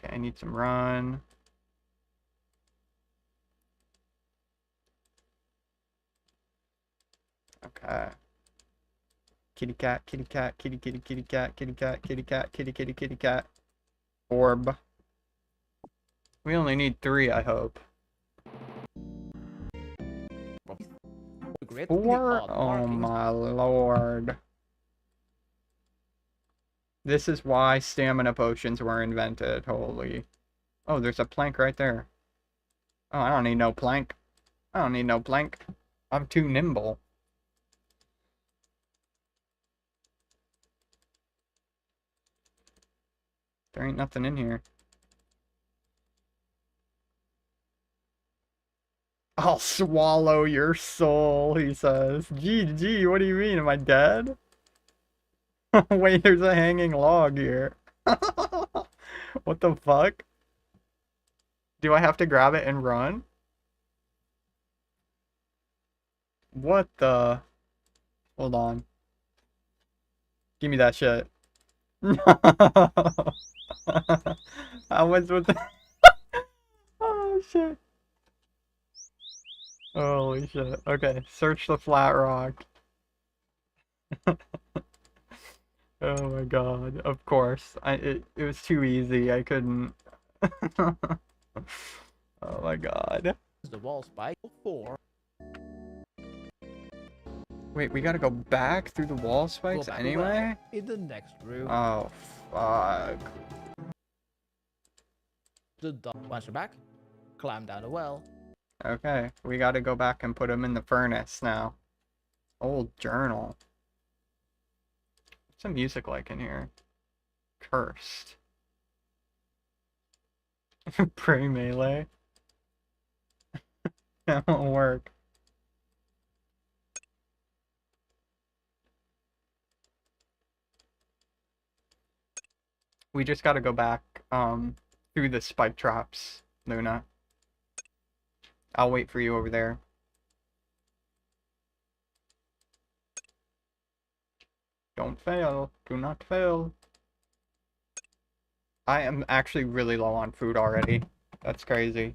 Okay, I need some run. Okay. Kitty cat, kitty cat, kitty kitty kitty cat, kitty cat, kitty cat, kitty kitty kitty cat. Orb. We only need 3, I hope. Grit, 4? odd Oh markings. my lord. This is why stamina potions were invented. Holy. Oh, there's a plank right there. Oh, I don't need no plank. I don't need no plank. I'm too nimble. There ain't nothing in here. I'll swallow your soul, he says. Gee, what do you mean? Am I dead? Wait, there's a hanging log here. What the fuck? Do I have to grab it and run? What the? Hold on. Give me that shit. No. How am I supposed to? Oh shit. Holy shit. Okay, search the flat rock. Oh my god. Of course. It was too easy. I couldn't. Oh my god. The wall spike 4. Wait, we gotta go back through the wall Go spikes back anyway? well in the next room. Oh, fuck. Once you're back, climb down the well. Okay, we gotta go back and put them in the furnace now. Old journal. What's the music like in here? Cursed. Pray melee. That won't work. We just gotta go back, through the spike traps, Luna. I'll wait for you over there. Don't fail. Do not fail. I am actually really low on food already. That's crazy.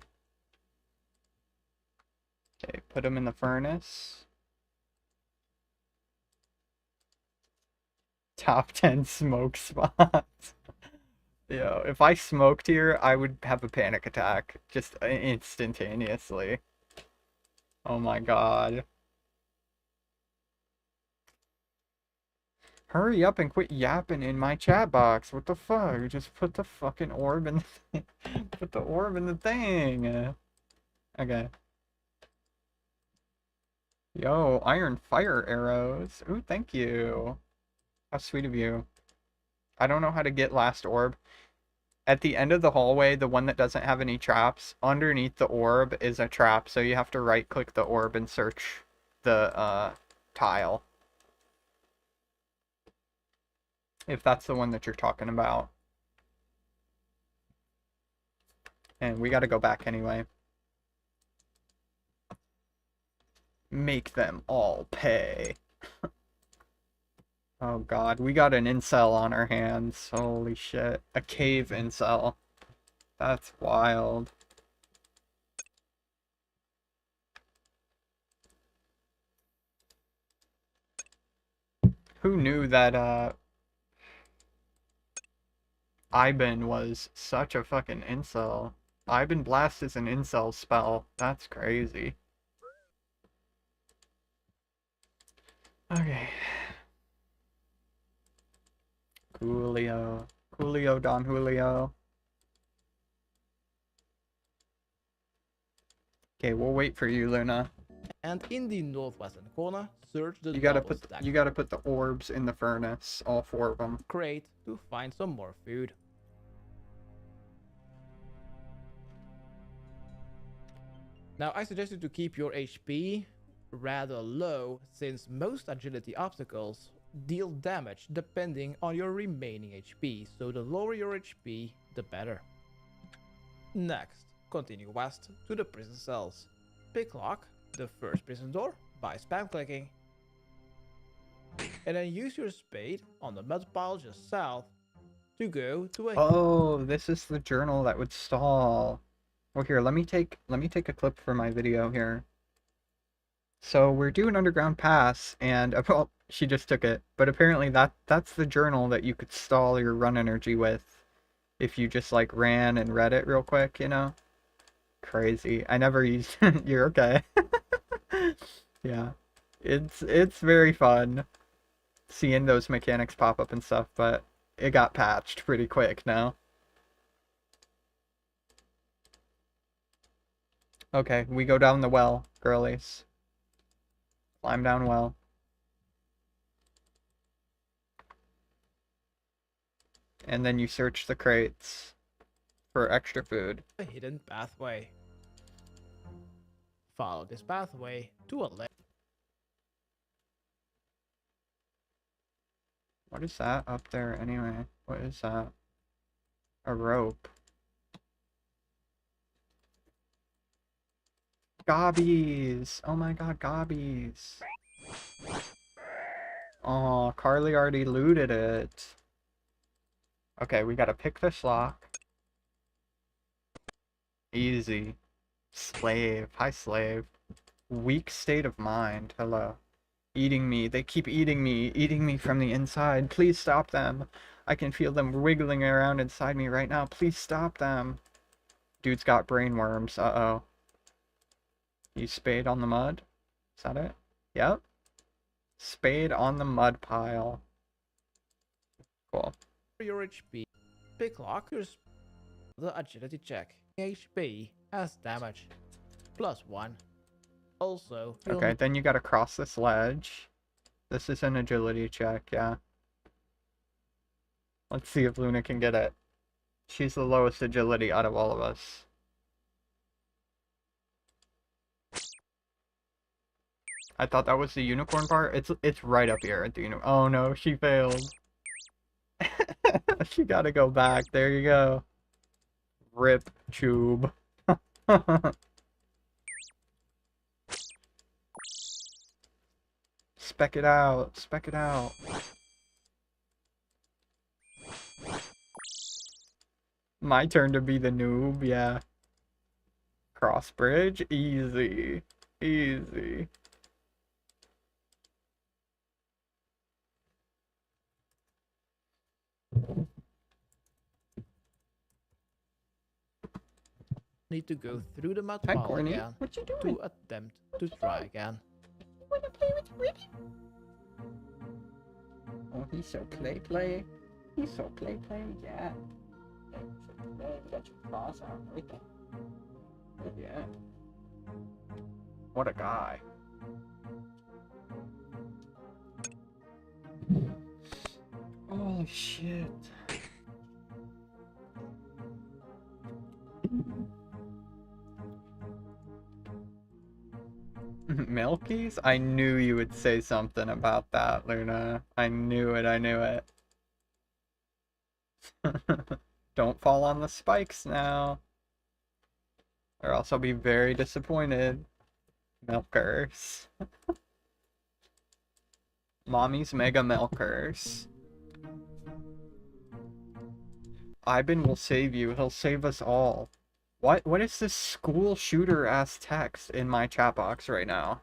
Okay, put them in the furnace. Top 10 smoke spots. Yo, if I smoked here, I would have a panic attack just instantaneously. Oh my god. Hurry up and quit yapping in my chat box. What the fuck? Just put the fucking orb in the thing. Put the orb in the thing. Okay. Yo, iron fire arrows. Ooh, thank you. How sweet of you. I don't know how to get last orb. At the end of the hallway, the one that doesn't have any traps, underneath the orb is a trap, so you have to right-click the orb and search the tile. If that's the one that you're talking about. And we gotta go back anyway. Make them all pay. Oh god, we got an incel on our hands. Holy shit. A cave incel. That's wild. Who knew that, Iban was such a fucking incel? Iban Blast is an incel spell. That's crazy. Okay. Julio. Julio Don Julio. Okay, we'll wait for you, Luna. And in the northwestern corner, search the You gotta double put stack you gotta put the orbs in the furnace, all 4 of them. crate to find some more food. Now I suggest you to keep your HP rather low, since most agility obstacles deal damage depending on your remaining HP, so the lower your HP, the better. Next, continue west to the prison cells. Picklock the first prison door by spam clicking, and then use your spade on the mud pile just south to go to a Oh, this is the journal that would stall. Well, here, let me take a clip for my video here. So we're doing Underground Pass, and well, she just took it, but apparently that's the journal that you could stall your run energy with if you just like ran and read it real quick, you know? Crazy. I never used you're okay. Yeah. It's very fun seeing those mechanics pop up and stuff, but it got patched pretty quick now. Okay, we go down the well, girlies. Climb down well. And then you search the crates for extra food. hidden pathway. Follow this pathway to a lake. What is that up there anyway? What is that? A rope. Gobbies! Oh my god, gobbies! Oh, Carly already looted it. Okay, we gotta pick this lock. Easy. Slave. Hi, slave. Weak state of mind. Hello. Eating me. They keep eating me. Eating me from the inside. Please stop them. I can feel them wiggling around inside me right now. Please stop them. Dude's got brain worms. Uh-oh. You spade on the mud? Is that it? Yep. Spade on the mud pile. Cool. For your HP, picklock the agility check. HP has damage. +1. Also, Okay, then you gotta cross this ledge. This is an agility check, yeah. Let's see if Luna can get it. She's the lowest agility out of all of us. I thought that was the unicorn part. It's right up here at the unicorn. Oh no, she failed. She gotta go back. There you go. Rip tube. Spec it out. Spec it out. My turn to be the noob, yeah. Cross bridge, easy. Easy. Need to go through the mud Hi, wall Corny. again What you doing? to attempt to try again. Wanna play with Ribbit? Oh, he's so play. He's so play, yeah. Got your claws on everything. Yeah. What a guy. Holy shit. Milkies? I knew you would say something about that, Luna. I knew it. Don't fall on the spikes now. Or else I'll be very disappointed. Milkers. Mommy's Mega Milkers. Ivan will save you. He'll save us all. What is this school shooter ass text in my chat box right now?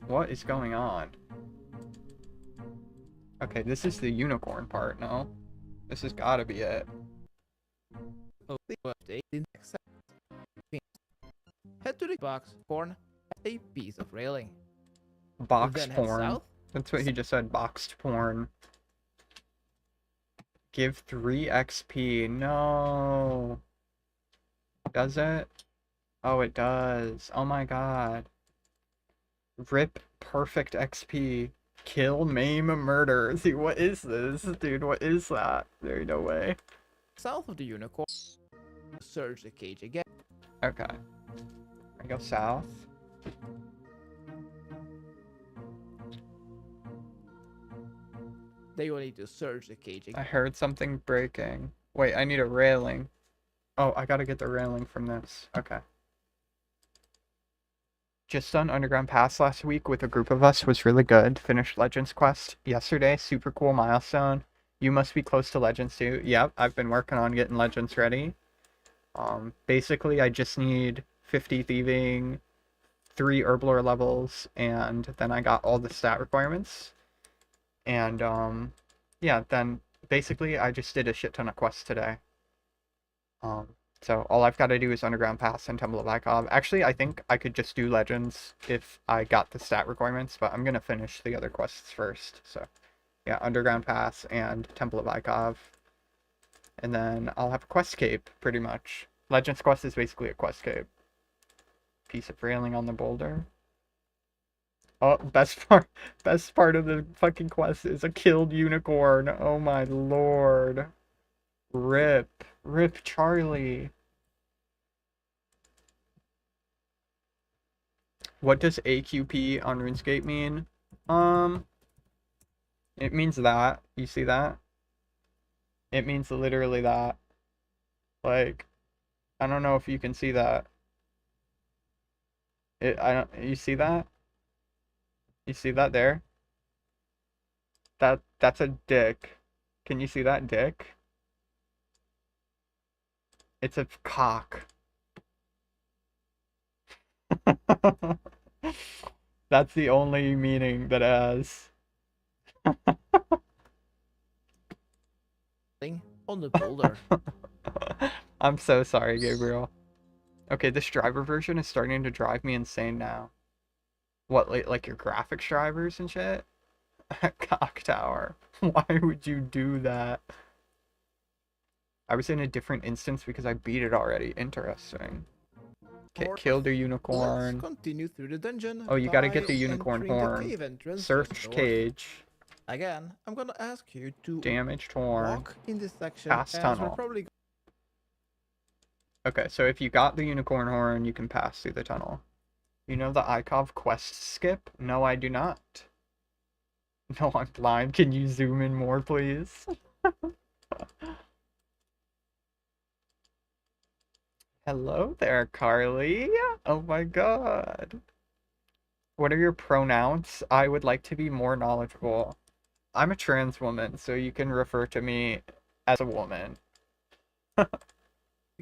What is going on? Okay, this is the unicorn part, no? This has gotta be it. Update in next Head to the box porn, a piece of railing. Box Then head porn. south. That's what he just said, boxed porn. Give 3 XP. No. Does it? Oh, it does. Oh my god. Rip perfect XP. Kill, maim, murder. See, what is this? Dude, what is that? There's no way. South of the unicorn, search the cage again. Okay. I go south. They will need to search the cage I again. heard something breaking. Wait, I need a railing. Oh, I gotta get the railing from this. Okay. Just done Underground Pass last week with a group of us. Was really good. Finished Legends Quest yesterday. Super cool milestone. You must be close to Legends too. Yep, I've been working on getting Legends ready. Basically, I just need 50 thieving, 3 herblore levels, and then I got all the stat requirements. And, yeah, then basically I just did a shit ton of quests today. So all I've got to do is Underground Pass and Temple of Icov. Actually, I think I could just do Legends if I got the stat requirements, but I'm going to finish the other quests first. So, yeah, Underground Pass and Temple of Icov. And then I'll have a quest cape, pretty much. Legends quest is basically a quest cape. Piece of railing on the boulder. Oh, best part of the fucking quest is a killed unicorn. Oh my lord. Rip Charlie. What does AQP on RuneScape mean? It means that. You see that? It means literally that. Like, I don't know if you can see that. You see that? You see that there? That's a dick. Can you see that dick? It's a cock. That's the only meaning that it has. On the boulder. I'm so sorry, Gabriel. Okay, this driver version is starting to drive me insane now. What, like your graphics drivers and shit? Cock tower. Why would you do that? I was in a different instance because I beat it already. Interesting. Okay, killed a unicorn. Let's continue through the dungeon. Oh, you gotta get by the unicorn entering the horn. cave entrance Search just north. cage. Again, I'm gonna ask you to Damaged horn. walk in this section Pass as tunnel. we're probably Okay, so if you got the unicorn horn, you can pass through the tunnel. You know the Icov quest skip? No, I do not. No, I'm blind. Can you zoom in more, please? Hello there, Carly. Oh my god. What are your pronouns? I would like to be more knowledgeable. I'm a trans woman, so you can refer to me as a woman.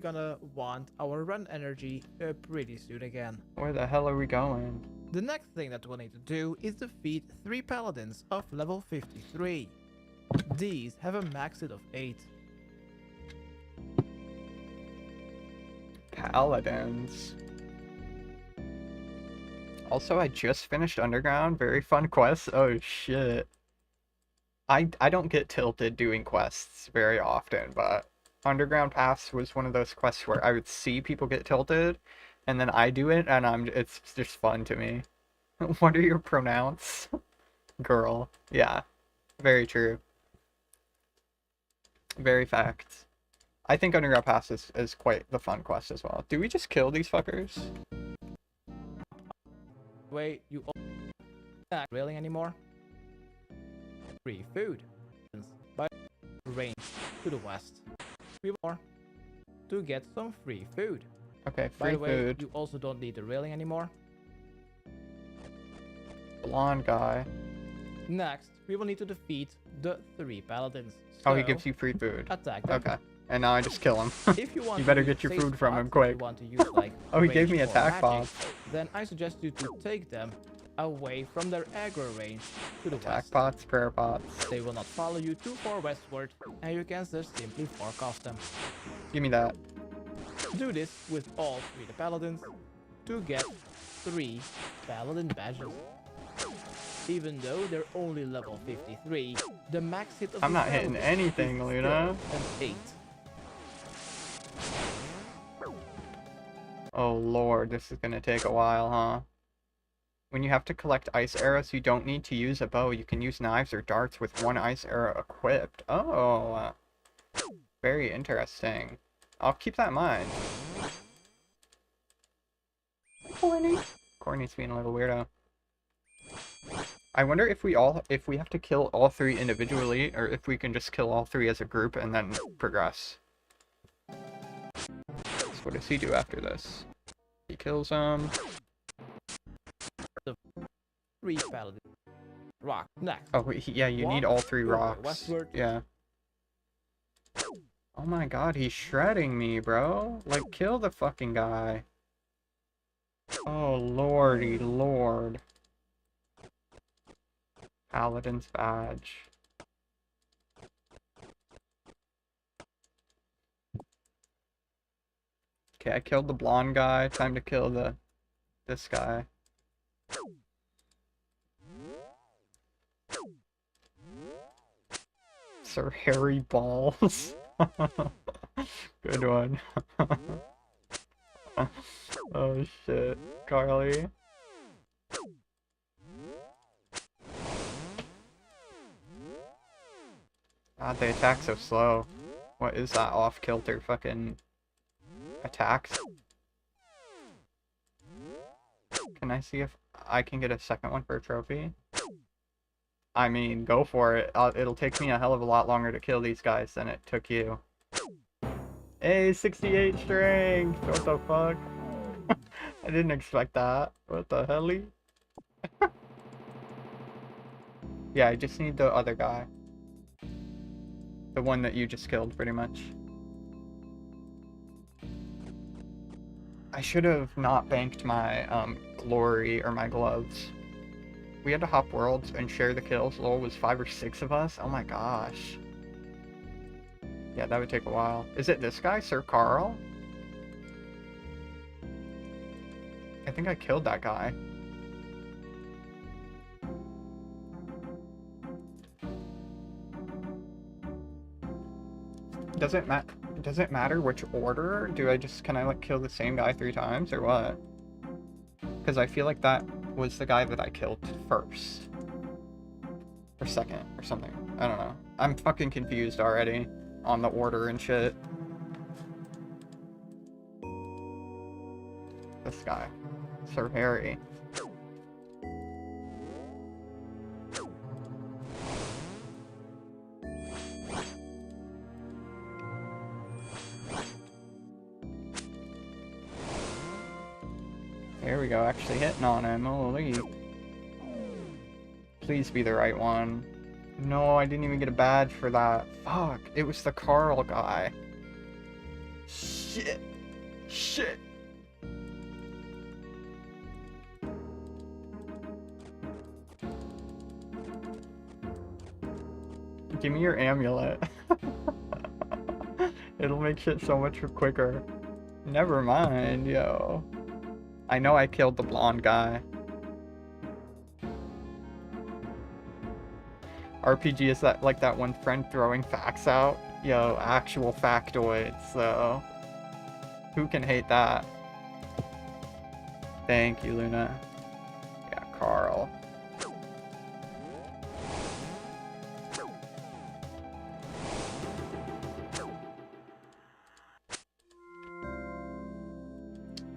gonna want our run energy pretty soon again. Where the hell are we going? The next thing that we'll need to do is defeat 3 paladins of level 53. These have a max hit of 8. Paladins. Also, I just finished Underground. Very fun quest. Oh shit. I don't get tilted doing quests very often, but Underground Pass was one of those quests where I would see people get tilted, and then I do it, and it's just fun to me. What are your pronouns? Girl. Yeah. Very true. Very fact. I think Underground Pass is quite the fun quest as well. Do we just kill these fuckers? Wait, you not railing anymore? Free food. By range to the west. 3 more to get some free food. Okay, By free the way, food. you also don't need the railing anymore. Blonde guy. Next, we will need to defeat the 3 paladins. Oh, he So, gives you free food. attack them. Okay. And now I just kill him. If you want You better to get use your safe food from him spots, if quick. you want to use, like, Oh, he gave range me or attack magic, pots. then I suggest you to take them away from their aggro range to the Attack west. pots, prayer pots. They will not follow you too far westward, and you can just simply forecast them. Give me that. Do this with all 3 the paladins to get 3 paladin badges. Even though they're only level 53, the max hit of I'm the not hitting paladin anything, is Luna. still an 8. Oh lord, this is gonna take a while, huh? When you have to collect ice arrows, you don't need to use a bow. You can use knives or darts with 1 ice arrow equipped. Oh, very interesting. I'll keep that in mind. Corny. Corny's being a little weirdo. I wonder if we have to kill all 3 individually, or if we can just kill all 3 as a group and then progress. So what does he do after this? He kills him. 3 paladin. Rock next. Oh, yeah, you need all 3 Go rocks. westward. Yeah. Oh my god, he's shredding me, bro. Like, kill the fucking guy. Oh lordy lord. Paladin's badge. Okay, I killed the blonde guy. Time to kill this guy. Sir Harry Balls. Good one. Oh shit, Carly. God, they attack so slow. What is that off-kilter fucking attacks? Can I see if I can get a second one for a trophy? I mean, go for it. It'll take me a hell of a lot longer to kill these guys than it took you. Hey, 68 strength! What the fuck? I didn't expect that. What the hell? Yeah, I just need the other guy. The one that you just killed, pretty much. I should have not banked my glory or my gloves. We had to hop worlds and share the kills. Lol, was 5 or 6 of us? Oh my gosh. Yeah, that would take a while. Is it this guy, Sir Carl? I think I killed that guy. Does it matter which order? Can I like kill the same guy 3 times or what? Because I feel like that was the guy that I killed first. Or second, or something. I don't know. I'm fucking confused already on the order and shit. This guy. Sir Harry. There we go, actually hitting on him. Holy. Please be the right one. No, I didn't even get a badge for that. Fuck, it was the Carl guy. Shit. Shit. Give me your amulet. It'll make shit so much quicker. Never mind, yo. I know I killed the blonde guy. RPG is that like that one friend throwing facts out? Yo, actual factoids, so who can hate that? Thank you, Luna. Yeah, Carl.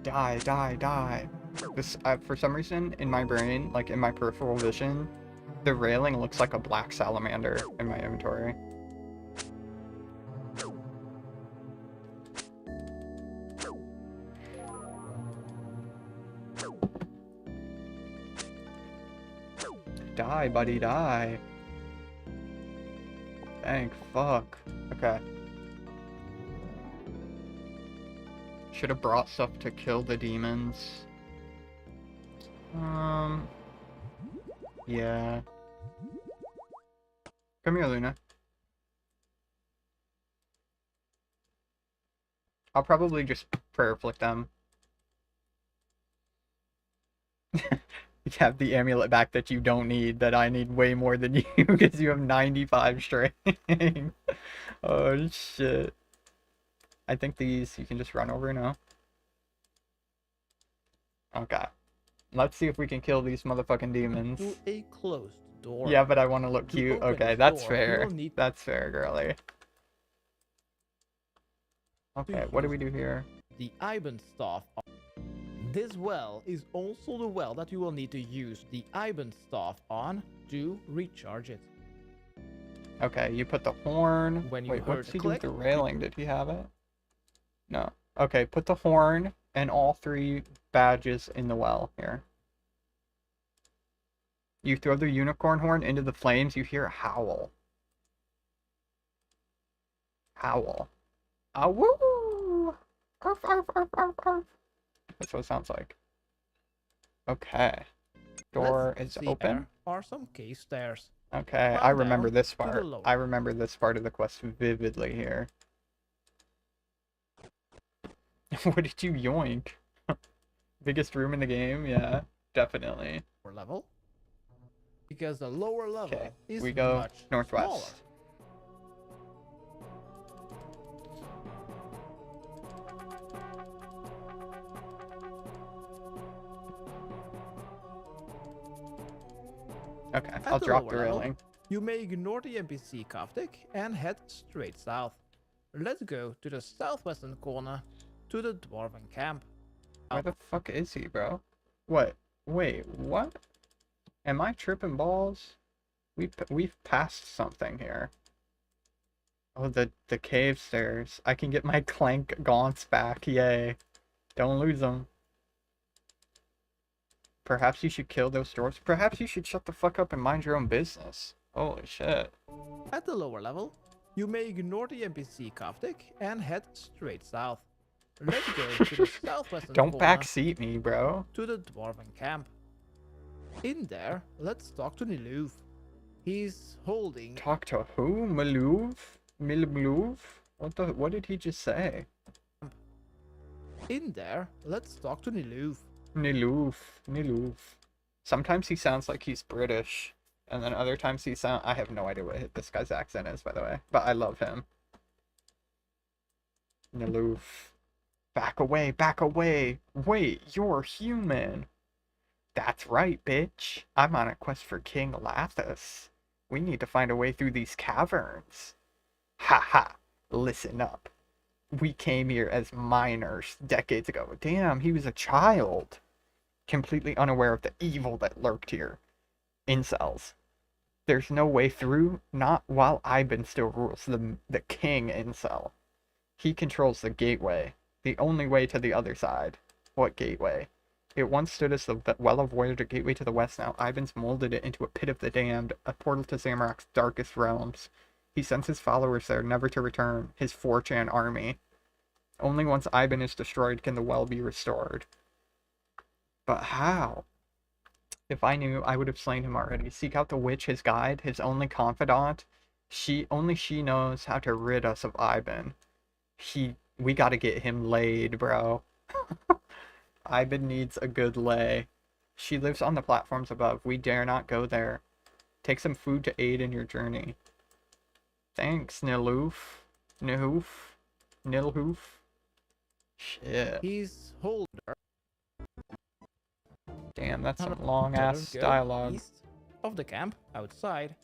Die, die, die. This, for some reason, in my brain, like in my peripheral vision, the railing looks like a black salamander in my inventory. Die, buddy, die. Thank fuck. Okay. Should have brought stuff to kill the demons. Yeah. Come here, Luna. I'll probably just prayer flick them. You have the amulet back that you don't need, that I need way more than you, because you have 95 strength. Oh, shit. I think these you can just run over now. Okay. Let's see if we can kill these motherfucking demons. To a closed door. Yeah, but I want to look To cute. open Okay, this that's door, fair. you will need That's fair, girly. Okay, what do we do here? the Iban staff. This well is also the well that you will need to use the Iban staff on to recharge it. Okay, you put the horn. When you Wait, heard what's a he do with click, the railing? Did he have it? No. Okay, put the horn and all 3 badges in the well here. You throw the unicorn horn into the flames, you hear a howl. Howl. Awoo! Arf, arf, arf, arf, arf. That's what it sounds like. Okay. Door Let's is see, open. there are some cave stairs. Okay, Run I remember down this to the part. lower. I remember this part of the quest vividly here. What did you yoink? Biggest room in the game? Yeah, definitely. Lower level. Because the lower level Okay, is we go much northwest. smaller. Okay, At I'll the drop lower the level, railing. You may ignore the NPC Kaftik and head straight south. Let's go to the southwestern corner to the dwarven camp. Where the fuck is he, bro? What? Wait, what? Am I tripping balls? We've passed something here. Oh, the cave stairs. I can get my clank gaunts back. Yay. Don't lose them. Perhaps you should kill those dwarves. Perhaps you should shut the fuck up and mind your own business. Holy shit. At the lower level, you may ignore the NPC Kaftik and head straight south. Let's go to the southwestern Don't corner backseat me, bro. to the dwarven camp. In there, let's talk to Niloof. He's holding Talk to who? Malouv? Milmlouv? What did he just say? In there, let's talk to Niloof. Niloof. Sometimes he sounds like he's British, and then other times I have no idea what this guy's accent is, by the way, but I love him. Niloof. Back away, back away. Wait, you're human. That's right, bitch. I'm on a quest for King Lathus. We need to find a way through these caverns. Ha ha. Listen up. We came here as minors decades ago. Damn, he was a child. Completely unaware of the evil that lurked here. Incels. There's no way through, not while Iban still rules the king incel. He controls the gateway, the only way to the other side. What gateway? It once stood as the well-avoided gateway to the west. Now Iban's molded it into a pit of the damned, a portal to Zamorak's darkest realms. He sends his followers there, never to return, his 4chan army. Only once Iban is destroyed can the well be restored. But how? If I knew, I would have slain him already. Seek out the witch, his guide, his only confidant. She knows how to rid us of Ivan. We gotta get him laid, bro. Ivan needs a good lay. She lives on the platforms above. We dare not go there. Take some food to aid in your journey. Thanks, Nilhoof. Nilhoof. Shit. He's holder. Damn, that's some long-ass dialogue. East of the camp, outside.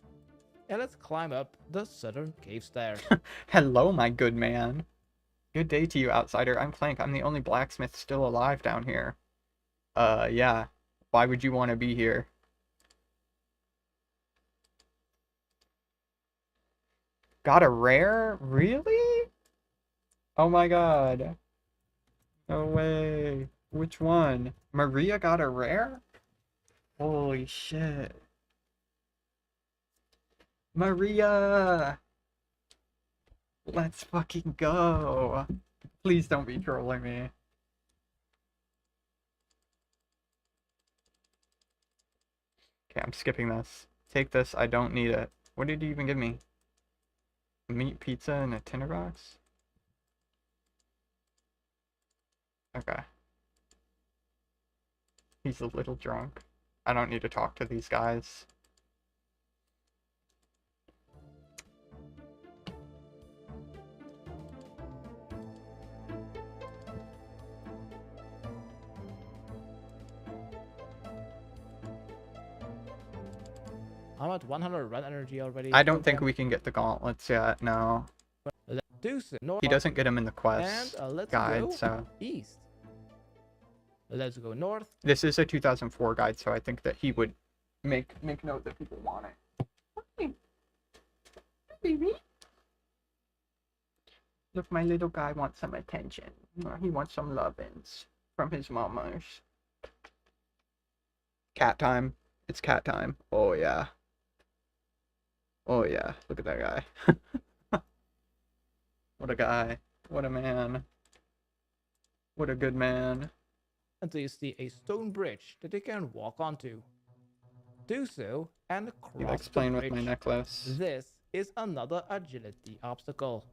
And let's climb up the southern cave stairs. Hello, my good man. Good day to you, outsider. I'm Clank. I'm the only blacksmith still alive down here. Yeah. Why would you want to be here? Got a rare? Really? Oh my god. No way. Which one? Maria got a rare? Holy shit. Maria! Let's fucking go. Please don't be trolling me. Okay, I'm skipping this. Take this, I don't need it. What did you even give me? Meat pizza and a tinderbox? Okay. He's a little drunk. I don't need to talk to these guys. I'm at 100 run energy already. I don't think we can get the gauntlets yet, no. Let's do so. He doesn't get them in the quest And let's guide, go so... east. Let's go north. This is a 2004 guide, so I think that he would make note that people want it. Hey. Baby. Look, my little guy wants some attention. He wants some lovin's from his mamas. Cat time. It's cat time. Oh, yeah. Oh, yeah. Look at that guy. What a guy. What a man. What a good man. Until you see a stone bridge that you can walk onto. Do so and cross You likes playing the with my bridge. necklace. This is another agility obstacle.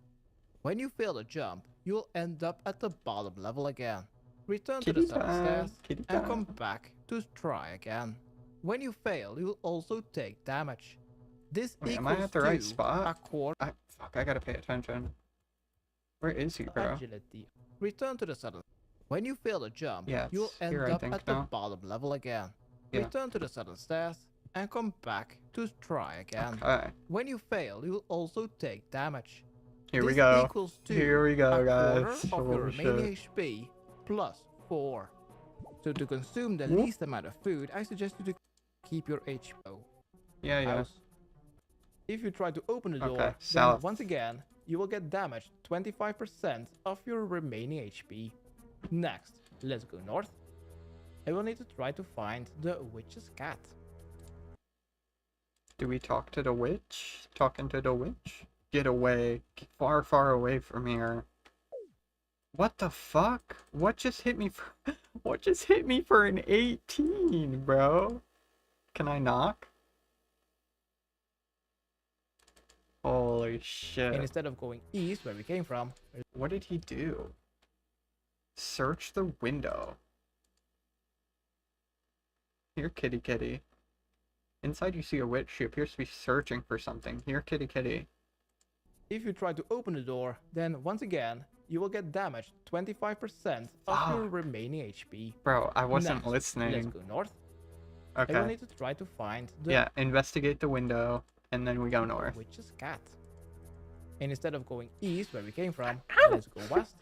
When you fail to jump, you'll end up at the bottom level again. Return to the Kitty southern time. stairs Kitty and time. come back to try again. When you fail, you'll also take damage. This Wait, equals am I at the right to spot? a quarter Fuck, I gotta pay attention. Where is he, bro? agility. Return to the southern. When you fail to jump, Yeah, you'll it's end here, I up think, at the now. bottom level again. Yeah. Return to the southern stairs and come back to try again. Okay. When you fail, you'll also take damage. Here we This go. equals to Here we go, a guys. quarter of your Holy remaining shit. HP plus 4. So to consume the Whoop. least amount of food, I suggest you to keep your HP low. Yeah, yeah. House. If you try to open the door, Okay, then south. once again, you will get damaged 25% of your remaining HP. Next, let's go north. I will need to try to find the witch's cat. Do we talk to the witch? Talking to the witch? Get away. Get far, far away from here. What the fuck? What just hit me for... What just hit me for an 18, bro? Can I knock? Holy shit. And instead of going east, where we came from, What did he do? Search the window. Here, kitty kitty. Inside you see a witch. She appears to be searching for something. Here, kitty kitty. if you try to open the door, then once again, you will get damaged 25% of your Fuck. remaining HP. Bro, I wasn't Next, listening. Let's go north. I will Okay. need to try to find the Yeah, investigate the window, and then we go north. witch's cat. And instead of going east, where we came from, let's go west.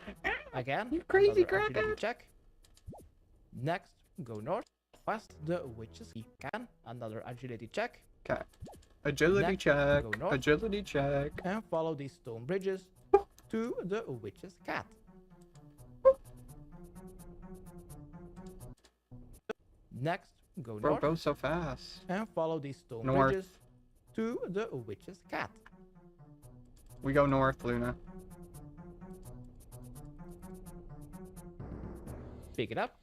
Again, You crazy another agility cracker. check. Next, go north. West, the witch's can. Another agility check. Okay. Agility Next, check. go north. Agility check. And follow these stone bridges to the witch's cat. Next, go Bro, north. go so fast. And follow these stone North. bridges to the witch's cat. We go north, Luna. Pick it up.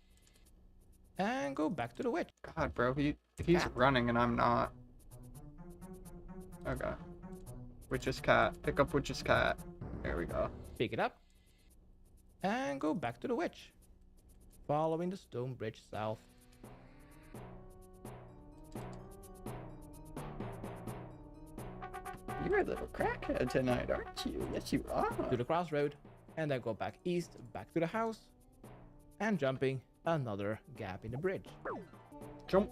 And go back to the witch. God, bro, he's Cat. running and I'm not. Okay. Witch's cat. Pick up Witch's cat. There we go. Pick it up. And go back to the witch. Following the stone bridge south. You're a little crackhead tonight, aren't you? Yes, you are. To the crossroad. And then go back east, back to the house. And jumping another gap in the bridge. Jump.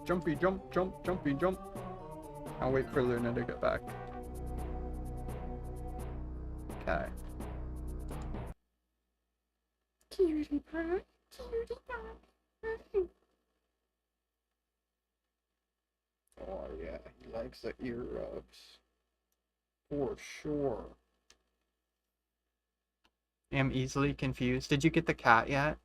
Jumpy jump, jump, jumpy jump. I'll wait for Luna to get back. Okay. Cutie pie, cutie pie. Oh yeah, he likes the ear rubs. For sure. I'm easily confused. Did you get the cat yet?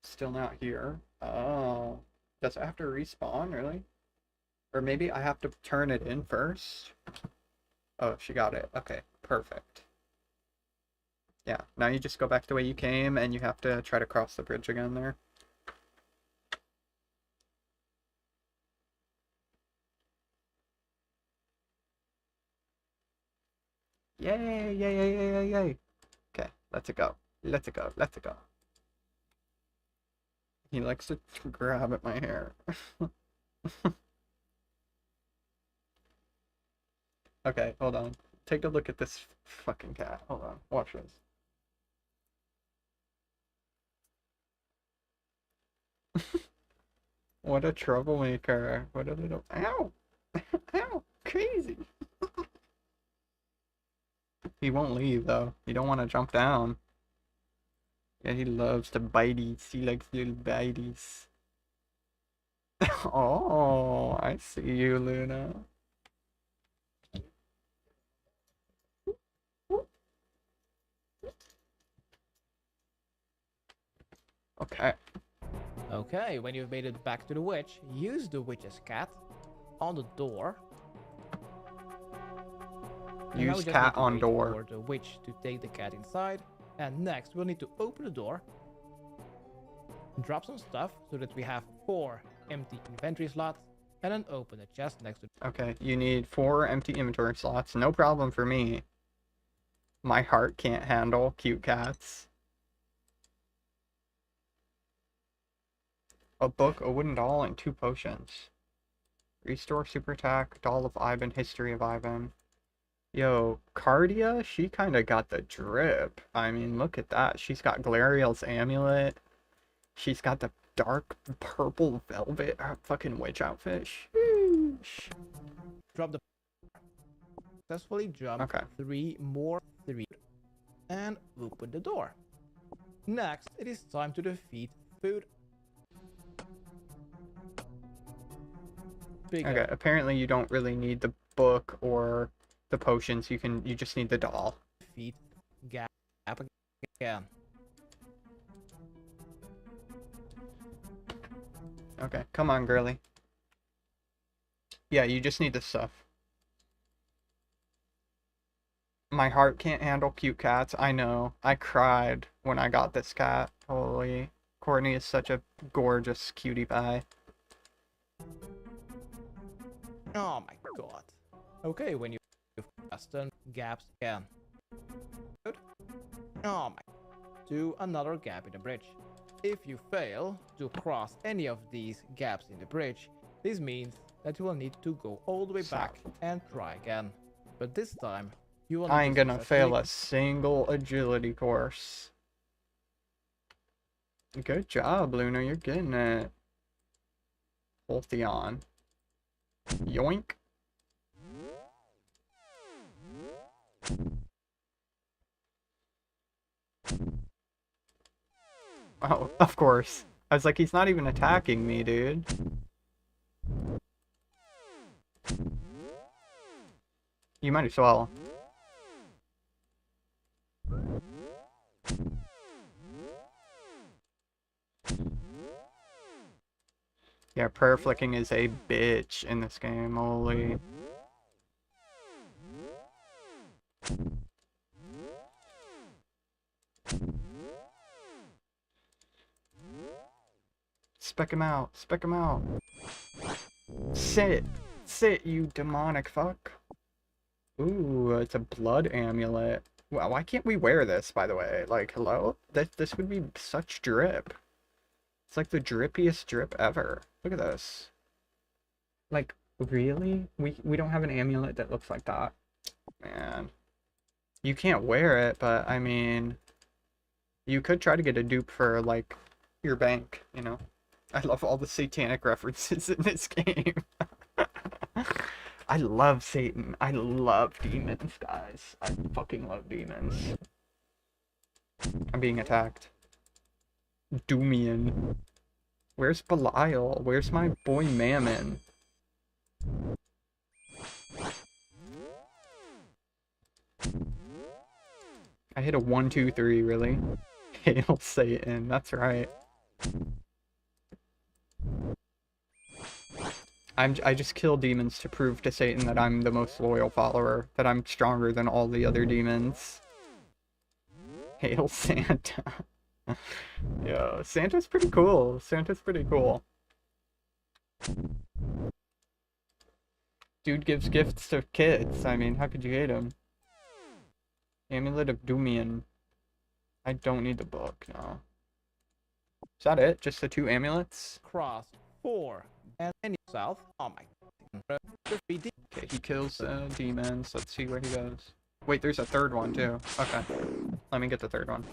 Still not here. Oh. Does it have to respawn, really? Or maybe I have to turn it in first? Oh, she got it. Okay, perfect. Yeah, now you just go back the way you came and you have to try to cross the bridge again there. Yay, yay, yay, yay, yay, yay. Okay, let's go. Let's go, let's go. He likes to grab at my hair. Okay, hold on. Take a look at this fucking cat. Hold on, watch this. What a troublemaker. What a little... Ow! Ow! Crazy! He won't leave, though. You don't want to jump down. Yeah, he loves to biteies. He likes little biteies. Oh, I see you, Luna. Okay. Okay, when you've made it back to the witch, use the witch's cat on the door. And now we Use just cat need to on wait door. for the witch to take the cat inside. And next, we'll need to open the door. Drop some stuff so that we have 4 empty inventory slots. And then open the chest next to Okay, you need 4 empty inventory slots. No problem for me. My heart can't handle cute cats. A book, a wooden doll, and 2 potions. Restore super attack, doll of Ivan, history of Ivan. Yo, Cardia, she kind of got the drip. I mean, look at that. She's got Glariel's amulet. She's got the dark purple velvet fucking witch outfit. Sheesh. drop the successfully jump Okay. 3 more 3 and open the door. Next, it is time to defeat food. Pick Okay, up apparently you don't really need the book or the potions. You just need the doll. defeat gap again. Okay, come on, girly. Yeah, you just need the stuff. My heart can't handle cute cats. I know. I cried when I got this cat. Holy. Courtney is such a gorgeous cutie pie. Oh my god. Okay, when you've done gaps again. Good. Oh my. Do another gap in the bridge. If you fail to cross any of these gaps in the bridge, this means that you will need to go all the way back and try again. But this time, you will I need ain't to gonna fail a successfully single agility course. Good job, Luna. You're getting it. Ultheon. Yoink. Oh, of course. I was like, he's not even attacking me, dude. You might as well. Yeah, prayer flicking is a bitch in this game, holy. Spec him out. Spec him out. Sit. Sit, you demonic fuck. Ooh, it's a blood amulet. Wow, why can't we wear this, by the way? Like, hello? This would be such drip. It's like the drippiest drip ever. Look at this. Like, really? We don't have an amulet that looks like that. Man. You can't wear it, but, I mean... You could try to get a dupe for, like, your bank, you know? I love all the satanic references in this game. I love Satan. I love demons, guys. I fucking love demons. I'm being attacked. Doomian. Where's Belial? Where's my boy Mammon? I hit a 1, 2, 3, really? Hail Satan, that's right. I just kill demons to prove to Satan that I'm the most loyal follower, that I'm stronger than all the other demons. Hail Santa. Yo, Santa's pretty cool. Santa's pretty cool. Dude gives gifts to kids. I mean, how could you hate him? Amulet of Doomian. I don't need the book, no. Is that it? Just the 2 amulets? Cross 4 and south. Oh my. Okay, he kills demons. Let's see where he goes. Wait, there's a 3rd one too. Okay. Let me get the 3rd one.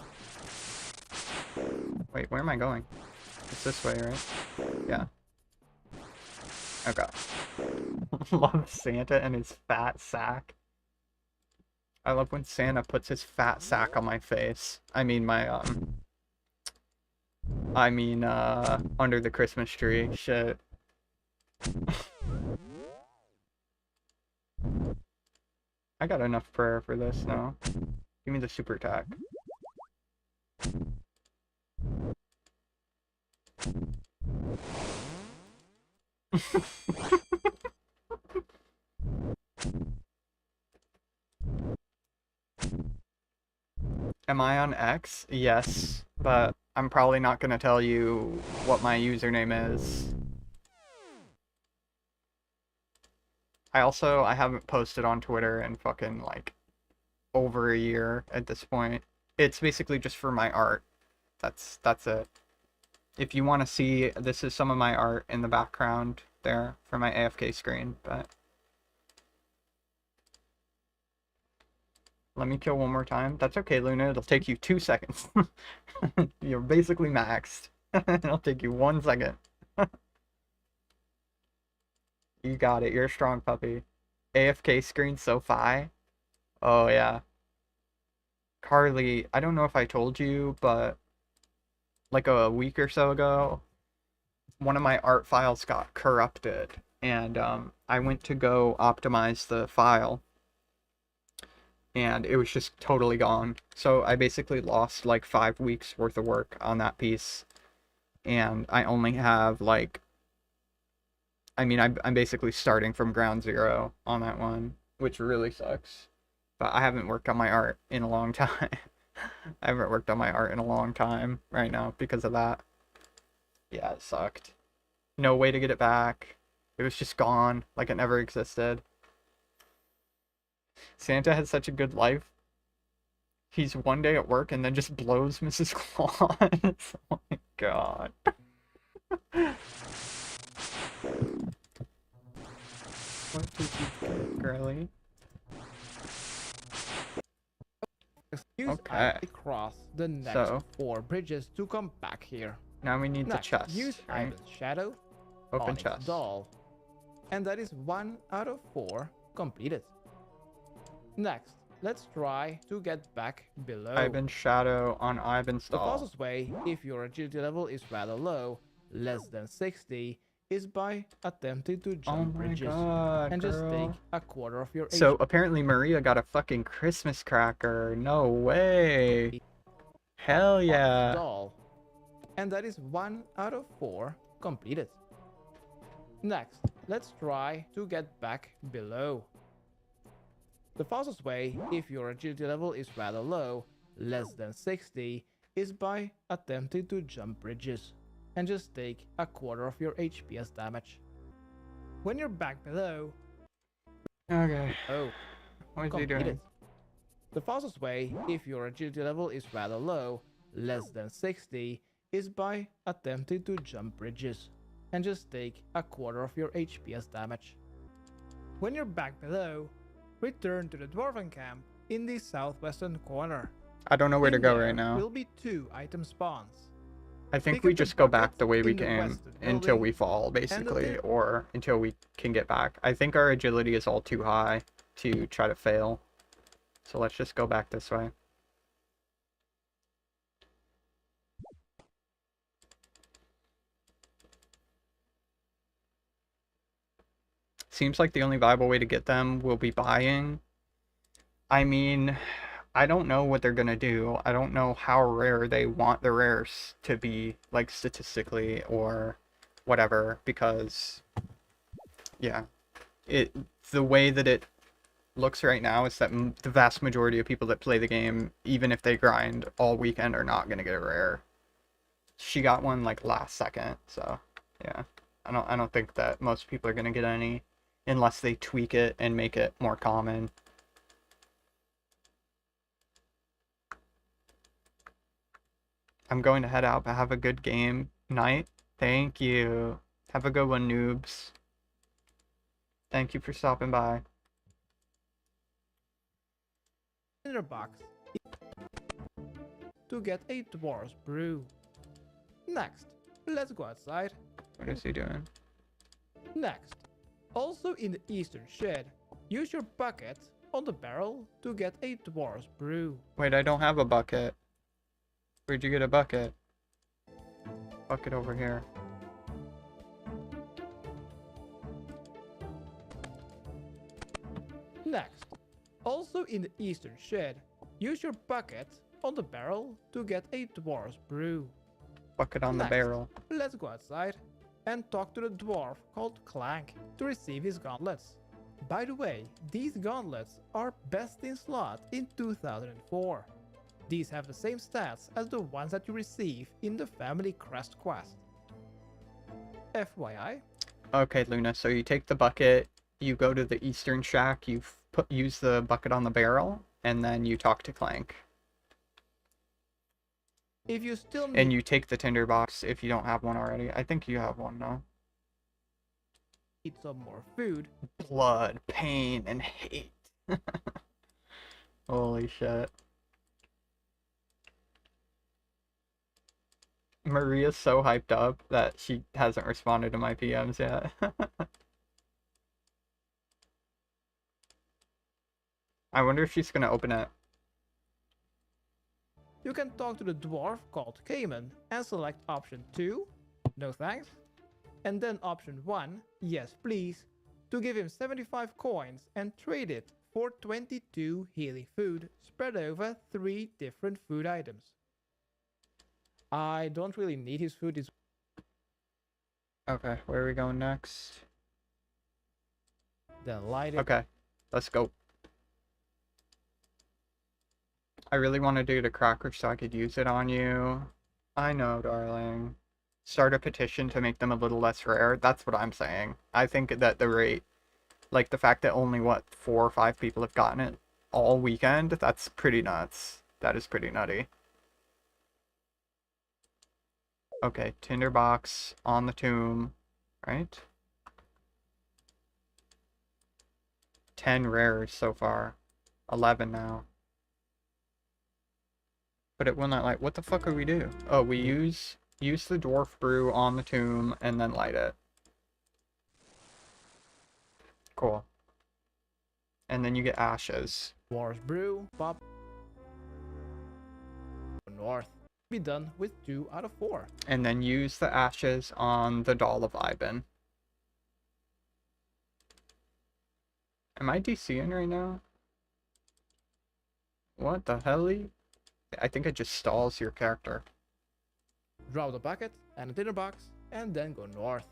Wait, where am I going? It's this way, right? Yeah. Okay. Love Santa and his fat sack. I love when Santa puts his fat sack on my face. I mean my, under the Christmas tree. Shit. I got enough prayer for this now. Give me the super attack. Am I on X? Yes, but I'm probably not gonna tell you what my username is. I haven't posted on Twitter in fucking, like, over a year at this point. It's basically just for my art. That's it. If you want to see, this is some of my art in the background there for my AFK screen, but... Let me kill one more time. That's okay, Luna. It'll take you 2 seconds. You're basically maxed. It'll take you 1 second. You got it. You're a strong puppy. AFK screen SoFi. Oh, yeah. Carly, I don't know if I told you, but like a week or so ago, one of my art files got corrupted. And I went to go optimize the file. And it was just totally gone. So I basically lost like 5 weeks worth of work on that piece. And I only have like... I mean, I'm basically starting from ground zero on that one, which really sucks. But I haven't worked on my art in a long time. I haven't worked on my art in a long time right now because of that. Yeah, it sucked. No way to get it back. It was just gone, like it never existed. Santa has such a good life. He's one day at work and then just blows Mrs. Claus. Oh my god. What did you get, girly? Okay. Cross the next 4 bridges to come back here. Now we need the chest. Use right? Ivan's shadow. Open chest. Doll. And that is 1 out of 4 completed. Next, let's try to get back below. Ivan's shadow on Ivan's doll. The fastest way, if your agility level is rather low, less than 60, is by attempting to jump bridges. God, and girl. just take a quarter of your So apparently Maria got a fucking Christmas cracker. No way. Hell yeah. Doll. And that is 1 out of 4 completed. Next, let's try to get back below. The fastest way, if your agility level is rather low, less than 60, is by attempting to jump bridges. and just take a quarter of your HP as damage. When you're back below, Okay. oh, What is he complete it. doing? The fastest way, if your agility level is rather low, less than 60, is by attempting to jump bridges, and just take a quarter of your HP as damage. When you're back below, return to the Dwarven camp in the southwestern corner. I don't know where to In go there right now. will be 2 item spawns. I think pick we up the just go back bucket the way we in the came western until we building, fall, basically, or until we can get back. I think our agility is all too high to try to fail. So let's just go back this way. Seems like the only viable way to get them will be buying. I mean, I don't know what they're gonna do. I don't know how rare they want the rares to be, like, statistically or whatever, because, yeah, the way that it looks right now is that the vast majority of people that play the game, even if they grind all weekend, are not gonna get a rare. She got one like last second, so yeah, I don't think that most people are gonna get any unless they tweak it and make it more common. I'm going to head out, but have a good game night. Thank you. Have a good one, noobs. Thank you for stopping by. Inner box to get a Dwarf's brew. Next, let's go outside. What is he doing? Next, also in the eastern shed, use your bucket on the barrel to get a Dwarf's brew. Wait, I don't have a bucket. Where'd you get a bucket? Bucket over here. Next, also in the eastern shed, use your bucket on the barrel to get a Dwarf's brew. Bucket on the Next, barrel. let's go outside and talk to the dwarf called Clank to receive his gauntlets. By the way, these gauntlets are best in slot in 2004. These have the same stats as the ones that you receive in the Family Crest quest. FYI. Okay, Luna, so you take the bucket, you go to the eastern shack, use the bucket on the barrel, and then you talk to Clank. If you still need And you take the tinderbox if you don't have one already. I think you have one, no? some more food, Blood, pain, and hate. Holy shit. Maria's so hyped up that she hasn't responded to my PMs yet. I wonder if she's gonna open it. you can talk to the dwarf called Cayman and select option 2, no thanks, and then option 1, yes please, to give him 75 coins and trade it for 22 healing food spread over 3 different food items. I don't really need his food. Okay, where are we going next? Then light it. Okay, let's go. I really want to do the cracker so I could use it on you. I know, darling. Start a petition to make them a little less rare. That's what I'm saying. I think that the rate, like the fact that only, what, 4 or 5 people have gotten it all weekend, that's pretty nuts. That is pretty nutty. Okay, tinderbox on the tomb, right? 10 rares so far. 11 now. But it will not light. What the fuck do we do? Oh, we use the dwarf brew on the tomb and then light it. Cool. And then you get ashes. Dwarf's brew, pop. North. Be done with 2 out of 4. And then use the ashes on the doll of Ivan. Am I DCing right now? What the hell? I think it just stalls your character. Drop the bucket and a dinner box, and then go north.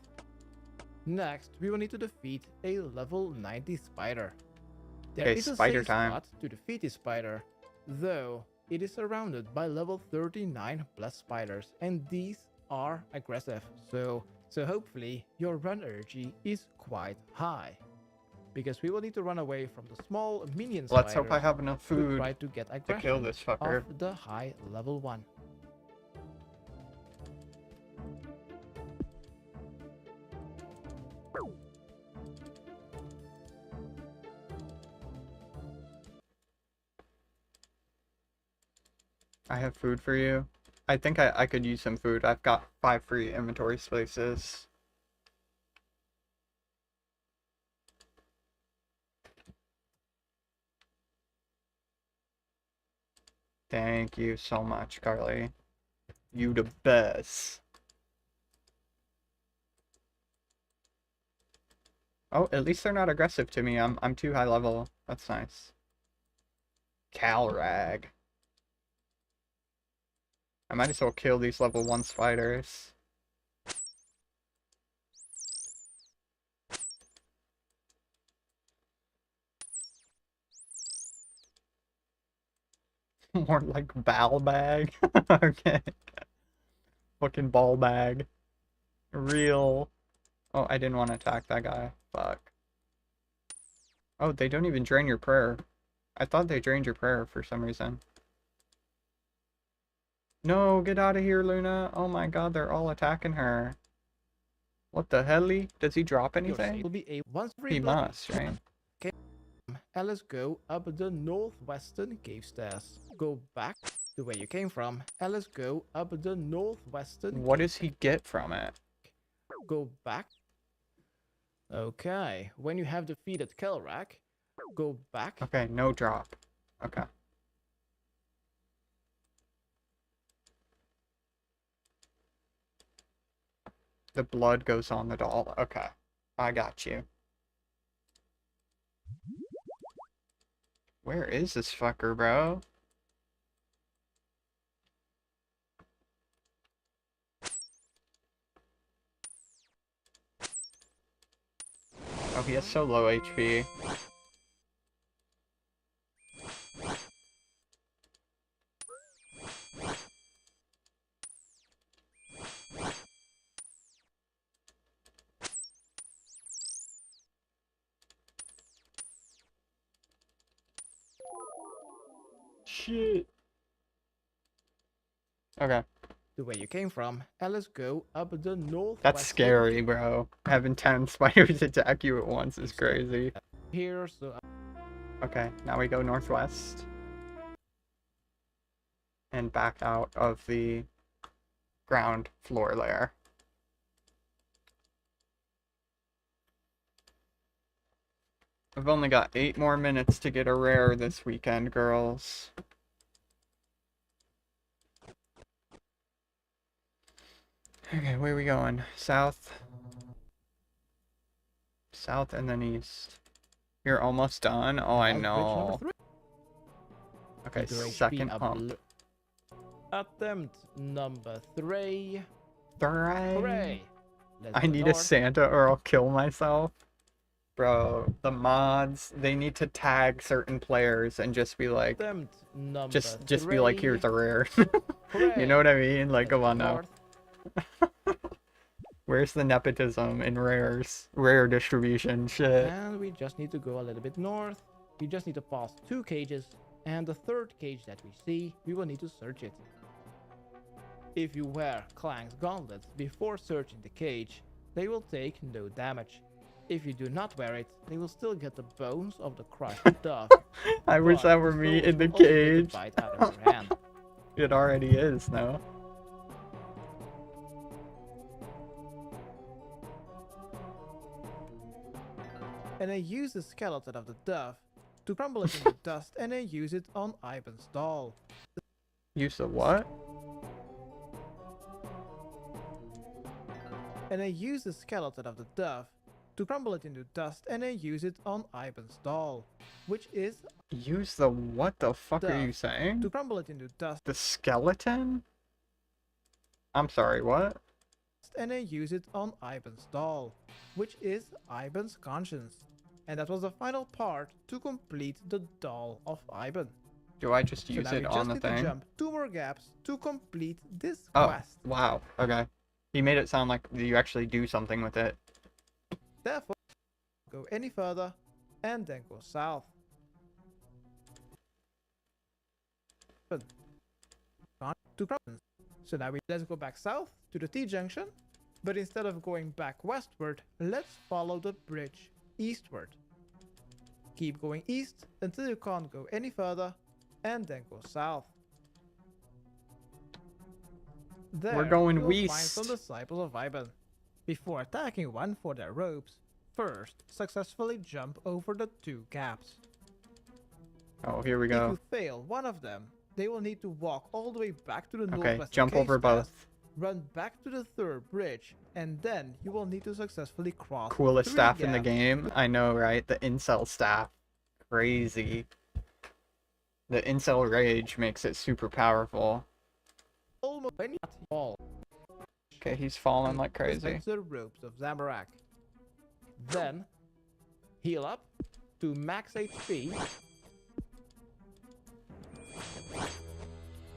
Next, we will need to defeat a level 90 spider. There Okay, is a spider safe time. spot to defeat this spider, though it is surrounded by level 39 plus spiders, and these are aggressive, so hopefully your run energy is quite high. Because we will need to run away from the small minion Let's hope I spiders have enough to food try to get to aggression kill this fucker. of the high level 1. I have food for you. I think I could use some food. I've got 5 free inventory spaces. Thank you so much, Carly. You the best. Oh, at least they're not aggressive to me. I'm too high level. That's nice. Calrag. I might as well kill these level 1 spiders. More like ball bag. Okay. Fucking ball bag. Real. Oh, I didn't want to attack that guy. Fuck. Oh, they don't even drain your prayer. I thought they drained your prayer for some reason. No, get out of here, Luna. Oh my god, they're all attacking her. What the helly? Does he drop anything? Will be a once He must, right? And let's go up the northwestern cave stairs. Go back to where you came from, and let's go up the northwestern. What does he get from it? Go back. Okay, when you have defeated Kelrak, go back. Okay, no drop. Okay. The blood goes on the doll. Okay. I got you. Where is this fucker, bro? Oh, he has so low HP. Shit. Okay. To where you came from, and let's go up the northwestern. That's scary, bro. Having 10 spiders attack you at once is crazy. Here, so Okay, now we go northwest. And back out of the ground floor layer. I've only got 8 more minutes to get a rare this weekend, girls. Okay, where are we going? South? South and then east. You're almost done? Oh, I bridge number know. 3. Okay, Great second beat up pump. Attempt number 3. Hooray! Hooray! Let's I go need a north. Santa or I'll kill myself. Bro, the mods, they need to tag certain players and just be like, Attempt number just be like, 3. here's a rare. Hooray! You know what I mean? Like, Let's come go on now. north. Where's the nepotism in rares? Rare distribution, shit. And we just need to go a little bit north. We just need to pass 2 cages. And the 3rd cage that we see, we will need to search it. If you wear Clang's gauntlets before searching the cage, they will take no damage. If you do not wear it, they will still get the bones of the crushed dove. I wish but that were me souls in the will also take a cage. bite out of your hand. It already is, no? And then use the skeleton of the dove to crumble it into dust and then use it on Ivan's doll. Use the what? And then use the skeleton of the dove to crumble it into dust and then use it on Ivan's doll, which is Use the what the fuck are Dove. you saying? to crumble it into dust The skeleton? I'm sorry, what? and then use it on Ivan's doll, which is Ivan's conscience. And that was the final part to complete the doll of Ivan. Do I just So use now we it just on the need to thing? jump 2 more gaps to complete this Oh, quest. wow. Okay. He made it sound like you actually do something with it. Therefore, go any further and then go south. But not to Crosslands. So now let's go back south to the T-junction, but instead of going back westward, let's follow the bridge eastward. Keep going east until you can't go any further, and then go south. There, We're going you'll find west. some disciples of Ivan. Before attacking one for their robes, first successfully jump over the 2 gaps. Oh, here we If go. you fail one of them, they will need to walk all the way back to the Okay, northwest jump over both. run back to the 3rd bridge, and then you will need to successfully cross Coolest 3 staff in the gaps. game. I know, right? The incel staff. Crazy. The incel rage makes it super powerful. Almost any all. Okay, he's falling like crazy. The ropes of Zamorak. Then heal up to max HP.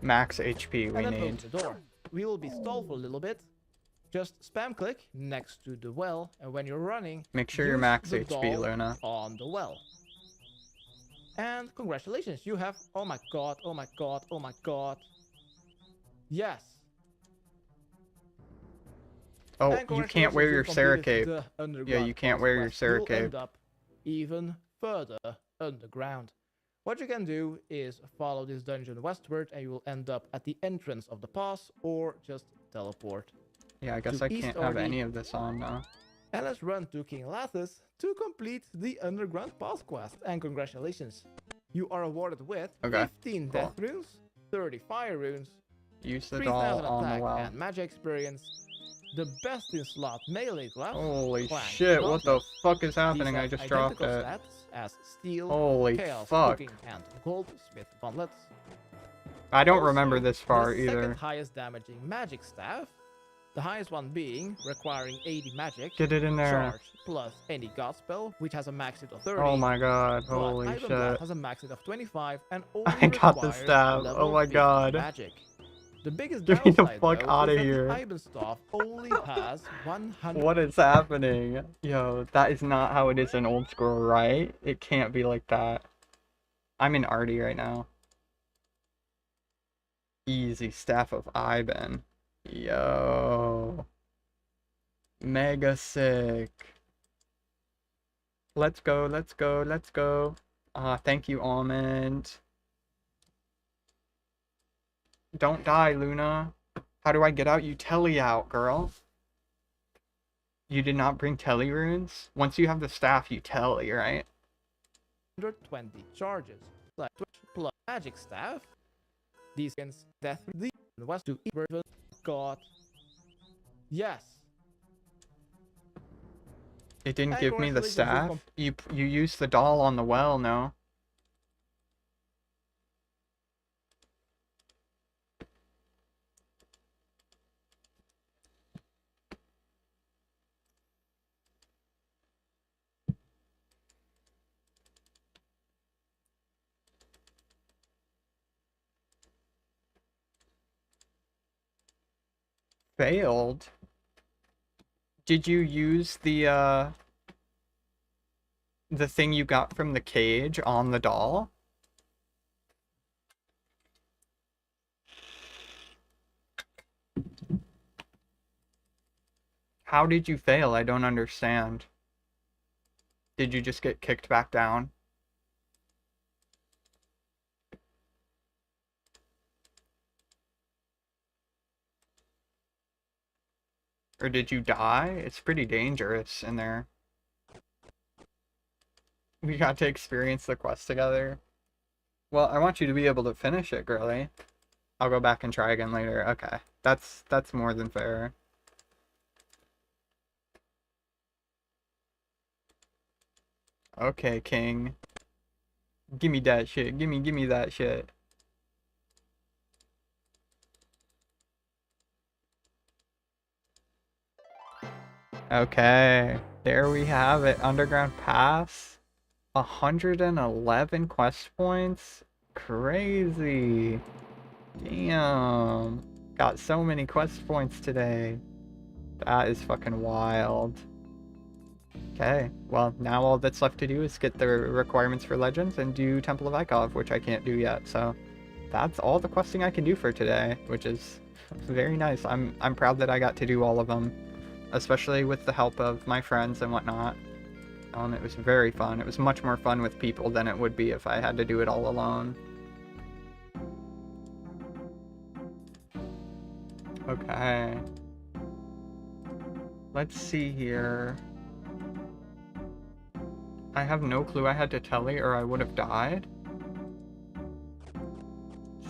Max HP we And then need. open the door. We will be stalled for a little bit. Just spam click next to the well, and when you're running, Make sure you're use max the HP, doll Luna. on the well. And congratulations, you have, oh my god, oh my god, oh my god. Yes. Oh, And you can't wear your congratulations, Sarah you've cape. completed the underground Yeah, you can't wear your quest. Sarah You'll cape. end up even further underground. What you can do is follow this dungeon westward, and you will end up at the entrance of the pass, or just teleport. Yeah, I guess to I east can't or have the- any of this on now. And let's run to King Lathis to complete the underground pass quest. And congratulations, you are awarded with Okay, 15 cool. death runes, 30 fire runes, Use the 3,000 doll on attack the well. and magic experience, the best in slot melee gloves. Holy Clank shit, what the Gauntlet. fuck is These happening? I have just dropped identical it. stats as steel, Holy chaos, fuck. cooking, and goldsmith gauntlets. I don't Also, remember this far the either. second highest damaging magic staff, the highest one being requiring 80 magic, Get it in there. charge plus any god spell, which has a max hit of 30. Oh my god, but holy Ivan Blood shit. has a max hit of 25 and only I got the requires staff. level Oh my 50 god. Magic. The biggest Get me the downside, fuck though, outta is that here. the Ivan staff only has 100. What is happening? Yo, that is not how it is in Old Scroll, right? It can't be like that. I'm in Artie right now. Easy Staff of Ivan. Yo. Mega sick. Let's go, let's go, let's go. Thank you, Almond. Don't die, Luna. How do I get out? You telly out, girl. You did not bring telly runes? Once you have the staff, you telly, right? 120 charges. Plus magic staff. These against death. The west to each version. God. Yes. It didn't And give me the congratulations, staff? You used the doll on the well, no? Failed? Did you use the thing you got from the cage on the doll? How did you fail? I don't understand. Did you just get kicked back down? Or did you die? It's pretty dangerous in there. We got to experience the quest together. Well, I want you to be able to finish it, girly. I'll go back and try again later. Okay. That's more than fair. Okay, King. Gimme that shit. Gimme that shit. Okay, there we have it. Underground Pass. 111 quest points. Crazy. Damn. Got so many quest points today. That is fucking wild. Okay, well, now all that's left to do is get the requirements for Legends and do Temple of Ikov, which I can't do yet, so that's all the questing I can do for today, which is very nice. I'm proud that I got to do all of them, especially with the help of my friends and whatnot. It was very fun. It was much more fun with people than it would be if I had to do it all alone. Okay. Let's see here. I have no clue I had to telly or I would have died.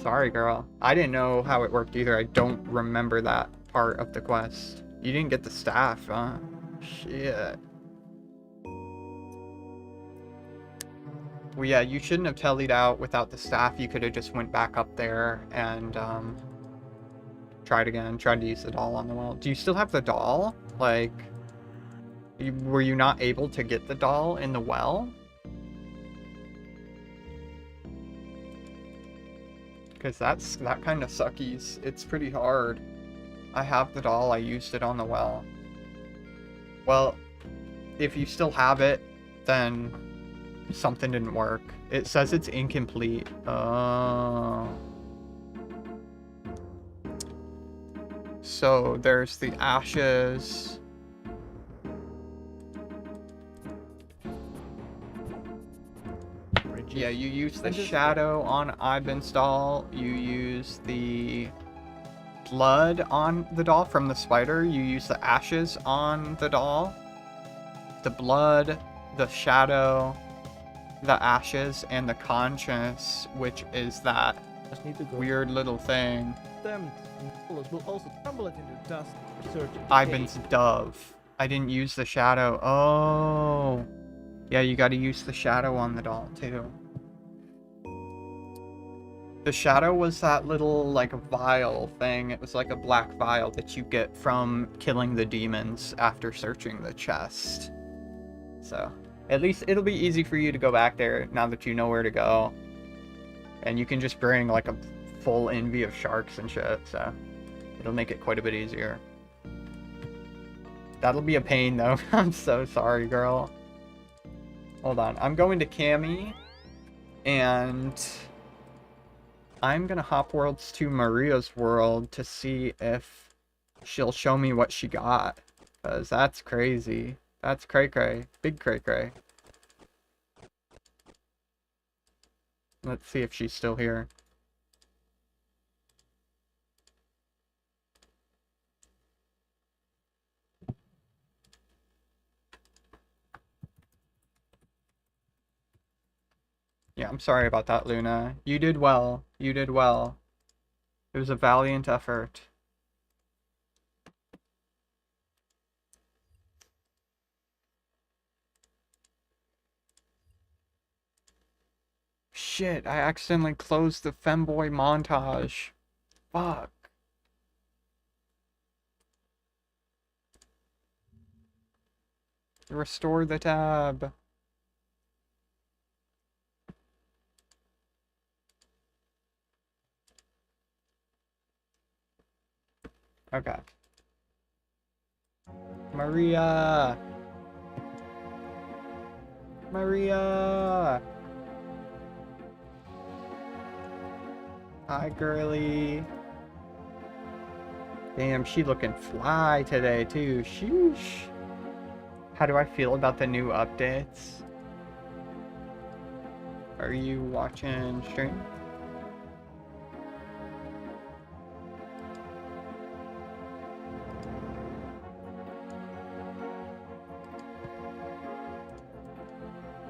Sorry, girl. I didn't know how it worked either. I don't remember that part of the quest. You didn't get the staff, huh? Shit. Well, yeah, you shouldn't have tellied out without the staff. You could have just went back up there and tried again. Tried to use the doll on the well. Do you still have the doll? Like, were you not able to get the doll in the well? Because that kind of suckies. It's pretty hard. I have the doll. I used it on the well. Well, if you still have it, then something didn't work. It says it's incomplete. Oh. So there's the ashes. Yeah, you use the shadow on Ivan's doll. You use the blood on the doll from the spider. You use the ashes on the doll. The blood, the shadow, the ashes, and the conscience, which is that Just need to go. weird little thing. Them bullets will also crumble it into dust. Search Ivan's dove. I didn't use the shadow. Oh. Yeah, you gotta use the shadow on the doll, too. The shadow was that little, like, vial thing. It was like a black vial that you get from killing the demons after searching the chest. So, at least it'll be easy for you to go back there now that you know where to go. And you can just bring, like, a full envy of sharks and shit, so it'll make it quite a bit easier. That'll be a pain, though. I'm so sorry, girl. Hold on. I'm going to Cammy, and I'm gonna hop worlds to Maria's world to see if she'll show me what she got. Because that's crazy. That's cray-cray. Big cray-cray. Let's see if she's still here. Yeah, I'm sorry about that, Luna. You did well. You did well. It was a valiant effort. Shit, I accidentally closed the femboy montage. Fuck. Restore the tab. Okay. Maria! Maria! Hi, girly. Damn, she looking fly today, too. Sheesh. How do I feel about the new updates? Are you watching stream?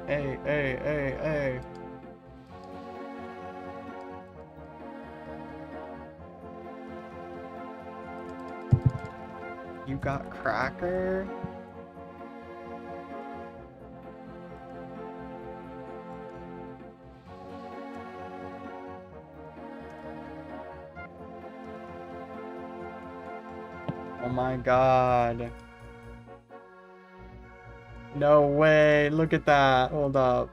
Hey, hey, hey, hey. You got cracker? Oh my god. No way, look at that. Hold up.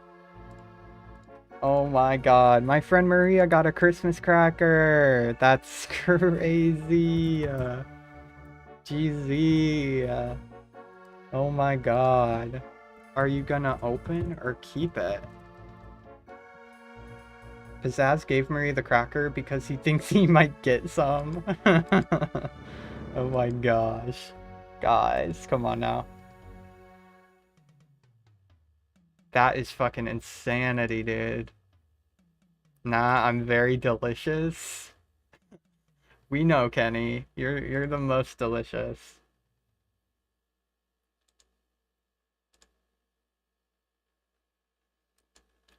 Oh my god, my friend Maria got a Christmas cracker. That's crazy. GZ. Oh my god. Are you gonna open or keep it? Pizzazz gave Marie the cracker because he thinks he might get some. Oh my gosh. Guys, come on now. That is fucking insanity, dude. Nah, I'm very delicious. We know, Kenny. You're the most delicious.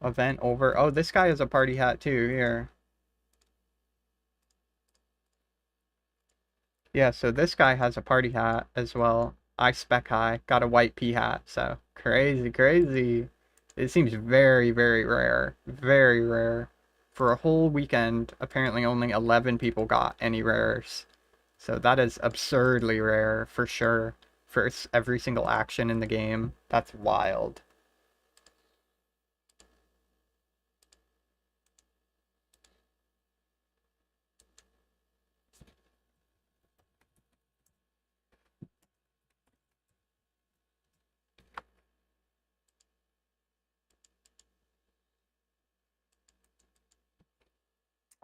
Event over. Oh, this guy has a party hat too, here. Yeah, so this guy has a party hat as well. I spec high. Got a white pea hat, so crazy, crazy. It seems very, very rare. Very rare. For a whole weekend, apparently only 11 people got any rares. So that is absurdly rare, for sure. For every single action in the game. That's wild.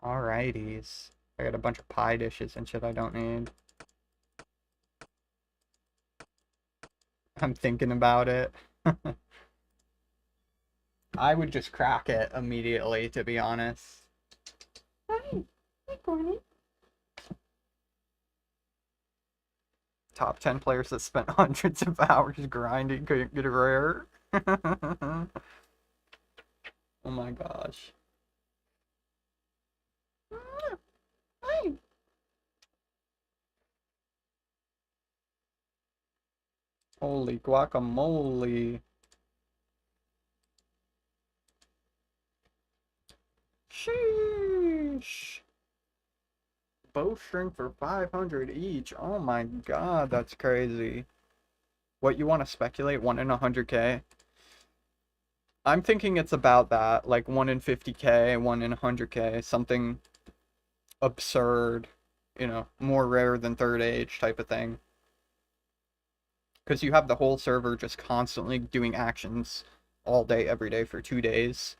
Alrighties. I got a bunch of pie dishes and shit I don't need. I'm thinking about it. I would just crack it immediately, to be honest. Hi. Hi, Corny. Top 10 players that spent hundreds of hours grinding couldn't get a rare. Oh my gosh. Hi. Holy guacamole. Sheesh. Bowstring for 500 each. Oh my god, that's crazy. What, you want to speculate? 1 in 100k? I'm thinking it's about that. Like 1 in 50k, 1 in 100k. Something absurd. You know, more rare than Third Age type of thing. Because you have the whole server just constantly doing actions all day, every day for 2 days.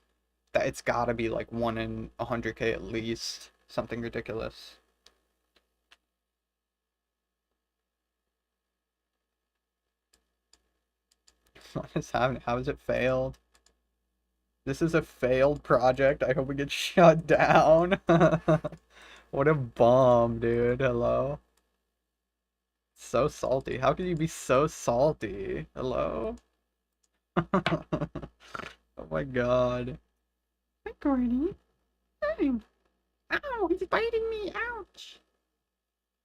That it's gotta be like 1 in 100k at least. Something ridiculous. What is happening? How has it failed? This is a failed project. I hope we get shut down. What a bomb, dude. Hello? So salty. How could you be so salty? Hello? Oh my god. Hi, Corny. Hi. Ow, he's biting me. Ouch.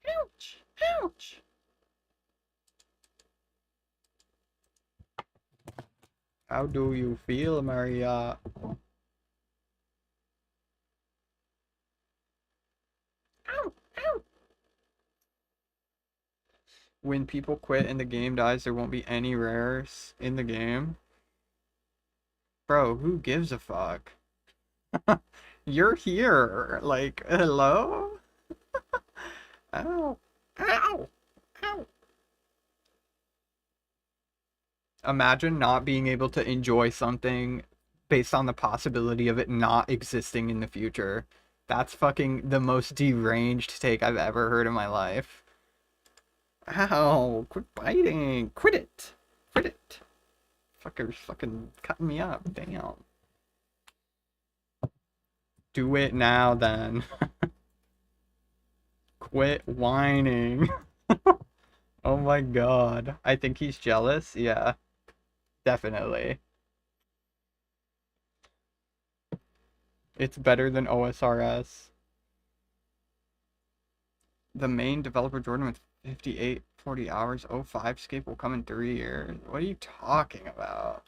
Ouch. Ouch. How do you feel, Maria? Ow. Ow. When people quit and the game dies, there won't be any rares in the game. Bro, who gives a fuck? You're here. Like, hello? Ow. Ow. Ow. Imagine not being able to enjoy something based on the possibility of it not existing in the future. That's fucking the most deranged take I've ever heard in my life. Ow, quit biting. Quit it. Quit it. Fucker's fucking cutting me up. Damn. Do it now, then. Quit whining. Oh my god. I think he's jealous. Yeah. Definitely. It's better than OSRS. The main developer Jordan with 58, 40 hours. 2005SCAPE will come in 3 years. What are you talking about?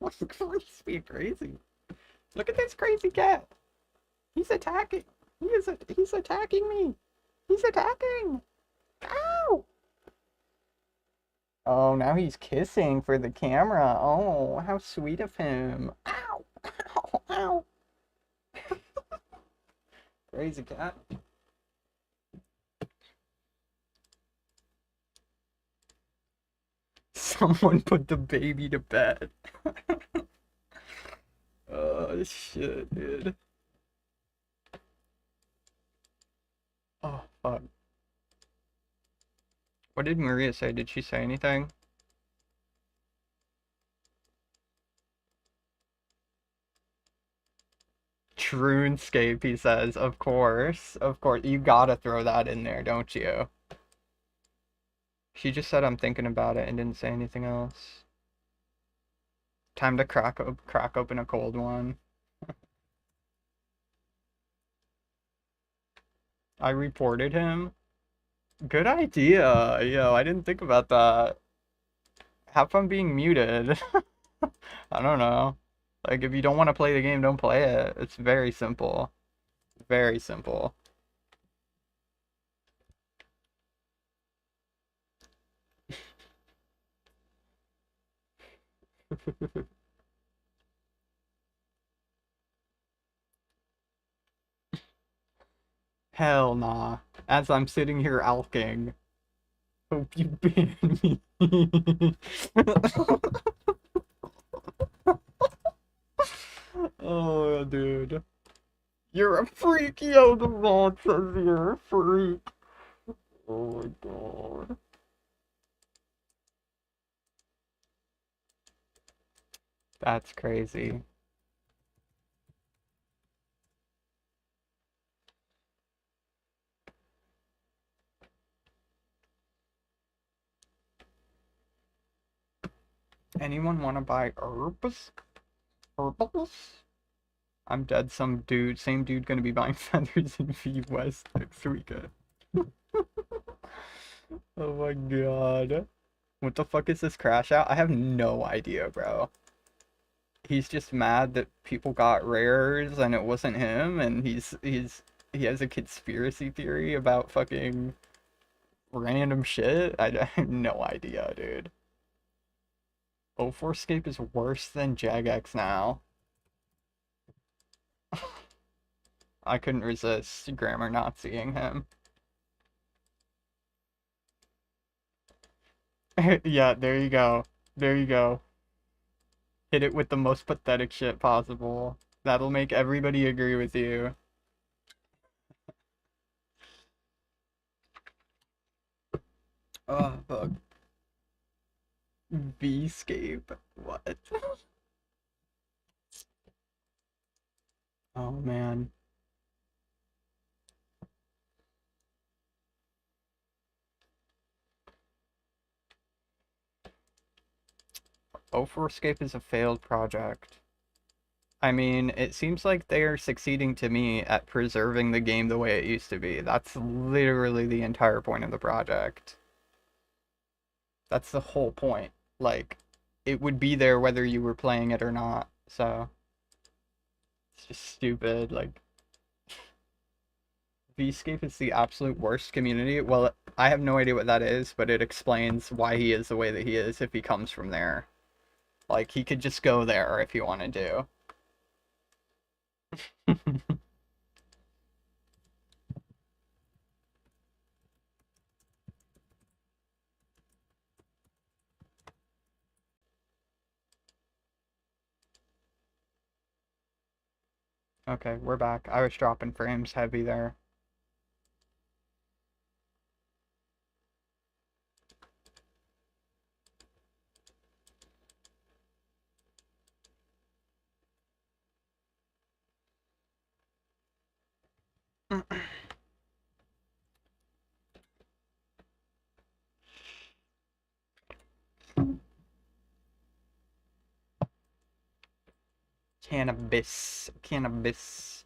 He's being crazy. Look at this crazy cat. He's attacking. He's attacking me. He's attacking. Ow! Oh, now he's kissing for the camera. Oh, how sweet of him. Ow! Ow! Ow! Crazy cat. Someone put the baby to bed. Oh shit, dude. Oh fuck. What did Maria say? Did she say anything? RuneScape, he says. Of course. Of course. You gotta throw that in there, don't you? She just said I'm thinking about it and didn't say anything else. Time to crack open a cold one. I reported him. Good idea. Yo, I didn't think about that. Have fun being muted. I don't know. Like, if you don't want to play the game, don't play it. It's very simple. Very simple. Hell nah. As I'm sitting here alking. Hope you ban me. Oh, dude. You're a freak, yo, the mod says you're a freak. Oh my god. That's crazy. Anyone want to buy herbs? Herbals? I'm dead. Same dude gonna be buying feathers in V West next weekend. Oh my god. What the fuck is this crash out? I have no idea, bro. He's just mad that people got rares and it wasn't him, and he has a conspiracy theory about fucking random shit. I have no idea, dude. 2004SCAPE is worse than Jagex now. I couldn't resist grammar not seeing him. Yeah, there you go. There you go. Hit it with the most pathetic shit possible. That'll make everybody agree with you. Oh, fuck. Vscape. What? Oh, man. RuneScape is a failed project. I mean, it seems like they are succeeding to me at preserving the game the way it used to be. That's literally the entire point of the project. That's the whole point. Like, it would be there whether you were playing it or not. So, it's just stupid. Like, Vscape is the absolute worst community. Well, I have no idea what that is, but it explains why he is the way that he is if he comes from there. Like, he could just go there if he wanted to. Okay, we're back. I was dropping frames heavy there. Cannabis. Cannabis.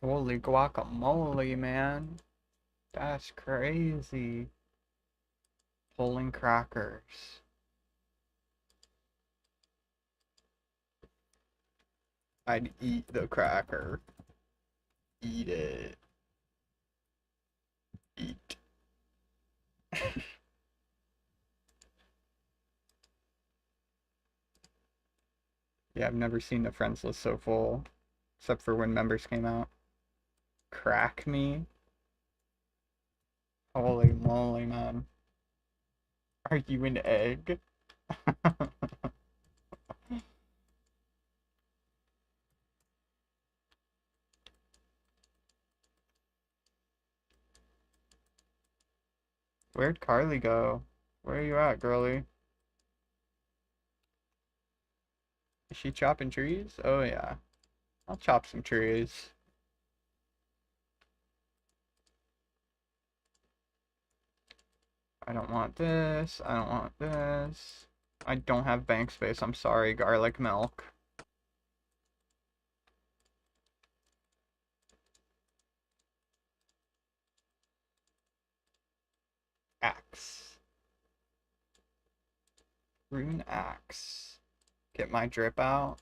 Holy guacamole, man. That's crazy. Pulling crackers. I'd eat the cracker. Eat it. Eat. Yeah, I've never seen the friends list so full, except for when members came out. Crack me? Holy moly, man. Are you an egg? Where'd Carly go? Where are you at, girly? Is she chopping trees? Oh yeah. I'll chop some trees. I don't want this. I don't want this. I don't have bank space. I'm sorry, garlic milk. Axe. Rune axe. Get my drip out.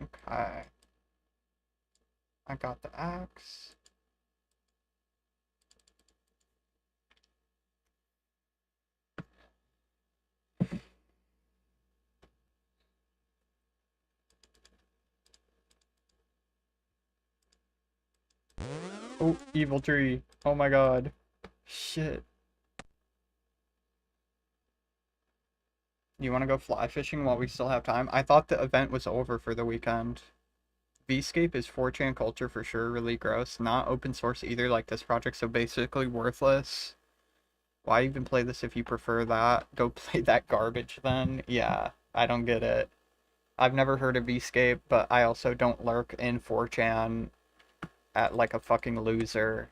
Okay. I got the axe. Oh, evil tree. Oh my god. Shit. You want to go fly fishing while we still have time? I thought the event was over for the weekend. VScape is 4chan culture for sure, really gross. Not open source either like this project, so basically worthless. Why even play this if you prefer that? Go play that garbage then. Yeah, I don't get it. I've never heard of VScape, but I also don't lurk in 4chan at like a fucking loser.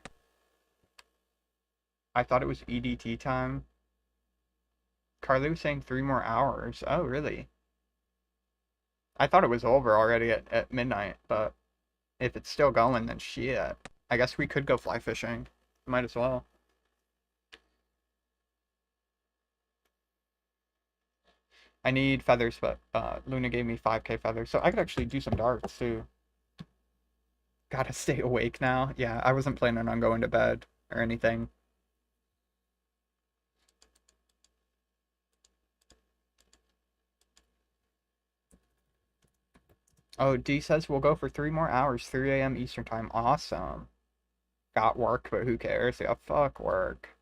I thought it was EDT time. Carly was saying 3 more hours. Oh, really? I thought it was over already at midnight, but if it's still going, then shit. I guess we could go fly fishing. Might as well. I need feathers, but Luna gave me 5k feathers, so I could actually do some darts too. Gotta stay awake now. Yeah, I wasn't planning on going to bed or anything. Oh, D says we'll go for 3 more hours, 3 a.m. Eastern time. Awesome. Got work, but who cares? Yeah, fuck work.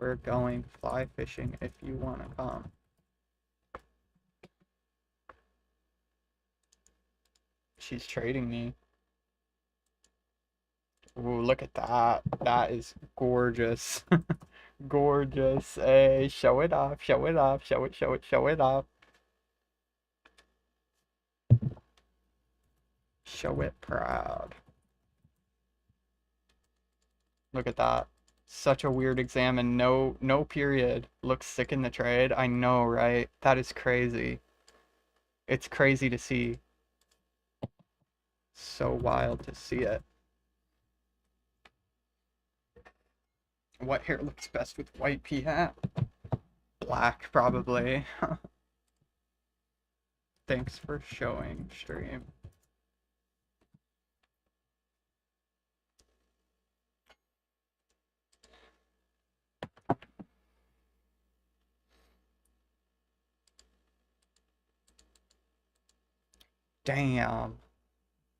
We're going fly fishing if you want to come. She's trading me. Ooh, look at that. That is gorgeous. Gorgeous. Hey, show it off, show it off, show it, show it, show it off. Show it proud. Look at that. Such a weird exam and no period. Looks sick in the trade. I know, right? That is crazy. It's crazy to see. So wild to see it. What hair looks best with white pea hat? Black, probably. Thanks for showing stream. Damn.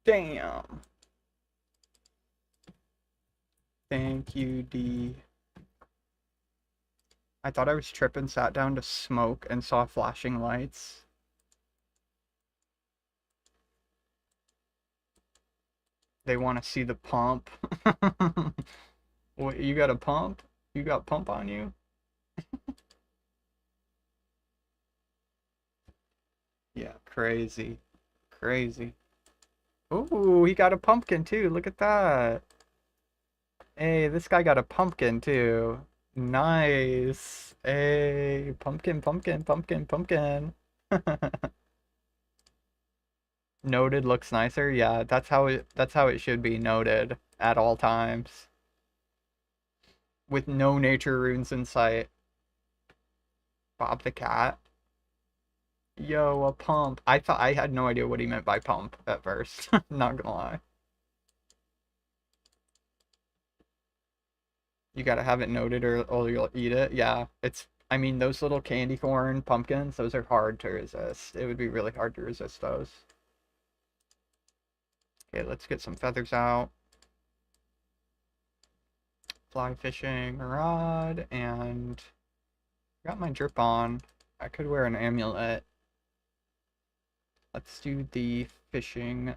Damn. Thank you, D. I thought I was tripping, sat down to smoke, and saw flashing lights. They want to see the pump. What, you got a pump? You got pump on you? Yeah, crazy. Crazy. Ooh, he got a pumpkin too. Look at that. Hey, this guy got a pumpkin too. Nice. Hey, pumpkin, pumpkin, pumpkin, pumpkin. Noted looks nicer. Yeah, that's how it should be noted at all times. With no nature runes in sight. Bob the cat. Yo, a pump. I had no idea what he meant by pump at first. Not gonna lie. You gotta have it noted or you'll eat it. Yeah, it's, I mean, those little candy corn pumpkins, those are hard to resist. It would be really hard to resist those. Okay, let's get some feathers out. Fly fishing rod, and got my drip on. I could wear an amulet. Let's do the fishing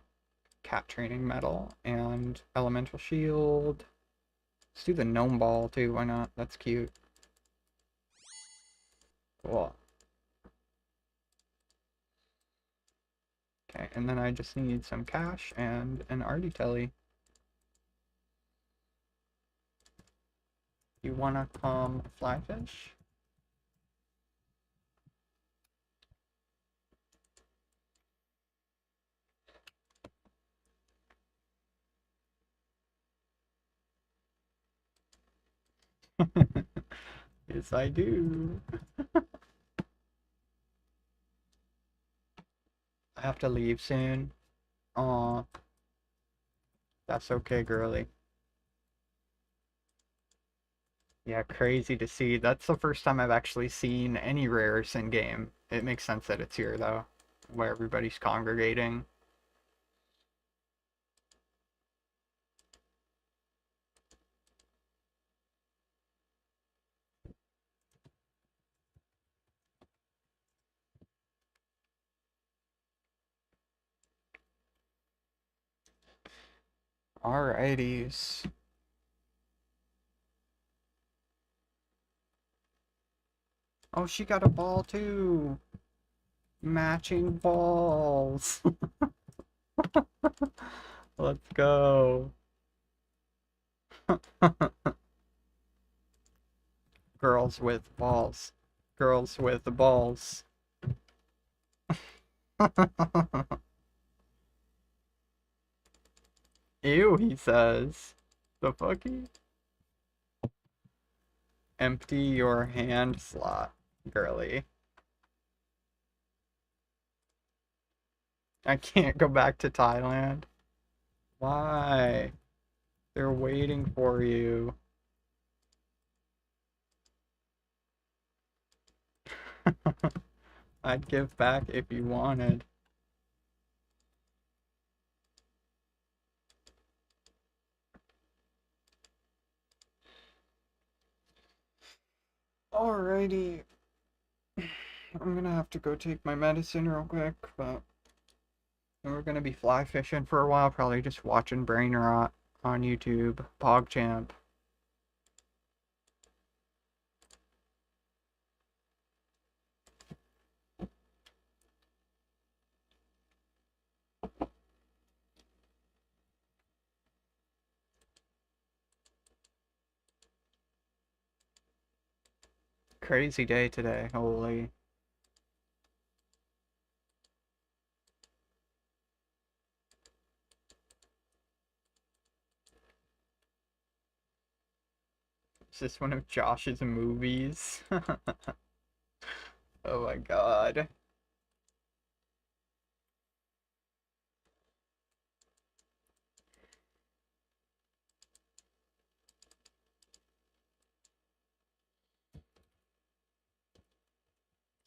cat training medal and elemental shield. Let's do the gnome ball too, why not? That's cute. Cool. Okay, and then I just need some cash and an arty telly. You wanna come fly fish? Yes, I do. I have to leave soon. Aw. That's okay, girly. Yeah, crazy to see. That's the first time I've actually seen any rares in game. It makes sense that it's here, though, where everybody's congregating. Alrighties. Oh, she got a ball too. Matching balls. Let's go. Girls with balls. Girls with balls. Ew, he says. The fucky? Empty your hand slot, girly. I can't go back to Thailand. Why? They're waiting for you. I'd give back if you wanted. Alrighty. I'm gonna have to go take my medicine real quick, but we're gonna be fly fishing for a while, probably just watching brain rot on YouTube. PogChamp. Crazy day today, holy. Is this one of Josh's movies? Oh my god.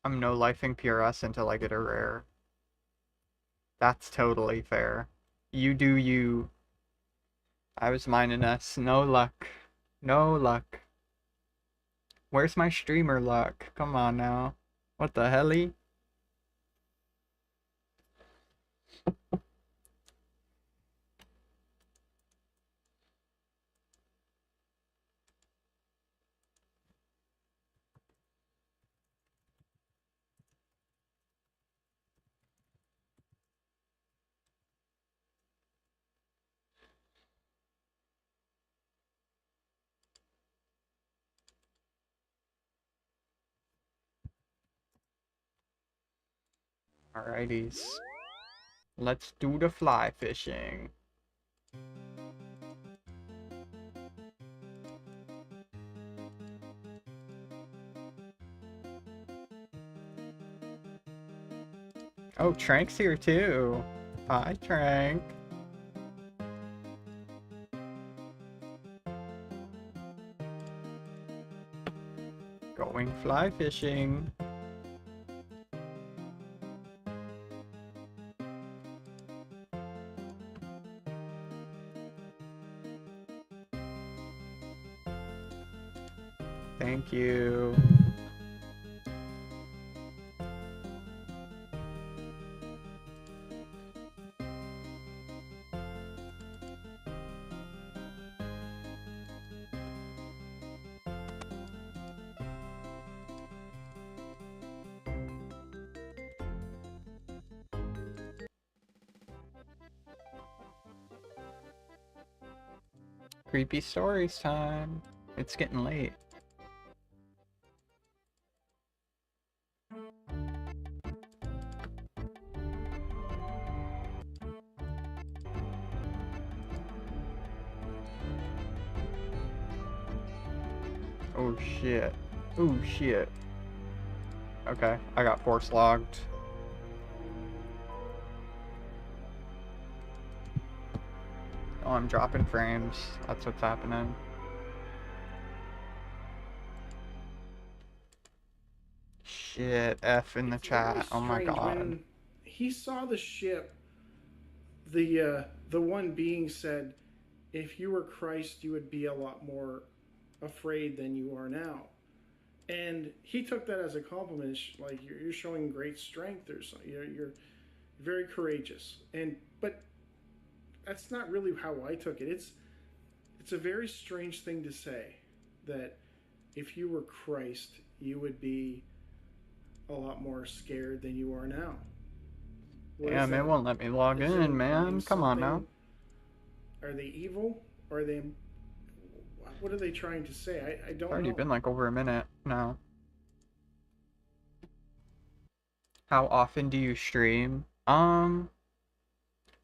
I'm no-lifing PRS until I get a rare. That's totally fair. You do you. I was mining S. No luck. No luck. Where's my streamer luck? Come on now. What the helly? Alrighties. Let's do the fly fishing. Oh, Trank's here too. Hi, Trank. Going fly fishing. Thank you. Creepy stories time. It's getting late. Oh shit. Oh shit. Okay, I got force logged. Oh, I'm dropping frames. That's what's happening. Shit, F in the It's chat. very Oh my strange. god. When he saw the ship, the one being said, if you were Christ, you would be a lot more afraid than you are now. And he took that as a compliment, like you're showing great strength or something. You're very courageous. But that's not really how I took it. It's a very strange thing to say, that if you were Christ, you would be a lot more scared than you are now. Damn, it won't let me log in, man. Come on now. Are they evil? Are they? What are they trying to say? I don't Already know. been like over a minute now. How often do you stream?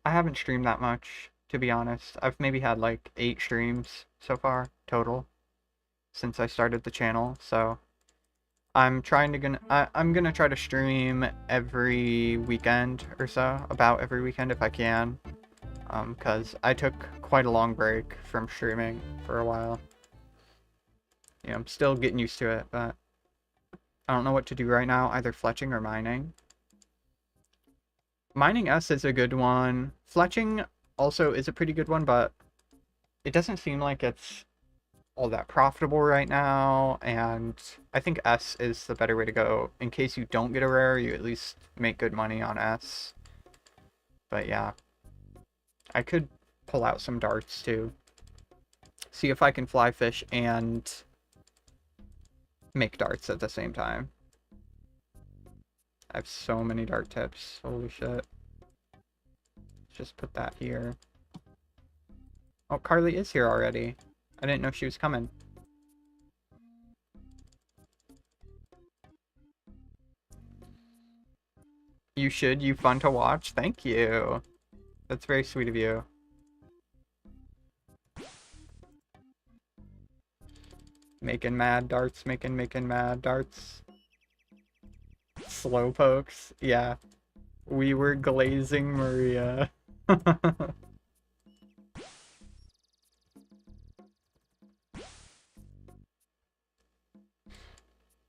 I haven't streamed that much, to be honest. I've maybe had like 8 streams so far total since I started the channel. So I'm gonna try to stream every weekend or so, about every weekend if I can. Because I took quite a long break from streaming for a while. Yeah, I'm still getting used to it, but I don't know what to do right now, either fletching or mining. Mining S is a good one. Fletching also is a pretty good one, but it doesn't seem like it's all that profitable right now, and I think S is the better way to go. In case you don't get a rare, you at least make good money on S. But yeah. I could pull out some darts too. See if I can fly fish and make darts at the same time. I have so many dart tips. Holy shit. Just put that here. Oh, Carly is here already. I didn't know she was coming. You should. You fun to watch. Thank you. That's very sweet of you. Making mad darts, making mad darts. Slow pokes. Yeah. We were glazing Maria.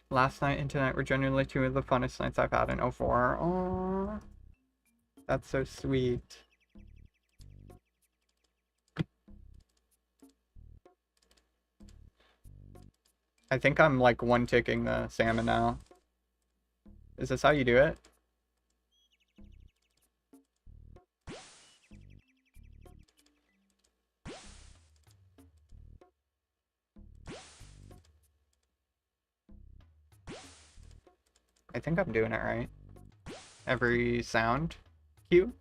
Last night and tonight were genuinely 2 of the funnest nights I've had in 04. Aww. That's so sweet. I think I'm like one-ticking the salmon now. Is this how you do it? I think I'm doing it right. Every sound cue.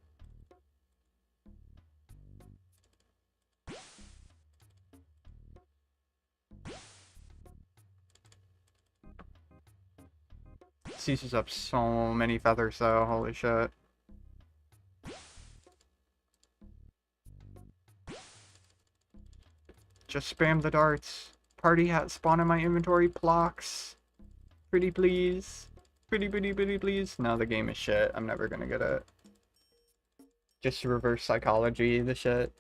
This uses up so many feathers though, holy shit. Just spam the darts. Party hat spawn in my inventory, blocks. Pretty please. Pretty please. No, the game is shit. I'm never gonna get it. Just reverse psychology, the shit.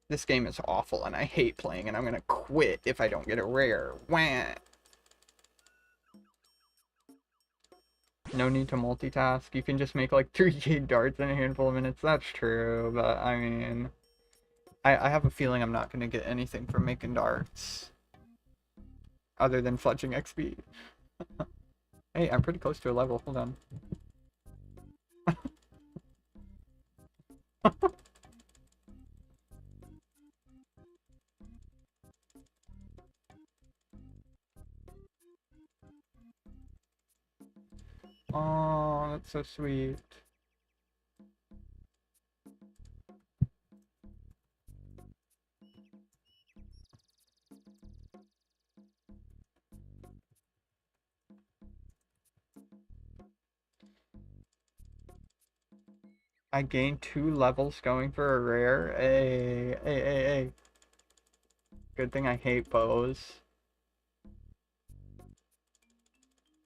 This game is awful and I hate playing and I'm gonna quit if I don't get a rare. Wah. No need to multitask. You can just make like 3 gig darts in a handful of minutes. That's true, but I mean, I have a feeling I'm not gonna get anything from making darts other than fletching XP. Hey, I'm pretty close to a level. Hold on. Oh, that's so sweet. I gained 2 levels going for a rare. Hey. Good thing I hate bows.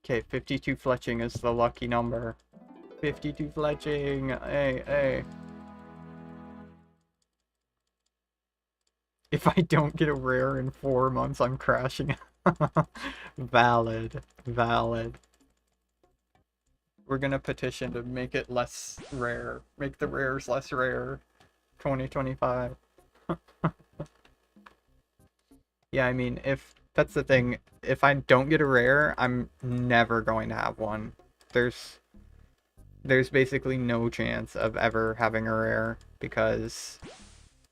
Okay, 52 fletching is the lucky number. 52 fletching. Hey. If I don't get a rare in 4 months, I'm crashing. Valid. We're gonna petition to make it less rare. Make the rares less rare. 2025. Yeah, I mean, if that's the thing, if I don't get a rare, I'm never going to have one. There's basically no chance of ever having a rare because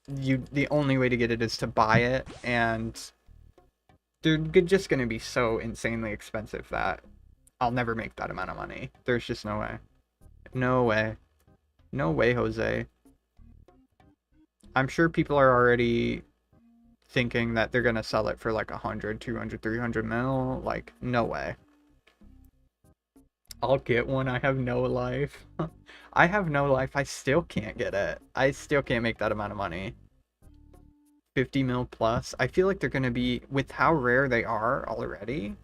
the only way to get it is to buy it, and they're just gonna be so insanely expensive that I'll never make that amount of money. There's just no way. No way, Jose. I'm sure people are already thinking that they're gonna sell it for like 100, 200, 300 mil. Like, no way. I'll get one. I have no life. I have no life. I still can't get it. I still can't make that amount of money. 50 mil plus. I feel like they're gonna be, with how rare they are already,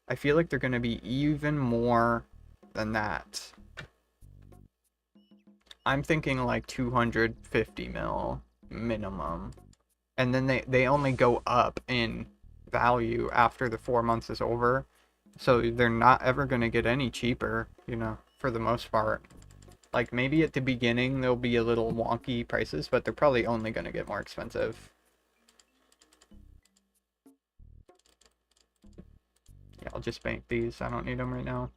I feel like they're gonna be even more than that. I'm thinking like 250 mil minimum. And then they only go up in value after the 4 months is over. So they're not ever going to get any cheaper, you know, for the most part. Like, maybe at the beginning they'll be a little wonky prices, but they're probably only going to get more expensive. Yeah, I'll just bank these. I don't need them right now.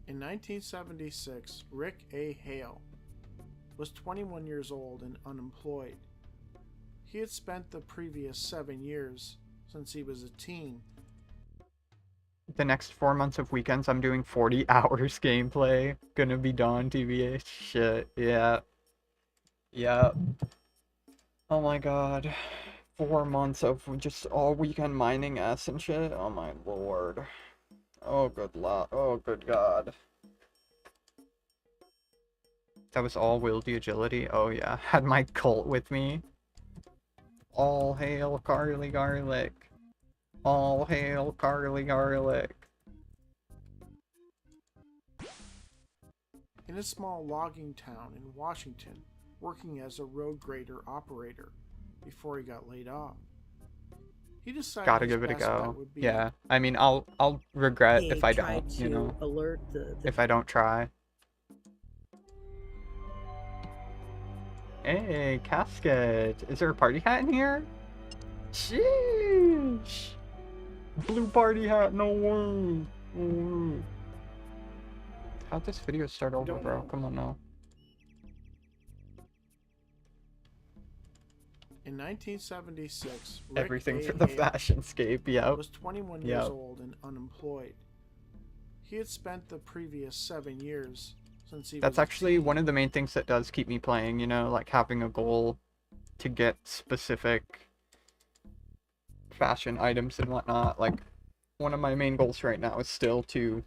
In 1976, Rick A. Hale was 21 years old and unemployed. He had spent the previous 7 years, since he was a teen, The next 4 months of weekends, I'm doing 40 hours gameplay. Gonna be done, TBH. Shit, yeah. Yeah. Oh my god. 4 months of just all weekend mining S and shit. Oh my lord. Oh good lot. Oh good god. That was all wieldy agility. Oh yeah. Had my cult with me. All hail Carly Garlic. All hail Carly Garlic. in a small logging town in Washington, working as a road grader operator before he got laid off. He decided Gotta his give it a best bet go. would be Yeah. I mean, I'll regret He if I tried don't, to you know, alert the if I don't try. Hey, casket. Is there a party hat in here? Sheesh. Blue party hat, no way. Ooh. How'd this video start over, Don't bro? know. Come on now. In 1976, Rick Everything A. for the Hale fashion scape, yep. was 21 Yep. years old and unemployed. He had spent the previous 7 years since he That's was a actually teen. one of the main things that does keep me playing, you know, like having a goal to get specific fashion items and whatnot. Like, one of my main goals right now is still to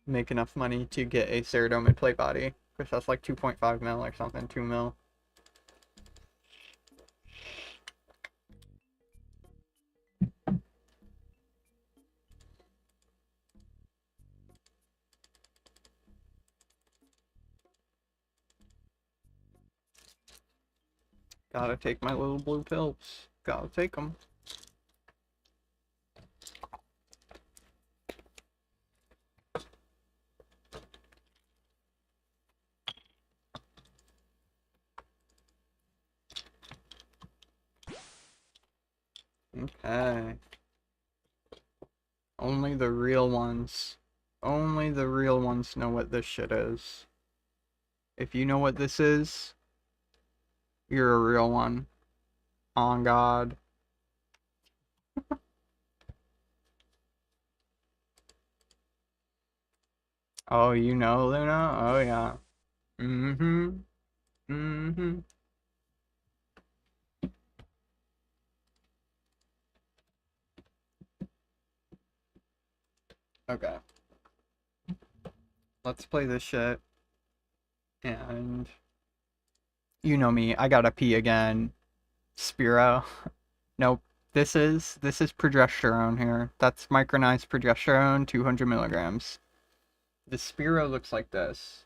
make enough money to get a Cerato mid-plate body, which that's like 2.5 mil or something, 2 mil. Gotta take my little blue pills. Gotta take them. Okay. Only the real ones. Only the real ones know what this shit is. If you know what this is, you're a real one. On God. Oh, you know, Luna? Oh, yeah. Mm-hmm. Mm-hmm. Okay. Let's play this shit. And you know me, I gotta pee again. Spiro. Nope. This is progesterone here. That's micronized progesterone, 200 milligrams. The Spiro looks like this.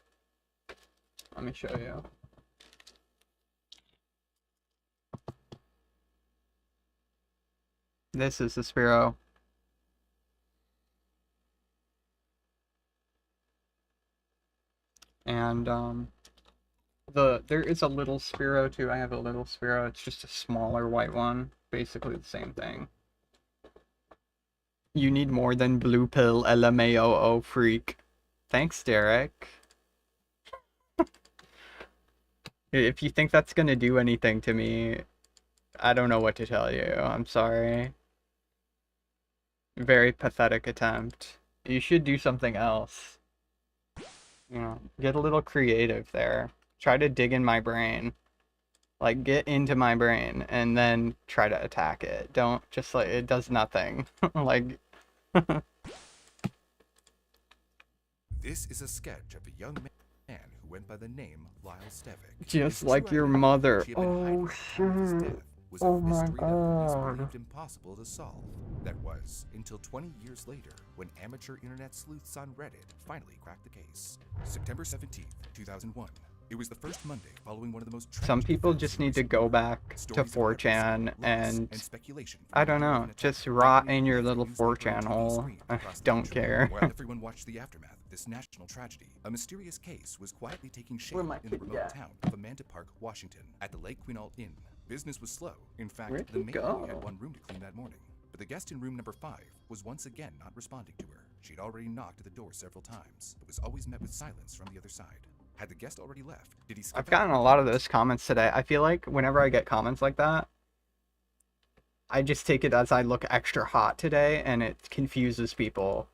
Let me show you. This is the Spiro. And there is a little Spiro too. I have a little Spiro. It's just a smaller white one. Basically the same thing. You need more than blue pill LMAO freak. Thanks, Derek. If you think that's gonna do anything to me, I don't know what to tell you. I'm sorry. Very pathetic attempt. You should do something else. You know, get a little creative there. Try to dig in my brain. Like, get into my brain and then try to attack it. Don't just, like, it does nothing. Like... This is a sketch of a young man who went by the name Lyle Stevick. Just like your mother. Oh, shit. Oh my God. Impossible to solve. That was until 20 years later, when amateur internet sleuths on Reddit finally cracked the case. September 17th, 2001. It was the first Monday following one of the most. Some people just need to go back to 4chan and I don't know, just rot in your little 4chan hole. I don't care. While everyone watched the aftermath of this national tragedy, a mysterious case was quietly taking shape in the remote town of Amanda Park, Washington, at the Lake Quinault Inn. Business was slow. In fact, the maid only had one room to clean that morning. But the guest in room number 5 was once again not responding to her. She'd already knocked at the door several times, but was always met with silence from the other side. Had the guest already left? Did he skip I've gotten a lot of those comments today. I feel like whenever I get comments like that, I just take it as I look extra hot today, and it confuses people.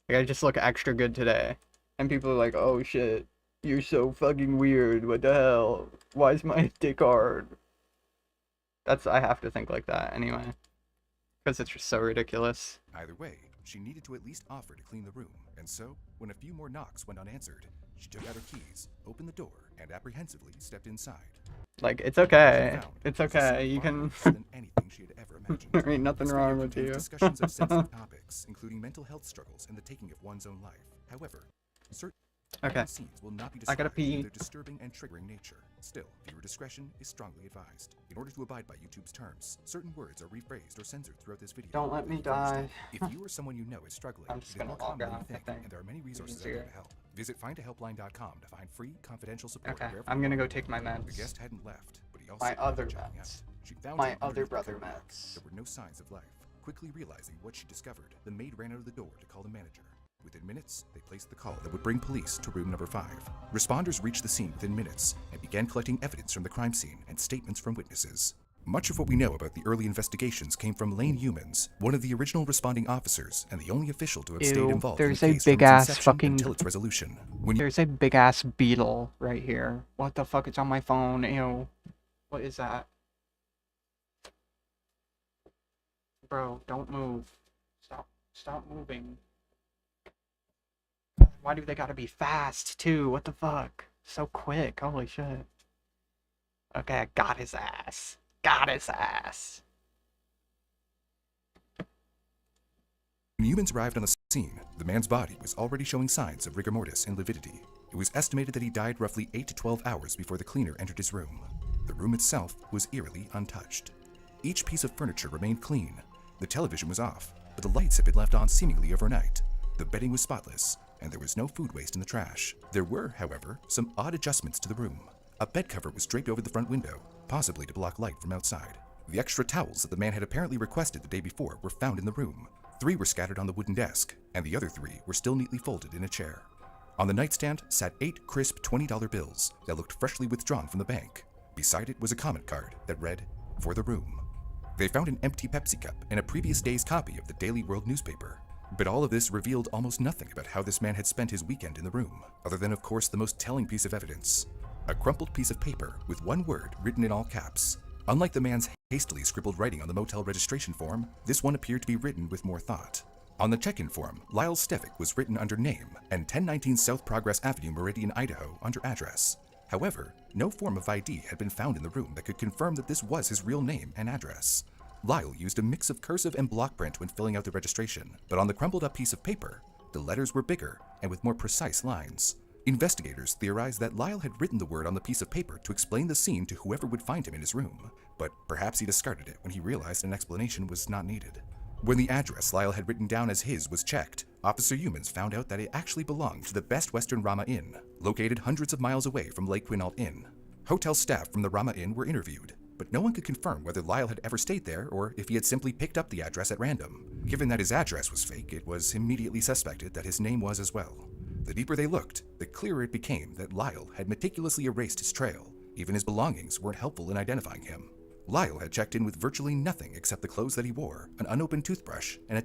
Like, I just look extra good today. And people are like, oh shit, you're so fucking weird, what the hell? Why is my dick hard? I have to think like that anyway. Because it's just so ridiculous. Either way, she needed to at least offer to clean the room. And so, when a few more knocks went unanswered, she took out her keys, opened the door, and apprehensively stepped inside. Like, it's okay. It's okay. You can... than anything she had ever imagined. There ain't nothing wrong with you. Discussions of sensitive topics, including mental health struggles and the taking of one's own life. However, certain scenes will not be I gotta described pee. in their disturbing and triggering nature. Still, viewer discretion is strongly advised. In order to abide by YouTube's terms, certain words are rephrased or censored throughout this video. Don't let me die. If you or someone you know is struggling, I'm just it is gonna more log common than out, you I think, think. and there are many resources out there to help. Visit findahelpline.com to find free confidential support. Okay, wherever I'm you gonna are. go take my meds. The guest hadn't left, but he also My other checking out. meds. She found My him other underneath the brother cupboard. meds. There were no signs of life. Quickly realizing what she discovered, the maid ran out of the door to call the manager. Within minutes, they placed the call that would bring police to room number 5. Responders reached the scene within minutes and began collecting evidence from the crime scene and statements from witnesses. Much of what we know about the early investigations came from Lane Humans, one of the original responding officers and the only official to have stayed involved in the there's a case from its big-ass inception fucking... until its resolution. There's a big-ass beetle right here. What the fuck? It's on my phone. Ew. What is that? Bro, don't move. Stop moving. Why do they gotta be fast, too? What the fuck? So quick. Holy shit. Okay, I got his ass. Got his ass. When humans arrived on the scene, the man's body was already showing signs of rigor mortis and lividity. It was estimated that he died roughly 8 to 12 hours before the cleaner entered his room. The room itself was eerily untouched. Each piece of furniture remained clean. The television was off, but the lights had been left on seemingly overnight. The bedding was spotless, and there was no food waste in the trash. There were, however, some odd adjustments to the room. A bed cover was draped over the front window, possibly to block light from outside. The extra towels that the man had apparently requested the day before were found in the room. 3 were scattered on the wooden desk, and the other 3 were still neatly folded in a chair. On the nightstand sat 8 crisp $20 bills that looked freshly withdrawn from the bank. Beside it was a comment card that read, "For the room." They found an empty Pepsi cup and a previous day's copy of the Daily World newspaper. But all of this revealed almost nothing about how this man had spent his weekend in the room, other than, of course, the most telling piece of evidence. A crumpled piece of paper with one word written in all caps. Unlike the man's hastily scribbled writing on the motel registration form, this one appeared to be written with more thought. On the check-in form, Lyle Stevick was written under name and 1019 South Progress Avenue, Meridian, Idaho, under address. However, no form of ID had been found in the room that could confirm that this was his real name and address. Lyle used a mix of cursive and block print when filling out the registration, but on the crumpled up piece of paper, the letters were bigger and with more precise lines. Investigators theorized that Lyle had written the word on the piece of paper to explain the scene to whoever would find him in his room, but perhaps he discarded it when he realized an explanation was not needed. When the address Lyle had written down as his was checked, Officer Humans found out that it actually belonged to the Best Western Rama Inn, located hundreds of miles away from Lake Quinault Inn. Hotel staff from the Rama Inn were interviewed, but no one could confirm whether Lyle had ever stayed there or if he had simply picked up the address at random. Given that his address was fake, it was immediately suspected that his name was as well. The deeper they looked, the clearer it became that Lyle had meticulously erased his trail. Even his belongings weren't helpful in identifying him. Lyle had checked in with virtually nothing except the clothes that he wore, an unopened toothbrush, and a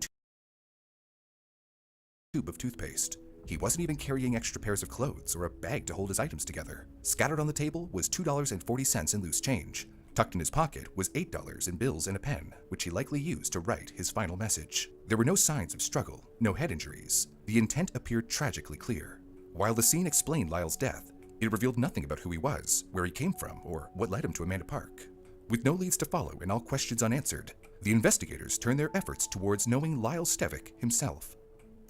tube of toothpaste. He wasn't even carrying extra pairs of clothes or a bag to hold his items together. Scattered on the table was $2.40 in loose change. Tucked in his pocket was $8 in bills and a pen, which he likely used to write his final message. There were no signs of struggle, no head injuries. The intent appeared tragically clear. While the scene explained Lyle's death, it revealed nothing about who he was, where he came from, or what led him to Amanda Park. With no leads to follow and all questions unanswered, the investigators turned their efforts towards knowing Lyle Stevick himself.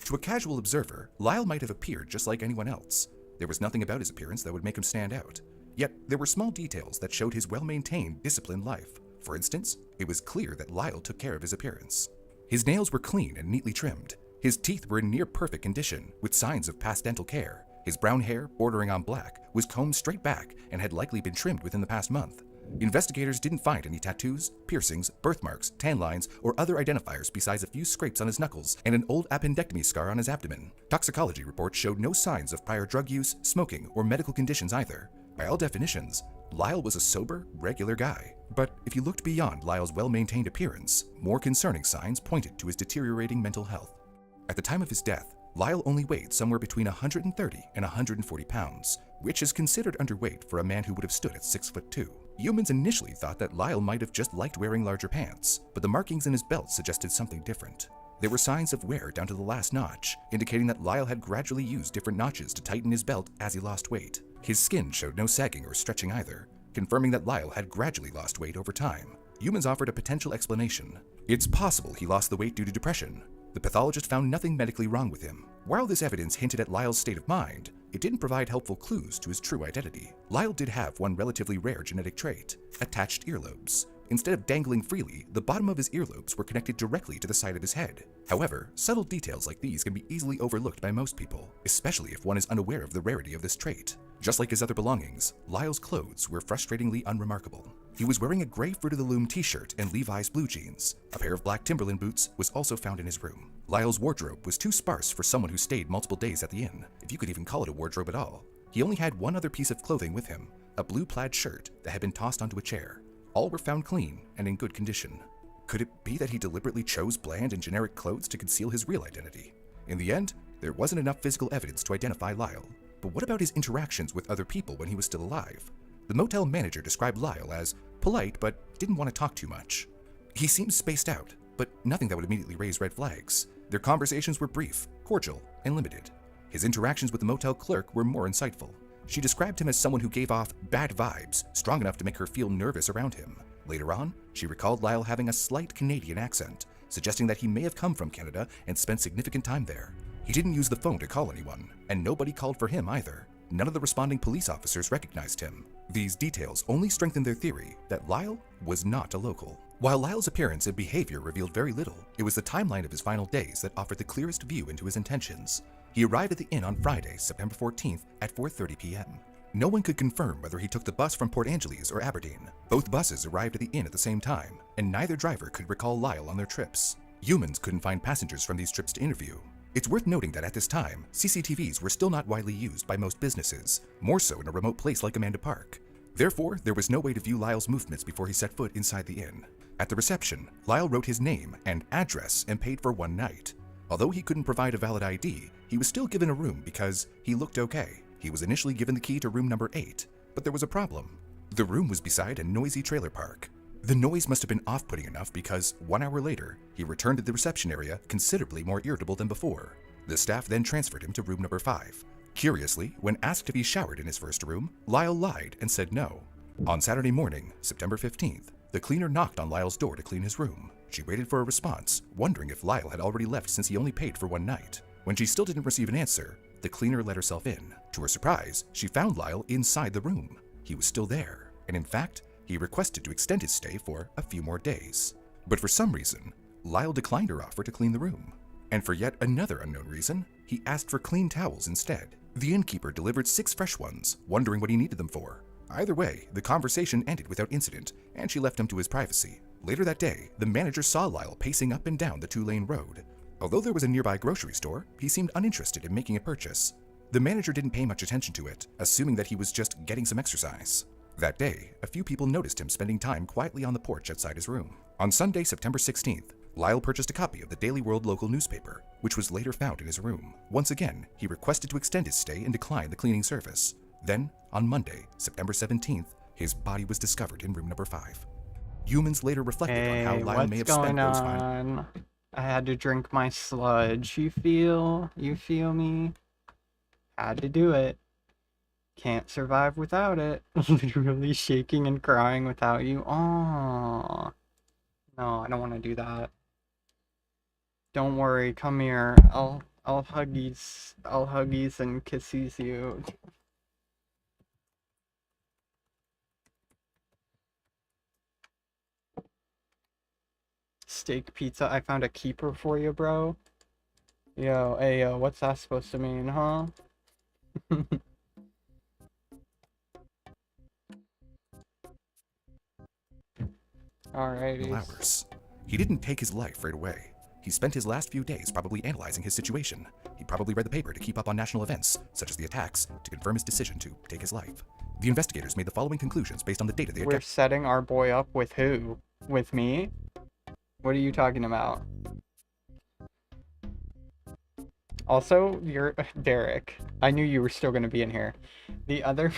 To a casual observer, Lyle might have appeared just like anyone else. There was nothing about his appearance that would make him stand out. Yet, there were small details that showed his well-maintained, disciplined life. For instance, it was clear that Lyle took care of his appearance. His nails were clean and neatly trimmed. His teeth were in near-perfect condition, with signs of past dental care. His brown hair, bordering on black, was combed straight back and had likely been trimmed within the past month. Investigators didn't find any tattoos, piercings, birthmarks, tan lines, or other identifiers besides a few scrapes on his knuckles and an old appendectomy scar on his abdomen. Toxicology reports showed no signs of prior drug use, smoking, or medical conditions either. By all definitions, Lyle was a sober, regular guy. But if you looked beyond Lyle's well-maintained appearance, more concerning signs pointed to his deteriorating mental health. At the time of his death, Lyle only weighed somewhere between 130 and 140 pounds, which is considered underweight for a man who would have stood at 6'2". Humans initially thought that Lyle might have just liked wearing larger pants, but the markings in his belt suggested something different. There were signs of wear down to the last notch, indicating that Lyle had gradually used different notches to tighten his belt as he lost weight. His skin showed no sagging or stretching either, confirming that Lyle had gradually lost weight over time. Humans offered a potential explanation. It's possible he lost the weight due to depression. The pathologist found nothing medically wrong with him. While this evidence hinted at Lyle's state of mind, it didn't provide helpful clues to his true identity. Lyle did have one relatively rare genetic trait: attached earlobes. Instead of dangling freely, the bottom of his earlobes were connected directly to the side of his head. However, subtle details like these can be easily overlooked by most people, especially if one is unaware of the rarity of this trait. Just like his other belongings, Lyle's clothes were frustratingly unremarkable. He was wearing a gray Fruit of the Loom t-shirt and Levi's blue jeans. A pair of black Timberland boots was also found in his room. Lyle's wardrobe was too sparse for someone who stayed multiple days at the inn, if you could even call it a wardrobe at all. He only had one other piece of clothing with him, a blue plaid shirt that had been tossed onto a chair. All were found clean and in good condition. Could it be that he deliberately chose bland and generic clothes to conceal his real identity? In the end, there wasn't enough physical evidence to identify Lyle. But what about his interactions with other people when he was still alive? The motel manager described Lyle as polite but didn't want to talk too much. He seemed spaced out, but nothing that would immediately raise red flags. Their conversations were brief, cordial, and limited. His interactions with the motel clerk were more insightful. She described him as someone who gave off bad vibes, strong enough to make her feel nervous around him. Later on, she recalled Lyle having a slight Canadian accent, suggesting that he may have come from Canada and spent significant time there. He didn't use the phone to call anyone, and nobody called for him either. None of the responding police officers recognized him. These details only strengthened their theory that Lyle was not a local. While Lyle's appearance and behavior revealed very little, it was the timeline of his final days that offered the clearest view into his intentions. He arrived at the inn on Friday, September 14th at 4:30 p.m. No one could confirm whether he took the bus from Port Angeles or Aberdeen. Both buses arrived at the inn at the same time, and neither driver could recall Lyle on their trips. Humans couldn't find passengers from these trips to interview. It's worth noting that at this time, CCTVs were still not widely used by most businesses, more so in a remote place like Amanda Park. Therefore, there was no way to view Lyle's movements before he set foot inside the inn. At the reception, Lyle wrote his name and address and paid for one night. Although he couldn't provide a valid ID, he was still given a room because he looked okay. He was initially given the key to room number 8, but there was a problem. The room was beside a noisy trailer park. The noise must have been off-putting enough because 1 hour later, he returned to the reception area considerably more irritable than before. The staff then transferred him to room number 5. Curiously, when asked if he showered in his first room, Lyle lied and said no. On Saturday morning, September 15th, the cleaner knocked on Lyle's door to clean his room. She waited for a response, wondering if Lyle had already left since he only paid for one night. When she still didn't receive an answer, the cleaner let herself in. To her surprise, she found Lyle inside the room. He was still there, and in fact, he requested to extend his stay for a few more days. But for some reason, Lyle declined her offer to clean the room. And for yet another unknown reason, he asked for clean towels instead. The innkeeper delivered 6 fresh ones, wondering what he needed them for. Either way, the conversation ended without incident, and she left him to his privacy. Later that day, the manager saw Lyle pacing up and down the 2-lane road. Although there was a nearby grocery store, he seemed uninterested in making a purchase. The manager didn't pay much attention to it, assuming that he was just getting some exercise. That day, a few people noticed him spending time quietly on the porch outside his room. On Sunday, September 16th, Lyle purchased a copy of the Daily World local newspaper, which was later found in his room. Once again, he requested to extend his stay and declined the cleaning service. Then, on Monday, September 17th, his body was discovered in room number 5. Humans later reflected on how Lyle may have spent those final... I had to drink my sludge. You feel me? Had to do it. Can't survive without it. Literally shaking and crying without you. Aww. No, I don't want to do that. Don't worry, come here. I'll huggies and kisses you. Steak pizza, I found a keeper for you, bro. Yo, hey, yo, what's that supposed to mean, huh? Alrighty. Hours. He didn't take his life right away. He spent his last few days probably analyzing his situation. He probably read the paper to keep up on national events, such as the attacks, to confirm his decision to take his life. The investigators made the following conclusions based on the data they had. We're setting our boy up with who? With me? What are you talking about? Also, you're Derek. I knew you were still gonna be in here. The other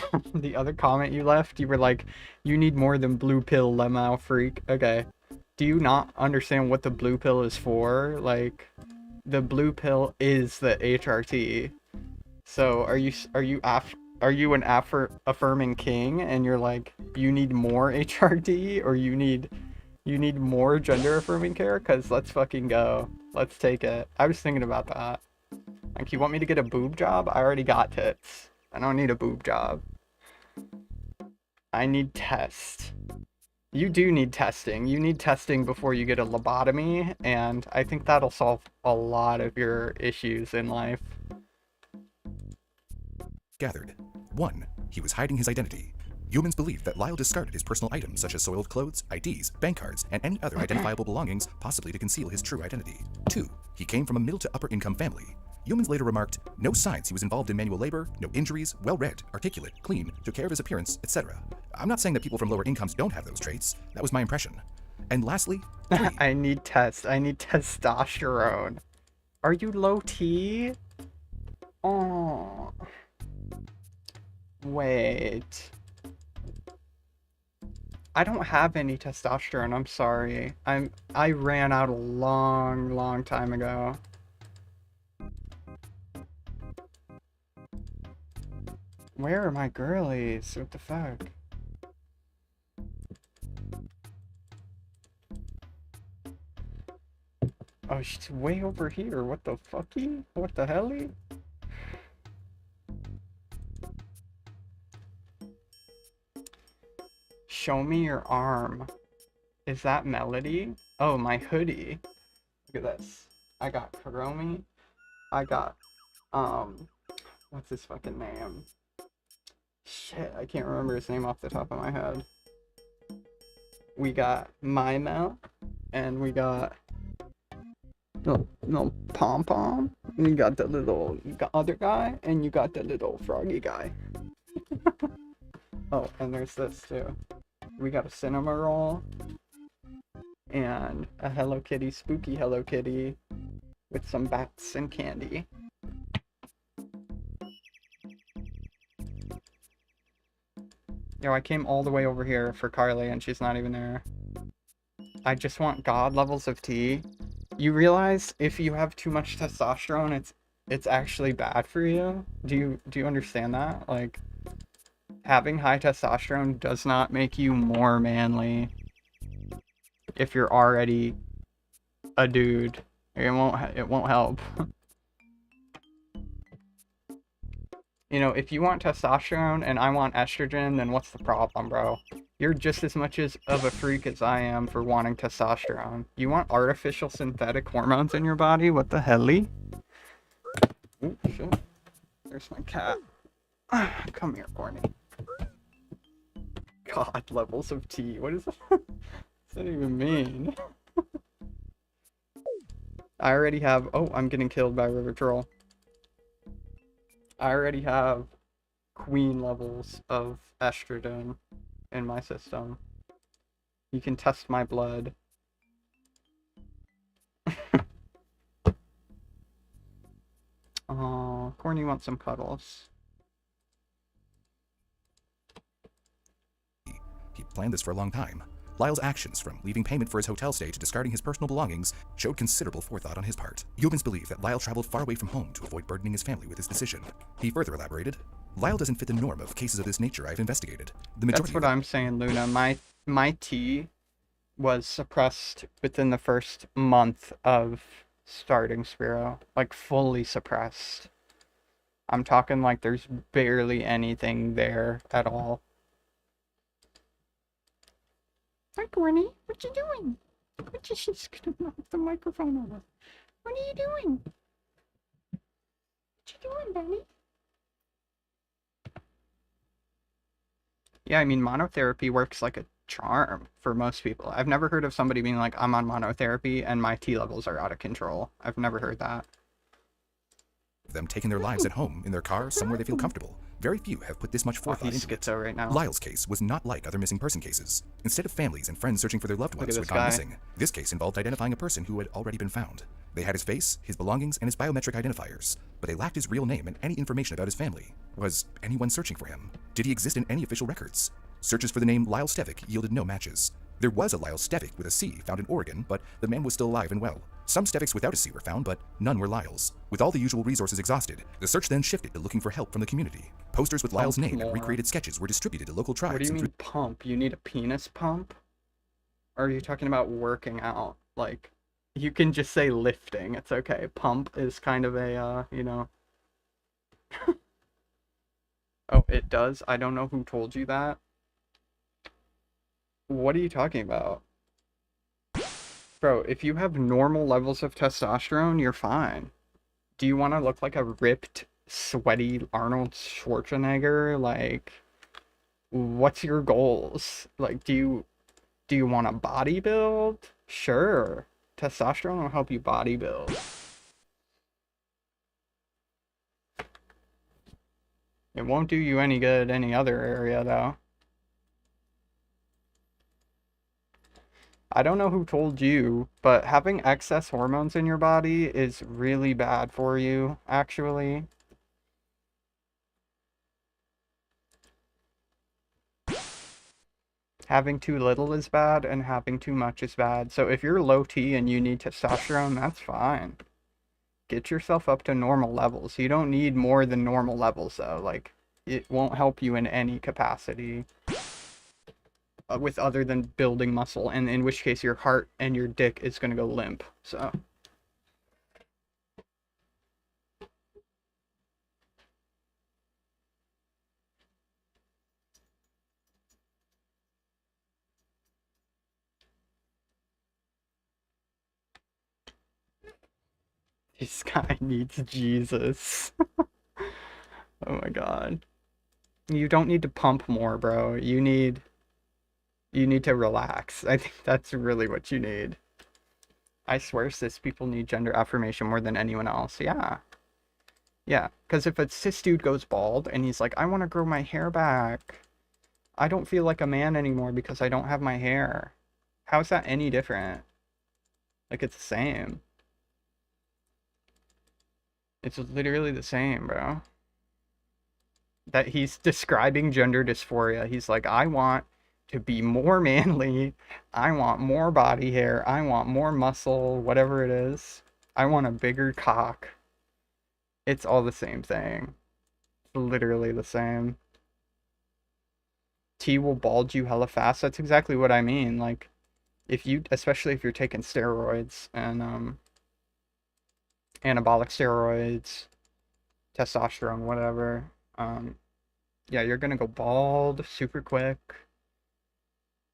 comment you left, you were like, you need more than blue pill, lemao freak. Okay. Do you not understand what the blue pill is for? Like, the blue pill is the HRT. So are you an affirming king and you're like, you need more HRT or you need more gender affirming care? Cause let's fucking go. Let's take it. I was thinking about that. Like, you want me to get a boob job? I already got tits. I don't need a boob job. I need test. You do need testing. You need testing before you get a lobotomy, and I think that'll solve a lot of your issues in life. Gathered. 1. He was hiding his identity. Humans believed that Lyle discarded his personal items such as soiled clothes, IDs, bank cards, and any other identifiable belongings, possibly to conceal his true identity. 2. He came from a middle to upper income family. Humans later remarked, no signs he was involved in manual labor, no injuries, well-read, articulate, clean, took care of his appearance, etc. I'm not saying that people from lower incomes don't have those traits. That was my impression. And lastly, 3. I need testosterone. Are you low T? Oh. Wait. I don't have any testosterone, I'm sorry. I ran out a long time ago. Where are my girlies? What the fuck? Oh, she's way over here. What the fucky? What the helly? Show me your arm. Is that Melody? Oh, my hoodie. Look at this. I got Karomi. I got, what's his fucking name? Shit, I can't remember his name off the top of my head. We got Mimel, and we got no Pom Pom. And you got the little other guy, and you got the little froggy guy. Oh, and there's this too. We got a cinema roll, and a Hello Kitty, spooky Hello Kitty, with some bats and candy. Yo, I came all the way over here for Carly and she's not even there. I just want god levels of tea. You realize if you have too much testosterone, it's actually bad for you? Do you understand that? Like, having high testosterone does not make you more manly if you're already a dude. It won't help. You know, if you want testosterone and I want estrogen, then what's the problem, bro? You're just as much of a freak as I am for wanting testosterone. You want artificial synthetic hormones in your body? What the helly? Oh, shit. There's my cat. Come here, Corny. God, levels of tea. What is that? What does that even mean? I already have... Oh, I'm getting killed by River Troll. I already have queen levels of estrogen in my system. You can test my blood. Oh, Corny wants some cuddles. He planned this for a long time. Lyle's actions, from leaving payment for his hotel stay to discarding his personal belongings, showed considerable forethought on his part. Humans believe that Lyle traveled far away from home to avoid burdening his family with his decision. He further elaborated, Lyle doesn't fit the norm of cases of this nature I've investigated. The majority That's what I'm saying, Luna. My tea was suppressed within the first month of starting Spiro. Like, fully suppressed. I'm talking like there's barely anything there at all. Hi, Corny. What you doing? She's gonna knock the microphone over. What are you doing? What you doing, Benny? Yeah, I mean, monotherapy works like a charm for most people. I've never heard of somebody being like, I'm on monotherapy and my T levels are out of control. I've never heard that. Them taking their lives at home, in their car, somewhere they feel comfortable. Very few have put this much forethought into it. Right now. Lyle's case was not like other missing person cases. Instead of families and friends searching for their loved ones who had gone missing, this case involved identifying a person who had already been found. They had his face, his belongings, and his biometric identifiers, but they lacked his real name and any information about his family. Was anyone searching for him? Did he exist in any official records? Searches for the name Lyle Stevick yielded no matches. There was a Lyle Stevick with a C found in Oregon, but the man was still alive and well. Some Stevicks without a C were found, but none were Lyle's. With all the usual resources exhausted, the search then shifted to looking for help from the community. Posters with Lyle's name and recreated sketches were distributed to local tribes. What do you mean pump? You need a penis pump? Or are you talking about working out? Like, you can just say lifting, it's okay. Pump is kind of a, you know... Oh, it does? I don't know who told you that. What are you talking about? Bro, if you have normal levels of testosterone, you're fine. Do you want to look like a ripped, sweaty Arnold Schwarzenegger? Like, what's your goals? Like, do you want to bodybuild? Sure. Testosterone will help you bodybuild. It won't do you any good any other area, though. I don't know who told you, but having excess hormones in your body is really bad for you, actually. Having too little is bad, and having too much is bad. So if you're low T and you need testosterone, that's fine. Get yourself up to normal levels. You don't need more than normal levels, though. Like, it won't help you in any capacity with other than building muscle, and in which case your heart and your dick is gonna go limp. So this guy needs Jesus. Oh my god. You don't need to pump more, bro. You need to relax. I think that's really what you need. I swear cis people need gender affirmation more than anyone else. Yeah. Yeah, because if a cis dude goes bald and he's like, I want to grow my hair back. I don't feel like a man anymore because I don't have my hair. How's that any different? Like, it's the same. It's literally the same, bro. That he's describing gender dysphoria. He's like, I want to be more manly. I want more body hair. I want more muscle, whatever it is. I want a bigger cock. It's all the same thing. It's literally the same. T will bald you hella fast. That's exactly what I mean. Like, if you, especially if you're taking steroids and anabolic steroids, testosterone, whatever, yeah, you're gonna go bald super quick.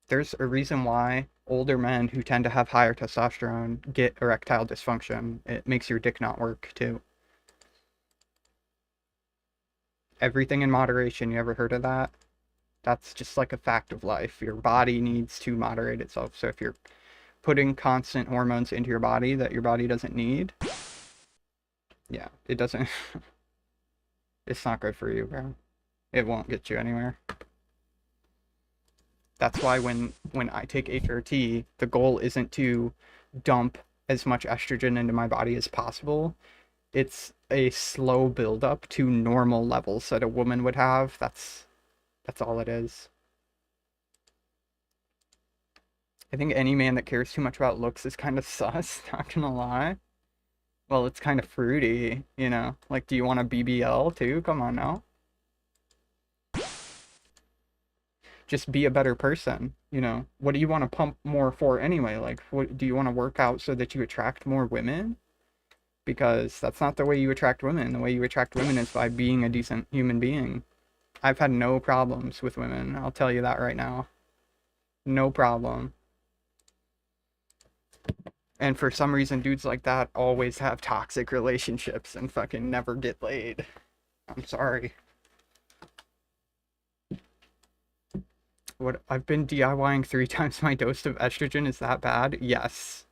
There's a reason why older men who tend to have higher testosterone get erectile dysfunction. It makes your dick not work too. Everything in moderation. You ever heard of that? That's just like a fact of life. Your body needs to moderate itself. So if you're putting constant hormones into your body that your body doesn't need, yeah, it doesn't. It's not good for you, bro. It won't get you anywhere. That's why when I take HRT, the goal isn't to dump as much estrogen into my body as possible. It's a slow buildup to normal levels that a woman would have. That's all it is. I think any man that cares too much about looks is kind of sus, not gonna lie. Well, it's kind of fruity, you know? Like, do you want a BBL too? Come on now. Just be a better person, you know? What do you want to pump more for anyway? Like, what do you want to work out so that you attract more women? Because that's not the way you attract women. The way you attract women is by being a decent human being. I've had no problems with women, I'll tell you that right now. No problem. And for some reason, dudes like that always have toxic relationships and fucking never get laid. I'm sorry. What, I've been DIYing 3 times my dose of estrogen. Is that bad? Yes.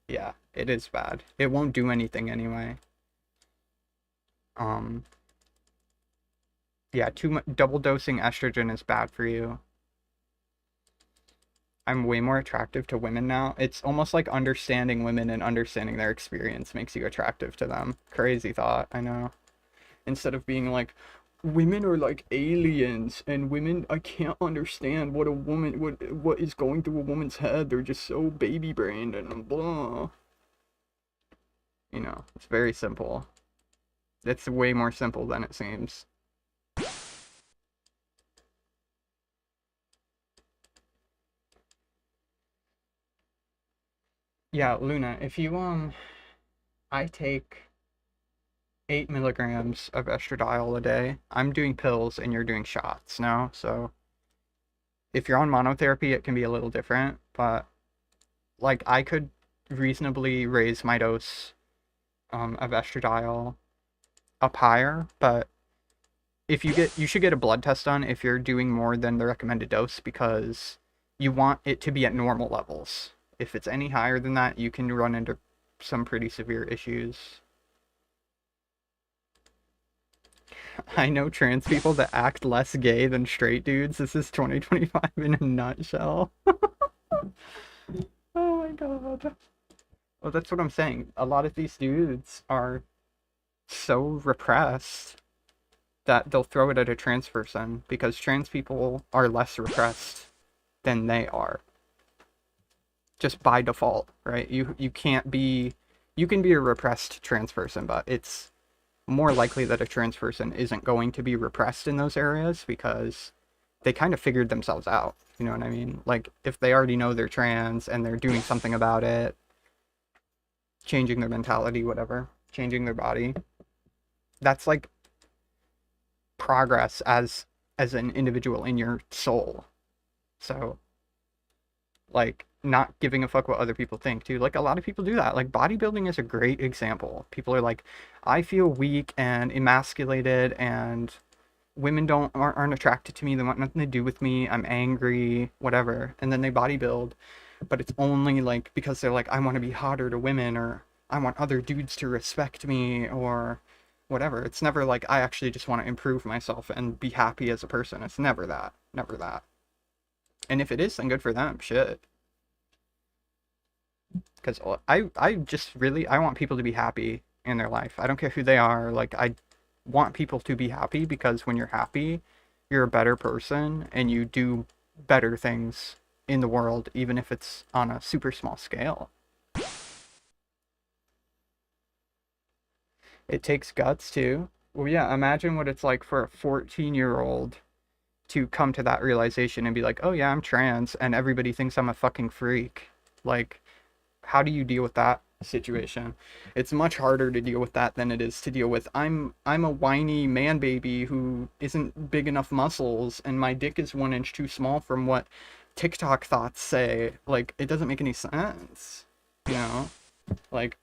Yeah, it is bad. It won't do anything anyway. Yeah, double dosing estrogen is bad for you. I'm way more attractive to women now. It's almost like understanding women and understanding their experience makes you attractive to them. Crazy thought, I know. Instead of being like, women are like aliens, and women, I can't understand what a woman, what is going through a woman's head. They're just so baby brained and blah. You know, it's very simple. It's way more simple than it seems. Yeah, Luna, if you, I take 8 milligrams of estradiol a day. I'm doing pills and you're doing shots now, so if you're on monotherapy, it can be a little different, but like I could reasonably raise my dose of estradiol up higher, but if you should get a blood test done if you're doing more than the recommended dose, because you want it to be at normal levels. If it's any higher than that, you can run into some pretty severe issues. I know trans people that act less gay than straight dudes. This is 2025 in a nutshell. Oh my god. Well, that's what I'm saying. A lot of these dudes are so repressed that they'll throw it at a trans person because trans people are less repressed than they are. Just by default, right? You can't be, you can be a repressed trans person, but it's more likely that a trans person isn't going to be repressed in those areas because they kind of figured themselves out. You know what I mean? Like, if they already know they're trans and they're doing something about it, changing their mentality, whatever, changing their body, that's like progress as an individual in your soul. So, like, not giving a fuck what other people think too. Like, a lot of people do that. Like, bodybuilding is a great example. People are like, I feel weak and emasculated and women aren't attracted to me, they want nothing to do with me, I'm angry, whatever. And then they bodybuild, but it's only like because they're like, I want to be hotter to women, or I want other dudes to respect me, or whatever. It's never like, I actually just want to improve myself and be happy as a person. It's never that. Never that. And if it is, then good for them. Shit. Because I just really, I want people to be happy in their life. I don't care who they are. Like, I want people to be happy, because when you're happy, you're a better person and you do better things in the world, even if it's on a super small scale. It takes guts too. Well, yeah, imagine what it's like for a 14-year-old to come to that realization and be like, oh yeah, I'm trans and everybody thinks I'm a fucking freak. Like, how do you deal with that situation? It's much harder to deal with that than it is to deal with, I'm a whiny man baby who isn't big enough muscles and my dick is 1 inch too small from what TikTok thoughts say. Like, it doesn't make any sense, you know? Like,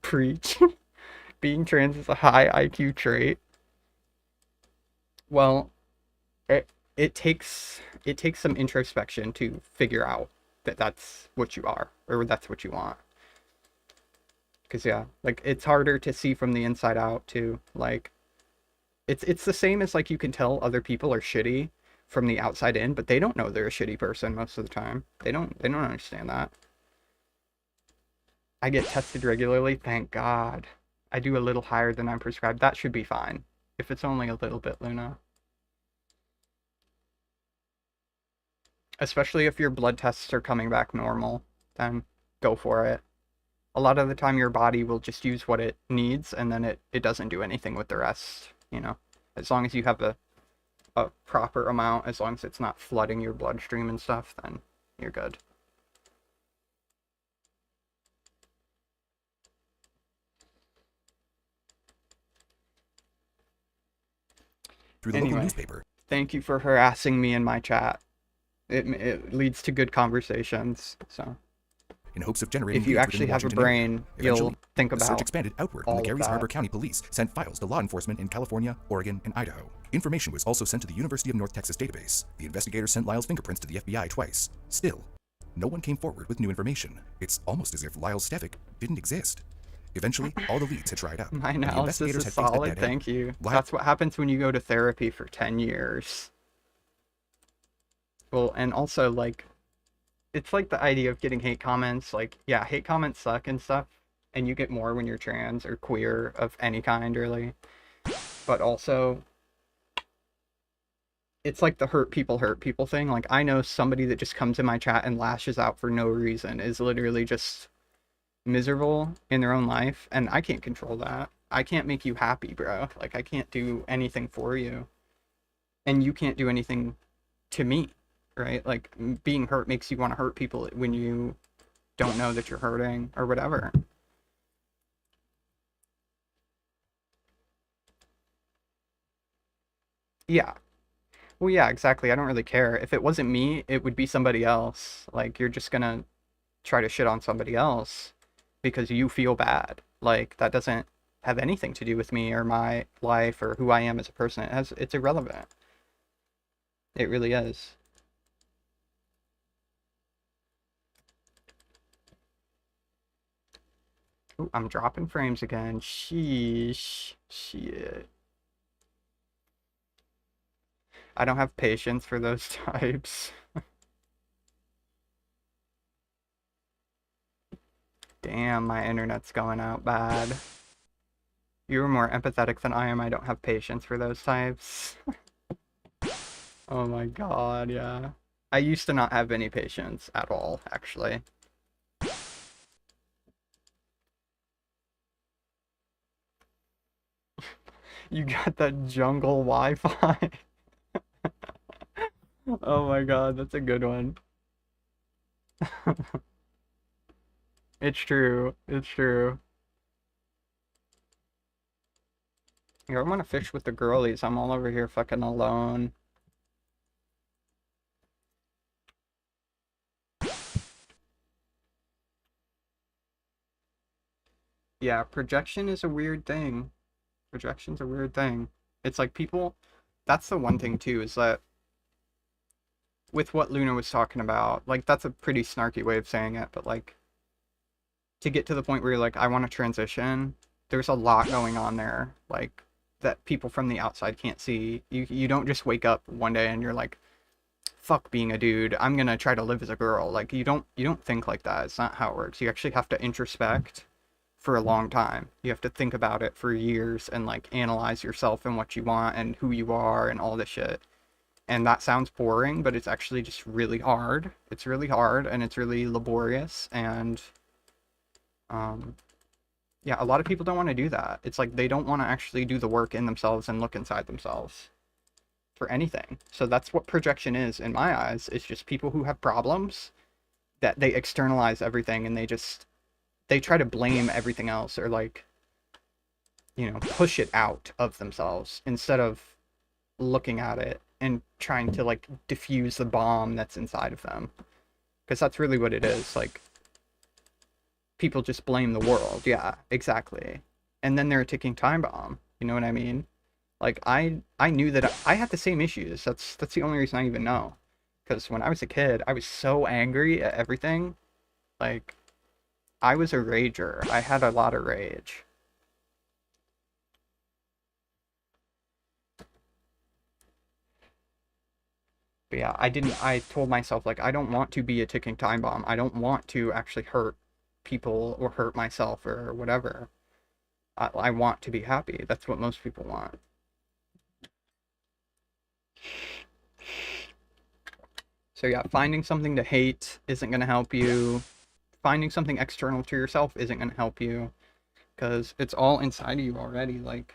preach. Being trans is a high IQ trait. Well, it takes some introspection to figure out that that's what you are, or that's what you want. Because, yeah, like, it's harder to see from the inside out too. Like, it's the same as, like, you can tell other people are shitty from the outside in, but they don't know they're a shitty person most of the time. They don't understand that. I get tested regularly, thank God. I do a little higher than I'm prescribed. That should be fine. If it's only a little bit, Luna. Especially if your blood tests are coming back normal, then go for it. A lot of the time your body will just use what it needs, and then it doesn't do anything with the rest, you know? As long as you have a proper amount, as long as it's not flooding your bloodstream and stuff, then you're good. Through the local newspaper. Thank you for harassing me in my chat. It leads to good conversations, so. In hopes of generating, if you actually have a brain, you'll think about the search expanded outward when the Garys Harbor County Police sent files to law enforcement in California, Oregon, and Idaho. Information was also sent to the University of North Texas database. The investigators sent Lyle's fingerprints to the FBI twice. Still, no one came forward with new information. It's almost as if Lyle Stevick didn't exist. Eventually, all the leads had dried up. My analysis is solid, thank you. That's what happens when you go to therapy for 10 years. Well, and also, like, it's like the idea of getting hate comments. Like, yeah, hate comments suck and stuff, and you get more when you're trans or queer of any kind, really. But also, it's like the hurt people thing. Like, I know somebody that just comes in my chat and lashes out for no reason is literally just miserable in their own life, and I can't control that. I can't make you happy, bro. Like, I can't do anything for you, and you can't do anything to me, right? Like, being hurt makes you want to hurt people when you don't know that you're hurting or whatever. Yeah. Well, yeah, exactly. I don't really care. If it wasn't me, it would be somebody else. Like, you're just gonna try to shit on somebody else because you feel bad. Like, that doesn't have anything to do with me or my life or who I am as a person. It's irrelevant. It really is. Ooh, I'm dropping frames again. Sheesh. Shit. I don't have patience for those types. Damn, my internet's going out bad. You're more empathetic than I am. I don't have patience for those types. Oh my god, yeah. I used to not have any patience at all, actually. You got that jungle Wi-Fi. Oh my god, that's a good one. It's true. It's true. Here, I want to fish with the girlies. I'm all over here fucking alone. Yeah, projection is a weird thing. Projection's a weird thing. It's like people, that's the one thing too, is that with what Luna was talking about, like that's a pretty snarky way of saying it, but like to get to the point where you're like, I want to transition, there's a lot going on there, like that people from the outside can't see. You don't just wake up one day and you're like, fuck being a dude, I'm gonna try to live as a girl. Like you don't think like that. It's not how it works. You actually have to introspect for a long time. You have to think about it for years and like analyze yourself and what you want and who you are and all this shit. And that sounds boring, but it's actually just really hard. It's really hard and it's really laborious, and yeah, a lot of people don't want to do that. It's like they don't want to actually do the work in themselves and look inside themselves for anything. So that's what projection is in my eyes. It's just people who have problems that they externalize everything and they try to blame everything else, or like, you know, push it out of themselves instead of looking at it and trying to like diffuse the bomb that's inside of them. Because that's really what it is. Like, people just blame the world. Yeah, exactly. And then they're a ticking time bomb. You know what I mean? Like, I knew that I had the same issues. That's the only reason I even know. Because when I was a kid, I was so angry at everything. Like, I was a rager. I had a lot of rage. But yeah, I told myself, like, I don't want to be a ticking time bomb. I don't want to actually hurt people or hurt myself or whatever. I want to be happy. That's what most people want. So yeah, finding something to hate isn't going to help you. Finding something external to yourself isn't going to help you, because it's all inside of you already. Like,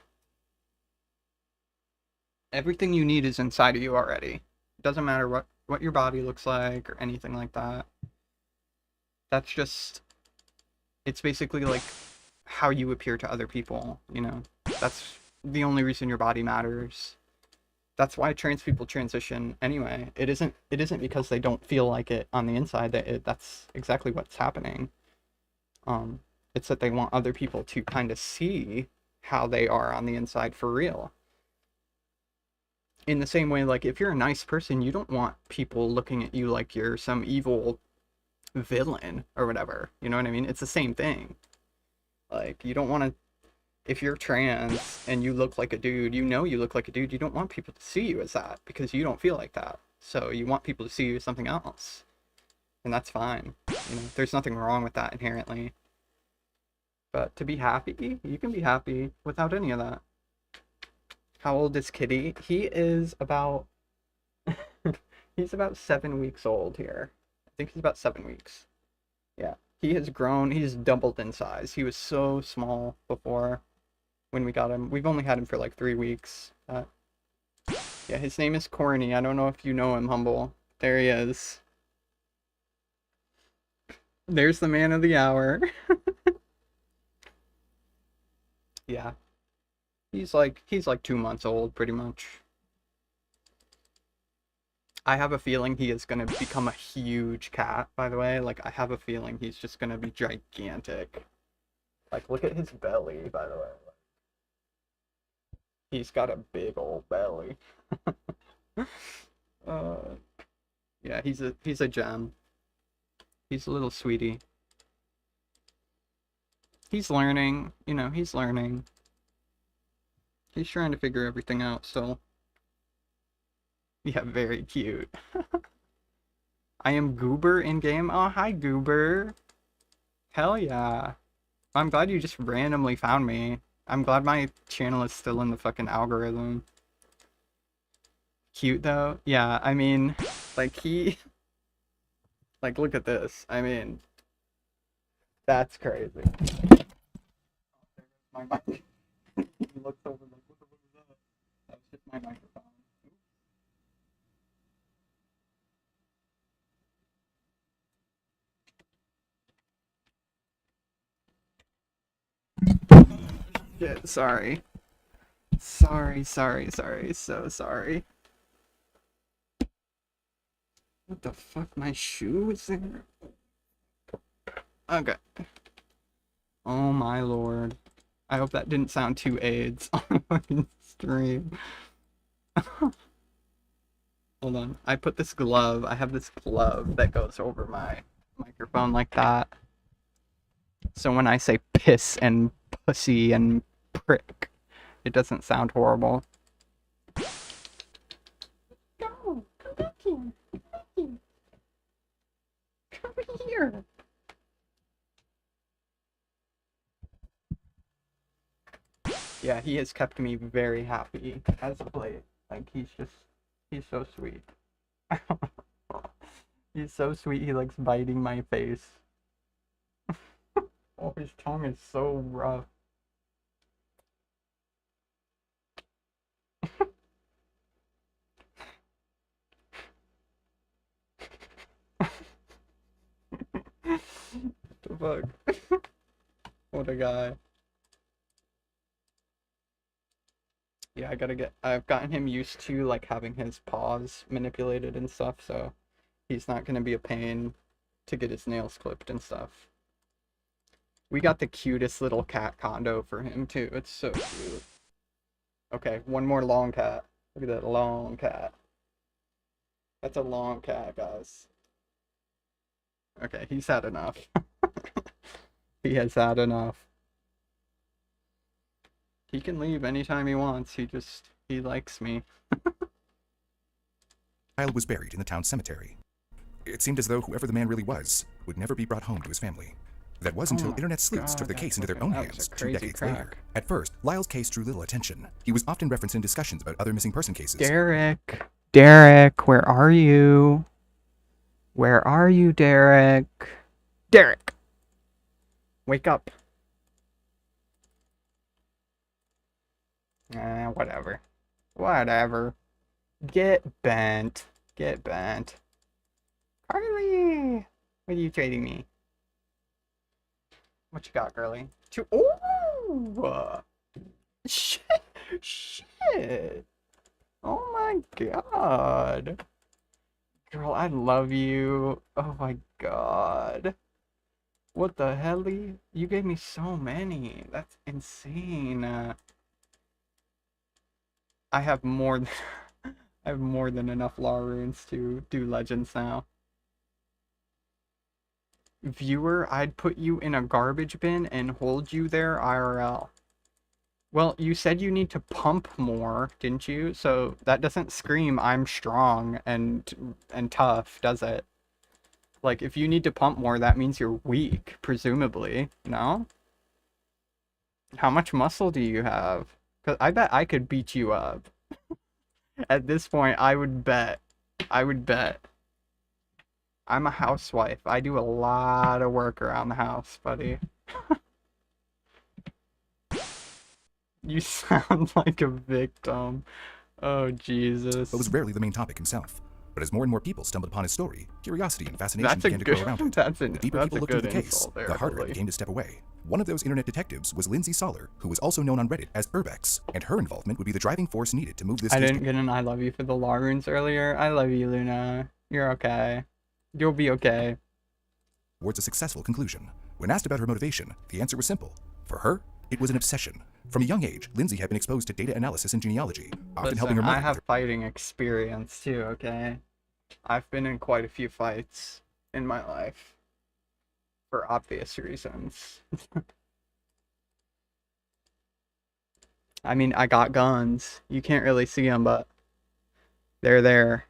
everything you need is inside of you already. It doesn't matter what your body looks like or anything like that. That's just, it's basically like how you appear to other people, you know? That's the only reason your body matters. That's why trans people transition anyway. It isn't because they don't feel like it on the inside. That's exactly what's happening. It's that they want other people to kind of see how they are on the inside for real. In the same way, like, if you're a nice person, you don't want people looking at you like you're some evil villain or whatever. You know what I mean? It's the same thing. Like, you don't want to, if you're trans and you look like a dude, you know you look like a dude, you don't want people to see you as that because you don't feel like that. So you want people to see you as something else. And that's fine. You know, there's nothing wrong with that inherently. But to be happy, you can be happy without any of that. How old is Kitty? He is about he's about 7 weeks old here. I think he's about 7 weeks. Yeah. He has grown, he's doubled in size. He was so small before when we got him. We've only had him for like 3 weeks. Yeah, his name is Corny. I don't know if you know him, Humble. There he is. There's the man of the hour. Yeah. He's like 2 months old, pretty much. I have a feeling he is going to become a huge cat, by the way. Like, I have a feeling he's just going to be gigantic. Like, look at his belly, by the way. He's got a big old belly. Yeah, he's a gem. He's a little sweetie. He's learning, you know, he's learning. He's trying to figure everything out, so. Yeah, very cute. I am Goober in game. Oh, hi, Goober. Hell yeah. I'm glad you just randomly found me. I'm glad my channel is still in the fucking algorithm. Cute, though? Yeah, I mean, like, like, look at this. I mean, that's crazy. My mic. He looks over like, what the fuck is my microphone. Shit, sorry. Sorry, so sorry. What the fuck, my shoe is there? Okay. Oh my lord. I hope that didn't sound too AIDS on the fucking stream. Hold on. I put this glove, I have this glove that goes over my microphone like that. So when I say piss and pussy and prick, it doesn't sound horrible. No, come back here. Come back here. Come here. Yeah, he has kept me very happy as of late. Like, he's so sweet. He's so sweet, he likes biting my face. Oh, his tongue is so rough. What the fuck? What a guy. Yeah, I've gotten him used to, like, having his paws manipulated and stuff, so he's not gonna be a pain to get his nails clipped and stuff. We got the cutest little cat condo for him, too. It's so cute. Okay, one more long cat. Look at that long cat. That's a long cat, guys. Okay, he's had enough. He has had enough. He can leave anytime he wants. He likes me. Child was buried in the town cemetery. It seemed as though whoever the man really was would never be brought home to his family. That was until internet sleuths took the case into their own hands 2 decades later. At first, Lyle's case drew little attention. He was often referenced in discussions about other missing person cases. Derek, where are you? Where are you, Derek? Derek! Wake up. Whatever. Whatever. Get bent. Get bent. Carly! What are you trading me? What you got, girly? Ooh! Shit! Shit! Oh my god! Girl, I love you. Oh my god. What the helly? You gave me so many. That's insane. I have more than I have more than enough law runes to do legends now. Viewer, I'd put you in a garbage bin and hold you there IRL. Well, you said you need to pump more, didn't you? So that doesn't scream I'm strong and tough, does it? Like, if you need to pump more, that means you're weak, presumably, no? How much muscle do you have? Because I bet I could beat you up. At this point, I would bet. I would bet. I'm a housewife. I do a lot of work around the house, buddy. You sound like a victim. Oh, Jesus. But was rarely the main topic himself. But as more and more people stumbled upon his story, curiosity and fascination began to grow around it. The deeper people looked into the case, the harder it became to step away. One of those internet detectives was Lindsay Soller, who was also known on Reddit as Urbex, and her involvement would be the driving force needed to move this case. I didn't get an I love you for the law runes earlier. I love you, Luna. You're okay. You'll be okay. Towards a successful conclusion. When asked about her motivation, the answer was simple. For her, it was an obsession. From a young age, Lindsay had been exposed to data analysis and genealogy, often helping her mother. I have fighting experience too, okay? I've been in quite a few fights in my life. For obvious reasons. I mean, I got guns. You can't really see them, but they're there.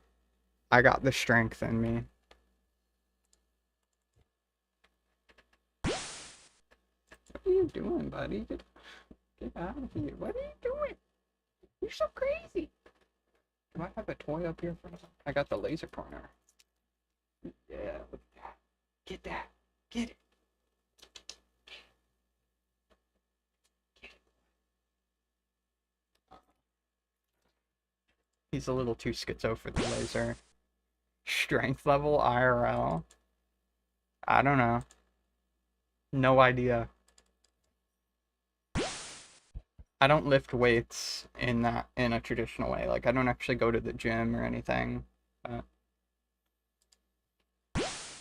I got the strength in me. What are you doing, buddy? Get out of here. What are you doing? You're so crazy. Do I have a toy up here for me? I got the laser pointer. Yeah, look at that. Get that. Get it. he's a little too schizo for the laser. Strength level IRL? I don't know. No idea. I don't lift weights in a traditional way. Like, I don't actually go to the gym or anything.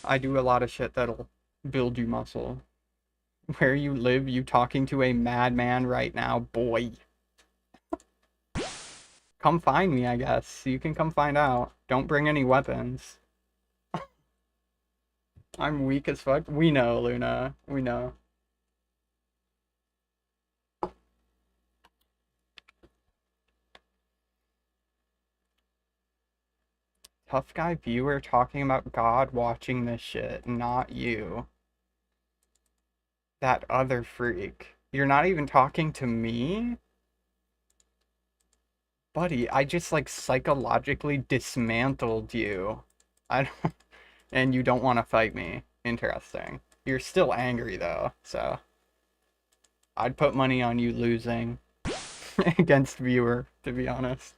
I do a lot of shit that'll build you muscle. Where you live, you talking to a madman right now, boy. Come find me, I guess. You can come find out. Don't bring any weapons. I'm weak as fuck. We know, Luna. We know. Tough guy viewer talking about God watching this shit, not you. That other freak. You're not even talking to me? Buddy, I just like psychologically dismantled you. I don't, and you don't want to fight me. Interesting. You're still angry though, so I'd put money on you losing against viewer, to be honest.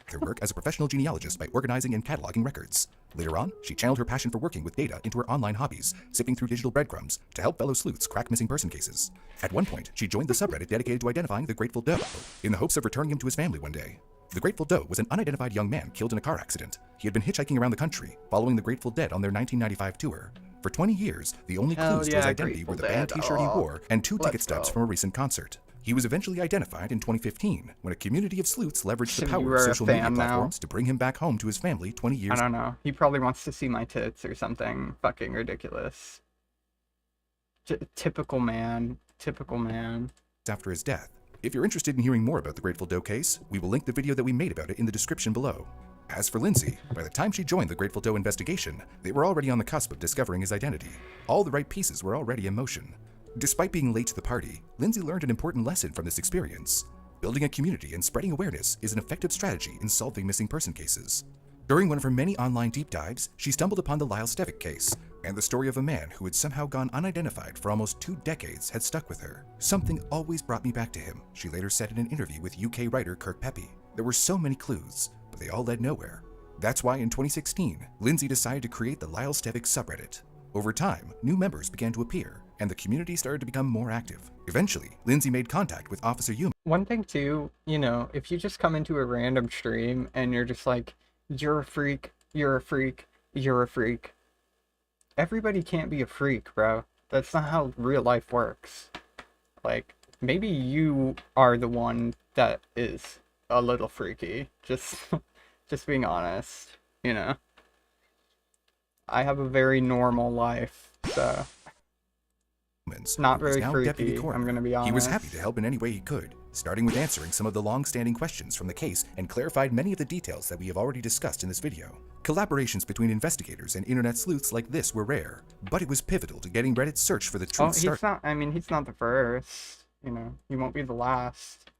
Her work as a professional genealogist by organizing and cataloging records. Later on, she channeled her passion for working with data into her online hobbies, sifting through digital breadcrumbs to help fellow sleuths crack missing person cases. At one point, she joined the subreddit dedicated to identifying the Grateful Doe, in the hopes of returning him to his family one day. The Grateful Doe was an unidentified young man killed in a car accident. He had been hitchhiking around the country, following the Grateful Dead on their 1995 tour. For 20 years, the only clues to his identity were the band t-shirt he wore and 2 ticket stubs from a recent concert. He was eventually identified in 2015 when a community of sleuths leveraged the power of social media platforms to bring him back home to his family 20 years. I don't know. He probably wants to see my tits or something fucking ridiculous. Typical man. Typical man. After his death. If you're interested in hearing more about the Grateful Doe case, we will link the video that we made about it in the description below. As for Lindsay, by the time she joined the Grateful Doe investigation, they were already on the cusp of discovering his identity. All the right pieces were already in motion. Despite being late to the party, Lindsay learned an important lesson from this experience. Building a community and spreading awareness is an effective strategy in solving missing person cases. During one of her many online deep dives, she stumbled upon the Lyle Stevick case, and the story of a man who had somehow gone unidentified for almost 2 decades had stuck with her. Something always brought me back to him, she later said in an interview with UK writer Kirk Pepe. There were so many clues, but they all led nowhere. That's why in 2016, Lindsay decided to create the Lyle Stevick subreddit. Over time, new members began to appear, and the community started to become more active. Eventually, Lindsay made contact with Officer Human. One thing too, you know, if you just come into a random stream and you're just like, you're a freak, you're a freak, you're a freak. Everybody can't be a freak, bro. That's not how real life works. Like, maybe you are the one that is a little freaky. Just being honest, you know. I have a very normal life, so not very freaky, I'm gonna be honest. He was happy to help in any way he could, starting with answering some of the long-standing questions from the case and clarified many of the details that we have already discussed in this video. Collaborations between investigators and internet sleuths like this were rare, but it was pivotal to getting Reddit's search for the truth started. He's not the first, you know, he won't be the last.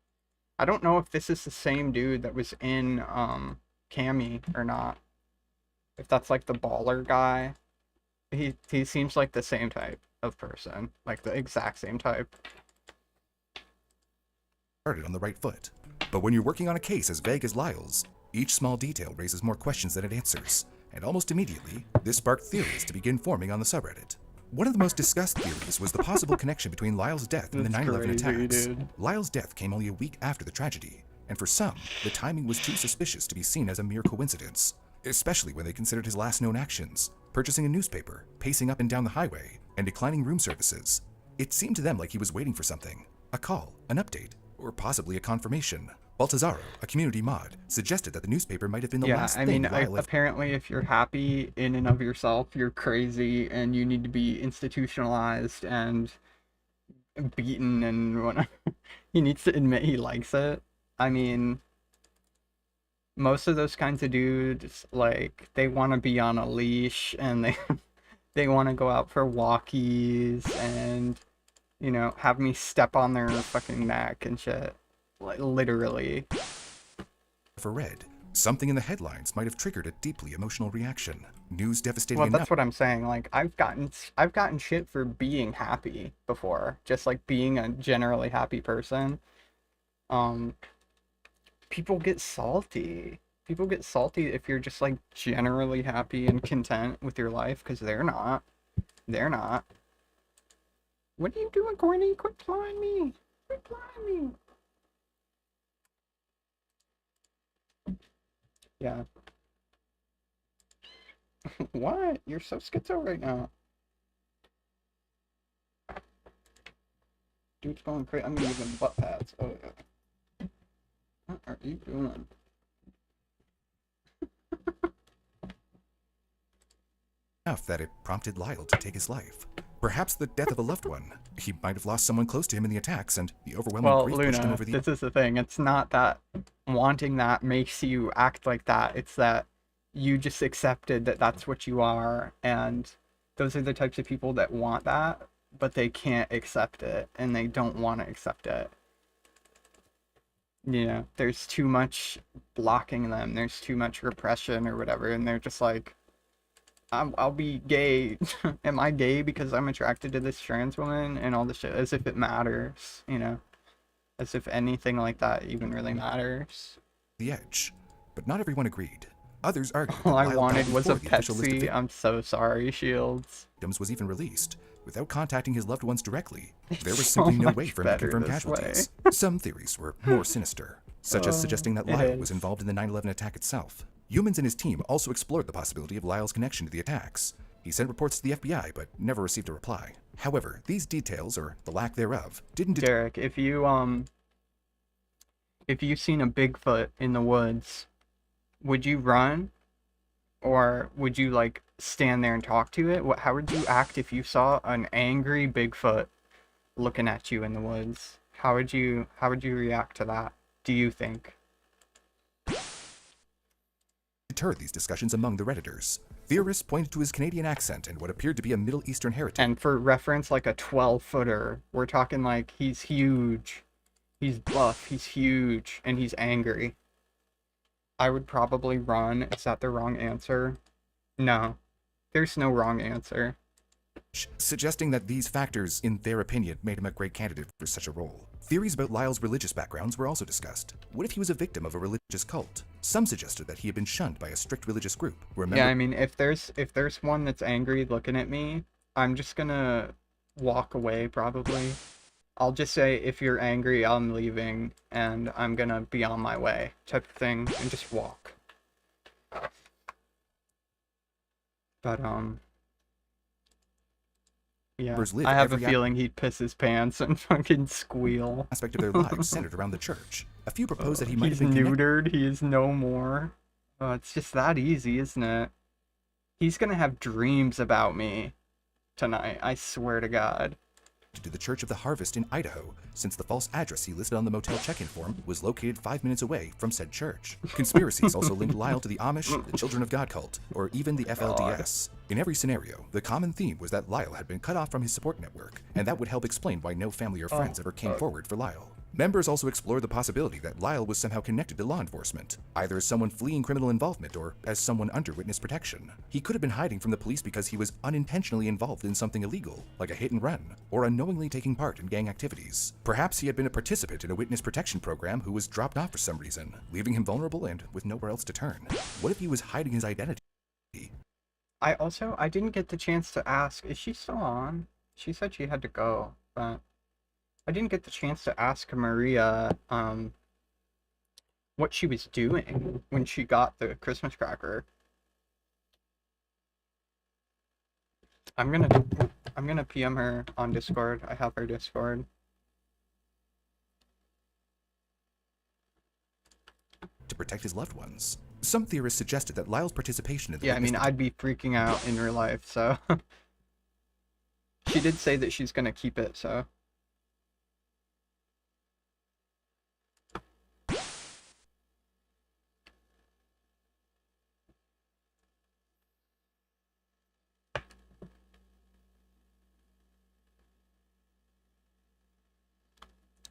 I don't know if this is the same dude that was in, Cammy or not. If that's like the baller guy. He seems like the same type of person, like the exact same type. Started on the right foot. But when you're working on a case as vague as Lyle's, each small detail raises more questions than it answers, and almost immediately, this sparked theories to begin forming on the subreddit. One of the most discussed theories was the possible connection between Lyle's death and the 9/11 attacks. Dude. Lyle's death came only a week after the tragedy, and for some, the timing was too suspicious to be seen as a mere coincidence, especially when they considered his last known actions, purchasing a newspaper, pacing up and down the highway, and declining room services. It seemed to them like he was waiting for something, a call, an update, or possibly a confirmation. Baltazaro, a community mod, suggested that the newspaper might have been the last thing Lyle apparently if you're happy in and of yourself, you're crazy and you need to be institutionalized and beaten and whatnot. He needs to admit he likes it. I mean, most of those kinds of dudes, like, they want to be on a leash and they want to go out for walkies and, you know, have me step on their fucking neck and shit. Like, literally. For Red, something in the headlines might have triggered a deeply emotional reaction. News devastating Well, enough. that's what I'm saying. Like, I've gotten shit for being happy before. Just like being a generally happy person. People get salty. People get salty if you're just like generally happy and content with your life, because they're not. They're not. What are you doing, Corny? Quit flying me! Quit flying me! Yeah. What? You're so schizo right now. Dude's going crazy. I'm gonna give him butt pads. Oh yeah. What are you doing? Enough that it prompted Lyle to take his life. Perhaps the death of a loved one. He might have lost someone close to him in the attacks, and the overwhelming Well, grief pushed him Luna, over the... this is the thing. It's not that wanting that makes you act like that. It's that you just accepted that that's what you are, and those are the types of people that want that, but they can't accept it, and they don't want to accept it. You know, there's too much blocking them. There's too much repression or whatever, and they're just like, I'll be gay. Am I gay because I'm attracted to this trans woman and all this shit? As if it matters, you know? As if anything like that even really matters. The edge. But not everyone agreed. Others argued All I that Lyle wanted died was a before the official list of Pepsi. I'm so sorry, Shields. victims was even released. Without contacting his loved ones directly, there was so simply no much way for him to better confirm this way. casualties. Some theories were more sinister, such as suggesting that it Lyle is. was involved in the 9/11 attack itself. Humans and his team also explored the possibility of Lyle's connection to the attacks. He sent reports to the FBI, but never received a reply. However, these details, or the lack thereof, didn't deter... Derek, if you've seen a Bigfoot in the woods, would you run? Or would you, like, stand there and talk to it? How would you act if you saw an angry Bigfoot looking at you in the woods? How would you react to that, do you think? deter these discussions among the Redditors. Theorists pointed to his Canadian accent and what appeared to be a Middle Eastern heritage. And for reference, like a 12-footer. We're talking like he's huge. He's buff, he's huge, and he's angry. I would probably run. Is that the wrong answer? No. There's no wrong answer. Suggesting that these factors, in their opinion, made him a great candidate for such a role. Theories about Lyle's religious backgrounds were also discussed. What if he was a victim of a religious cult? Some suggested that he had been shunned by a strict religious group. Yeah, I mean, if there's one that's angry looking at me, I'm just gonna walk away, probably. I'll just say, if you're angry, I'm leaving, and I'm gonna be on my way, type of thing, and just walk. But, yeah, I have a feeling he'd piss his pants and fucking squeal. Aspect of their lives centered around the church. A few proposed that he might have been neutered, he is no more. Oh, it's just that easy, isn't it? He's gonna have dreams about me tonight, I swear to God. To the Church of the Harvest in Idaho, since the false address he listed on the motel check-in form was located 5 minutes away from said church. Conspiracies also linked Lyle to the Amish, the Children of God cult, or even the FLDS. In every scenario, the common theme was that Lyle had been cut off from his support network, and that would help explain why no family or friends ever came forward for Lyle. Members also explored the possibility that Lyle was somehow connected to law enforcement, either as someone fleeing criminal involvement or as someone under witness protection. He could have been hiding from the police because he was unintentionally involved in something illegal, like a hit and run, or unknowingly taking part in gang activities. Perhaps he had been a participant in a witness protection program who was dropped off for some reason, leaving him vulnerable and with nowhere else to turn. What if he was hiding his identity? I didn't get the chance to ask, is she still on? She said she had to go, but I didn't get the chance to ask Maria, what she was doing when she got the Christmas cracker. I'm gonna PM her on Discord. I have her Discord. To protect his loved ones. Some theorists suggested that Lyle's participation in the I'd be freaking out in real life, so she did say that she's gonna keep it, so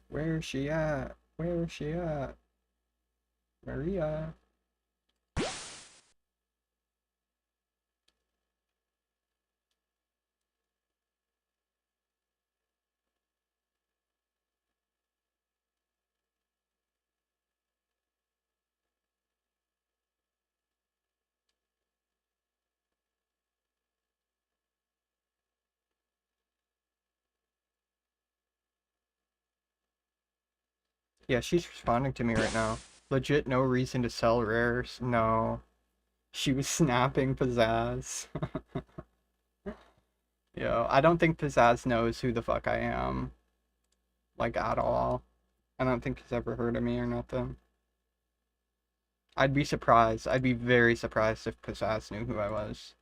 where's she at? Where's she at? Maria. Yeah, she's responding to me right now. Legit no reason to sell rares. No. She was snapping Pizzazz. Yo, I don't think Pizzazz knows who the fuck I am. Like, at all. I don't think he's ever heard of me or nothing. I'd be surprised. I'd be very surprised if Pizzazz knew who I was.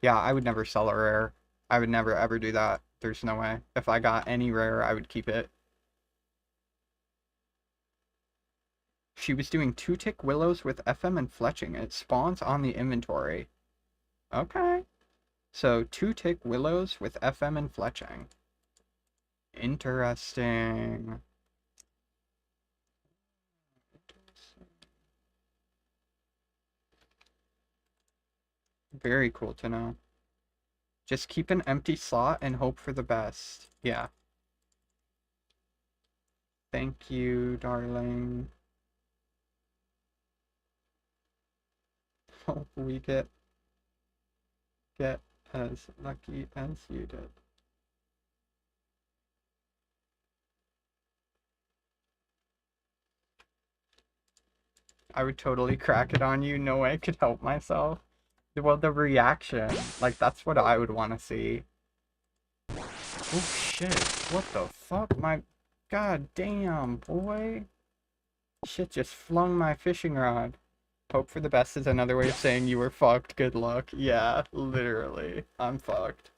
Yeah, I would never sell a rare. I would never ever do that. There's no way. If I got any rare, I would keep it. She was doing 2-tick willows with FM and fletching. It spawns on the inventory. Okay. So 2-tick willows with FM and fletching. Interesting. Very cool to know. Just keep an empty slot and hope for the best. Yeah. Thank you, darling. Hope we get as lucky as you did. I would totally crack it on you. No way I could help myself. Well, the reaction. Like, that's what I would want to see. Oh, shit. What the fuck? My... God damn, boy. Shit just flung my fishing rod. Hope for the best is another way of saying you were fucked. Good luck. Yeah, literally. I'm fucked.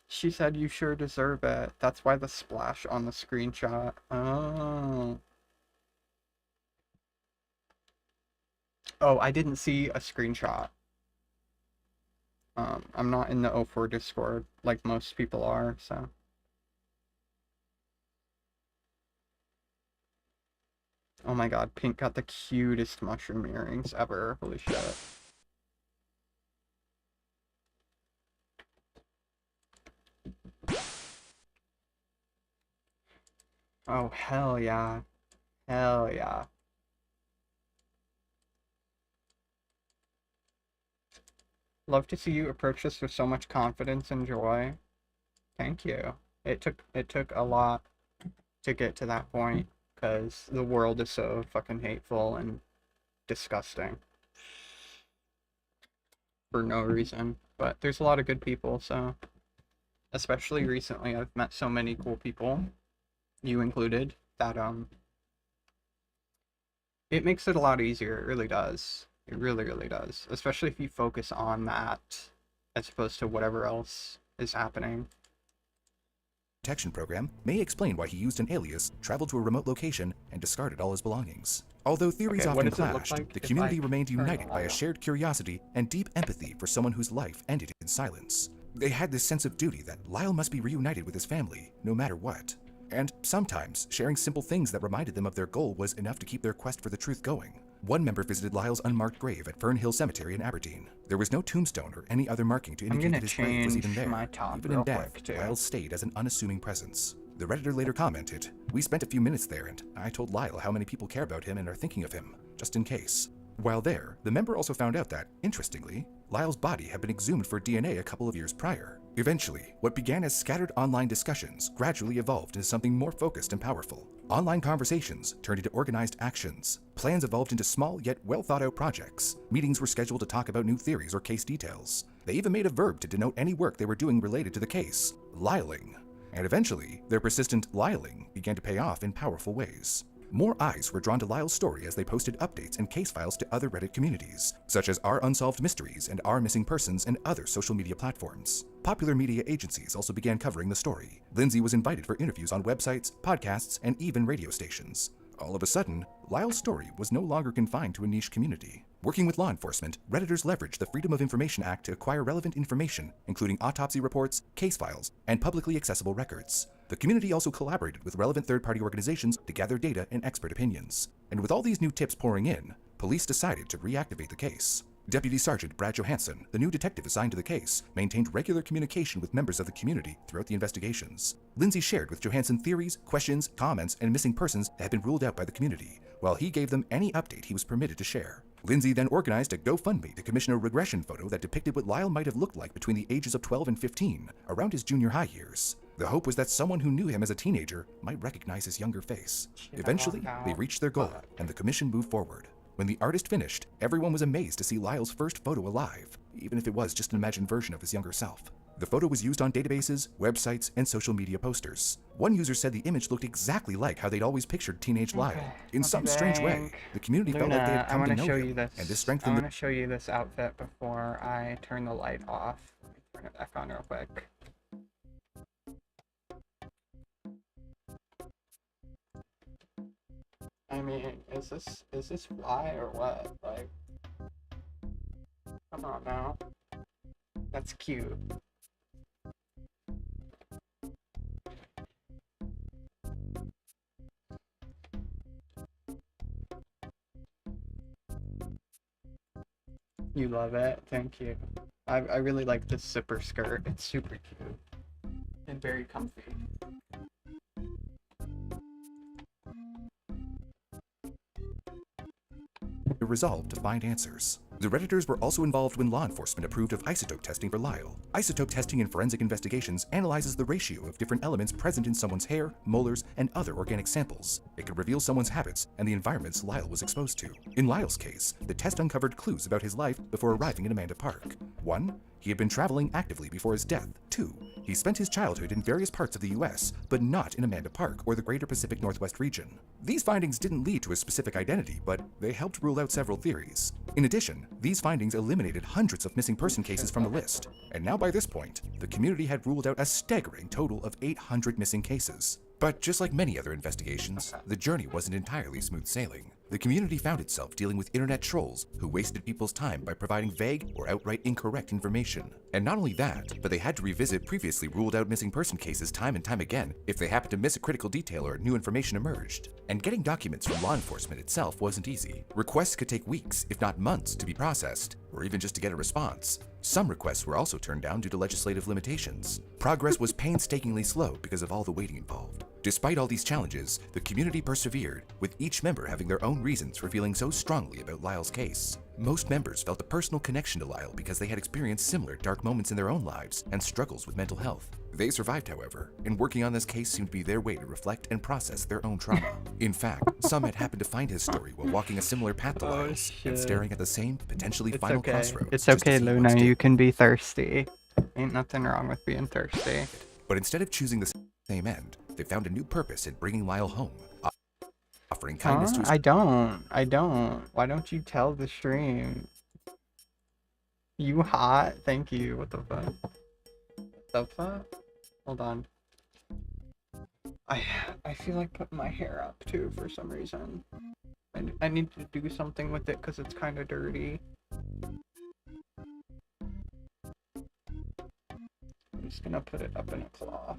She said you sure deserve it. That's why the splash on the screenshot. Oh. Oh, I didn't see a screenshot. I'm not in the 04 Discord like most people are, so. Oh my god, Pink got the cutest mushroom earrings ever. Holy shit. Oh, hell yeah. Hell yeah. Love to see you approach this with so much confidence and joy. Thank you. It took a lot to get to that point, because the world is so fucking hateful and disgusting. For no reason. But there's a lot of good people, so... Especially recently, I've met so many cool people, you included, that, it makes it a lot easier, it really does. It really, really does. Especially if you focus on that, as opposed to whatever else is happening. Protection program may explain why he used an alias, traveled to a remote location, and discarded all his belongings. Although theories often clashed, the community remained united by a shared curiosity and deep empathy for someone whose life ended in silence. They had this sense of duty that Lyle must be reunited with his family, no matter what. And sometimes, sharing simple things that reminded them of their goal was enough to keep their quest for the truth going. One member visited Lyle's unmarked grave at Fern Hill Cemetery in Aberdeen. There was no tombstone or any other marking to indicate that his grave was even there. Even in death, Lyle stayed as an unassuming presence. The Redditor later commented, "We spent a few minutes there and I told Lyle how many people care about him and are thinking of him, just in case." While there, the member also found out that, interestingly, Lyle's body had been exhumed for DNA a couple of years prior. Eventually, what began as scattered online discussions gradually evolved into something more focused and powerful. Online conversations turned into organized actions. Plans evolved into small yet well-thought-out projects. Meetings were scheduled to talk about new theories or case details. They even made a verb to denote any work they were doing related to the case, Lyling. And eventually, their persistent Lyling began to pay off in powerful ways. More eyes were drawn to Lyle's story as they posted updates and case files to other Reddit communities, such as Our Unsolved Mysteries and Our Missing Persons and other social media platforms. Popular media agencies also began covering the story. Lindsay was invited for interviews on websites, podcasts, and even radio stations. All of a sudden, Lyle's story was no longer confined to a niche community. Working with law enforcement, Redditors leveraged the Freedom of Information Act to acquire relevant information, including autopsy reports, case files, and publicly accessible records. The community also collaborated with relevant third-party organizations to gather data and expert opinions. And with all these new tips pouring in, police decided to reactivate the case. Deputy Sergeant Brad Johansson, the new detective assigned to the case, maintained regular communication with members of the community throughout the investigations. Lindsay shared with Johansson theories, questions, comments, and missing persons that had been ruled out by the community, while he gave them any update he was permitted to share. Lindsay then organized a GoFundMe to commission a regression photo that depicted what Lyle might have looked like between the ages of 12 and 15, around his junior high years. The hope was that someone who knew him as a teenager might recognize his younger face. Eventually, they reached their goal, and the commission moved forward. When the artist finished, everyone was amazed to see Lyle's first photo alive, even if it was just an imagined version of his younger self. The photo was used on databases, websites, and social media posters. One user said the image looked exactly like how they'd always pictured teenage Lyle. In some strange way, the community felt like they had come to know him, and this strengthened I want to show you this outfit before I turn the light off. Turn it back on real quick. I mean, is this fly or what? Like, come on now. That's cute. You love it? Thank you. I really like this zipper skirt. It's super cute and very comfy. Resolved to find answers. The Redditors were also involved when law enforcement approved of isotope testing for Lyle. Isotope testing in forensic investigations analyzes the ratio of different elements present in someone's hair, molars, and other organic samples. It can reveal someone's habits and the environments Lyle was exposed to. In Lyle's case, the test uncovered clues about his life before arriving in Amanda Park. 1. He had been traveling actively before his death. 2. He spent his childhood in various parts of the US, but not in Amanda Park or the greater Pacific Northwest region. These findings didn't lead to a specific identity, but they helped rule out several theories. In addition, these findings eliminated hundreds of missing person cases from the list, and now by this point, the community had ruled out a staggering total of 800 missing cases. But just like many other investigations, the journey wasn't entirely smooth sailing. The community found itself dealing with internet trolls who wasted people's time by providing vague or outright incorrect information. And not only that, but they had to revisit previously ruled out missing person cases time and time again if they happened to miss a critical detail or new information emerged. And getting documents from law enforcement itself wasn't easy. Requests could take weeks, if not months, to be processed, or even just to get a response. Some requests were also turned down due to legislative limitations. Progress was painstakingly slow because of all the waiting involved. Despite all these challenges, the community persevered, with each member having their own reasons for feeling so strongly about Lyle's case. Most members felt a personal connection to Lyle because they had experienced similar dark moments in their own lives and struggles with mental health. They survived, however, and working on this case seemed to be their way to reflect and process their own trauma. In fact, some had happened to find his story while walking a similar path to Lyle's and staring at the same, potentially final crossroads. It's okay, Luna, you can be thirsty. Ain't nothing wrong with being thirsty. But instead of choosing the same end, they found a new purpose in bringing Lyle home, offering kindness to his... I don't. Why don't you tell the stream? You hot? Thank you. What the fuck? The fuck? Hold on. I feel like putting my hair up too for some reason. I need to do something with it because it's kind of dirty. I'm just gonna put it up in a claw.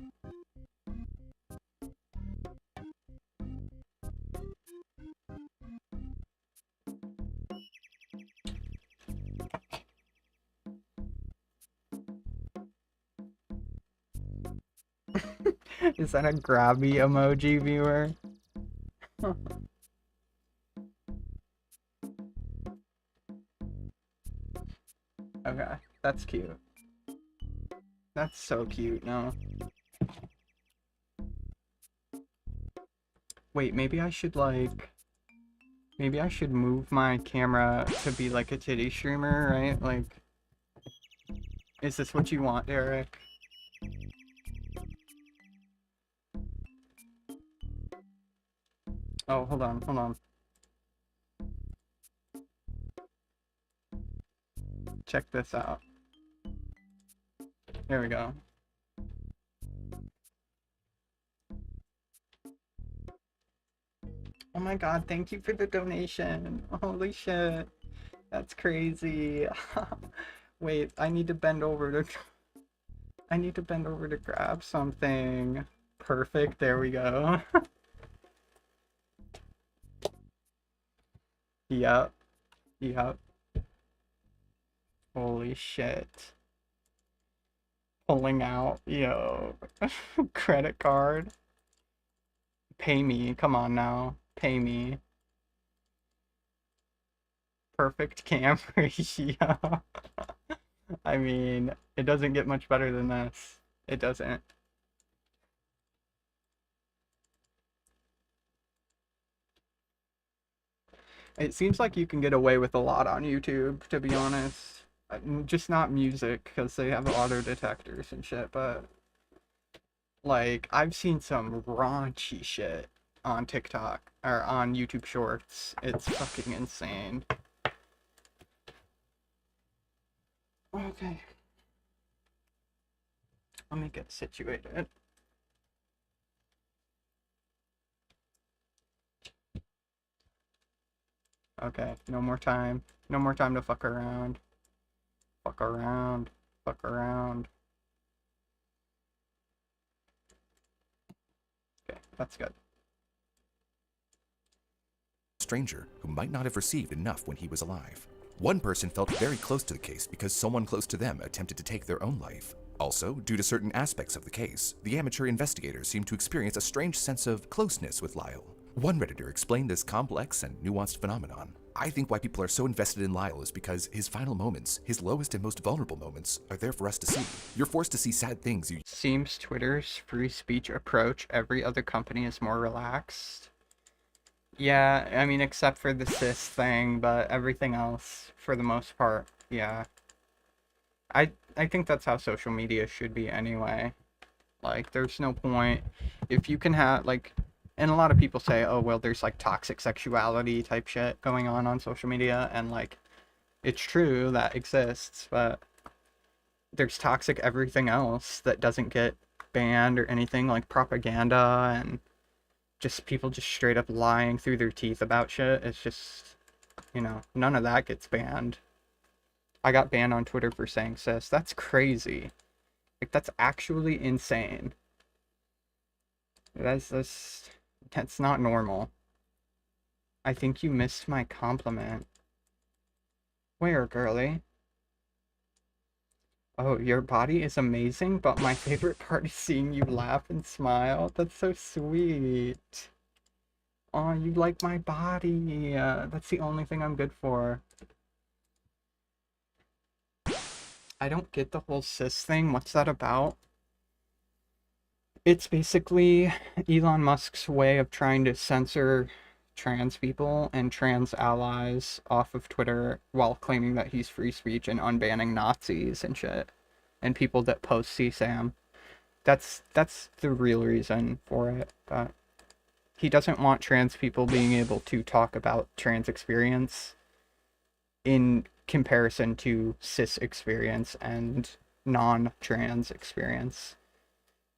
Is that a grabby emoji, viewer? Okay, that's cute. That's so cute, no? Wait, maybe I should move my camera to be like a titty streamer, right? Like, is this what you want, Derek? Oh, hold on. Check this out. Here we go. Oh my god, thank you for the donation. Holy shit. That's crazy. Wait, I need to bend over to grab something. Perfect, there we go. Yep. Holy shit. Pulling out, yo. Credit card. Pay me, come on now. Pay me. perfect cam ratio. I mean, it doesn't get much better than this. It doesn't. It seems like you can get away with a lot on YouTube, to be honest. Just not music, because they have auto detectors and shit, but like, I've seen some raunchy shit on TikTok, or on YouTube Shorts. It's fucking insane. Okay. Let me get situated. Okay, no more time. No more time to fuck around. Fuck around. Fuck around. Okay, that's good. Stranger who might not have received enough when he was alive. One person felt very close to the case because someone close to them attempted to take their own life. Also, due to certain aspects of the case, the amateur investigators seemed to experience a strange sense of closeness with Lyle. One Redditor explained this complex and nuanced phenomenon. I think why people are so invested in Lyle is because his final moments, his lowest and most vulnerable moments, are there for us to see. You're forced to see sad things you... Seems Twitter's free speech approach, every other company is more relaxed. Yeah, I mean, except for the cis thing, but everything else, for the most part, yeah. I think that's how social media should be anyway. Like, there's no point, if you can have, like, and a lot of people say, oh, well, there's, like, toxic sexuality type shit going on social media, and, like, it's true, that exists, but there's toxic everything else that doesn't get banned or anything, like propaganda and just people just straight up lying through their teeth about shit. It's just, you know, none of that gets banned. I got banned on Twitter for saying cis. That's crazy. Like, that's actually insane. That's not normal. I think you missed my compliment. Where, girly? Oh, your body is amazing, but my favorite part is seeing you laugh and smile. That's so sweet. Oh, you like my body. That's the only thing I'm good for. I don't get the whole cis thing. What's that about? It's basically Elon Musk's way of trying to censor trans people and trans allies off of Twitter while claiming that he's free speech and unbanning Nazis and shit. And people that post CSAM. That's the real reason for it. But he doesn't want trans people being able to talk about trans experience in comparison to cis experience and non-trans experience.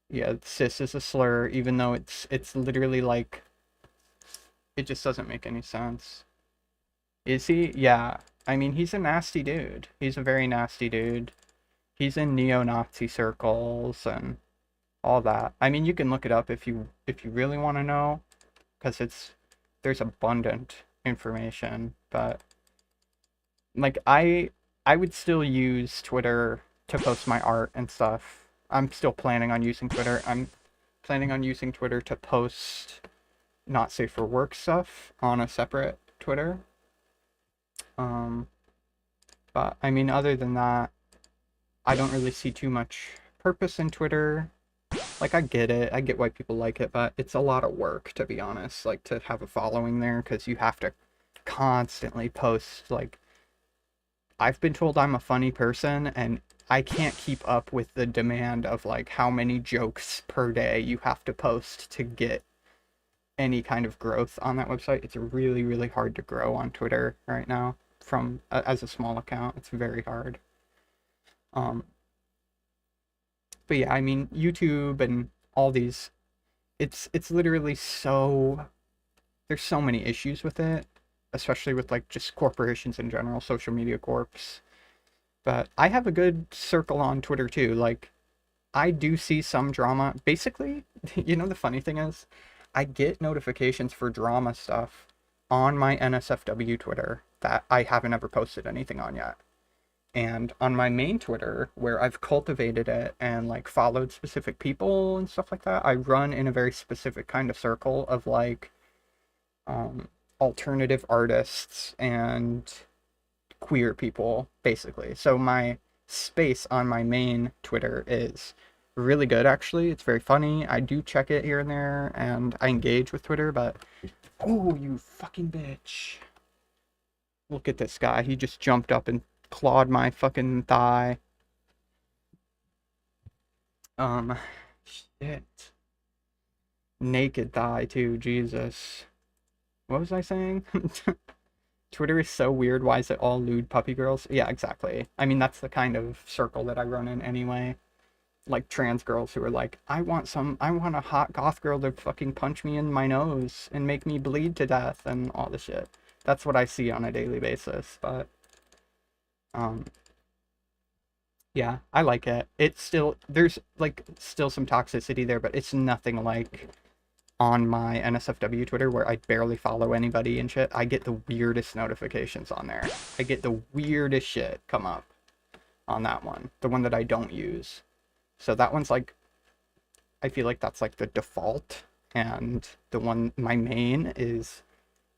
Yeah, cis is a slur, even though it's literally like, it just doesn't make any sense. Is he? Yeah. I mean, he's a nasty dude. He's a very nasty dude. He's in neo-Nazi circles and all that. I mean, you can look it up if you really want to know, because there's abundant information, but like I would still use Twitter to post my art and stuff. I'm still planning on using Twitter. I'm planning on using Twitter to post not safe for work stuff on a separate Twitter. But I mean, other than that, I don't really see too much purpose in Twitter. Like, I get it. I get why people like it, but it's a lot of work, to be honest, like, to have a following there, because you have to constantly post, like, I've been told I'm a funny person, and I can't keep up with the demand of, like, how many jokes per day you have to post to get any kind of growth on that website. It's really, really hard to grow on Twitter right now from as a small account. It's very hard. But yeah, I mean, YouTube and all these, it's literally so, there's so many issues with it, especially with, like, just corporations in general, social media corps. But I have a good circle on Twitter too. Like, I do see some drama. Basically, you know, the funny thing is, I get notifications for drama stuff on my NSFW Twitter that I haven't ever posted anything on yet. And on my main Twitter, where I've cultivated it and, like, followed specific people and stuff like that, I run in a very specific kind of circle of, like, alternative artists and queer people, basically. So my space on my main Twitter is really good, actually. It's very funny. I do check it here and there, and I engage with Twitter, but... Oh, you fucking bitch. Look at this guy. He just jumped up and clawed my fucking thigh. Shit. Naked thigh, too. Jesus. What was I saying? Twitter is so weird. Why is it all lewd puppy girls? Yeah, exactly. I mean, that's the kind of circle that I run in anyway. Like trans girls who are like, I want a hot goth girl to fucking punch me in my nose and make me bleed to death and all this shit. That's what I see on a daily basis, but yeah, I like it. It's still, there's like still some toxicity there, but it's nothing like on my NSFW Twitter where I barely follow anybody and shit. I get the weirdest notifications on there. I get the weirdest shit come up on that one, the one that I don't use. So that one's like, I feel like that's like the default, and the one, my main, is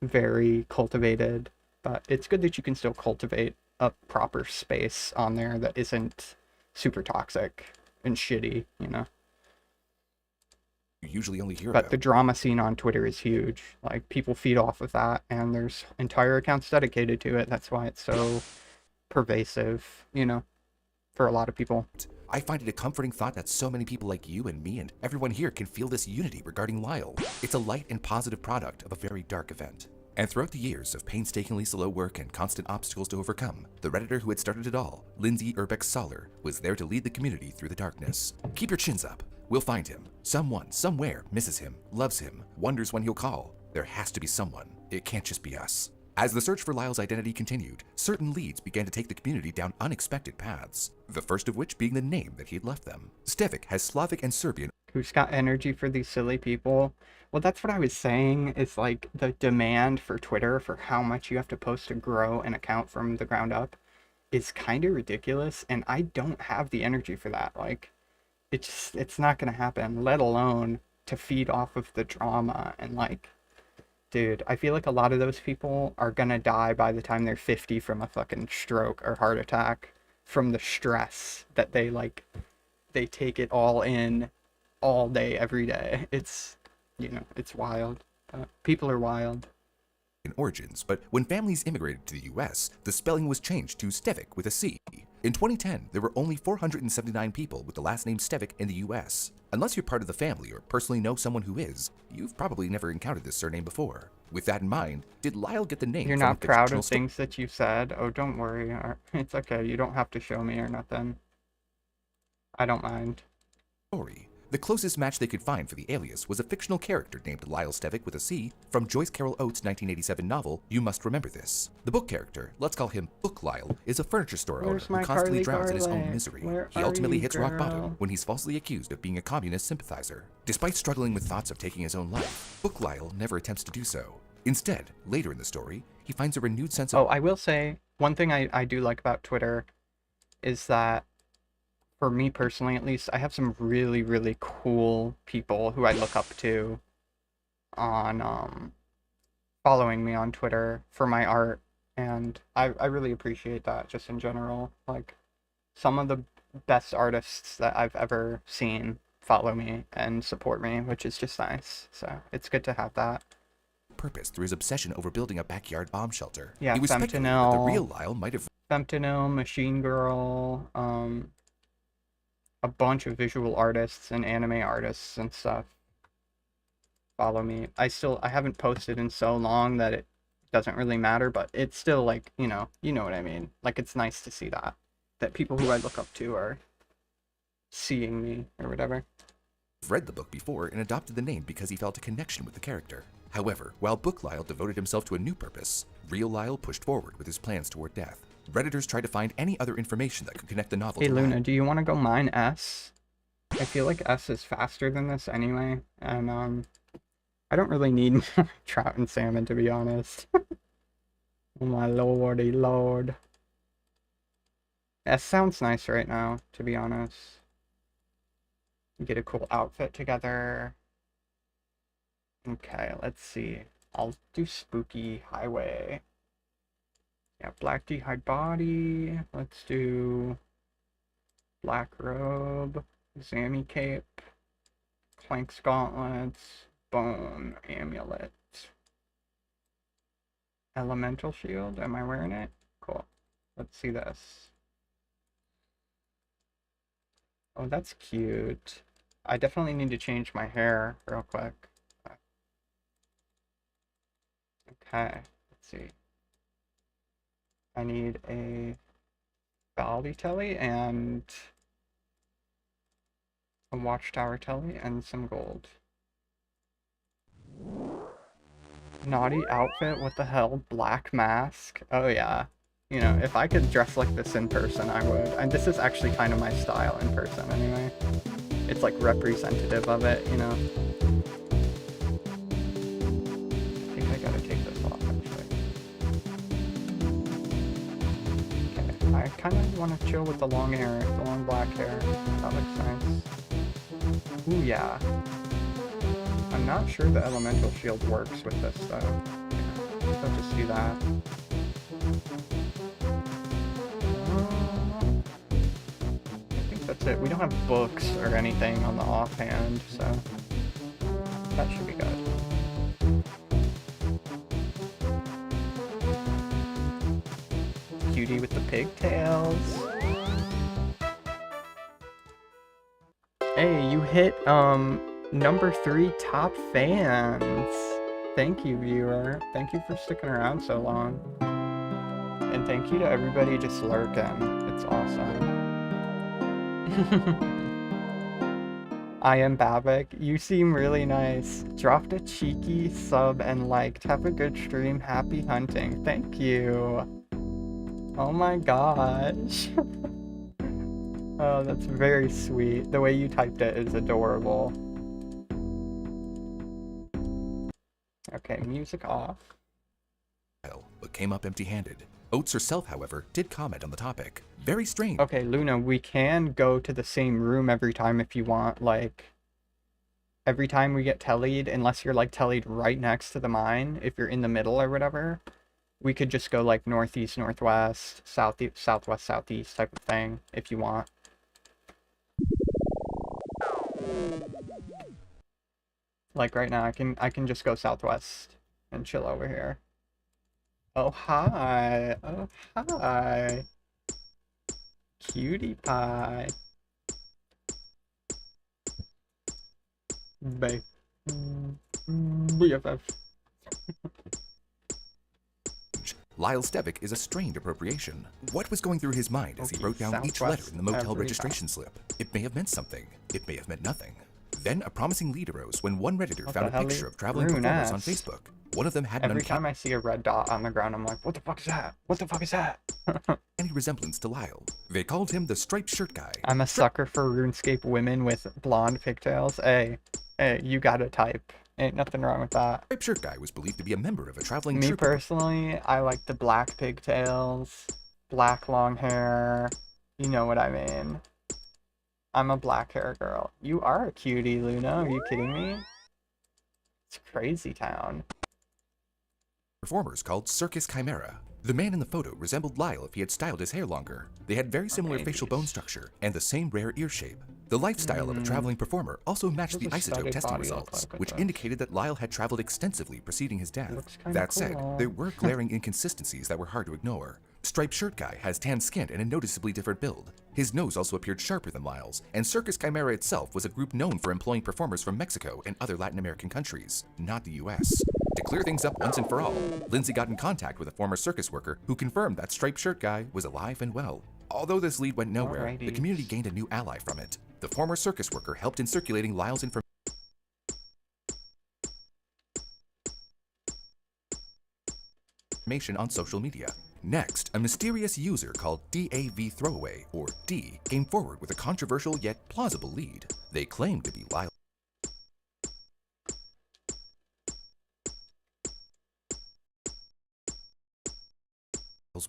very cultivated, but it's good that you can still cultivate a proper space on there that isn't super toxic and shitty, you know? You usually only hear But about. the drama scene on Twitter is huge. Like, people feed off of that, and there's entire accounts dedicated to it. That's why it's so pervasive, you know, for a lot of people. I find it a comforting thought that so many people like you and me and everyone here can feel this unity regarding Lyle. It's a light and positive product of a very dark event. And throughout the years of painstakingly slow work and constant obstacles to overcome, the Redditor who had started it all, Lindsay Urbex-Soller, was there to lead the community through the darkness. Keep your chins up. We'll find him. Someone, somewhere, misses him, loves him, wonders when he'll call. There has to be someone. It can't just be us. As the search for Lyle's identity continued, certain leads began to take the community down unexpected paths, the first of which being the name that he had left them. Stevic has Slavic and Serbian. Who's got energy for these silly people? Well, that's what I was saying, is like the demand for Twitter for how much you have to post to grow an account from the ground up is kind of ridiculous, and I don't have the energy for that. Like, it's not gonna happen, let alone to feed off of the drama. And like, dude, I feel like a lot of those people are gonna die by the time they're 50 from a fucking stroke or heart attack from the stress that they take it all in all day, every day. It's, you know, it's wild. People are wild. Origins, but when families immigrated to the US, the spelling was changed to Stevic with a C. In 2010, there were only 479 people with the last name Stevic in the US. Unless you're part of the family or personally know someone who is, you've probably never encountered this surname before. With that in mind, did Lyle get the name You're from not a proud fictional of things that you said? Oh, don't worry. It's okay. You don't have to show me or nothing. I don't mind. story? The closest match they could find for the alias was a fictional character named Lyle Stevic with a C from Joyce Carol Oates' 1987 novel, You Must Remember This. The book character, let's call him Book Lyle, is a furniture store owner who constantly drowns in his own misery. He ultimately hits rock bottom when he's falsely accused of being a communist sympathizer. Despite struggling with thoughts of taking his own life, Book Lyle never attempts to do so. Instead, later in the story, he finds a renewed sense of... Oh, I will say, one thing I do like about Twitter is that, for me personally at least, I have some really, really cool people who I look up to on following me on Twitter for my art, and I really appreciate that just in general. Like, some of the best artists that I've ever seen follow me and support me, which is just nice. So it's good to have that. Purpose through his obsession over building a backyard bomb shelter. Yeah, It was speculated that the real Lyle might have... Femtinil, Machine Girl, a bunch of visual artists and anime artists and stuff follow me. I haven't posted in so long that it doesn't really matter, but it's still like, you know what I mean. Like, it's nice to see that people who I look up to are seeing me or whatever. Read the book before and adopted the name because he felt a connection with the character. However, while Book Lyle devoted himself to a new purpose, real Lyle pushed forward with his plans toward death. Redditors tried to find any other information that could connect the novel Hey to Luna, Lyle. do you want to go mine S? I feel like S is faster than this anyway, and I don't really need more trout and salmon, to be honest. Oh my lordy lord. S sounds nice right now, to be honest. Get a cool outfit together. Okay, let's see. I'll do Spooky Highway. Got black d'hide body. Let's do black robe, Zammy cape, Clank's gauntlets, bone amulet. Elemental shield, am I wearing it? Cool. Let's see this. Oh, that's cute. I definitely need to change my hair real quick. Okay, let's see. I need a Baldy telly and a watchtower telly and some gold. Naughty outfit, what the hell? Black mask? Oh yeah. You know, if I could dress like this in person, I would. And this is actually kind of my style in person anyway. It's like representative of it, you know. I think I gotta take this off actually. Okay, I kind of want to chill with the long hair, the long black hair. That looks nice. Ooh yeah. I'm not sure the elemental shield works with this though. Let's just do that. I think that's it. We don't have books or anything on the offhand, so that should be good. Cutie with the pigtails. Hey, you hit number 3 top fans. Thank you, viewer. Thank you for sticking around so long. And thank you to everybody just lurking. It's awesome. I am Babik. You seem really nice. Dropped a cheeky sub and liked. Have a good stream. Happy hunting. Thank you. Oh my gosh. Oh, that's very sweet. The way you typed it is adorable. Okay, music off. But came up empty-handed. Oates herself, however, did comment on the topic. Very strange. Okay, Luna, we can go to the same room every time if you want, like, every time we get tellied, unless you're, like, tellied right next to the mine, if you're in the middle or whatever, we could just go, like, northeast, northwest, southeast, southwest, southeast type of thing, if you want. Like, right now, I can just go southwest and chill over here. Oh, hi. Oh, hi. Cutie pie. BFF. Lyle Stevick is a strained appropriation. What was going through his mind as he wrote down each letter in the motel registration slip? It may have meant something. It may have meant nothing. Then a promising lead arose when one Redditor found a picture of traveling performers on Facebook. One of them had every time I see a red dot on the ground, I'm like, what the fuck is that? What the fuck is that? Any resemblance to Lyle. They called him the striped shirt guy. I'm a sucker for RuneScape women with blonde pigtails. Hey, you gotta type. Ain't nothing wrong with that. Striped shirt guy was believed to be a member of a traveling Me troupe. personally, I like the black pigtails, black long hair. You know what I mean. I'm a black hair girl. You are a cutie, Luna. Are you kidding me? It's crazy town. Performers called Circus Chimera. The man in the photo resembled Lyle if he had styled his hair longer. They had very similar facial bone structure and the same rare ear shape. The lifestyle of a traveling performer also matched the isotope testing results, which indicated that Lyle had traveled extensively preceding his death. That said, there were glaring inconsistencies that were hard to ignore. Striped Shirt Guy has tan skin and a noticeably different build. His nose also appeared sharper than Lyle's, and Circus Chimera itself was a group known for employing performers from Mexico and other Latin American countries, not the US. To clear things up once and for all, Lindsay got in contact with a former circus worker who confirmed that Striped Shirt Guy was alive and well. Although this lead went nowhere, the community gained a new ally from it. The former circus worker helped in circulating Lyle's information on social media. Next, a mysterious user called DAV Throwaway, or D, came forward with a controversial yet plausible lead. They claimed to be Lyle's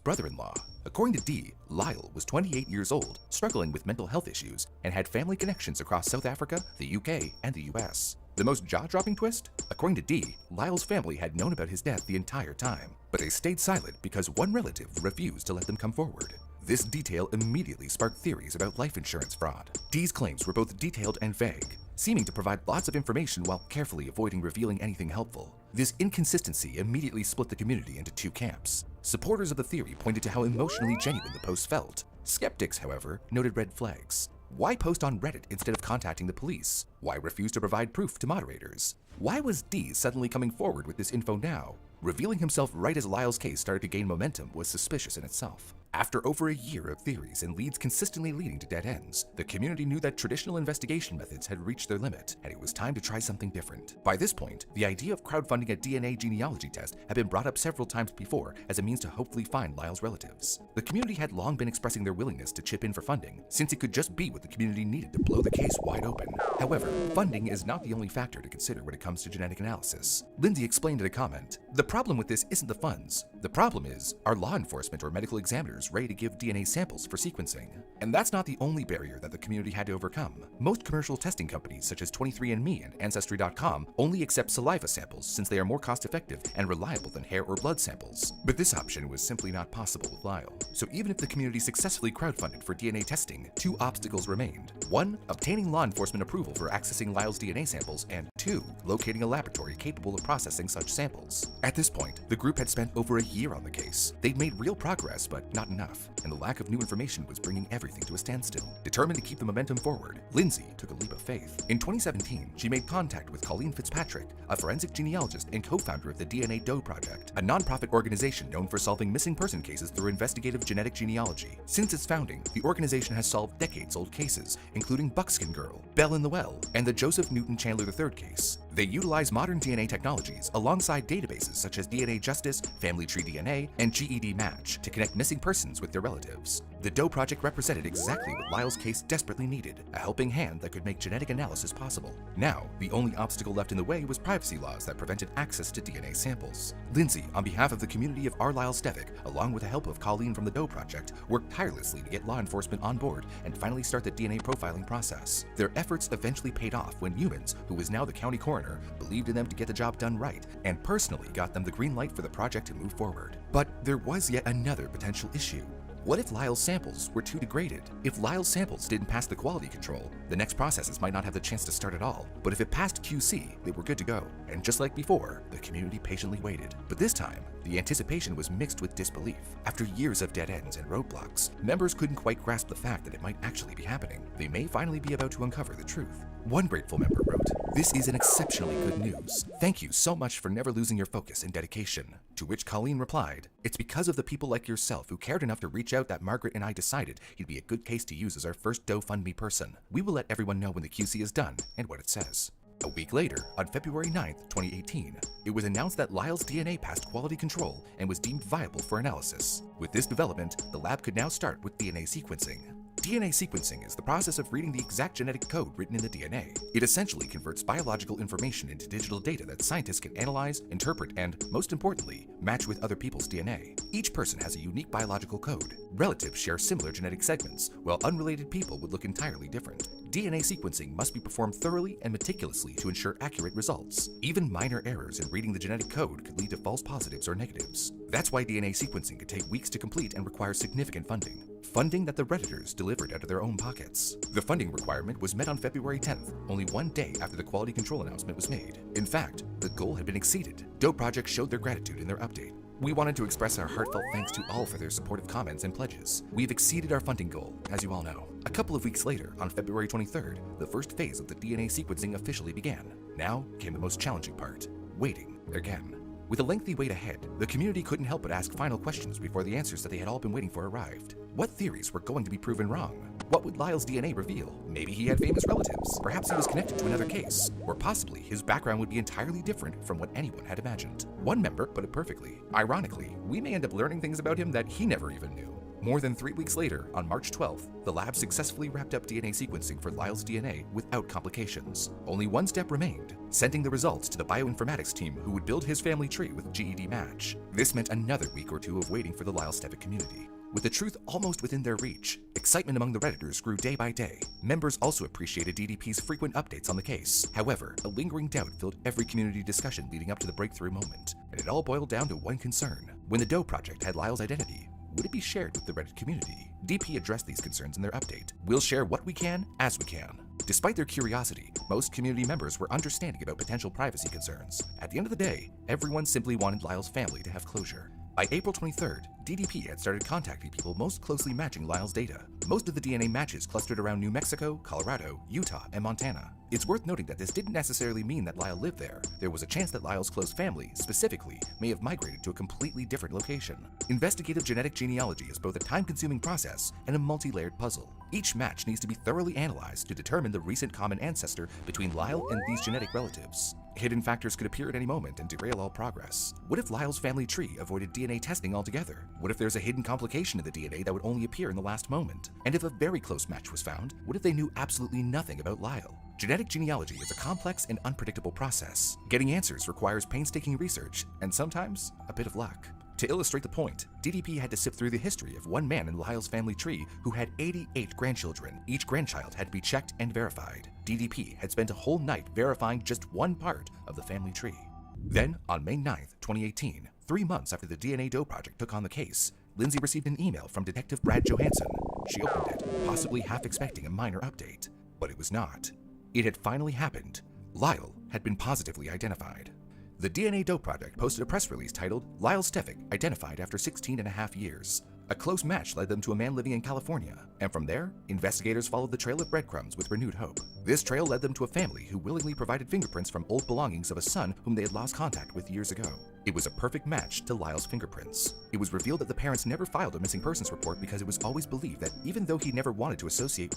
brother-in-law. According to D, Lyle was 28 years old, struggling with mental health issues, and had family connections across South Africa, the UK, and the US. The most jaw-dropping twist? According to Dee, Lyle's family had known about his death the entire time, but they stayed silent because one relative refused to let them come forward. This detail immediately sparked theories about life insurance fraud. Dee's claims were both detailed and vague, seeming to provide lots of information while carefully avoiding revealing anything helpful. This inconsistency immediately split the community into two camps. Supporters of the theory pointed to how emotionally genuine the post felt. Skeptics, however, noted red flags. Why post on Reddit instead of contacting the police? Why refuse to provide proof to moderators? Why was Dee suddenly coming forward with this info now? Revealing himself right as Lyle's case started to gain momentum was suspicious in itself. After over a year of theories and leads consistently leading to dead ends, the community knew that traditional investigation methods had reached their limit, and it was time to try something different. By this point, the idea of crowdfunding a DNA genealogy test had been brought up several times before as a means to hopefully find Lyle's relatives. The community had long been expressing their willingness to chip in for funding, since it could just be what the community needed to blow the case wide open. However, funding is not the only factor to consider when it comes to genetic analysis. Lindsay explained in a comment, "The problem with this isn't the funds. The problem is, are law enforcement or medical examiners ready to give DNA samples for sequencing?" And that's not the only barrier that the community had to overcome. Most commercial testing companies such as 23andMe and Ancestry.com only accept saliva samples since they are more cost-effective and reliable than hair or blood samples. But this option was simply not possible with Lyle. So even if the community successfully crowdfunded for DNA testing, two obstacles remained. One, obtaining law enforcement approval for accessing Lyle's DNA samples, and two, locating a laboratory capable of processing such samples. At this point, the group had spent over a year on the case. They'd made real progress, but not enough, and the lack of new information was bringing everything to a standstill. Determined to keep the momentum forward, Lindsay took a leap of faith. In 2017, she made contact with Colleen Fitzpatrick, a forensic genealogist and co-founder of the DNA Doe Project, a nonprofit organization known for solving missing person cases through investigative genetic genealogy. Since its founding, the organization has solved decades-old cases, including Buckskin Girl, Bell in the Well, and the Joseph Newton Chandler III case. They utilize modern DNA technologies alongside databases such as DNA Justice, Family Tree DNA, and GED Match to connect missing persons with their relatives. The Doe Project represented exactly what Lyle's case desperately needed, a helping hand that could make genetic analysis possible. Now, the only obstacle left in the way was privacy laws that prevented access to DNA samples. Lindsay, on behalf of the community of Arlisle-Stevic, along with the help of Colleen from the Doe Project, worked tirelessly to get law enforcement on board and finally start the DNA profiling process. Their efforts eventually paid off when Humans, who was now the county coroner, believed in them to get the job done right and personally got them the green light for the project to move forward. But there was yet another potential issue. What if Lyle's samples were too degraded? If Lyle's samples didn't pass the quality control, the next processes might not have the chance to start at all. But if it passed QC, they were good to go. And just like before, the community patiently waited. But this time, the anticipation was mixed with disbelief. After years of dead ends and roadblocks, members couldn't quite grasp the fact that it might actually be happening. They may finally be about to uncover the truth. One grateful member wrote, "This is an exceptionally good news. Thank you so much for never losing your focus and dedication." To which Colleen replied, "It's because of the people like yourself who cared enough to reach out that Margaret and I decided he'd be a good case to use as our first GoFundMe person. We will let everyone know when the QC is done and what it says." A week later, on February 9th, 2018, it was announced that Lyle's DNA passed quality control and was deemed viable for analysis. With this development, the lab could now start with DNA sequencing. DNA sequencing is the process of reading the exact genetic code written in the DNA. It essentially converts biological information into digital data that scientists can analyze, interpret, and, most importantly, match with other people's DNA. Each person has a unique biological code. Relatives share similar genetic segments, while unrelated people would look entirely different. DNA sequencing must be performed thoroughly and meticulously to ensure accurate results. Even minor errors in reading the genetic code could lead to false positives or negatives. That's why DNA sequencing could take weeks to complete and require significant funding. Funding that the Redditors delivered out of their own pockets. The funding requirement was met on February 10th, only one day after the quality control announcement was made. In fact, the goal had been exceeded. Doe Project showed their gratitude in their update. "We wanted to express our heartfelt thanks to all for their supportive comments and pledges. We've exceeded our funding goal, as you all know." A couple of weeks later, on February 23rd, the first phase of the DNA sequencing officially began. Now came the most challenging part, waiting again. With a lengthy wait ahead, the community couldn't help but ask final questions before the answers that they had all been waiting for arrived. What theories were going to be proven wrong? What would Lyle's DNA reveal? Maybe he had famous relatives. Perhaps he was connected to another case. Or possibly his background would be entirely different from what anyone had imagined. One member put it perfectly. Ironically, we may end up learning things about him that he never even knew. More than 3 weeks later, on March 12th, the lab successfully wrapped up DNA sequencing for Lyle's DNA without complications. Only one step remained, sending the results to the bioinformatics team who would build his family tree with GED Match. This meant another week or two of waiting for the Lyle-Stevic community. With the truth almost within their reach, excitement among the Redditors grew day by day. Members also appreciated DDP's frequent updates on the case. However, a lingering doubt filled every community discussion leading up to the breakthrough moment, and it all boiled down to one concern. When the Doe Project had Lyle's identity, would it be shared with the Reddit community? DP addressed these concerns in their update. We'll share what we can, as we can. Despite their curiosity, most community members were understanding about potential privacy concerns. At the end of the day, everyone simply wanted Lyle's family to have closure. By April 23rd, DDP had started contacting people most closely matching Lyle's data. Most of the DNA matches clustered around New Mexico, Colorado, Utah, and Montana. It's worth noting that this didn't necessarily mean that Lyle lived there. There was a chance that Lyle's close family, specifically, may have migrated to a completely different location. Investigative genetic genealogy is both a time-consuming process and a multi-layered puzzle. Each match needs to be thoroughly analyzed to determine the recent common ancestor between Lyle and these genetic relatives. Hidden factors could appear at any moment and derail all progress. What if Lyle's family tree avoided DNA testing altogether? What if there's a hidden complication in the DNA that would only appear in the last moment? And if a very close match was found, what if they knew absolutely nothing about Lyle? Genetic genealogy is a complex and unpredictable process. Getting answers requires painstaking research, and sometimes a bit of luck. To illustrate the point, DDP had to sift through the history of one man in Lyle's family tree who had 88 grandchildren. Each grandchild had to be checked and verified. DDP had spent a whole night verifying just one part of the family tree. Then, on May 9th, 2018, 3 months after the DNA Doe Project took on the case, Lindsay received an email from Detective Brad Johansson. She opened it, possibly half expecting a minor update. But it was not. It had finally happened. Lyle had been positively identified. The DNA Doe Project posted a press release titled, Lyle Stefik identified after 16 and a half years. A close match led them to a man living in California, and from there, investigators followed the trail of breadcrumbs with renewed hope. This trail led them to a family who willingly provided fingerprints from old belongings of a son whom they had lost contact with years ago. It was a perfect match to Lyle's fingerprints. It was revealed that the parents never filed a missing persons report because it was always believed that even though he never wanted to associate.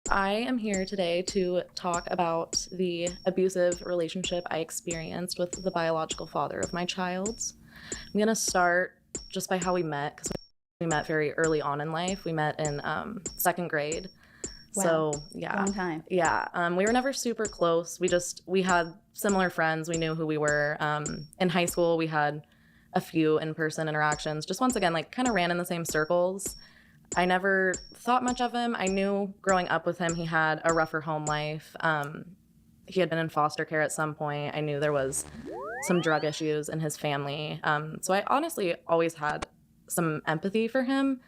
I am here today to talk about the abusive relationship I experienced with the biological father of my child. I'm going to start just by how we met, because we met very early on in life. We met in 2nd grade. Wow. So, yeah. Long time. Yeah. We were never super close. We had similar friends. We knew who we were. In high school, we had a few in-person interactions. Just once again, like, kind of ran in the same circles. I never thought much of him. I knew growing up with him, he had a rougher home life. He had been in foster care at some point. I knew there was some drug issues in his family. So I honestly always had some empathy for him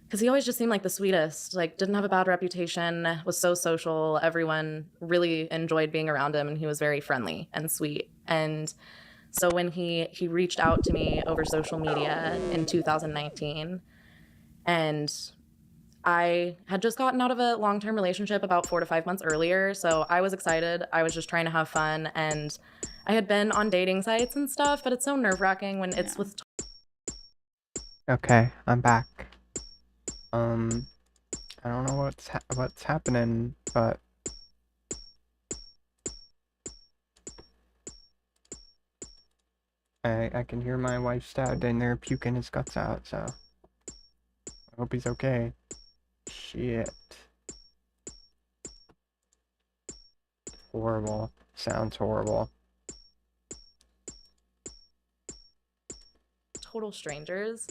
because he always just seemed like the sweetest, like didn't have a bad reputation, was so social. Everyone really enjoyed being around him, and he was very friendly and sweet. And so when he reached out to me over social media in 2019, and I had just gotten out of a long-term relationship about 4 to 5 months earlier, so I was excited. I was just trying to have fun, and I had been on dating sites and stuff, but it's so nerve-wracking when it's with... Okay, I'm back. I don't know what's happening, but... I can hear my wife's dad in there puking his guts out, so... I hope he's okay. Shit. Horrible. Sounds horrible. Total strangers.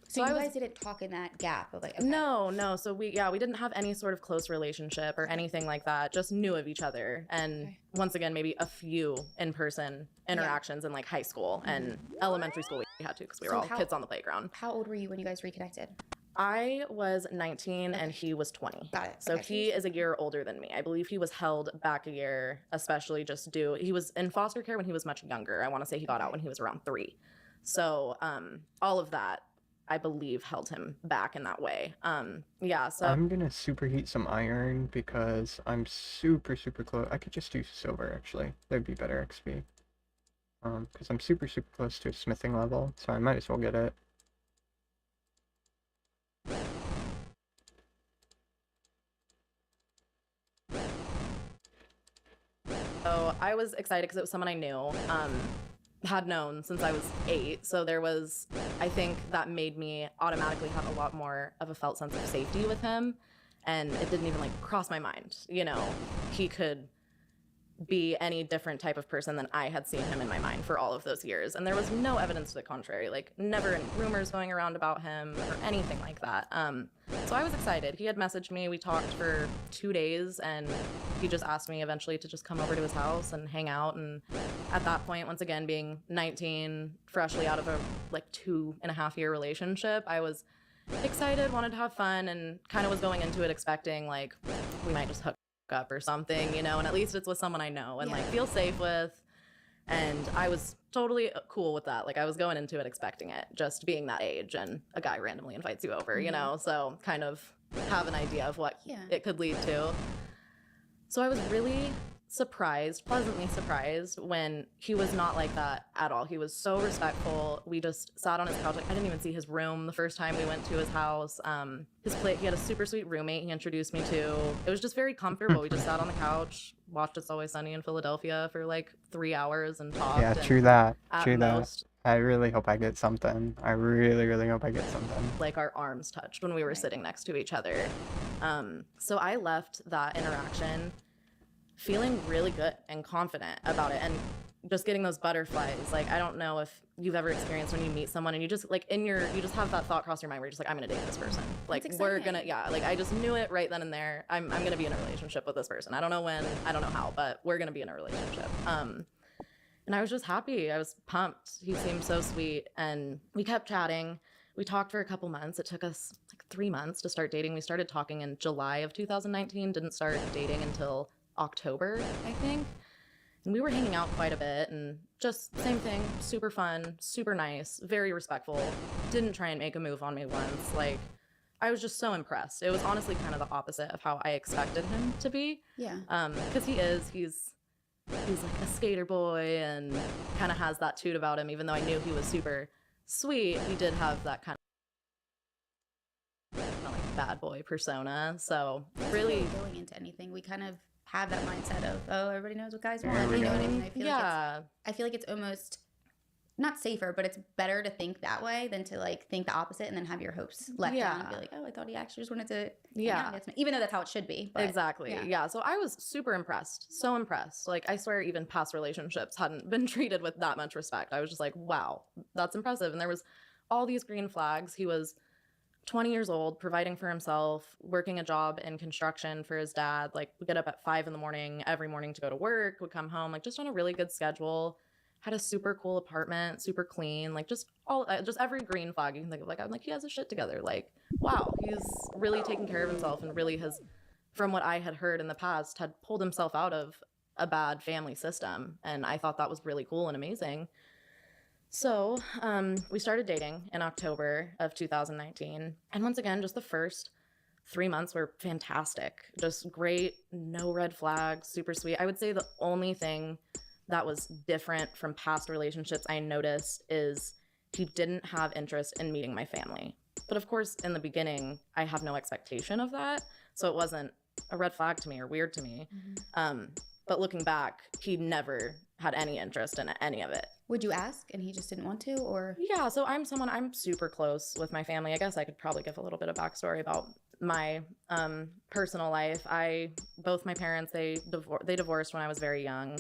So you guys didn't talk in that gap of like... Okay. No. So we didn't have any sort of close relationship or anything like that. Just knew of each other. And once again, maybe a few in-person interactions in like high school and elementary school we had to because we were all kids on the playground. How old were you when you guys reconnected? I was 19 and he was 20. Got it. So he is a year older than me. I believe he was held back a year, especially he was in foster care when he was much younger. I want to say he got out when he was around 3. So all of that, I believe, held him back in that way. Yeah, so... I'm gonna superheat some iron because I'm super close. I could just do silver, actually. That'd be better XP. Because I'm super close to a smithing level, so I might as well get it. So I was excited because it was someone I knew, had known since I was 8. So there was, I think that made me automatically have a lot more of a felt sense of safety with him. And it didn't even like cross my mind, you know, he could be any different type of person than I had seen him in my mind for all of those years. And there was no evidence to the contrary, like never any rumors going around about him or anything like that. So I was excited. He had messaged me. We talked for 2 days, and he just asked me eventually to just come over to his house and hang out. And at that point, once again, being 19, freshly out of a like 2.5 year relationship, I was excited, wanted to have fun, and kind of was going into it expecting like we might just hook up or something, you know, and at least it's with someone I know and like feel safe with. And I was totally cool with that. Like I was going into it expecting it, just being that age, and a guy randomly invites you over, you know, so kind of have an idea of what it could lead to. So I was really surprised, pleasantly surprised, when he was not like that at all. He was so respectful. We just sat on his couch. Like I didn't even see his room the first time we went to his house. He had a super sweet roommate he introduced me to. It was just very comfortable. We just sat on the couch, watched It's Always Sunny in Philadelphia for like 3 hours and talked. Yeah, true that. True that. I really hope I get something. I really, really hope I get something. Like our arms touched when we were sitting next to each other. So I left that interaction feeling really good and confident about it, and just getting those butterflies. Like I don't know if you've ever experienced when you meet someone and you just like you just have that thought cross your mind where you're just like, I'm gonna date this person. Like we're gonna, like I just knew it right then and there. I'm gonna be in a relationship with this person. I don't know when, I don't know how, but we're gonna be in a relationship. And I was just happy. I was pumped. He seemed so sweet, and we kept chatting. We talked for a couple months. It took us like 3 months to start dating. We started talking in July of 2019, didn't start dating until October, I think. And we were hanging out quite a bit, and just same thing, super fun, super nice, very respectful. Didn't try and make a move on me once. Like I was just so impressed. It was honestly kind of the opposite of how I expected him to be. Yeah. Because he's like a skater boy and kind of has that toot about him. Even though I knew he was super sweet, he did have that kind of like bad boy persona. So really going into anything, we kind of have that mindset of, oh, everybody knows what guys want. You know what I mean? I feel like it's almost not safer, but it's better to think that way than to like think the opposite and then have your hopes let down and be like, oh, I thought he actually just wanted to even though that's how it should be. But, exactly. Yeah. So I was super impressed. So impressed. Like I swear even past relationships hadn't been treated with that much respect. I was just like, wow, that's impressive. And there was all these green flags. He was 20 years old, providing for himself, working a job in construction for his dad. Like would get up at 5 a.m. every morning to go to work, would come home, like just on a really good schedule, had a super cool apartment, super clean, like just every green flag you can think of. Like I'm like, he has his shit together. Like, wow, he's really taking care of himself and really has, from what I had heard in the past, had pulled himself out of a bad family system. And I thought that was really cool and amazing. So we started dating in October of 2019. And once again, just the first 3 months were fantastic. Just great, no red flags, super sweet. I would say the only thing that was different from past relationships I noticed is he didn't have interest in meeting my family. But of course, in the beginning, I have no expectation of that. So it wasn't a red flag to me or weird to me. But looking back, he never had any interest in any of it. Would you ask and he just didn't want to, or? Yeah, so I'm super close with my family. I guess I could probably give a little bit of backstory about my personal life. Both my parents, they divorced when I was very young,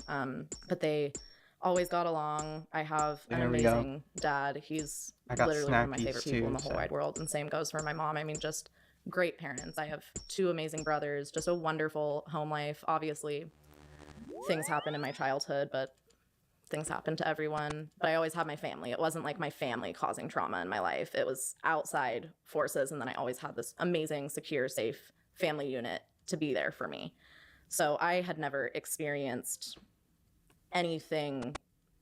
but they always got along. I have an amazing dad. He's literally one of my favorite people in the whole wide world, and same goes for my mom. I mean, just great parents. I have 2 amazing brothers, just a wonderful home life. Obviously, things happened in my childhood, but things happen to everyone. But I always had my family. It wasn't like my family causing trauma in my life. It was outside forces, and then I always had this amazing, secure, safe family unit to be there for me. So I had never experienced anything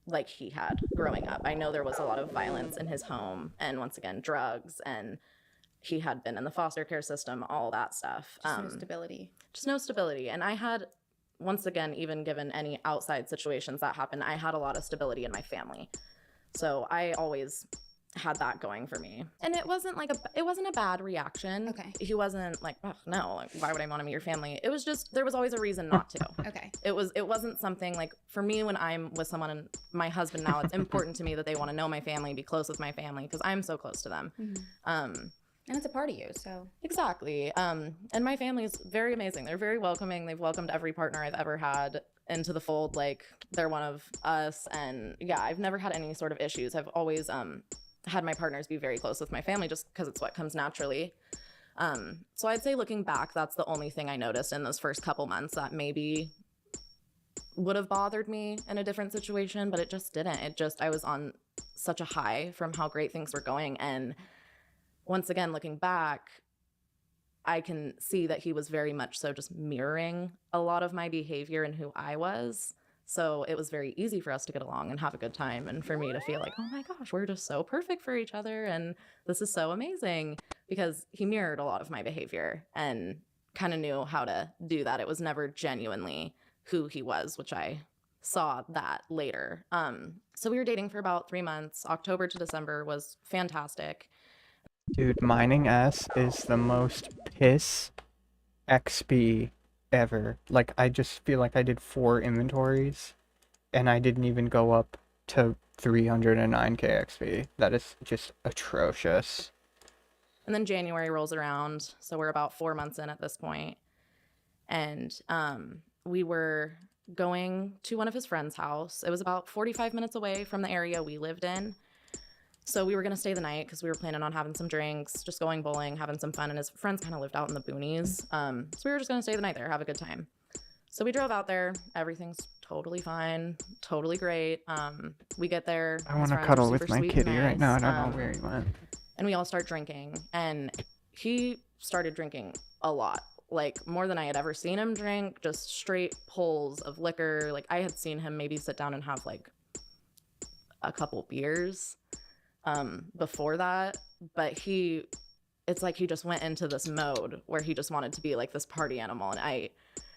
like he had growing up. I know there was a lot of violence in his home, and once again, drugs, and he had been in the foster care system, all that stuff. Just no stability. Just no stability. And I had, once again, even given any outside situations that happened, I had a lot of stability in my family. So I always had that going for me. And it wasn't a bad reaction. Okay. He wasn't like, oh, no, like, why would I want to meet your family? It was just, there was always a reason not to. Okay. It wasn't something like, for me, when I'm with someone, and my husband now, it's important to me that they want to know my family, be close with my family, because I'm so close to them. And it's a part of you, so. Exactly. And my family is very amazing. They're very welcoming. They've welcomed every partner I've ever had into the fold. Like, they're one of us. And yeah, I've never had any sort of issues. I've always had my partners be very close with my family just because it's what comes naturally. So I'd say looking back, that's the only thing I noticed in those first couple months that maybe would have bothered me in a different situation, but it just didn't. I was on such a high from how great things were going. And once again, looking back, I can see that he was very much so just mirroring a lot of my behavior and who I was. So it was very easy for us to get along and have a good time, and for me to feel like, oh my gosh, we're just so perfect for each other and this is so amazing, because he mirrored a lot of my behavior and kind of knew how to do that. It was never genuinely who he was, which I saw that later. So we were dating for about 3 months. October to December was fantastic. Dude, mining S is the most piss XP ever. Like, I just feel like I did 4 inventories, and I didn't even go up to 309k XP. That is just atrocious. And then January rolls around, so we're about 4 months in at this point. And we were going to one of his friend's house. It was about 45 minutes away from the area we lived in. So we were going to stay the night because we were planning on having some drinks, just going bowling, having some fun. And his friends kind of lived out in the boonies. So we were just going to stay the night there, have a good time. So we drove out there. Everything's totally fine, totally great. We get there. I want to cuddle with my kitty right now. I don't know where he went. And we all start drinking. And he started drinking a lot. Like, more than I had ever seen him drink, just straight pulls of liquor. Like, I had seen him maybe sit down and have, like, a couple beers before that. But it's like he just went into this mode where he just wanted to be, like, this party animal. And I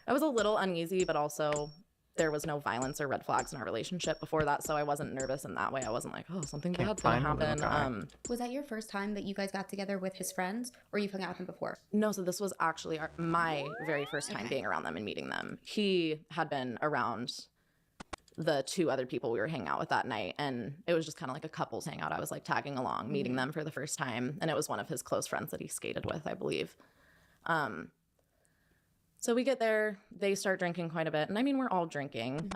was a little uneasy, but also there was no violence or red flags in our relationship before that, so I wasn't nervous in that way. I wasn't like, oh, something bad's gonna happen. Was that your first time that you guys got together with his friends, or you've hung out with him before? No, so this was actually my very first time being around them and meeting them. He had been around the 2 other people we were hanging out with that night, and it was just kind of like a couples hangout. I was like tagging along, meeting them for the first time, and it was one of his close friends that he skated with, I believe. So we get there, they start drinking quite a bit, and I mean, we're all drinking.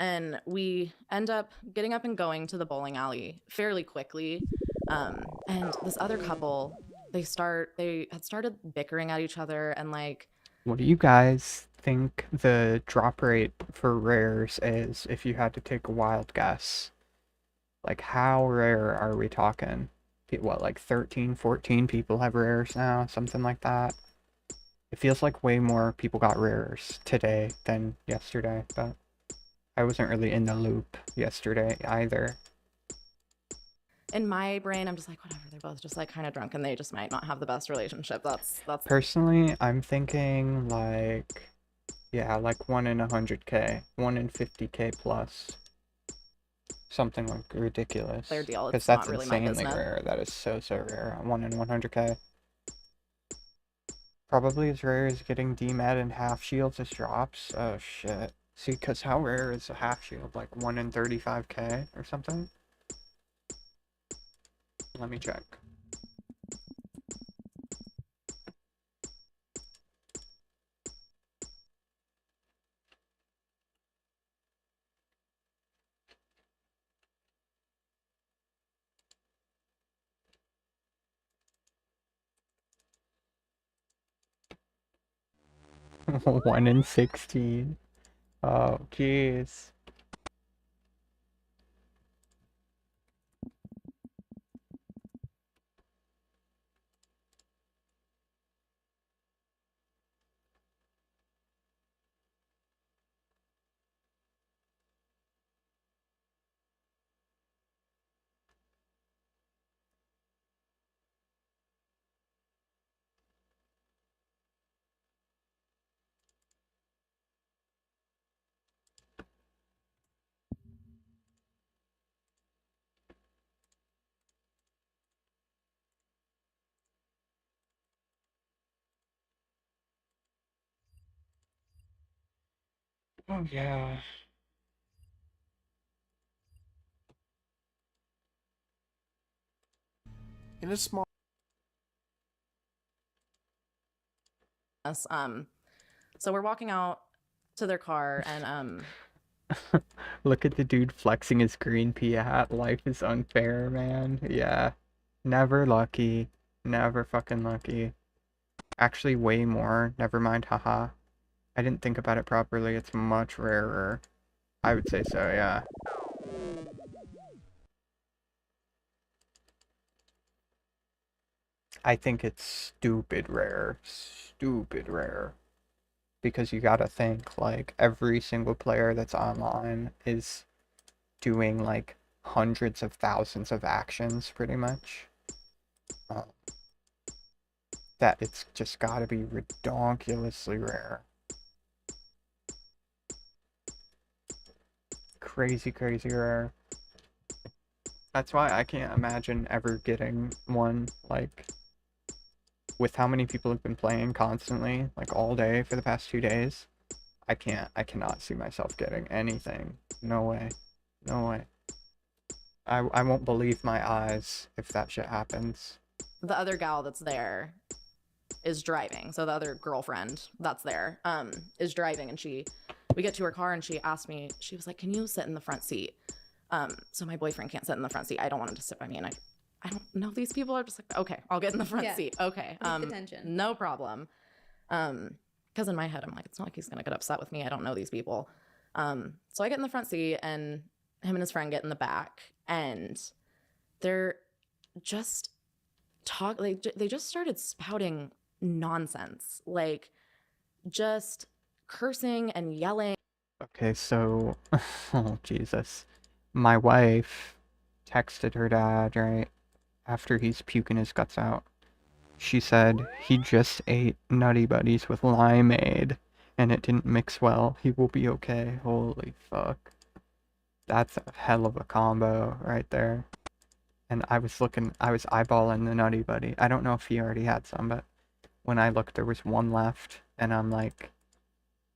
And we end up getting up and going to the bowling alley fairly quickly. And this other couple, they had started bickering at each other, and like... What do you guys think the drop rate for rares is if you had to take a wild guess? Like, how rare are we talking? What, like 13, 14 people have rares now? Something like that? It feels like way more people got rares today than yesterday, but I wasn't really in the loop yesterday either. In my brain, I'm just like, whatever, they're both just like kind of drunk and they just might not have the best relationship. That's Personally, I'm thinking like, yeah, like 1 in 100k, 1 in 50k plus. Something like ridiculous. Fair deal. Because that's really insanely rare. That is so rare. 1 in 100k. Probably as rare as getting DMAD and half shields as drops. Oh shit. See, because how rare is a half shield? Like 1 in 35k or something? Let me check. One in 16. Oh, jeez. Oh, yeah. In a small So we're walking out to their car, and Look at the dude flexing his green pea hat. Life is unfair, man. Yeah. Never lucky. Never fucking lucky. Actually, way more. Never mind, haha. I didn't think about it properly. It's much rarer. I would say so, yeah. I think it's stupid rare. Stupid rare. Because you gotta think, like, every single player that's online is doing, like, hundreds of thousands of actions, pretty much. That it's just gotta be redonkulously rare. Crazy, crazy rare. That's why I can't imagine ever getting one, like, with how many people have been playing constantly, like all day for the past 2 days. I cannot see myself getting anything. No way. No way. I won't believe my eyes if that shit happens. the other gal that's there is driving. So the other girlfriend that's there is driving, and we get to her car and she asked me, she was like, can you sit in the front seat? So my boyfriend can't sit in the front seat. I don't want him to sit by me. And I don't know these people. Are just like, okay, I'll get in the front seat. Okay. Attention. No problem. Because in my head, I'm like, it's not like he's going to get upset with me. I don't know these people. So I get in the front seat and him and his friend get in the back, and they're just they just started spouting nonsense, like just cursing and yelling. Okay, so, oh Jesus. My wife texted her dad, right, after he's puking his guts out. She said he just ate Nutty Buddies with limeade, and it didn't mix well. He will be okay. Holy fuck. That's a hell of a combo right there. And I was eyeballing the Nutty Buddy. I don't know if he already had some, but when I looked, there was one left, and I'm like,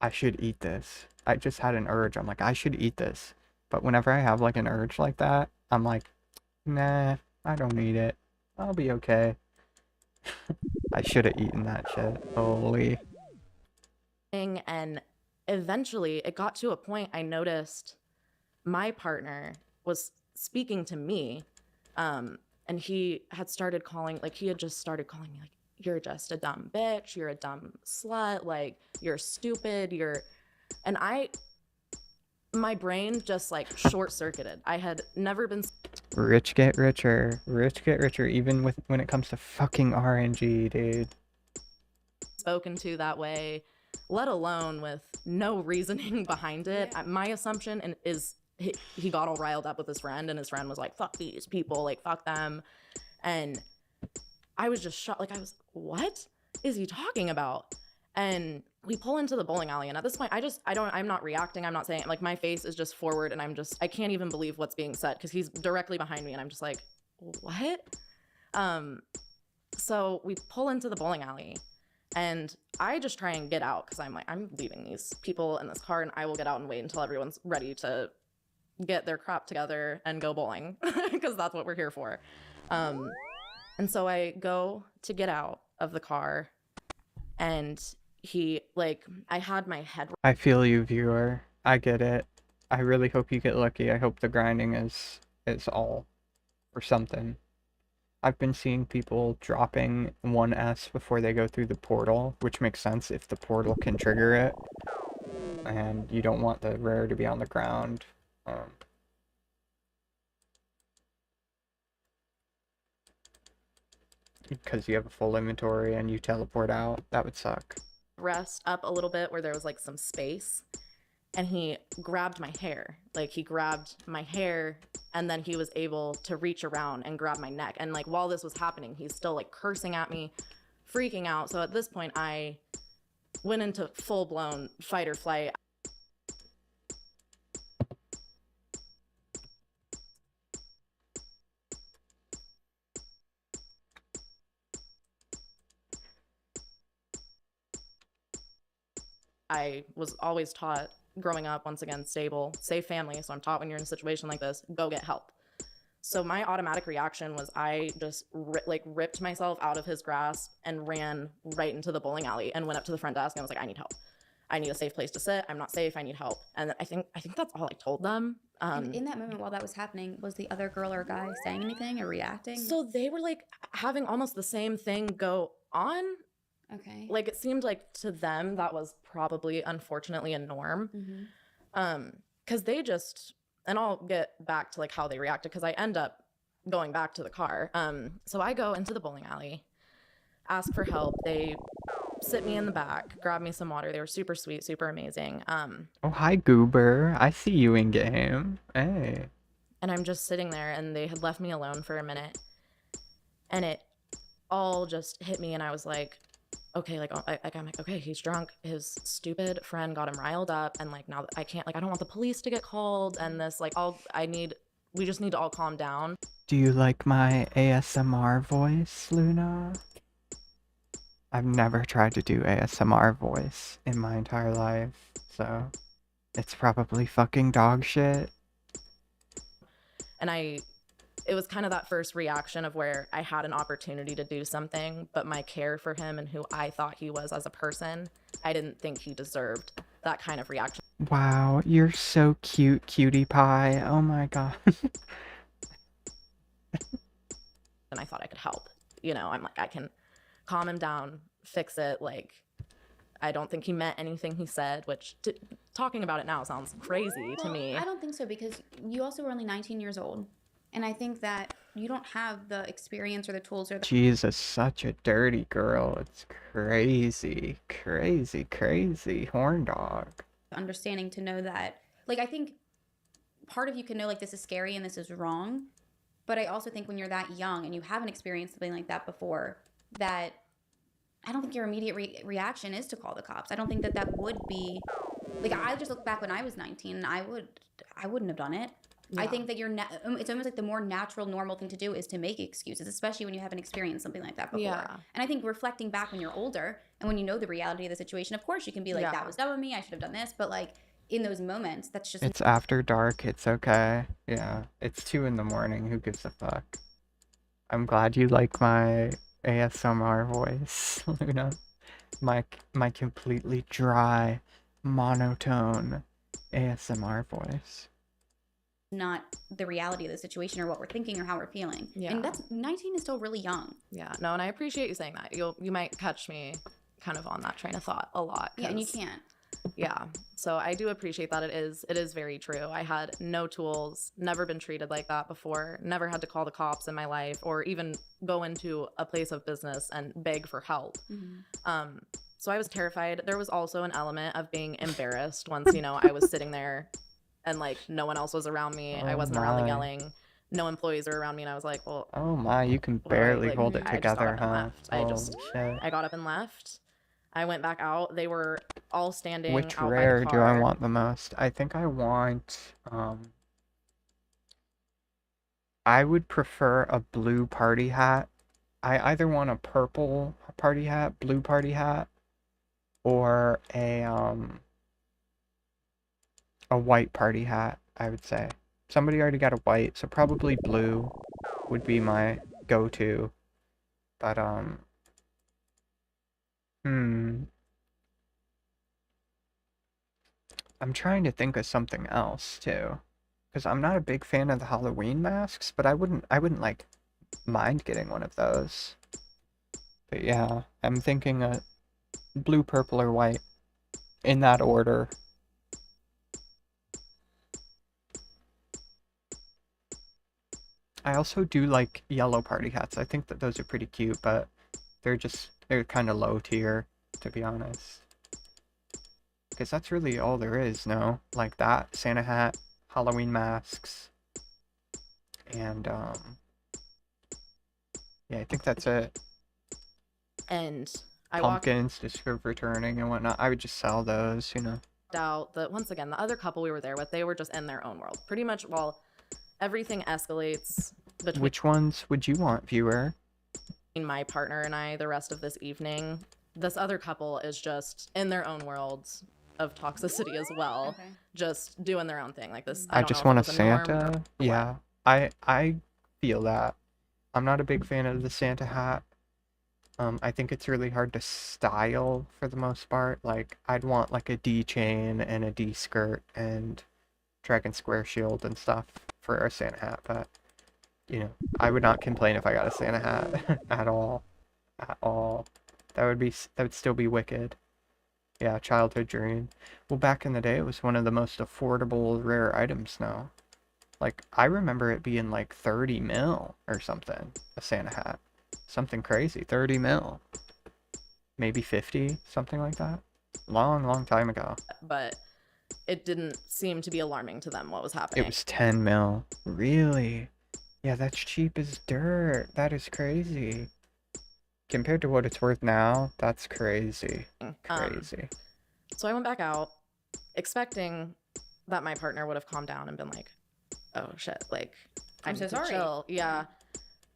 I should eat this. I just had an urge. I'm like, I should eat this. But whenever I have like an urge like that, I'm like, nah, I don't need it. I'll be okay. I should have eaten that shit. Holy. And eventually it got to a point I noticed my partner was speaking to me, and he had just started calling me like, you're just a dumb bitch, you're a dumb slut, like, you're stupid, and my brain just like short-circuited. I had never been Rich get richer, even when it comes to fucking RNG, dude. Spoken to that way, let alone with no reasoning behind it. My assumption is he got all riled up with his friend, and his friend was like, fuck these people, like, fuck them. And I was just shocked. Like, I was, what is he talking about? And we pull into the bowling alley, and at this point, I'm not reacting. I'm not saying, like, my face is just forward, and I can't even believe what's being said because he's directly behind me, and I'm just like, what? So we pull into the bowling alley, and I just try and get out because I'm like, I'm leaving these people in this car, and I will get out and wait until everyone's ready to get their crap together and go bowling because that's what we're here for. And so I go to get out of the car, and I had my head. I feel you, viewer. I get it. I really hope you get lucky. I hope the grinding is all or something. I've been seeing people dropping 1S before they go through the portal, which makes sense if the portal can trigger it. And you don't want the rare to be on the ground. Because you have a full inventory and you teleport out. That would suck. Rest up a little bit where there was like some space, and he grabbed my hair. Like, he grabbed my hair, and then he was able to reach around and grab my neck. And like, while this was happening, he's still like cursing at me, freaking out. So at this point, I went into full-blown fight or flight. I was always taught growing up, once again, stable, safe family. So I'm taught when you're in a situation like this, go get help. So my automatic reaction was I just ripped myself out of his grasp and ran right into the bowling alley and went up to the front desk and I was like, I need help. I need a safe place to sit. I'm not safe. I need help. And I think that's all I told them. And in that moment while that was happening, was the other girl or guy saying anything or reacting? So they were like having almost the same thing go on. Okay. Like it seemed like to them that was probably unfortunately a norm. Because they just, and I'll get back to like how they reacted because I end up going back to the car. So I go into the bowling alley, ask for help. They sit me in the back, grab me some water. They were super sweet, super amazing. Oh, hi, Goober. I see you in game. Hey. And I'm just sitting there, and they had left me alone for a minute. And it all just hit me, and I was like, okay, like, I'm like, okay, he's drunk. His stupid friend got him riled up, and like, now I can't, like, I don't want the police to get called, and this, like, we just need to all calm down. Do you like my ASMR voice, Luna? I've never tried to do ASMR voice in my entire life, so it's probably fucking dog shit. And it was kind of that first reaction of where I had an opportunity to do something, but my care for him and who I thought he was as a person, I didn't think he deserved that kind of reaction. Wow, you're so cute, cutie pie. Oh my god. And I thought I could help. You know, I'm like, I can calm him down, fix it. Like, I don't think he meant anything he said, which talking about it now sounds crazy to me. I don't think so, because you also were only 19 years old. And I think that you don't have the experience or the tools or the... Jesus, such a dirty girl. It's crazy, crazy, crazy. Horn dog. Understanding to know that, like, I think part of you can know, like, this is scary and this is wrong. But I also think when you're that young and you haven't experienced something like that before, that I don't think your immediate reaction is to call the cops. I don't think that would be, like, I just look back when I was 19 and I wouldn't have done it. Yeah. I think that it's almost like the more natural, normal thing to do is to make excuses, especially when you haven't experienced something like that before. Yeah. And I think reflecting back when you're older and when you know the reality of the situation, of course you can be like, that was dumb of me, I should have done this. But like in those moments, that's just... It's after dark, it's okay. Yeah, it's 2 in the morning, who gives a fuck? I'm glad you like my ASMR voice, Luna. My completely dry, monotone ASMR voice. Not the reality of the situation or what we're thinking or how we're feeling. Yeah. And that's 19 is still really young. Yeah. No, and I appreciate you saying that. You might catch me kind of on that train of thought a lot. Yeah, and you can't. Yeah. So I do appreciate that it is very true. I had no tools, never been treated like that before, never had to call the cops in my life or even go into a place of business and beg for help. Mm-hmm. So I was terrified. There was also an element of being embarrassed once, I was sitting there and like no one else was around me. I wasn't around the yelling. No employees are around me, and I was like, well. Oh my, you can barely hold it together, huh? I got up and left. I went back out. They were all standing Which out rare by the do car. I want the most? I think I want, I would prefer a blue party hat. I either want a purple party hat, blue party hat, or a white party hat, I would say. Somebody already got a white, so probably blue would be my go-to. But, I'm trying to think of something else, too. Because I'm not a big fan of the Halloween masks, but I wouldn't, like, mind getting one of those. But yeah, I'm thinking a blue, purple, or white. In that order. I also do like yellow party hats. I think that those are pretty cute, but they're kind of low tier, to be honest. Because that's really all there is, no? Like that, Santa hat, Halloween masks, and, yeah, I think that's it. And Pumpkins, just for returning and whatnot. I would just sell those, out that once again, the other couple we were there with, they were just in their own world. Pretty much while everything escalates between... Which ones would you want, viewer? My partner and I the rest of this evening. This other couple is just in their own worlds of toxicity as well. Okay. Just doing their own thing like this. I just want a Santa. Yeah. I feel that. I'm not a big fan of the Santa hat. I think it's really hard to style for the most part. Like, I'd want like a D chain and a D skirt and dragon square shield and stuff for a Santa hat, but you know, I would not complain if I got a Santa hat at all. At all. That would still be wicked. Yeah, childhood dream. Well, back in the day, it was one of the most affordable rare items now. Like, I remember it being like 30 mil or something, a Santa hat. Something crazy, 30 mil. Maybe 50, something like that. Long, long time ago. But it didn't seem to be alarming to them what was happening. It was 10 mil. Really? Yeah, that's cheap as dirt. That is crazy. Compared to what it's worth now, that's crazy. Crazy. So I went back out, expecting that my partner would have calmed down and been like, oh shit, like, I'm so sorry. Chill. Yeah.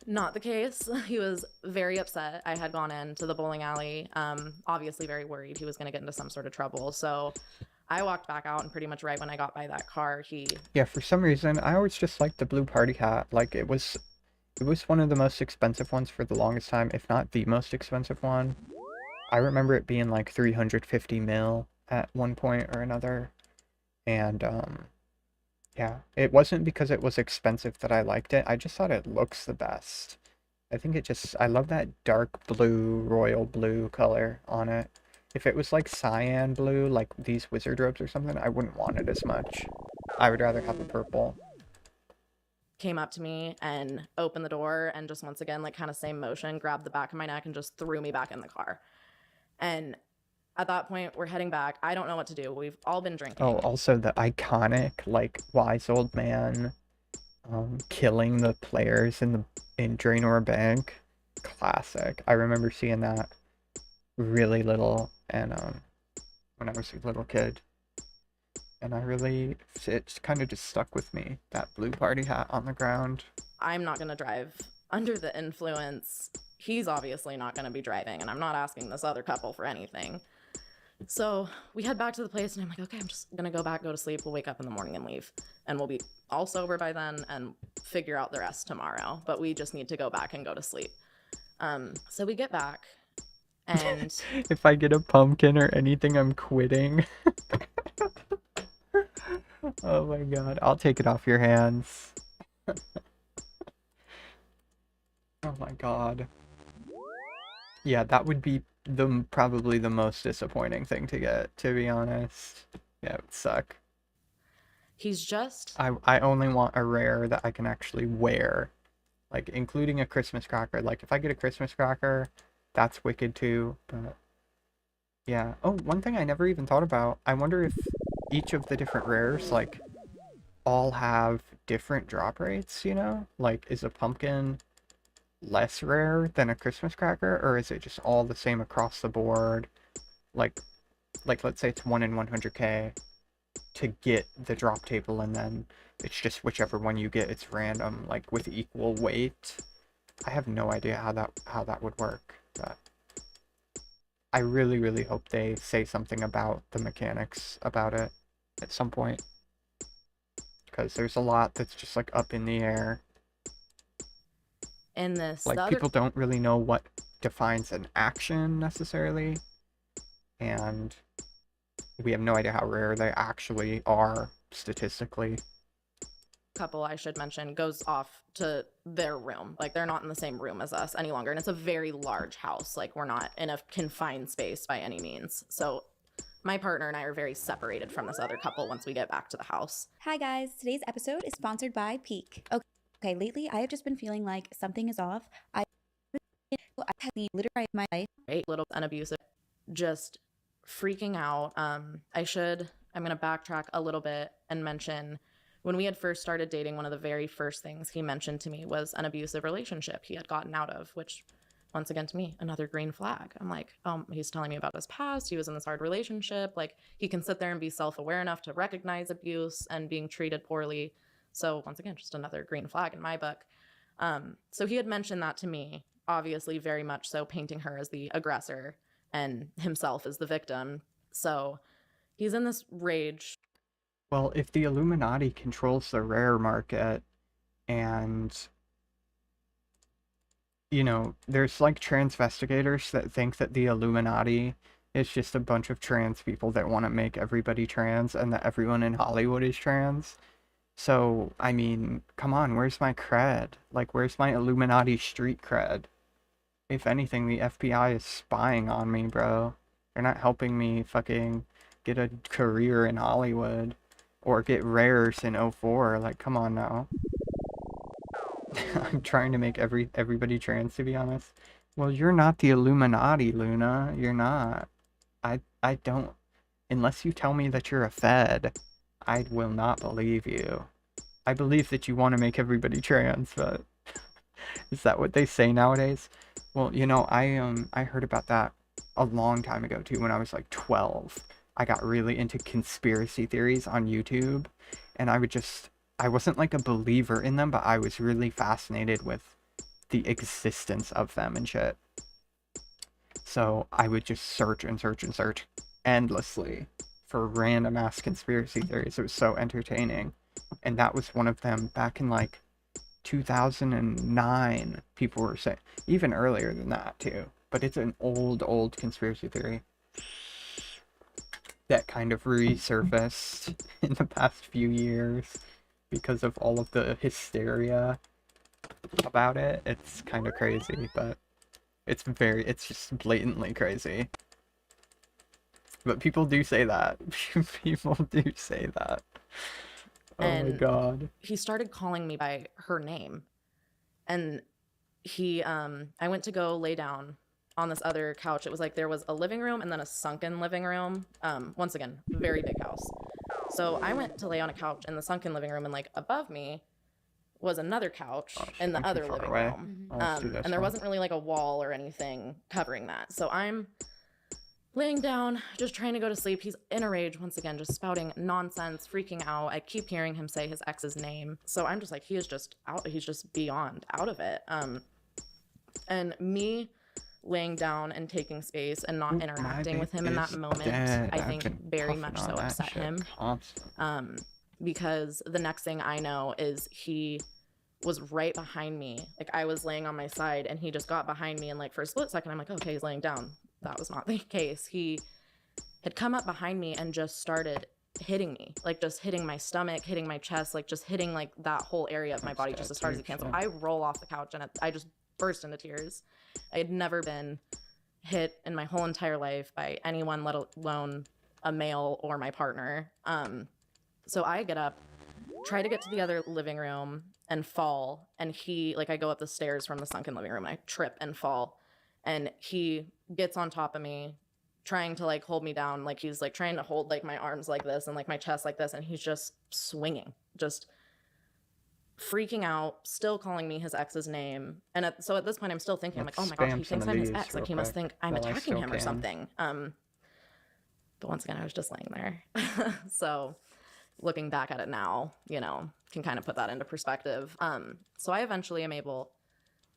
Not the case. He was very upset. I had gone into the bowling alley, obviously very worried he was going to get into some sort of trouble. So I walked back out, and pretty much right when I got by that car, Yeah, for some reason, I always just liked the blue party hat. Like, it was one of the most expensive ones for the longest time, if not the most expensive one. I remember it being like 350 mil at one point or another. And, yeah, it wasn't because it was expensive that I liked it. I just thought it looks the best. I think I love that dark blue, royal blue color on it. If it was like cyan blue, like these wizard robes or something, I wouldn't want it as much. I would rather have the purple. Came up to me and opened the door and just once again, like kind of same motion, grabbed the back of my neck and just threw me back in the car. And at that point, we're heading back. I don't know what to do. We've all been drinking. Oh, also the iconic, like, wise old man killing the players in Draenor Bank. Classic. I remember seeing that really little, and when I was a little kid. And it kind of just stuck with me, that blue party hat on the ground. I'm not going to drive under the influence. He's obviously not going to be driving, and I'm not asking this other couple for anything. So we head back to the place, and I'm like, okay, I'm just going to go to sleep. We'll wake up in the morning and leave. And we'll be all sober by then and figure out the rest tomorrow. But we just need to go back and go to sleep. So we get back, and... If I get a pumpkin or anything, I'm quitting. Oh my god, I'll take it off your hands. Oh my god. Yeah, that would be probably the most disappointing thing to get, to be honest. Yeah, it would suck. He's just... I only want a rare that I can actually wear. Like, including a Christmas cracker. Like, if I get a Christmas cracker, that's wicked too, but... Yeah. Oh, one thing I never even thought about. I wonder if each of the different rares, like, all have different drop rates, you know? Like, is a pumpkin less rare than a Christmas cracker, or is it just all the same across the board? Like let's say it's 1 in 100k to get the drop table, and then it's just whichever one you get, it's random, like with equal weight. I have no idea how that would work, but I really, really hope they say something about the mechanics about it at some point, because there's a lot that's just like up in the air. In this, like, people don't really know what defines an action necessarily, and we have no idea how rare they actually are statistically. Couple I should mention goes off to their room. Like, they're not in the same room as us any longer, and it's a very large house. Like, we're not in a confined space by any means. So my partner and I are very separated from this other couple once we get back to the house. Hi guys, today's episode is sponsored by Peak. Okay, lately I have just been feeling like something is off. I had the literally my life. Right, little and abusive, just freaking out. I'm gonna backtrack a little bit and mention when we had first started dating, one of the very first things he mentioned to me was an abusive relationship he had gotten out of, which, once again, to me, another green flag. I'm like, he's telling me about his past. He was in this hard relationship. Like, he can sit there and be self-aware enough to recognize abuse and being treated poorly. So once again, just another green flag in my book. So he had mentioned that to me, obviously very much so, painting her as the aggressor and himself as the victim. So he's in this rage. Well, if the Illuminati controls the rare market, and you know, there's like transvestigators that think that the Illuminati is just a bunch of trans people that want to make everybody trans and that everyone in Hollywood is trans. So, I mean, come on, where's my cred? Like, where's my Illuminati street cred? If anything, the FBI is spying on me, bro. They're not helping me fucking get a career in Hollywood or get rares in 04. Like, come on now. I'm trying to make everybody trans, to be honest. Well, you're not the Illuminati, Luna. You're not. I don't... Unless you tell me that you're a Fed, I will not believe you. I believe that you want to make everybody trans, but... Is that what they say nowadays? Well, you know, I heard about that a long time ago, too, when I was like 12. I got really into conspiracy theories on YouTube, and I wasn't like a believer in them, but I was really fascinated with the existence of them and shit. So I would just search and search and search endlessly for random ass conspiracy theories. It was so entertaining. And that was one of them back in like 2009. People were saying, even earlier than that too. But it's an old conspiracy theory that kind of resurfaced in the past few years because of all of the hysteria about it. It's kind of crazy, but it's just blatantly crazy. But people do say that. People do say that. And oh my god. He started calling me by her name. And I went to go lay down on this other couch. It was like there was a living room and then a sunken living room. Once again, very big house. So I went to lay on a couch in the sunken living room, and like above me was another couch in the other living room. And there wasn't really like a wall or anything covering that. So I'm laying down, just trying to go to sleep. He's in a rage once again, just spouting nonsense, freaking out. I keep hearing him say his ex's name. So I'm just like, he is just out. He's just beyond out of it. And me laying down and taking space and not interacting with him in that moment, I think very much so upset him. Because the next thing I know is he was right behind me. Like, I was laying on my side and he just got behind me, and like for a split second I'm like, okay, he's laying down. That was not the case. He had come up behind me and just started hitting me, like just hitting my stomach, hitting my chest, like just hitting like that whole area of my body just as hard as he can. So I roll off the couch and I just burst into tears. I had never been hit in my whole entire life by anyone, let alone a male or my partner. So I get up, try to get to the other living room and fall. And I go up the stairs from the sunken living room and I trip and fall. And he gets on top of me, trying to like hold me down. Like he's like trying to hold like my arms like this and like my chest like this. And he's just swinging, just freaking out, still calling me his ex's name. And so at this point I'm still thinking, I'm like, oh my gosh, he thinks I'm his ex. Like he must think I'm attacking him or something. But once again, I was just laying there. So looking back at it now, you know, can kind of put that into perspective. So I eventually am able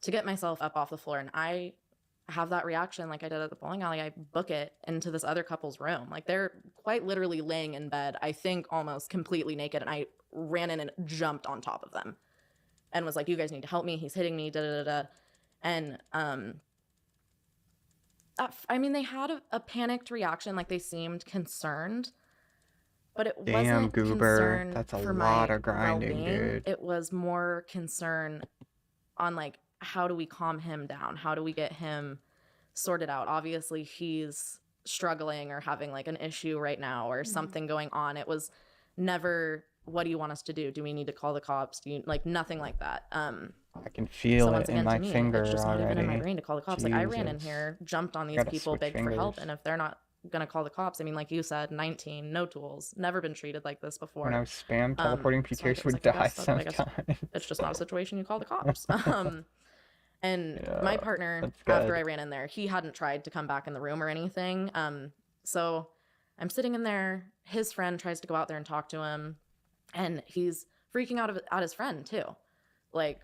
to get myself up off the floor, and I have that reaction like I did at the bowling alley. I book it into this other couple's room. Like they're quite literally laying in bed, I think almost completely naked, and I ran in and jumped on top of them and was like, you guys need to help me. He's hitting me, da-da-da-da. And I mean, they had a panicked reaction, like they seemed concerned, but it wasn't concern that's a for lot my of grinding, well-being. dude. It was more concern on like, how do we calm him down? How do we get him sorted out? Obviously he's struggling or having like an issue right now or something going on. It was never, what do you want us to do? Do we need to call the cops? Do you like nothing like that? I can feel it in my finger it's just already. not even in my brain to call the cops. Like I ran in Jesus. here, jumped on these Gotta people, switch begged for help, fingers. and if they're not gonna call the cops, I mean, like you said, 19, no tools, never been treated like this before. When I was spam teleporting, so I PKers was would like, I die guess that- I guess sometimes. it's just not a situation you call the cops. And Yeah, my partner, that's after good. I ran in there, he hadn't tried to come back in the room or anything. So I'm sitting in there. His friend tries to go out there and talk to him, and he's freaking out at his friend too, like,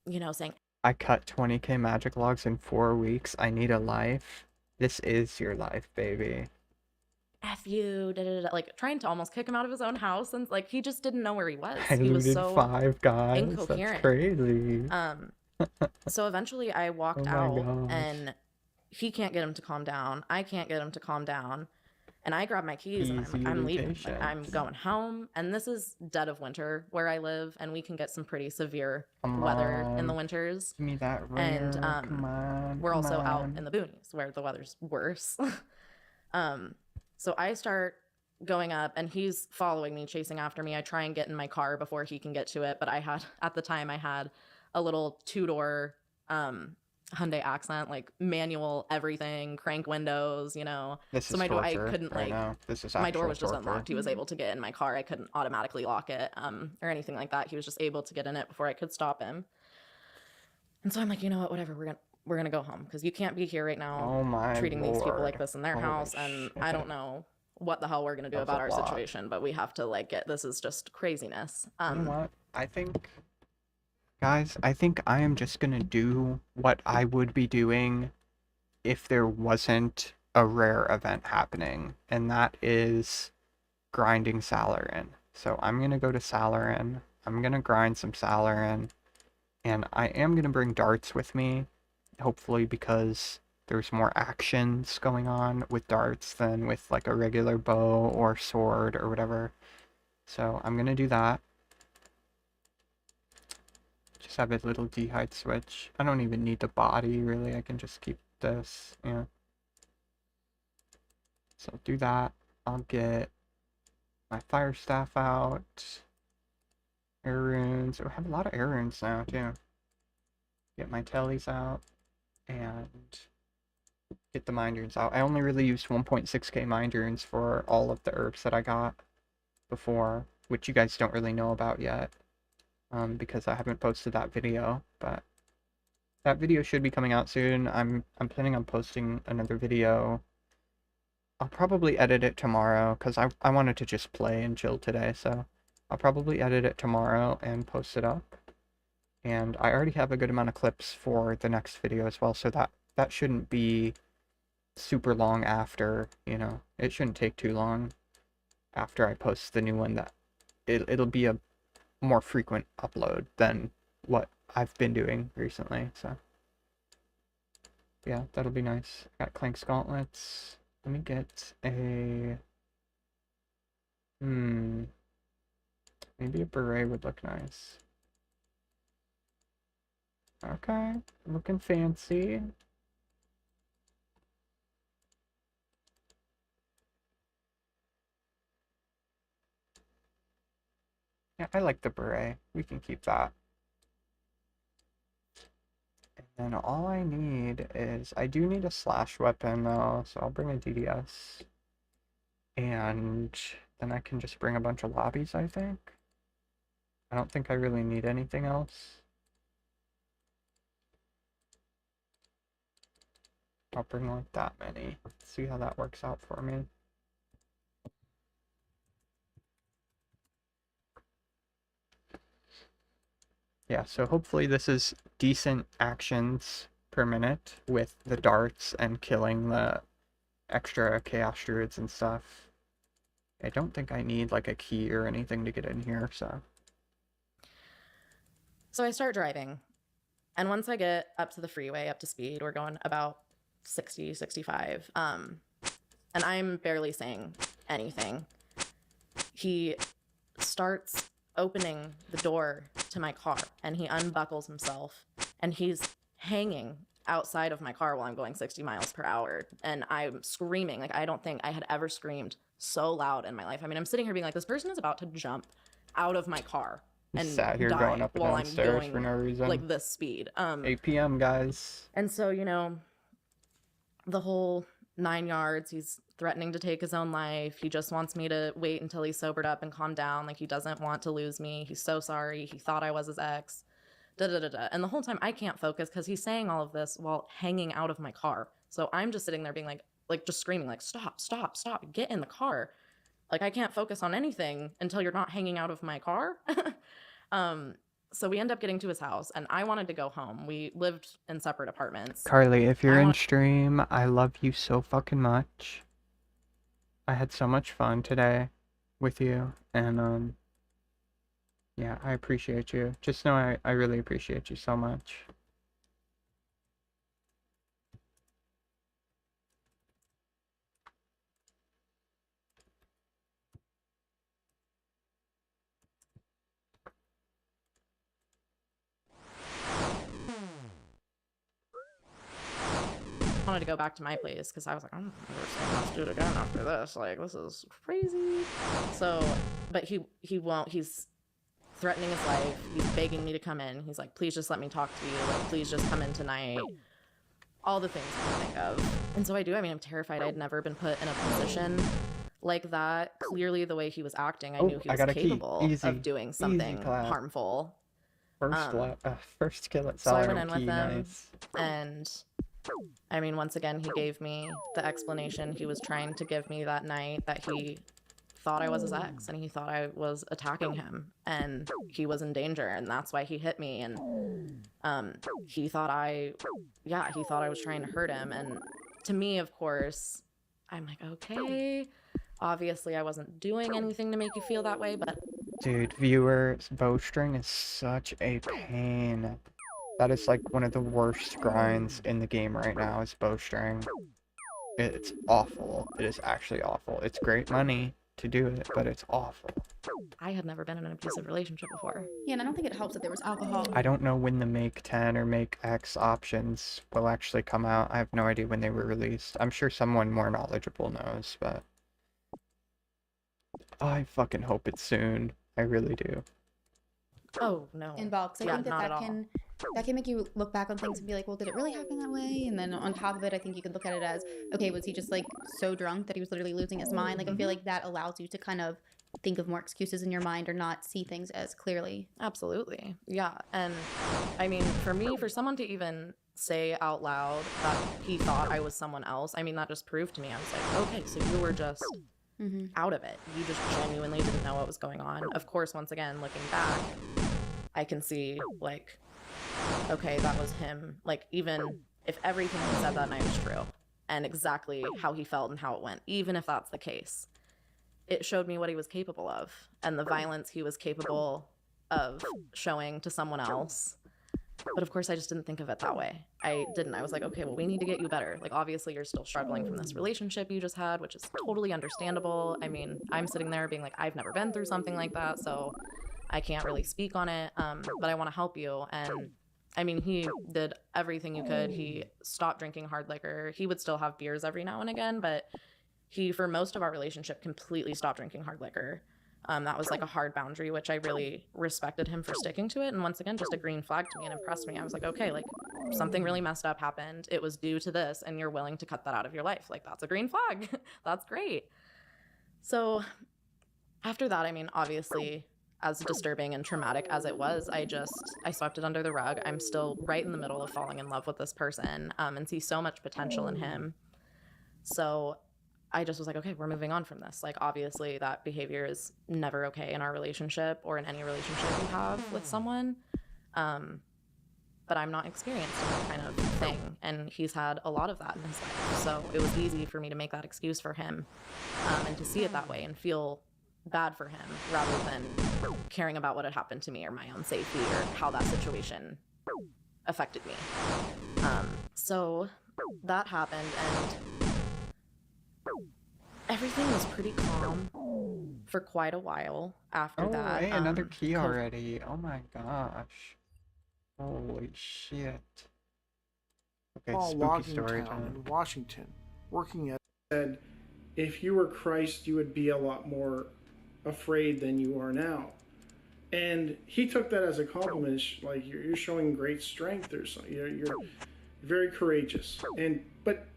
you know, saying, I cut 20k magic logs in 4 weeks. I need a life. This is your life, baby. F you, da, da, da, like trying to almost kick him out of his own house, and like he just didn't know where he was. I He was looted so 5 guys. incoherent. That's crazy. So eventually I walked Oh my out gosh. and he can't get him to calm down. I can't get him to calm down. And I grab my keys and I'm like, I'm leaving. Like, I'm going home. And this is dead of winter where I live, and we can get some pretty severe weather in the winters. Give me that And rare. Come on. we're come also out on. in the boonies where the weather's worse. So I start going up and he's following me, chasing after me. I try and get in my car before he can get to it, but at the time I had a little 2-door Hyundai Accent, like manual everything, crank windows, you know. This so is my door, I torture couldn't right like now. This is my door actual was just torture. unlocked. He was able to get in my car. I couldn't automatically lock it or anything like that. He was just able to get in it before I could stop him. And so I'm like, you know what, whatever, we're gonna go home because you can't be here right now Oh my treating these people like lord. this in their Holy house, and I don't know what the hell we're gonna do That's about a our lot. situation, but we have to like get, this is just craziness. You know what? I think, guys, I think I am just gonna do what I would be doing if there wasn't a rare event happening, and that is grinding Salarin. So I'm gonna go to Salarin. I'm gonna grind some Salarin, and I am gonna bring darts with me, hopefully, because there's more actions going on with darts than with like a regular bow or sword or whatever. So I'm gonna do that. Just have a little dehyde switch. I don't even need the body, really. I can just keep this, yeah. So I'll do that. I'll get my fire staff out. Air runes. Oh, I have a lot of air runes now, too. Get my tellies out. And get the mind runes out. I only really used 1.6k mind runes for all of the herbs that I got before, which you guys don't really know about yet. Because I haven't posted that video, but that video should be coming out soon. I'm planning on posting another video. I'll probably edit it tomorrow because I wanted to just play and chill today, so I'll probably edit it tomorrow and post it up. And I already have a good amount of clips for the next video as well, so that shouldn't be super long after, you know, it shouldn't take too long after I post the new one. That it'll be a more frequent upload than what I've been doing recently, so yeah, that'll be nice. Got Clank's gauntlets. Let me get a maybe a beret would look nice. Okay, looking fancy. Yeah, I like the beret. We can keep that. And all I need is, I do need a slash weapon though, so I'll bring a DDS. And then I can just bring a bunch of lobbies, I think. I don't think I really need anything else. I'll bring like that many. See how that works out for me. Yeah, so hopefully this is decent actions per minute with the darts and killing the extra chaos druids and stuff. I don't think I need like a key or anything to get in here, so. So I start driving, and once I get up to the freeway, up to speed, we're going about 60, 65, and I'm barely saying anything. He starts opening the door to my car, and he unbuckles himself, and he's hanging outside of my car while I'm going 60 miles per hour, and I'm screaming. Like, I don't think I had ever screamed so loud in my life. I mean, I'm sitting here being like, this person is about to jump out of my car and sat here die going up and while down I'm stairs going for no reason. like this speed. 8 p.m. guys. And so, you know, the whole 9 yards, he's threatening to take his own life. He just wants me to wait until he's sobered up and calmed down. Like, he doesn't want to lose me. He's so sorry. He thought I was his ex. Da-da-da-da. And the whole time I can't focus because he's saying all of this while hanging out of my car. So I'm just sitting there being like just screaming, like, stop, stop, stop, get in the car. Like, I can't focus on anything until you're not hanging out of my car. So we end up getting to his house, and I wanted to go home. We lived in separate apartments. Carly, if you're in stream, I love you so fucking much. I had so much fun today with you, and yeah, I appreciate you. Just know I really appreciate you so much. wanted to go back to my place because I was like, I'm never saying let's do it again after this. Like, this is crazy. So, but he won't. He's threatening his life. He's begging me to come in. He's like, please just let me talk to you. Like, please just come in tonight. All the things I can think of. And so I do. I mean, I'm terrified. I'd never been put in a position like that. Clearly, the way he was acting, I knew he was capable of doing something harmful. First kill at So I went in with him, and I mean, once again, he gave me the explanation he was trying to give me that night, that he thought I was his ex, and he thought I was attacking him, and he was in danger, and that's why he hit me, and he thought I was trying to hurt him, and to me, of course, I'm like, okay, obviously I wasn't doing anything to make you feel that way, but... Dude, viewers, bowstring is such a pain. That is like one of the worst grinds in the game right now, is bowstring. It's awful. It is actually awful. It's great money to do it, but it's awful. I had never been in an abusive relationship before. Yeah, and I don't think it helps that there was alcohol. I don't know when the Make 10 or Make X options will actually come out. I have no idea when they were released. I'm sure someone more knowledgeable knows, but... I fucking hope it's soon. I really do. Oh, no. Involved. So I think that can make you look back on things and be like, well, did it really happen that way? And then on top of it, I think you could look at it as, okay, was he just like so drunk that he was literally losing his mind? Like, I feel like that allows you to kind of think of more excuses in your mind or not see things as clearly. Absolutely. Yeah. And I mean, for me, for someone to even say out loud that he thought I was someone else, I mean, that just proved to me, I was like, okay, so you were just out of it. You just genuinely didn't know what was going on. Of course, once again, looking back, I can see, like, okay, that was him. Like, even if everything he said that night was true and exactly how he felt and how it went, even if that's the case, it showed me what he was capable of and the violence he was capable of showing to someone else. But of course, I just didn't think of it that way. I didn't. I was like, okay, well, we need to get you better. Like, obviously, you're still struggling from this relationship you just had, which is totally understandable. I mean, I'm sitting there being like, I've never been through something like that, so I can't really speak on it, but I want to help you. And I mean, he did everything you could. He stopped drinking hard liquor. He would still have beers every now and again, but he, for most of our relationship, completely stopped drinking hard liquor. That was like a hard boundary, which I really respected him for sticking to it. And once again, just a green flag to me and impressed me. I was like, okay, like, something really messed up happened. It was due to this, and you're willing to cut that out of your life. Like, that's a green flag. That's great. So after that, I mean, obviously, as disturbing and traumatic as it was, I swept it under the rug. I'm still right in the middle of falling in love with this person, and see so much potential in him. So I just was like, okay, we're moving on from this. Like, obviously that behavior is never okay in our relationship or in any relationship you have with someone. But I'm not experienced in that kind of thing. And he's had a lot of that in his life. So it was easy for me to make that excuse for him, and to see it that way and feel bad for him rather than caring about what had happened to me or my own safety or how that situation affected me. So that happened, and everything was pretty calm for quite a while after that. Hey, another key already. Oh my gosh. Holy shit. Okay, spooky story time. In Washington, working as said, if you were Christ, you would be a lot more afraid than you are now. And he took that as a compliment, like, you're showing great strength, or something. You're very courageous. But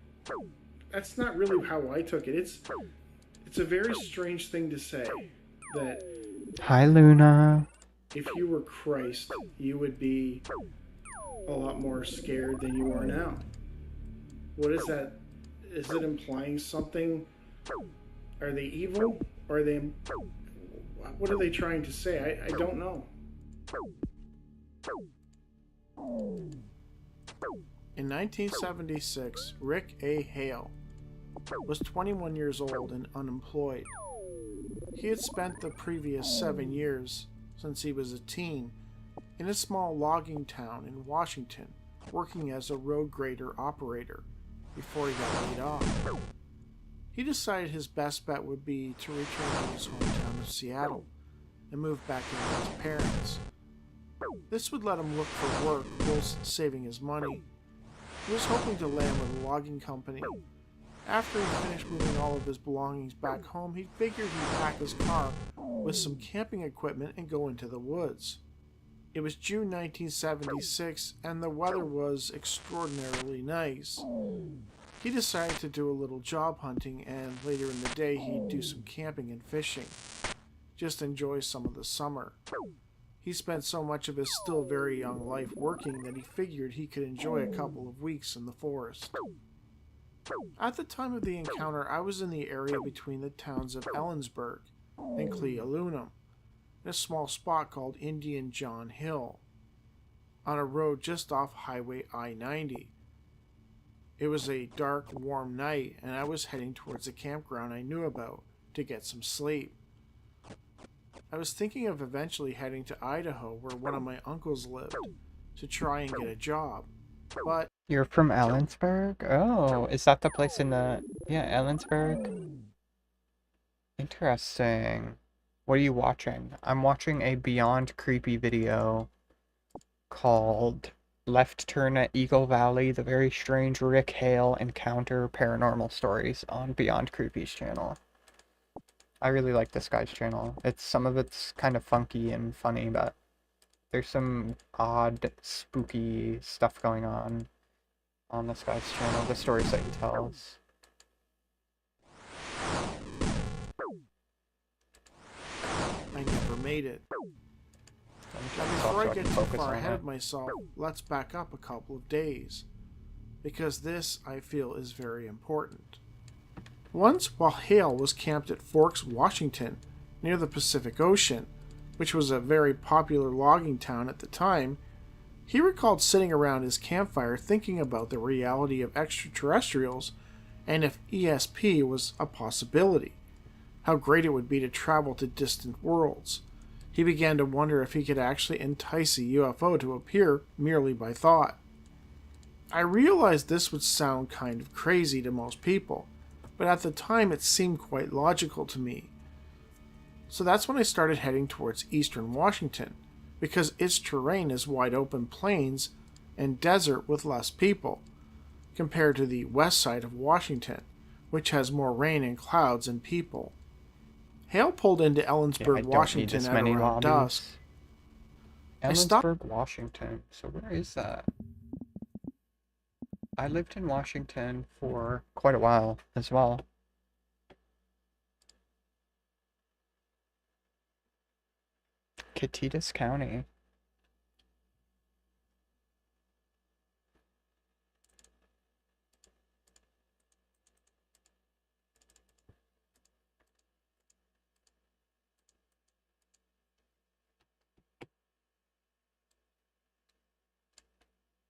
that's not really how I took it. It's a very strange thing to say, that hi, Luna. If you were Christ, you would be a lot more scared than you are now. What is that? Is it implying something? Are they evil? Are they? What are they trying to say? I don't know. In 1976, Rick A. Hale was 21 years old and unemployed. He had spent the previous 7 years, since he was a teen, in a small logging town in Washington, working as a road grader operator before he got laid off. He decided his best bet would be to return to his hometown of Seattle and move back in with his parents. This would let him look for work whilst saving his money. He was hoping to land with a logging company. After he finished moving all of his belongings back home, he figured he'd pack his car with some camping equipment and go into the woods. It was June 1976, and the weather was extraordinarily nice. He decided to do a little job hunting, and later in the day he'd do some camping and fishing. Just enjoy some of the summer. He spent so much of his still very young life working that he figured he could enjoy a couple of weeks in the forest. At the time of the encounter, I was in the area between the towns of Ellensburg and Clealunum, in a small spot called Indian John Hill, on a road just off Highway I-90. It was a dark, warm night, and I was heading towards a campground I knew about to get some sleep. I was thinking of eventually heading to Idaho, where one of my uncles lived, to try and get a job, but... You're from Ellensburg? Oh, is that the place in the... Yeah, Ellensburg? Interesting. What are you watching? I'm watching a Beyond Creepy video called Left Turn at Eagle Valley, the very strange Rick Hale encounter paranormal stories on Beyond Creepy's channel. I really like this guy's channel. Some of it's kind of funky and funny, but there's some odd, spooky stuff going on this guy's channel, the stories that he tells. I never made it. Now before I get too far ahead of myself, let's back up a couple of days, because this, I feel, is very important. Once, while Hale was camped at Forks, Washington, near the Pacific Ocean, which was a very popular logging town at the time, he recalled sitting around his campfire thinking about the reality of extraterrestrials and if ESP was a possibility. How great it would be to travel to distant worlds. He began to wonder if he could actually entice a UFO to appear merely by thought. I realized this would sound kind of crazy to most people, but at the time it seemed quite logical to me. So that's when I started heading towards eastern Washington, because its terrain is wide open plains and desert with less people, compared to the west side of Washington, which has more rain and clouds and people. Hale pulled into Ellensburg, Washington at around dusk. Ellensburg, Washington. So where is that? I lived in Washington for quite a while as well. Catitas County.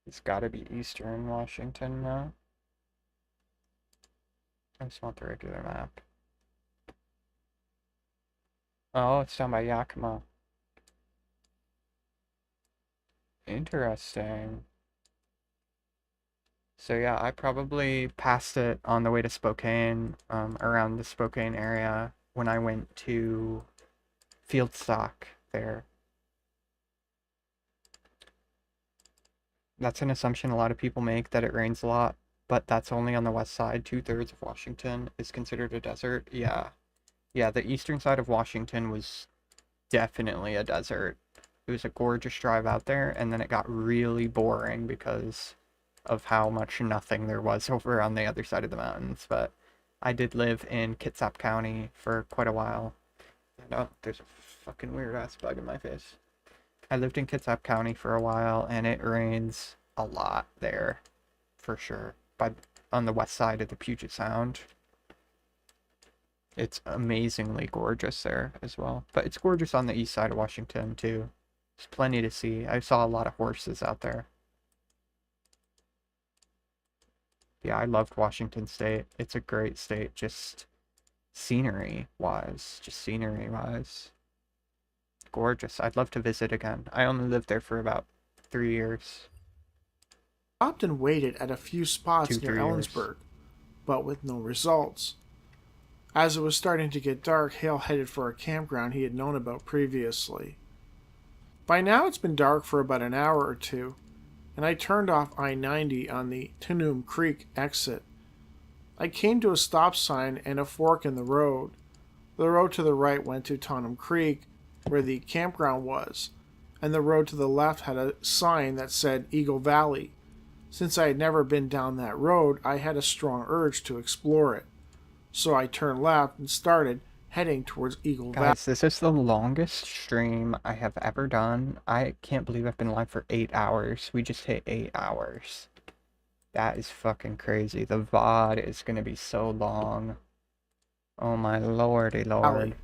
It's gotta be Eastern Washington now. I just want the regular map. Oh, it's down by Yakima. Interesting. So yeah, I probably passed it on the way to Spokane, around the Spokane area when I went to Fieldstock there. That's an assumption a lot of people make, that it rains a lot, but that's only on the west side. 2/3 of Washington is considered a desert. Yeah, the eastern side of Washington was definitely a desert. It was a gorgeous drive out there, and then it got really boring because of how much nothing there was over on the other side of the mountains. But I did live in Kitsap County for quite a while. And, oh, there's a fucking weird ass bug in my face. I lived in Kitsap County for a while, and it rains a lot there, for sure. On the west side of the Puget Sound. It's amazingly gorgeous there as well. But it's gorgeous on the east side of Washington, too. There's plenty to see. I saw a lot of horses out there. Yeah, I loved Washington State. It's a great state, just scenery-wise. Gorgeous. I'd love to visit again. I only lived there for about 3 years. Stopped and waited at a few spots near Ellensburg, but with no results. As it was starting to get dark, Hale headed for a campground he had known about previously. By now it's been dark for about an hour or two, and I turned off I-90 on the Totem Creek exit. I came to a stop sign and a fork in the road. The road to the right went to Totem Creek, where the campground was, and the road to the left had a sign that said Eagle Valley. Since I had never been down that road, I had a strong urge to explore it. So I turned left and started heading towards Eagle Valley. Guys, this is the longest stream I have ever done. I can't believe I've been live for 8 hours. We just hit 8 hours. That is fucking crazy. The VOD is gonna be so long. Oh my lordy lord.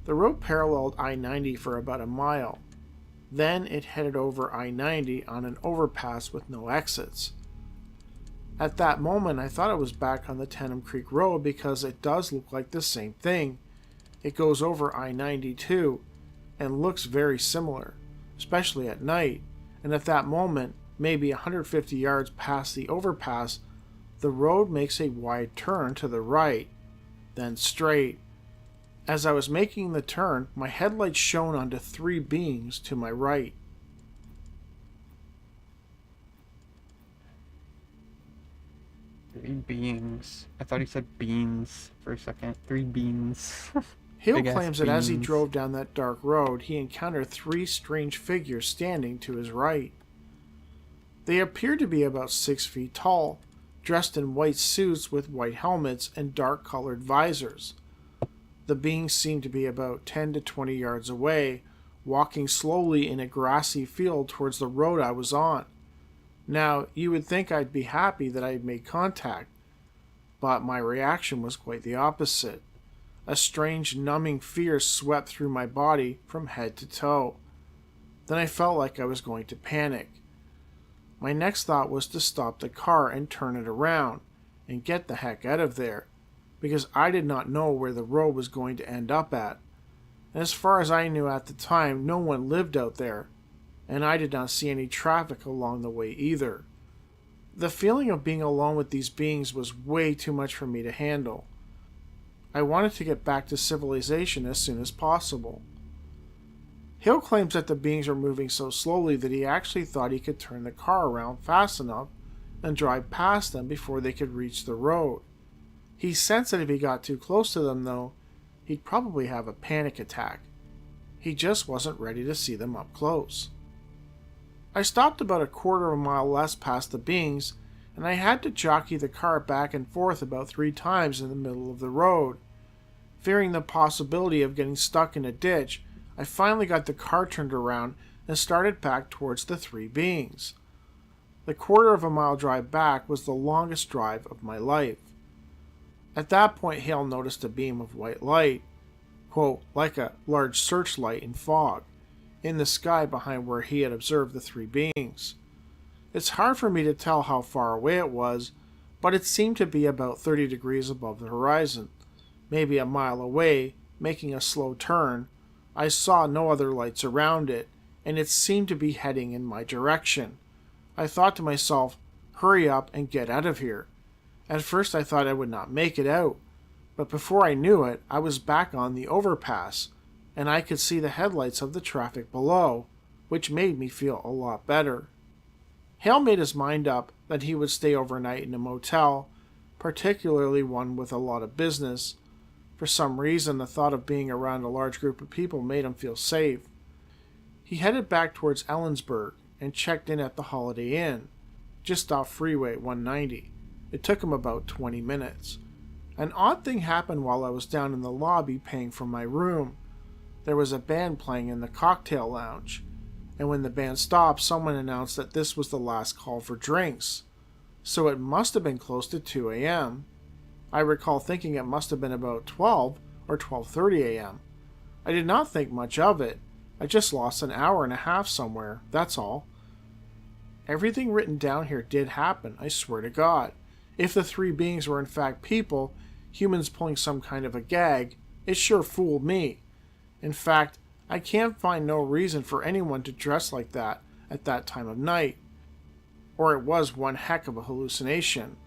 The road paralleled I-90 for about a mile. Then it headed over I-90 on an overpass with no exits. At that moment, I thought I was back on the Totem Creek Road because it does look like the same thing. It goes over I-90 too, and looks very similar, especially at night. And at that moment, maybe 150 yards past the overpass, the road makes a wide turn to the right, then straight. As I was making the turn, my headlights shone onto 3 beings to my right. Three beings. I thought he said beans for a second. 3 beans. Hill claims that as he drove down that dark road, he encountered 3 strange figures standing to his right. They appeared to be about 6 feet tall, dressed in white suits with white helmets and dark-colored visors. The beings seemed to be about 10 to 20 yards away, walking slowly in a grassy field towards the road I was on. Now, you would think I'd be happy that I had made contact, but my reaction was quite the opposite. A strange, numbing fear swept through my body from head to toe. Then I felt like I was going to panic. My next thought was to stop the car and turn it around and get the heck out of there, because I did not know where the road was going to end up at. And as far as I knew at the time, no one lived out there, and I did not see any traffic along the way either. The feeling of being alone with these beings was way too much for me to handle. I wanted to get back to civilization as soon as possible. Hill claims that the beings were moving so slowly that he actually thought he could turn the car around fast enough and drive past them before they could reach the road. He sensed that if he got too close to them, though, he'd probably have a panic attack. He just wasn't ready to see them up close. I stopped about a quarter of a mile less past the beings, and I had to jockey the car back and forth about 3 times in the middle of the road. Fearing the possibility of getting stuck in a ditch, I finally got the car turned around and started back towards the 3 beings. The quarter of a mile drive back was the longest drive of my life. At that point, Hale noticed a beam of white light, quote, like a large searchlight in fog, in the sky behind where he had observed the 3 beings. It's hard for me to tell how far away it was, but it seemed to be about 30 degrees above the horizon. Maybe a mile away, making a slow turn, I saw no other lights around it, and it seemed to be heading in my direction. I thought to myself, hurry up and get out of here. At first I thought I would not make it out, but before I knew it, I was back on the overpass, and I could see the headlights of the traffic below, which made me feel a lot better. Hale made his mind up that he would stay overnight in a motel, particularly one with a lot of business. For some reason, the thought of being around a large group of people made him feel safe. He headed back towards Ellensburg and checked in at the Holiday Inn, just off Freeway 190. It took him about 20 minutes. An odd thing happened while I was down in the lobby paying for my room. There was a band playing in the cocktail lounge, and when the band stopped, someone announced that this was the last call for drinks. So it must have been close to 2 a.m. I recall thinking it must have been about 12 or 12:30 a.m. I did not think much of it. I just lost an hour and a half somewhere, that's all. Everything written down here did happen, I swear to God. If the 3 beings were in fact people, humans pulling some kind of a gag, it sure fooled me. In fact, I can't find no reason for anyone to dress like that at that time of night. Or it was one heck of a hallucination.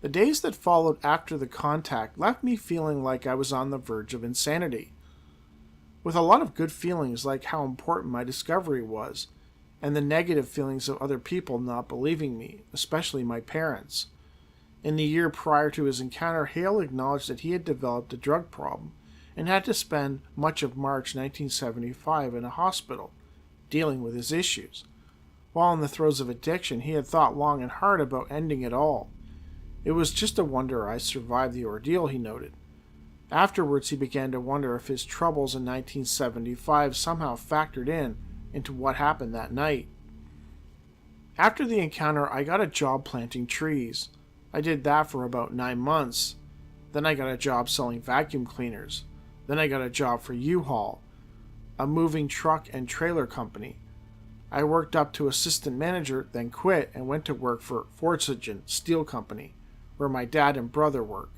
The days that followed after the contact left me feeling like I was on the verge of insanity, with a lot of good feelings like how important my discovery was, and the negative feelings of other people not believing me, especially my parents. In the year prior to his encounter, Hale acknowledged that he had developed a drug problem and had to spend much of March 1975 in a hospital, dealing with his issues. While in the throes of addiction, he had thought long and hard about ending it all. It was just a wonder I survived the ordeal, he noted. Afterwards, he began to wonder if his troubles in 1975 somehow factored into what happened that night. After the encounter, I got a job planting trees. I did that for about 9 months. Then I got a job selling vacuum cleaners. Then I got a job for U-Haul, a moving truck and trailer company. I worked up to assistant manager, then quit and went to work for Fortsagen Steel Company, where my dad and brother work.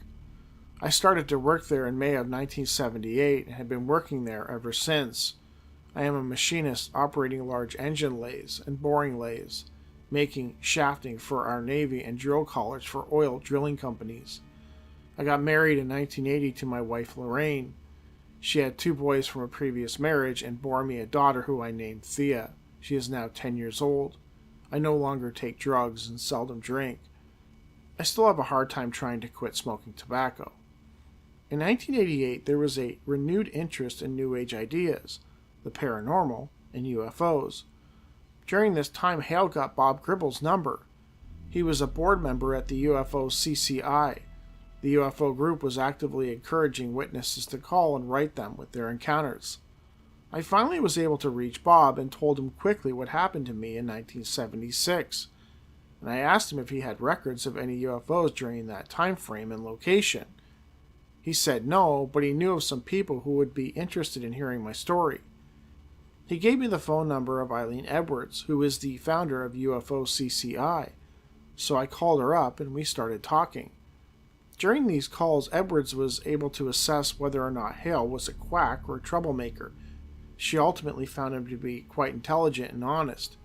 I started to work there in May of 1978 and have been working there ever since. I am a machinist operating large engine lathes and boring lathes, making shafting for our Navy and drill collars for oil drilling companies. I got married in 1980 to my wife Lorraine. She had 2 boys from a previous marriage and bore me a daughter who I named Thea. She is now 10 years old. I no longer take drugs and seldom drink. I still have a hard time trying to quit smoking tobacco. In 1988, there was a renewed interest in New Age ideas, the paranormal, and UFOs. During this time, Hale got Bob Gribble's number. He was a board member at the UFO CCI. The UFO group was actively encouraging witnesses to call and write them with their encounters. I finally was able to reach Bob and told him quickly what happened to me in 1976, and I asked him if he had records of any UFOs during that time frame and location. He said no, but he knew of some people who would be interested in hearing my story. He gave me the phone number of Eileen Edwards, who is the founder of UFO CCI, so I called her up and we started talking. During these calls, Edwards was able to assess whether or not Hale was a quack or a troublemaker. She ultimately found him to be quite intelligent and honest,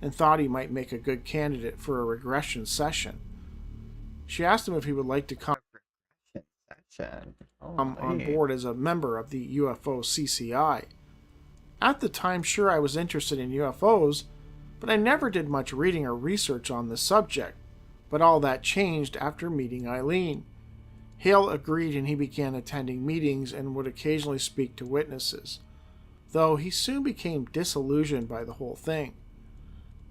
and thought he might make a good candidate for a regression session. She asked him if he would like to come on board as a member of the UFO CCI. At the time, sure, I was interested in UFOs, but I never did much reading or research on the subject. But all that changed after meeting Eileen. Hale agreed and he began attending meetings and would occasionally speak to witnesses, though he soon became disillusioned by the whole thing.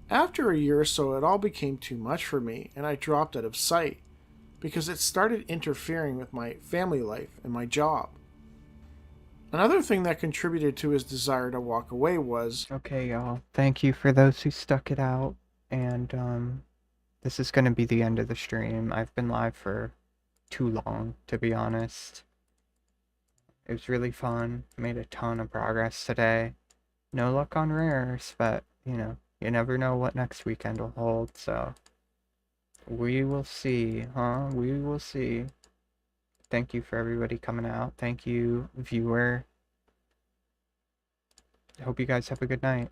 After a year or so, it all became too much for me, and I dropped out of sight, because it started interfering with my family life and my job. Another thing that contributed to his desire to walk away was... Okay, y'all. Thank you for those who stuck it out, and, this is gonna be the end of the stream. I've been live for too long, to be honest. It was really fun. Made a ton of progress today. No luck on rares, but, you know, you never know what next weekend will hold, so... We will see, huh? We will see. Thank you for everybody coming out. Thank you, viewer. I hope you guys have a good night.